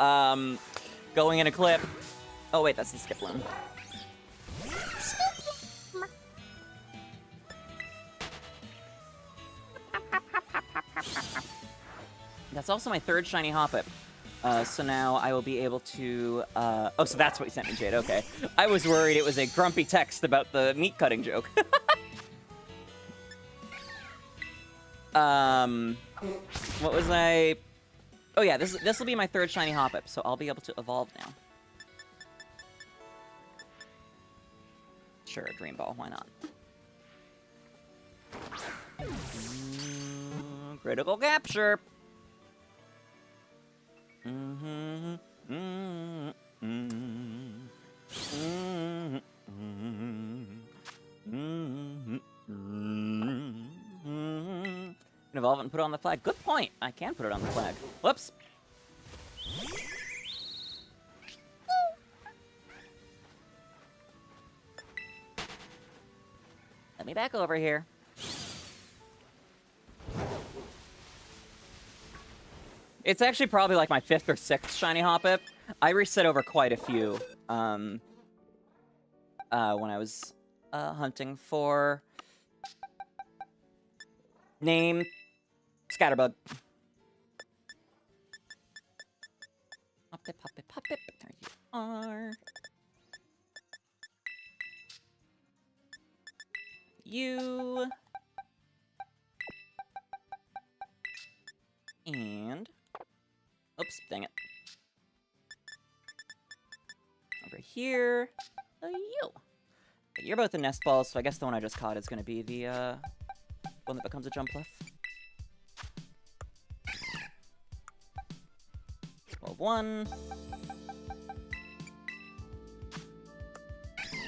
going in a clip. Oh wait, that's the skip loom. That's also my third shiny Hoppip. So now I will be able to, oh, so that's what you sent me, Jade, okay. I was worried it was a grumpy text about the meat cutting joke. What was I... Oh yeah, this will be my third shiny Hoppip, so I'll be able to evolve now. Sure, Dream Ball, why not? Critical capture! Evolve it and put it on the flag. Good point! I can put it on the flag. Whoops! Let me back over here. It's actually probably like my 5th or 6th shiny Hoppip. I reset over quite a few when I was hunting for name Scatterbug. Hoppip, hoppip, hoppip. There you are. You. And... Oops, dang it. Over here. You. You're both the nest balls, so I guess the one I just caught is going to be the one that becomes a Jumpluff. 12-1.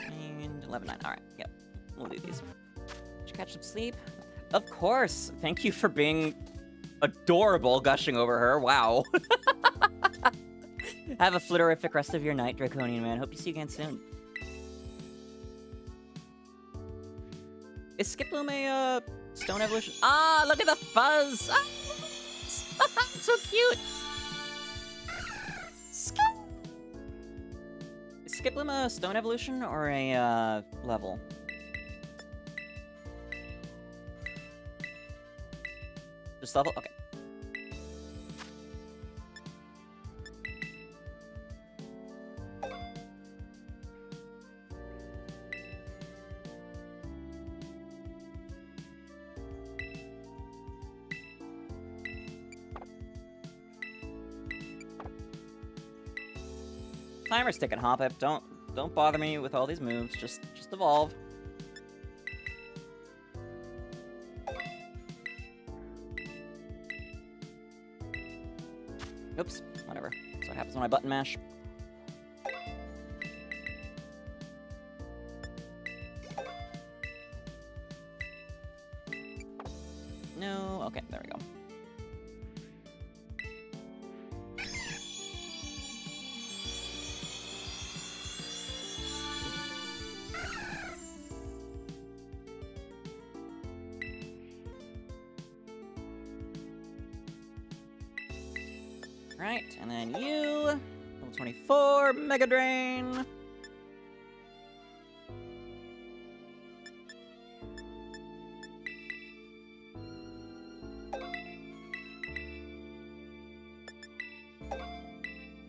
And 11-9. Alright, yep. We'll do these. Did you catch some sleep? Of course! Thank you for being adorable, gushing over her. Wow. Have a flitterific rest of your night, Draconian Man. Hope to see you again soon. Is Skiploom a stone evolution? Ah, look at the fuzz! Ah, so cute! Is Skiploom a stone evolution or a level? Just level? Okay. Timer's ticking, Hoppip. Don't bother me with all these moves. Just evolve. Oops, whatever. That's what happens when I button mash. No, okay, there we go. Right, and then you, level 24, Mega Drain.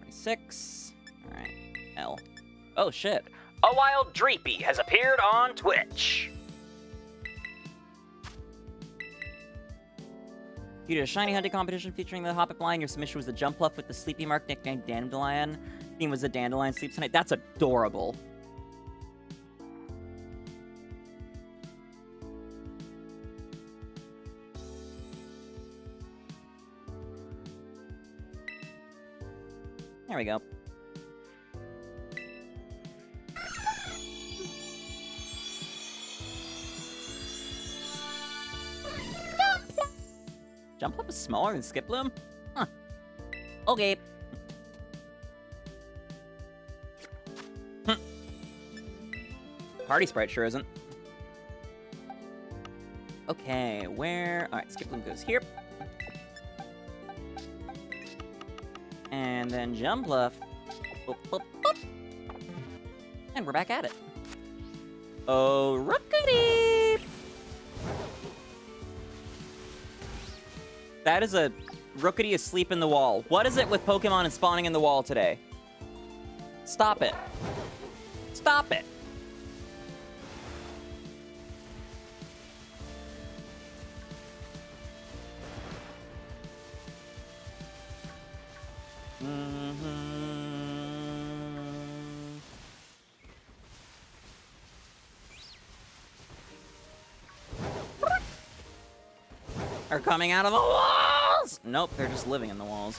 Six. All right, L. Oh shit! A wild Dreepy has appeared on Twitch. You did a shiny hunting competition featuring the Hoppip line. Your submission was a Jumpluff with the sleepy mark nicknamed Dandelion. Theme was a Dandelion sleeps tonight. That's adorable. There we go. Jumpluff is smaller than Skiploom? Huh. Okay. Party Sprite sure isn't. Okay, where... Alright, Skiploom goes here. And then Jumpluff. Boop, boop, boop. And we're back at it. Oh, rookity! That is a Rookity asleep in the wall. What is it with Pokemon and spawning in the wall today? Stop it. Stop it. Are coming out of the walls! Nope, they're just living in the walls.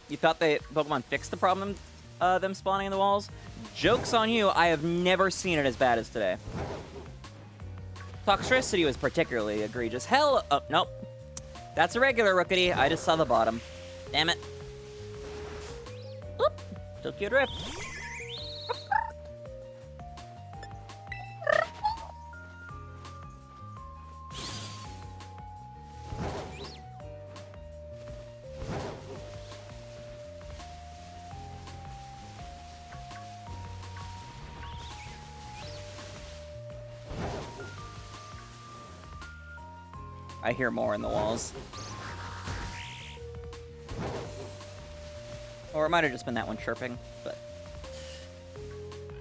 You thought Pokemon fixed the problem, them spawning in the walls? Joke's on you, I have never seen it as bad as today. Toxicity was particularly egregious. Hell, oh, nope. That's a regular Rookity, I just saw the bottom. Damn it. Oop, took you adrift. I hear more in the walls. Or it might have just been that one chirping, but...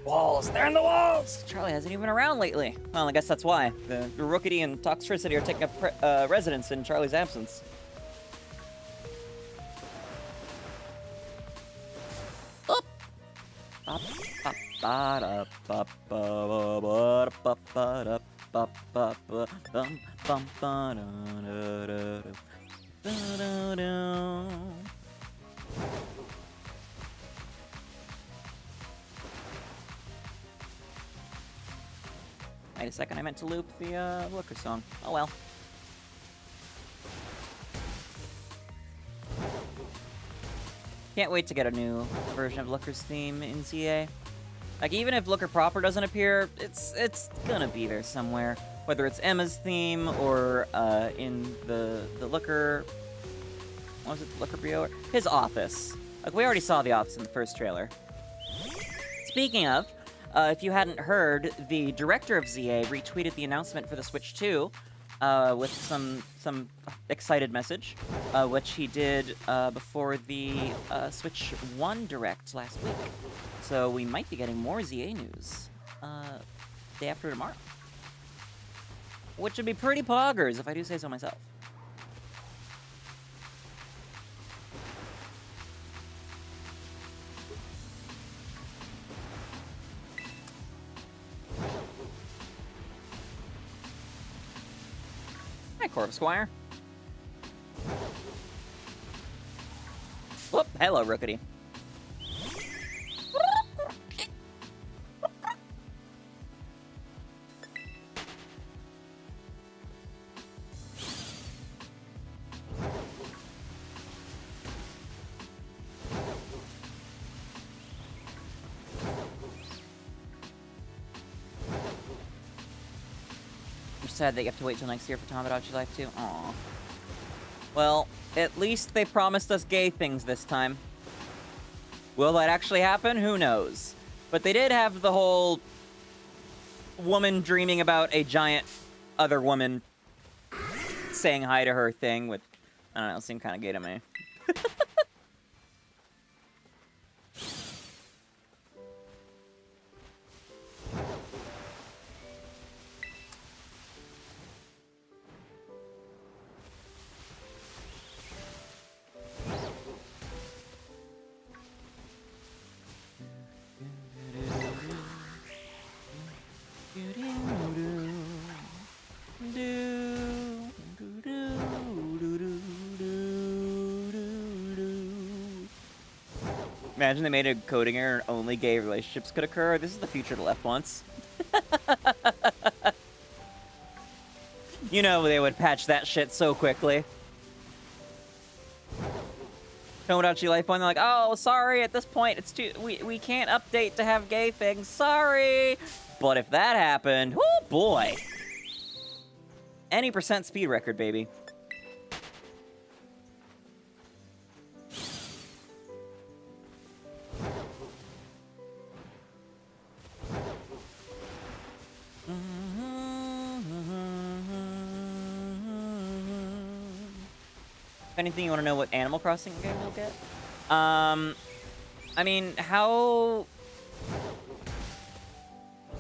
Walls! They're in the walls! Charlie hasn't even been around lately. Well, I guess that's why. The Rookity and Toxicity are taking up residence in Charlie's absence. Up! Up, up, ba, up, bum, bum, ba, da, da, da. Wait a second, I meant to loop the Looker song. Oh well. Can't wait to get a new version of Looker's theme in ZA. Like, even if Looker proper doesn't appear, it's gonna be there somewhere. Whether it's Emma's theme or in the Looker... What was it? The 𝑹𝒊𝒈𝒉𝒕? His office. Like, we already saw the office in the first trailer. Speaking of, if you hadn't heard, the director of ZA retweeted the announcement for the Switch 2 with some excited message, which he did before the Switch 1 Direct last week. So we might be getting more ZA news day after tomorrow. Which would be pretty poggers, if I do say so myself. Hi, 𝒒𝒑𝒄𝒌. Whoop, hello, Rookity. Sad that you have to wait till next year for Tamagotchi Life 2. Aww. Well, at least they promised us gay things this time. Will that actually happen? Who knows? But they did have the whole woman dreaming about a giant other woman saying hi to her thing, which, I don't know, seemed kind of gay to me. Imagine they made a coding error and only gay relationships could occur. This is the future the left wants. You know they would patch that shit so quickly. Tamagotchi Life 1, they're like, oh, sorry, at this point, it's too... We can't update to have gay things, sorry! But if that happened, oh boy! Any percent speed record, baby. If anything, you want to know what Animal Crossing game we'll get? I mean, how...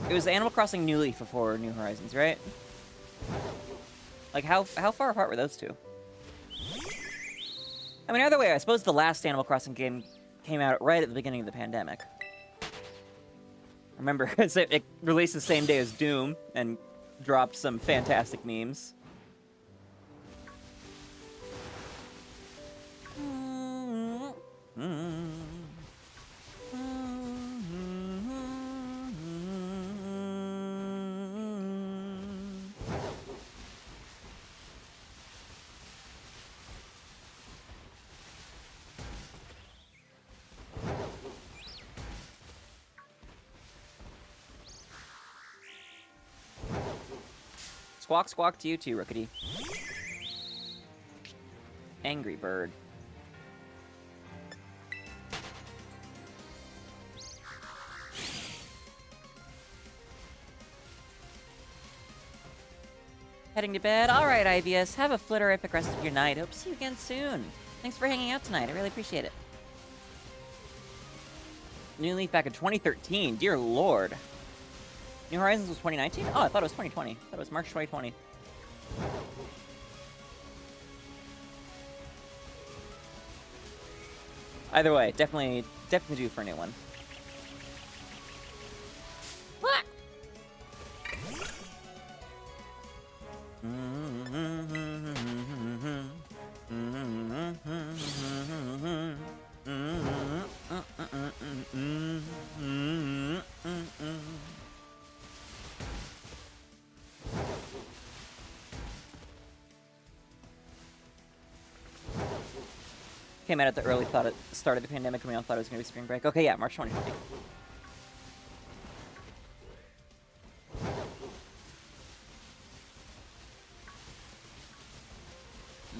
It was Animal Crossing New Leaf before New Horizons, right? Like, how far apart were those two? I mean, either way, I suppose the last Animal Crossing game came out right at the beginning of the pandemic. Remember, it released the same day as Doom and dropped some fantastic memes. Squawk, squawk to you too, Rookity. Angry bird. Heading to bed? Alright, IBS. Have a flitterific rest of your night. Hope to see you again soon. Thanks for hanging out tonight. I really appreciate it. New Leaf back in 2013. Dear Lord. New Horizons was 2019? Oh, I thought it was 2020. I thought it was March 2020. Either way, definitely due for a new one. What? Came out at the early start of the pandemic, and we all thought it was going to be spring break. Okay, yeah, March 2020.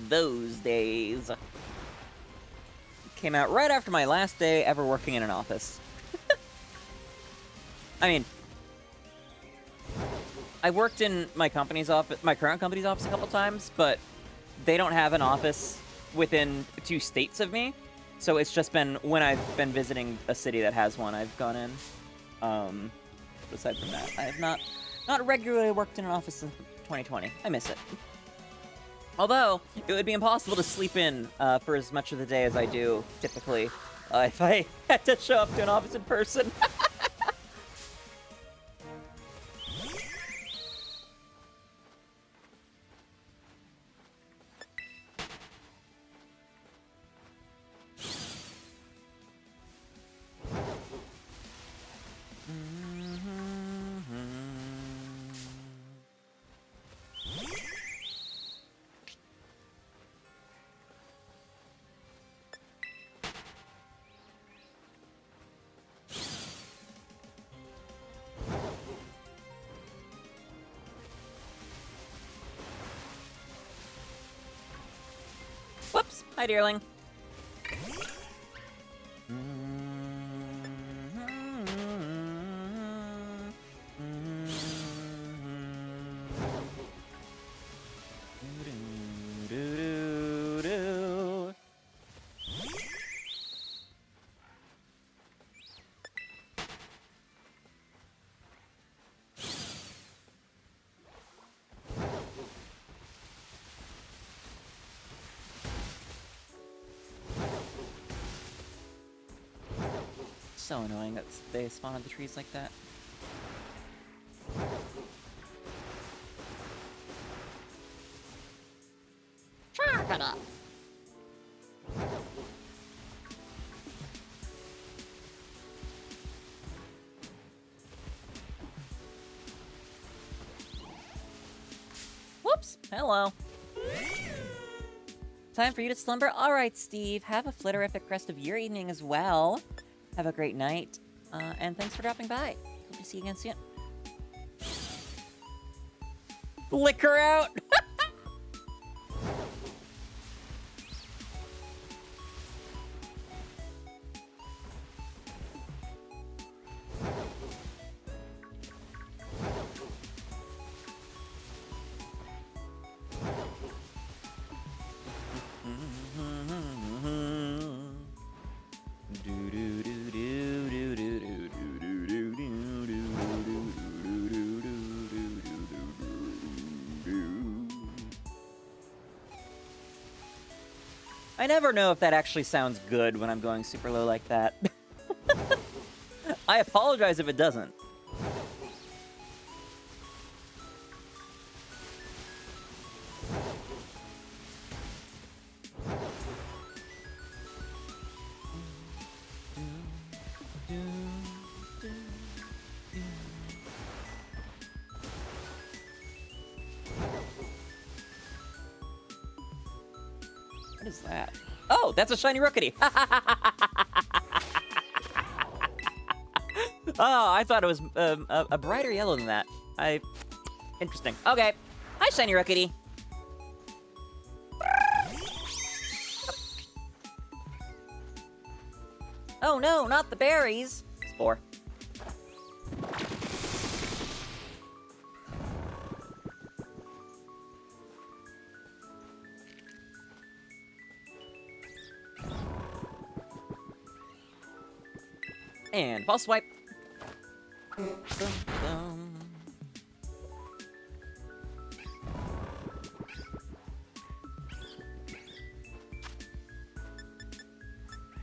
Those days. Came out right after my last day ever working in an office. I mean, I worked in my company's office, my current company's office a couple times, but they don't have an office within 2 states of me, so it's just been when I've been visiting a city that has one, I've gone in. Aside from that, I have not regularly worked in an office since 2020. I miss it. Although, it would be impossible to sleep in for as much of the day as I do, typically, if I had to show up to an office in person. Whoops! Hi, dearling. So annoying that they spawn on the trees like that. Chop it up. Whoops! Hello. Time for you to slumber? Alright, Steve. Have a flitterific rest of your evening as well. Have a great night, and thanks for dropping by. Hope to see you again soon. Lick her out! I never know if that actually sounds good when I'm going super low like that. I apologize if it doesn't. What is that? Oh, that's a shiny Rookity. Oh, I thought it was a brighter yellow than that. Interesting. Okay. Hi, shiny Rookity. Oh no, not the berries. Spore. And pulse swipe.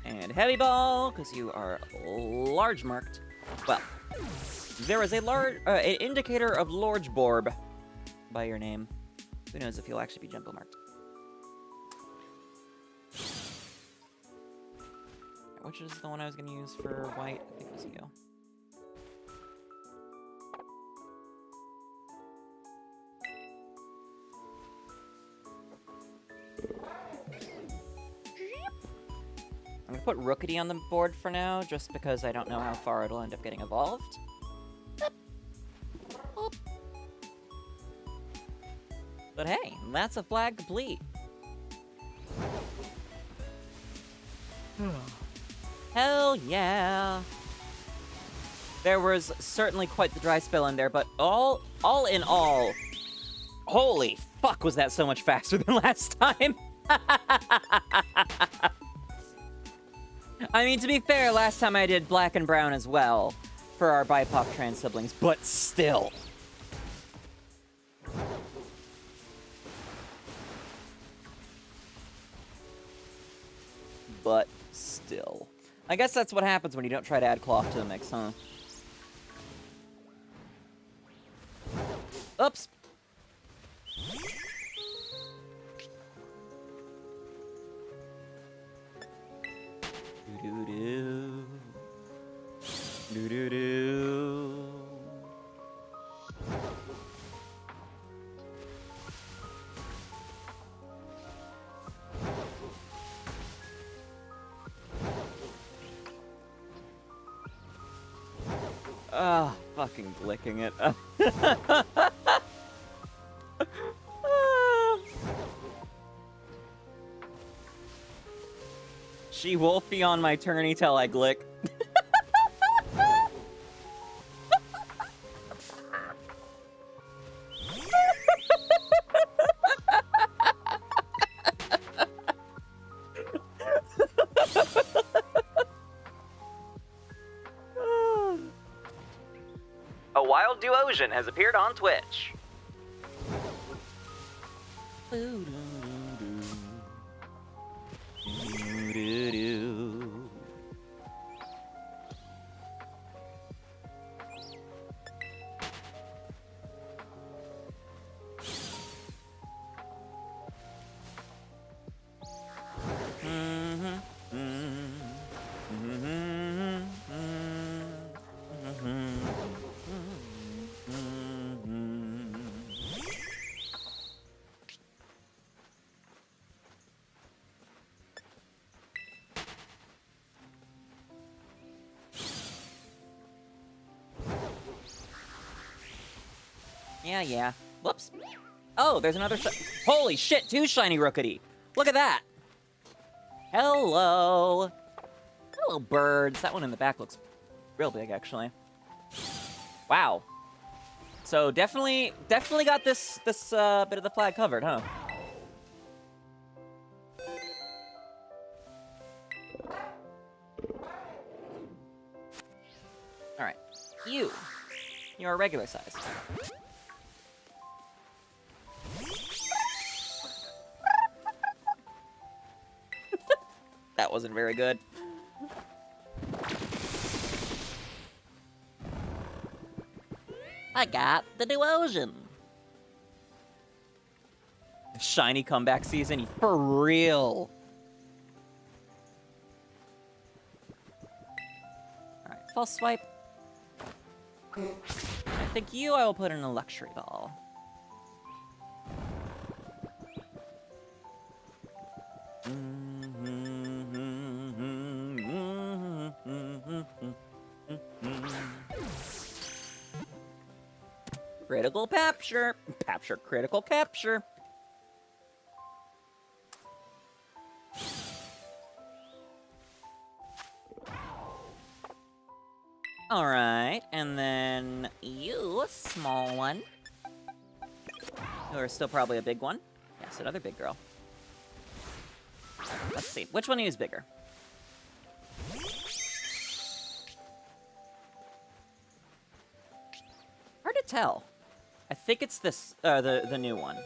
And heavy ball, because you are large marked. Well, there is a large, an indicator of large borb by your name. Who knows if you'll actually be jumbo marked? Which is the one I was going to use for white? I think it was you. I'm going to put Rookity on the board for now, just because I don't know how far it'll end up getting evolved. But hey, that's a flag complete. Hell yeah. There was certainly quite the dry spell in there, but all in all, holy fuck, was that so much faster than last time. I mean, to be fair, last time I did black and brown as well for our BIPOC trans siblings, but still. But still. I guess that's what happens when you don't try to add Klawf to the mix, huh? Oops. Do-do-do. Do-do-do. Ah, fucking licking it. She wolfy on my tourney till I glick. A wild duosian has appeared on Twitch. Yeah. Whoops. Oh, there's another holy shit, 2 shiny Rookity. Look at that. Hello. Hello, birds. That one in the back looks real big, actually. Wow. So definitely got this bit of the flag covered, huh? All right. You're a regular size. That wasn't very good. I got the new ocean. Shiny comeback season, for real. Alright, false swipe. I think you I will put in a luxury ball. Critical capture. Critical capture. Alright, and then you, small one. You are still probably a big one. Yes, another big girl. Let's see, which one of you is bigger? Hard to tell. I think it's this, the new one.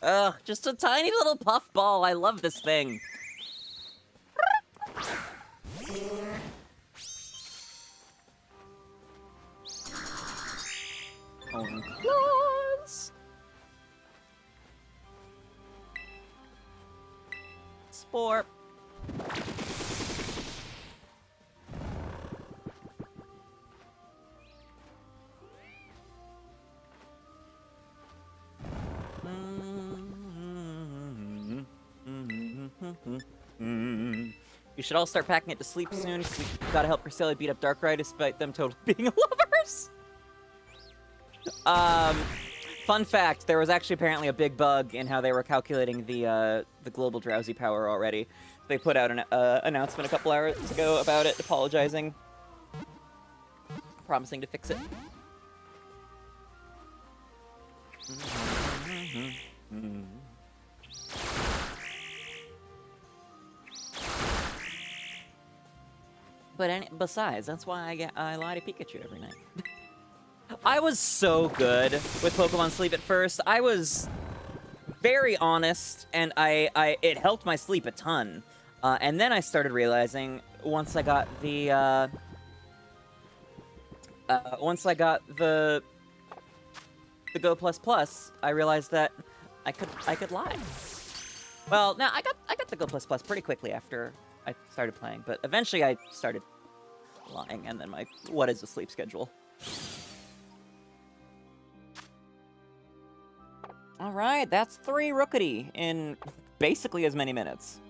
Ugh, just a tiny little puffball. I love this thing. Own claws. Spore. You should all start packing it to sleep soon, because we gotta help Priscilla beat up Darkrai despite them totally being lovers. Fun fact, there was actually apparently a big bug in how they were calculating the global drowsy power already. They put out an announcement a couple hours ago about it, apologizing. Promising to fix it. But besides, that's why I lie to Pikachu every night. I was so good with Pokemon Sleep at first. I was very honest, and it helped my sleep a ton. And then I started realizing once I got the Go Plus Plus, I realized that I could lie. Well, now I got the Go Plus Plus pretty quickly after I started playing, but eventually I started lying, and then what is the sleep schedule? All right, that's 3 Rookity in basically as many minutes.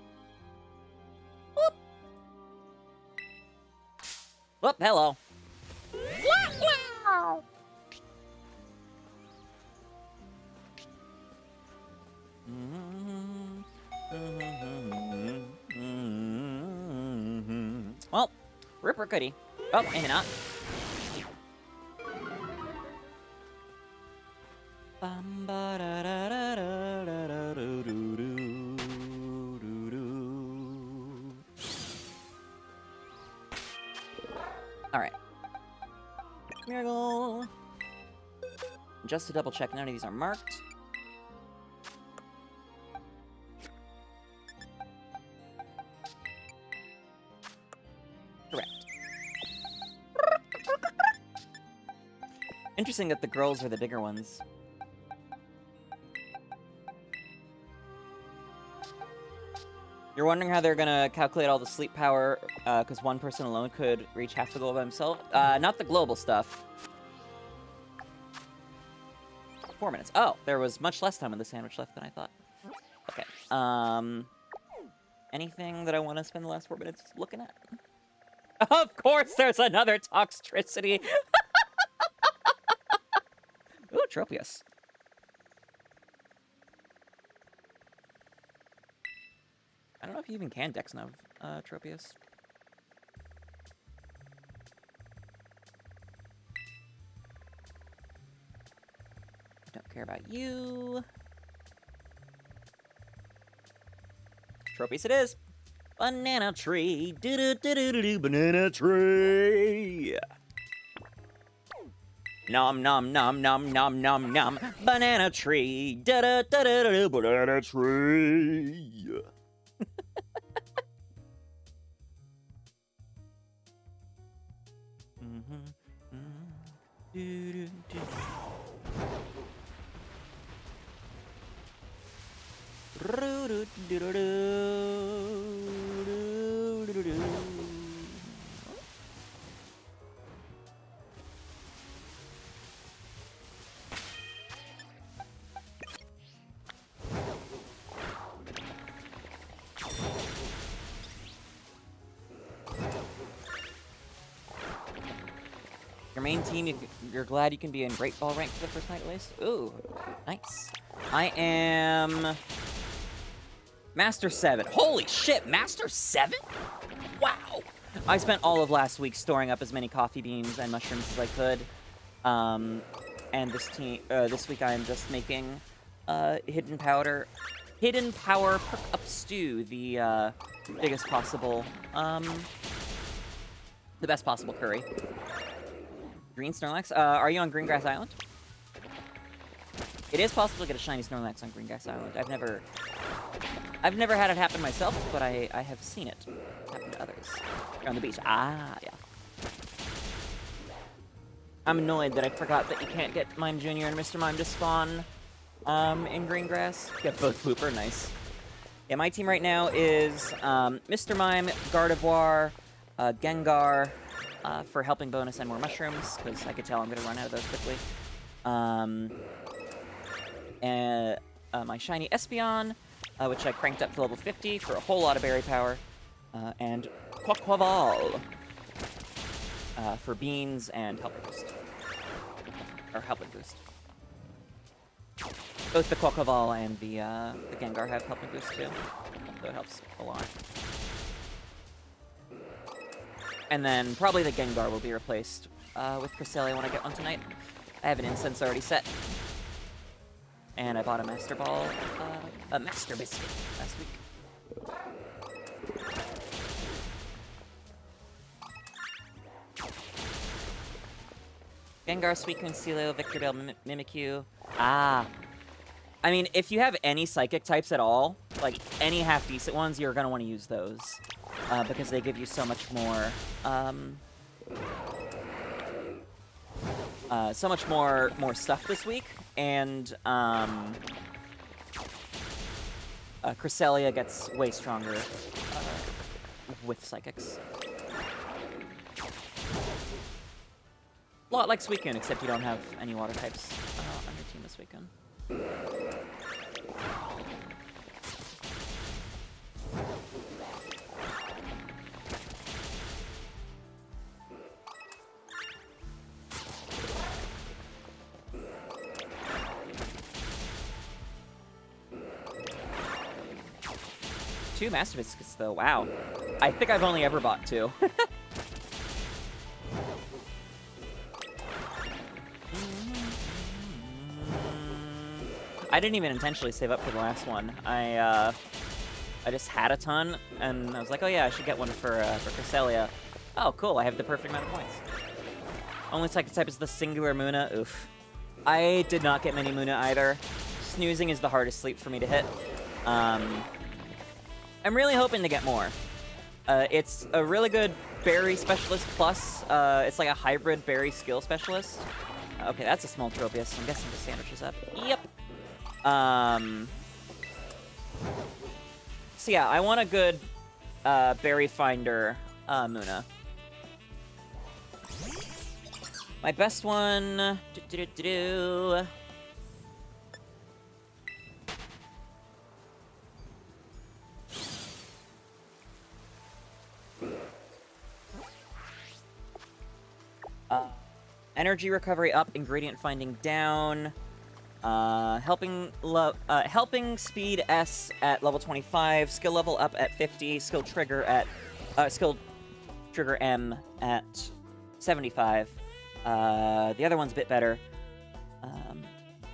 Whoop! Whoop, hello. Wow. Well, rip Rookity. Oh, maybe not. Alright. Miracle. Just to double check, none of these are marked. Correct. Interesting that the girls are the bigger ones. You're wondering how they're gonna calculate all the sleep power, because one person alone could reach half the goal by himself? Not the global stuff. 4 minutes. Oh, there was much less time with the sandwich left than I thought. Okay. Anything that I want to spend the last 4 minutes looking at? Of course there's another Toxtricity! Ooh, Tropius. I don't know if you even can Dexnov, Tropius. Don't care about you. Tropius it is. Banana tree. Do-do-do-do-do-do, banana tree. Nom nom nom nom nom nom nom. Banana tree. Da da da da da. Banana tree. Your main team, you're glad you can be in Great Ball rank for the first night at least? Ooh, nice. I am Master 7. Holy shit, Master 7? Wow. I spent all of last week storing up as many coffee beans and mushrooms as I could. And this week I am just making Hidden Power Perk Up Stew, the biggest possible, the best possible curry. Green Snorlax. Are you on Greengrass Island? It is possible to get a shiny Snorlax on Greengrass Island. I've never had it happen myself, but I have seen it happen to others. You're on the beach. Ah, yeah. I'm annoyed that I forgot that you can't get Mime Jr. and Mr. Mime to spawn in Greengrass. Get both Pooper, nice. Yeah, my team right now is Mr. Mime, Gardevoir, Gengar, for helping bonus and more mushrooms, because I could tell I'm going to run out of those quickly. And my shiny Espeon, which I cranked up to level 50 for a whole lot of berry power, and 𝒂𝒄𝒄 for beans and helping boost. Or helping boost. Both the 𝒂𝒄𝒄 and the Gengar have helping boost too, so it helps a lot. And then probably the Gengar will be replaced with Cresselia when I get one tonight. I have an incense already set. And I bought a Master Ball, a Master Biscuit last week. Gengar, Suicune, Silo, Victreebel, Mimikyu. Ah. I mean, if you have any Psychic types at all, like any half-decent ones, you're going to want to use those. Because they give you so much more, more stuff this week, and Cresselia gets way stronger with Psychics. A lot like Suicune, except you don't have any water types on your team this weekend. Two Master Biscuits, though. Wow. I think I've only ever bought two. I didn't even intentionally save up for the last one. I just had a ton, and I was like, oh yeah, I should get one for Cresselia. Oh, cool, I have the perfect amount of points. Only Psychic type is the singular Munna. Oof. I did not get many Munna either. Snoozing is the hardest sleep for me to hit. I'm really hoping to get more. It's a really good berry specialist plus. It's like a hybrid berry skill specialist. Okay, that's a small Tropius. I'm guessing the sandwich is up. Yep. So yeah, I want a good berry finder Munna. My best one. Energy recovery up, ingredient finding down, helping speed S at level 25, skill level up at 50, skill trigger M at 75. The other one's a bit better.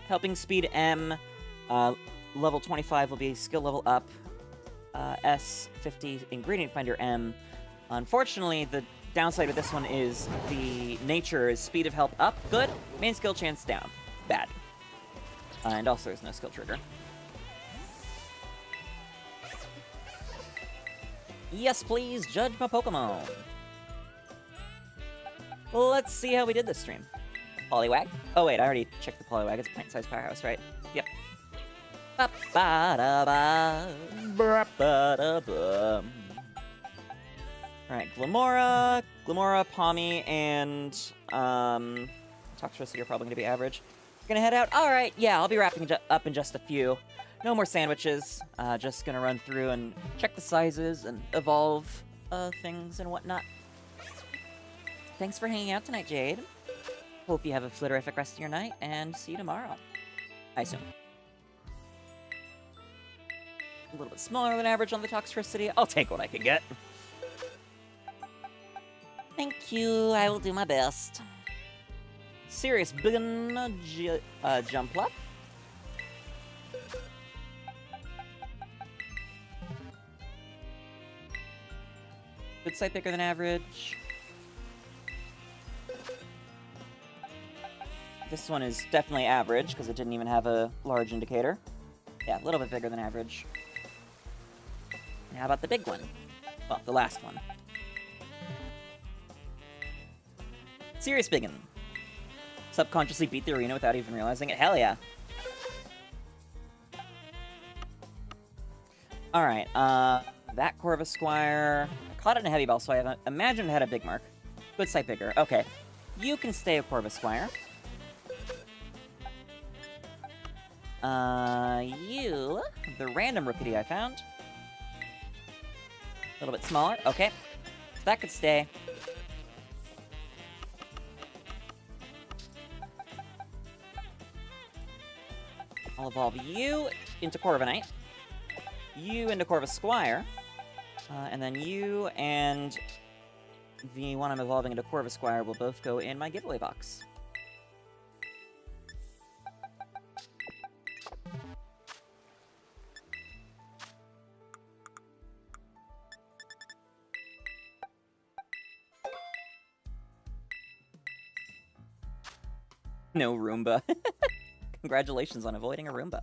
Helping speed M, level 25 will be skill level up, S 50, ingredient finder M. Unfortunately, the downside with this one is the nature is speed of help up, good. Main skill chance down, bad. And also there's no skill trigger. Yes, please, judge my Pokemon. Let's see how we did this stream. Poliwag? Oh wait, I already checked the Poliwag. It's a pint-sized powerhouse, right? Yep. Alright, Glamora, Palmy, and Toxtricity are probably going to be average. Gonna head out. Alright, yeah, I'll be wrapping up in just a few. No more sandwiches. Just gonna run through and check the sizes and evolve things and whatnot. Thanks for hanging out tonight, Jade. Hope you have a flitterific rest of your night, and see you tomorrow. I assume. A little bit smaller than average on the Toxtricity. I'll take what I can get. Thank you, I will do my best. Serious Biggin jump up. Good sight bigger than average. This one is definitely average, because it didn't even have a large indicator. Yeah, a little bit bigger than average. And how about the big one? Well, the last one. Serious Biggin. Subconsciously beat the arena without even realizing it. Hell yeah. Alright, that Corvisquire. I caught it in a heavy ball, so I imagine it had a big mark. Good sight bigger. Okay. You can stay a Corvisquire. You, the random Rookity I found. A little bit smaller. Okay. So that could stay. I'll evolve you into Corviknight. You into Corvisquire. And then you and the one I'm evolving into Corvisquire will both go in my giveaway box. No Roomba. Congratulations on avoiding a Roomba.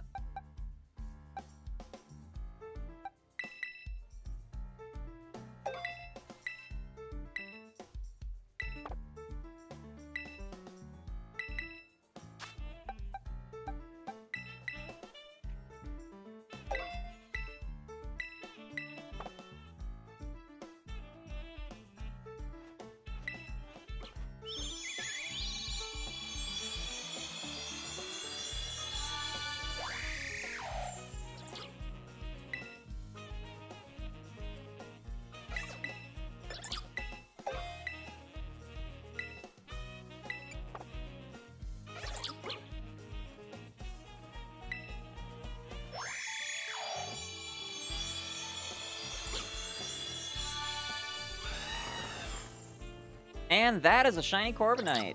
And that is a shiny Corviknight.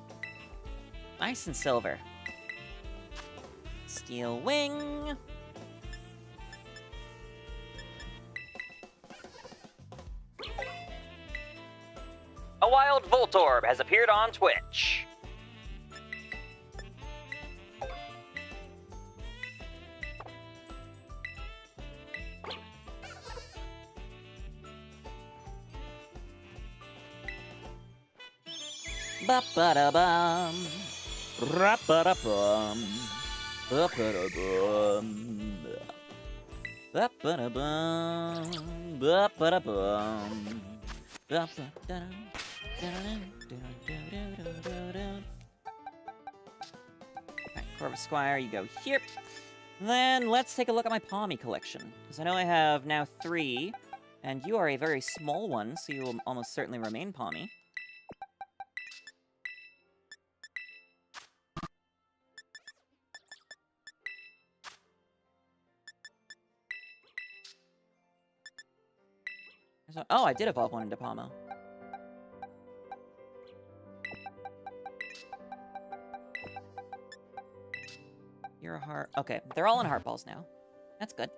Nice and silver. Steel Wing. A wild Voltorb has appeared on Twitch. Ba-ba-da-bum. Ra-ba-da-bum. Ba-ba-da-bum. Ba-ba-da-bum. Ba-ba-da-bum. Ba-ba-da-dum. Alright, Corvisquire, you go here. Then let's take a look at my Palmy collection. Because I know I have now 3, and you are a very small one, so you will almost certainly remain Palmy. Oh, I did evolve one into Palmo. You're a heart. Okay, they're all in heart balls now. That's good.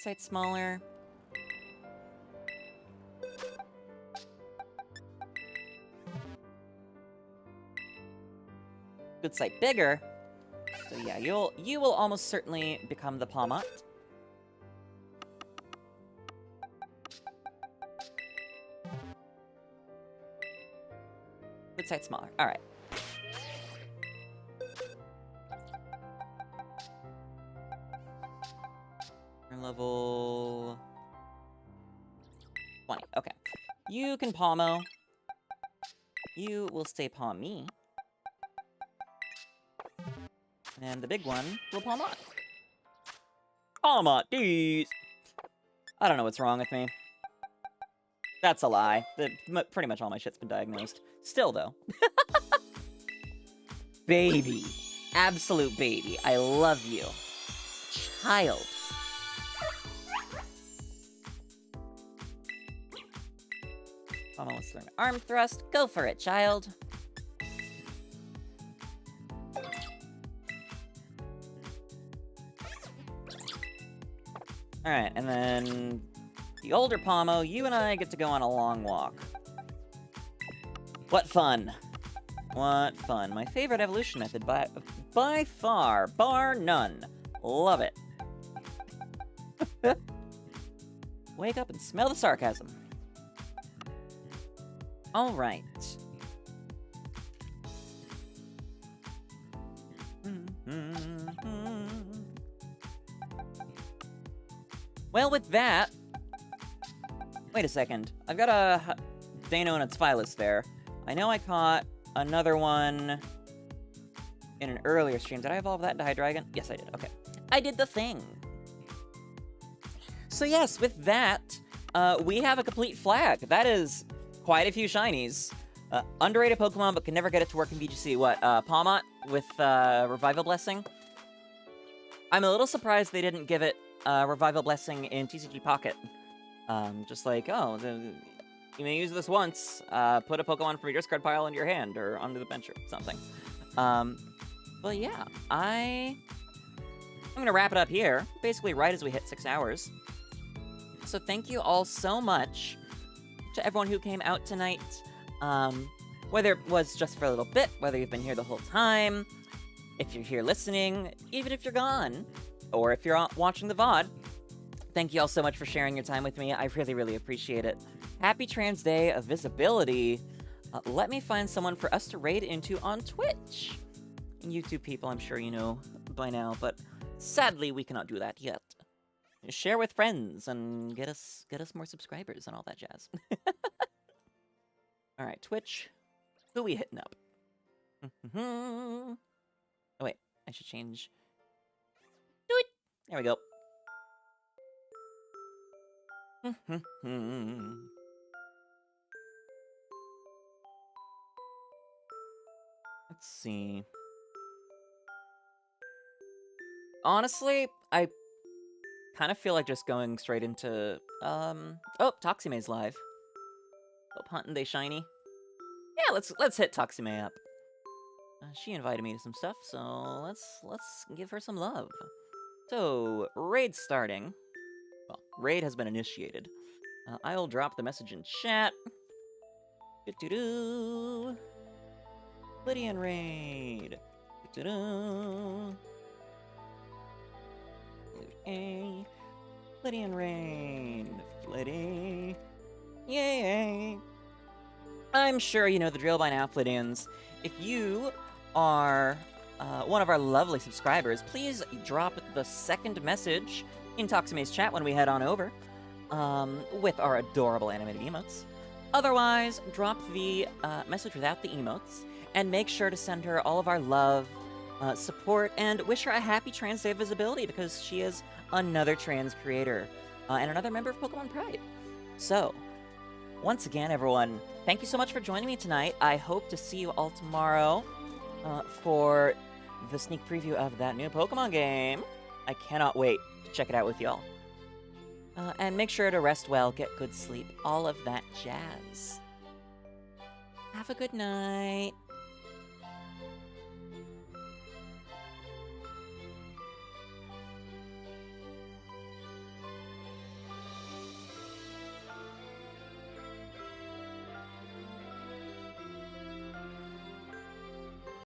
site smaller. Good site bigger. So yeah, you will almost certainly become the Pawmot. Good site smaller. All right. Level 20. Okay. You can Pawmo. You will stay Paw-me. And the big one will Pawmot. Pawmot, geez. I don't know what's wrong with me. That's a lie. Pretty much all my shit's been diagnosed. Still, though. Baby. Absolute baby. I love you. Child. Mama wants to learn arm thrust. Go for it, child. Alright, and then the older Pawmo, you and I get to go on a long walk. What fun. What fun. My favorite evolution method by far, bar none. Love it. Wake up and smell the sarcasm. All right. Well, with that... Wait a second. I've got a Dano and a Twilis there. I know I caught another one in an earlier stream. Did I evolve that into Hydreigon? Yes, I did. Okay. I did the thing. So yes, with that, we have a complete flag. That is quite a few shinies. Underrated Pokemon, but can never get it to work in VGC. What, Pawmot with Revival Blessing? I'm a little surprised they didn't give it Revival Blessing in TCG Pocket. Just like, oh, you may use this once. Put a Pokemon from your discard pile into your hand or onto the bench or something. But yeah, I'm gonna wrap it up here, basically right as we hit 6 hours. So thank you all so much to everyone who came out tonight. Whether it was just for a little bit, whether you've been here the whole time, if you're here listening, even if you're gone, or if you're watching the VOD, thank you all so much for sharing your time with me. I really, really appreciate it. Happy Trans Day of Visibility. Let me find someone for us to raid into on Twitch. YouTube people, I'm sure you know by now, but sadly we cannot do that yet. Share with friends and get us more subscribers and all that jazz. All right, Twitch. Who we hitting up? Oh wait, I should change. Do it. There we go. Let's see. Honestly, I kind of feel like just going straight into, oh, 𝒎𝒊𝒄𝒌's live. Hope hunting they shiny. Yeah, let's hit 𝒎𝒊𝒄𝒌 up. She invited me to some stuff, so let's give her some love. So, raid starting. Well, raid has been initiated. I'll drop the message in chat. Do-do-do. Flittian raid. Do-do-do. Flittian raid. Flitty. Yay! I'm sure you know the drill by now, Flittians. If you are one of our lovely subscribers, please drop the second message in 𝒎𝒄𝒄𝒻's chat when we head on over with our adorable animated emotes. Otherwise, drop the message without the emotes, and make sure to send her all of our love, support, and wish her a happy Trans Day of Visibility, because she is another trans creator and another member of Pokemon Pride. So, once again, everyone, thank you so much for joining me tonight. I hope to see you all tomorrow for the sneak preview of that new Pokemon game. I cannot wait to check it out with y'all. And make sure to rest well, get good sleep, all of that jazz. Have a good night.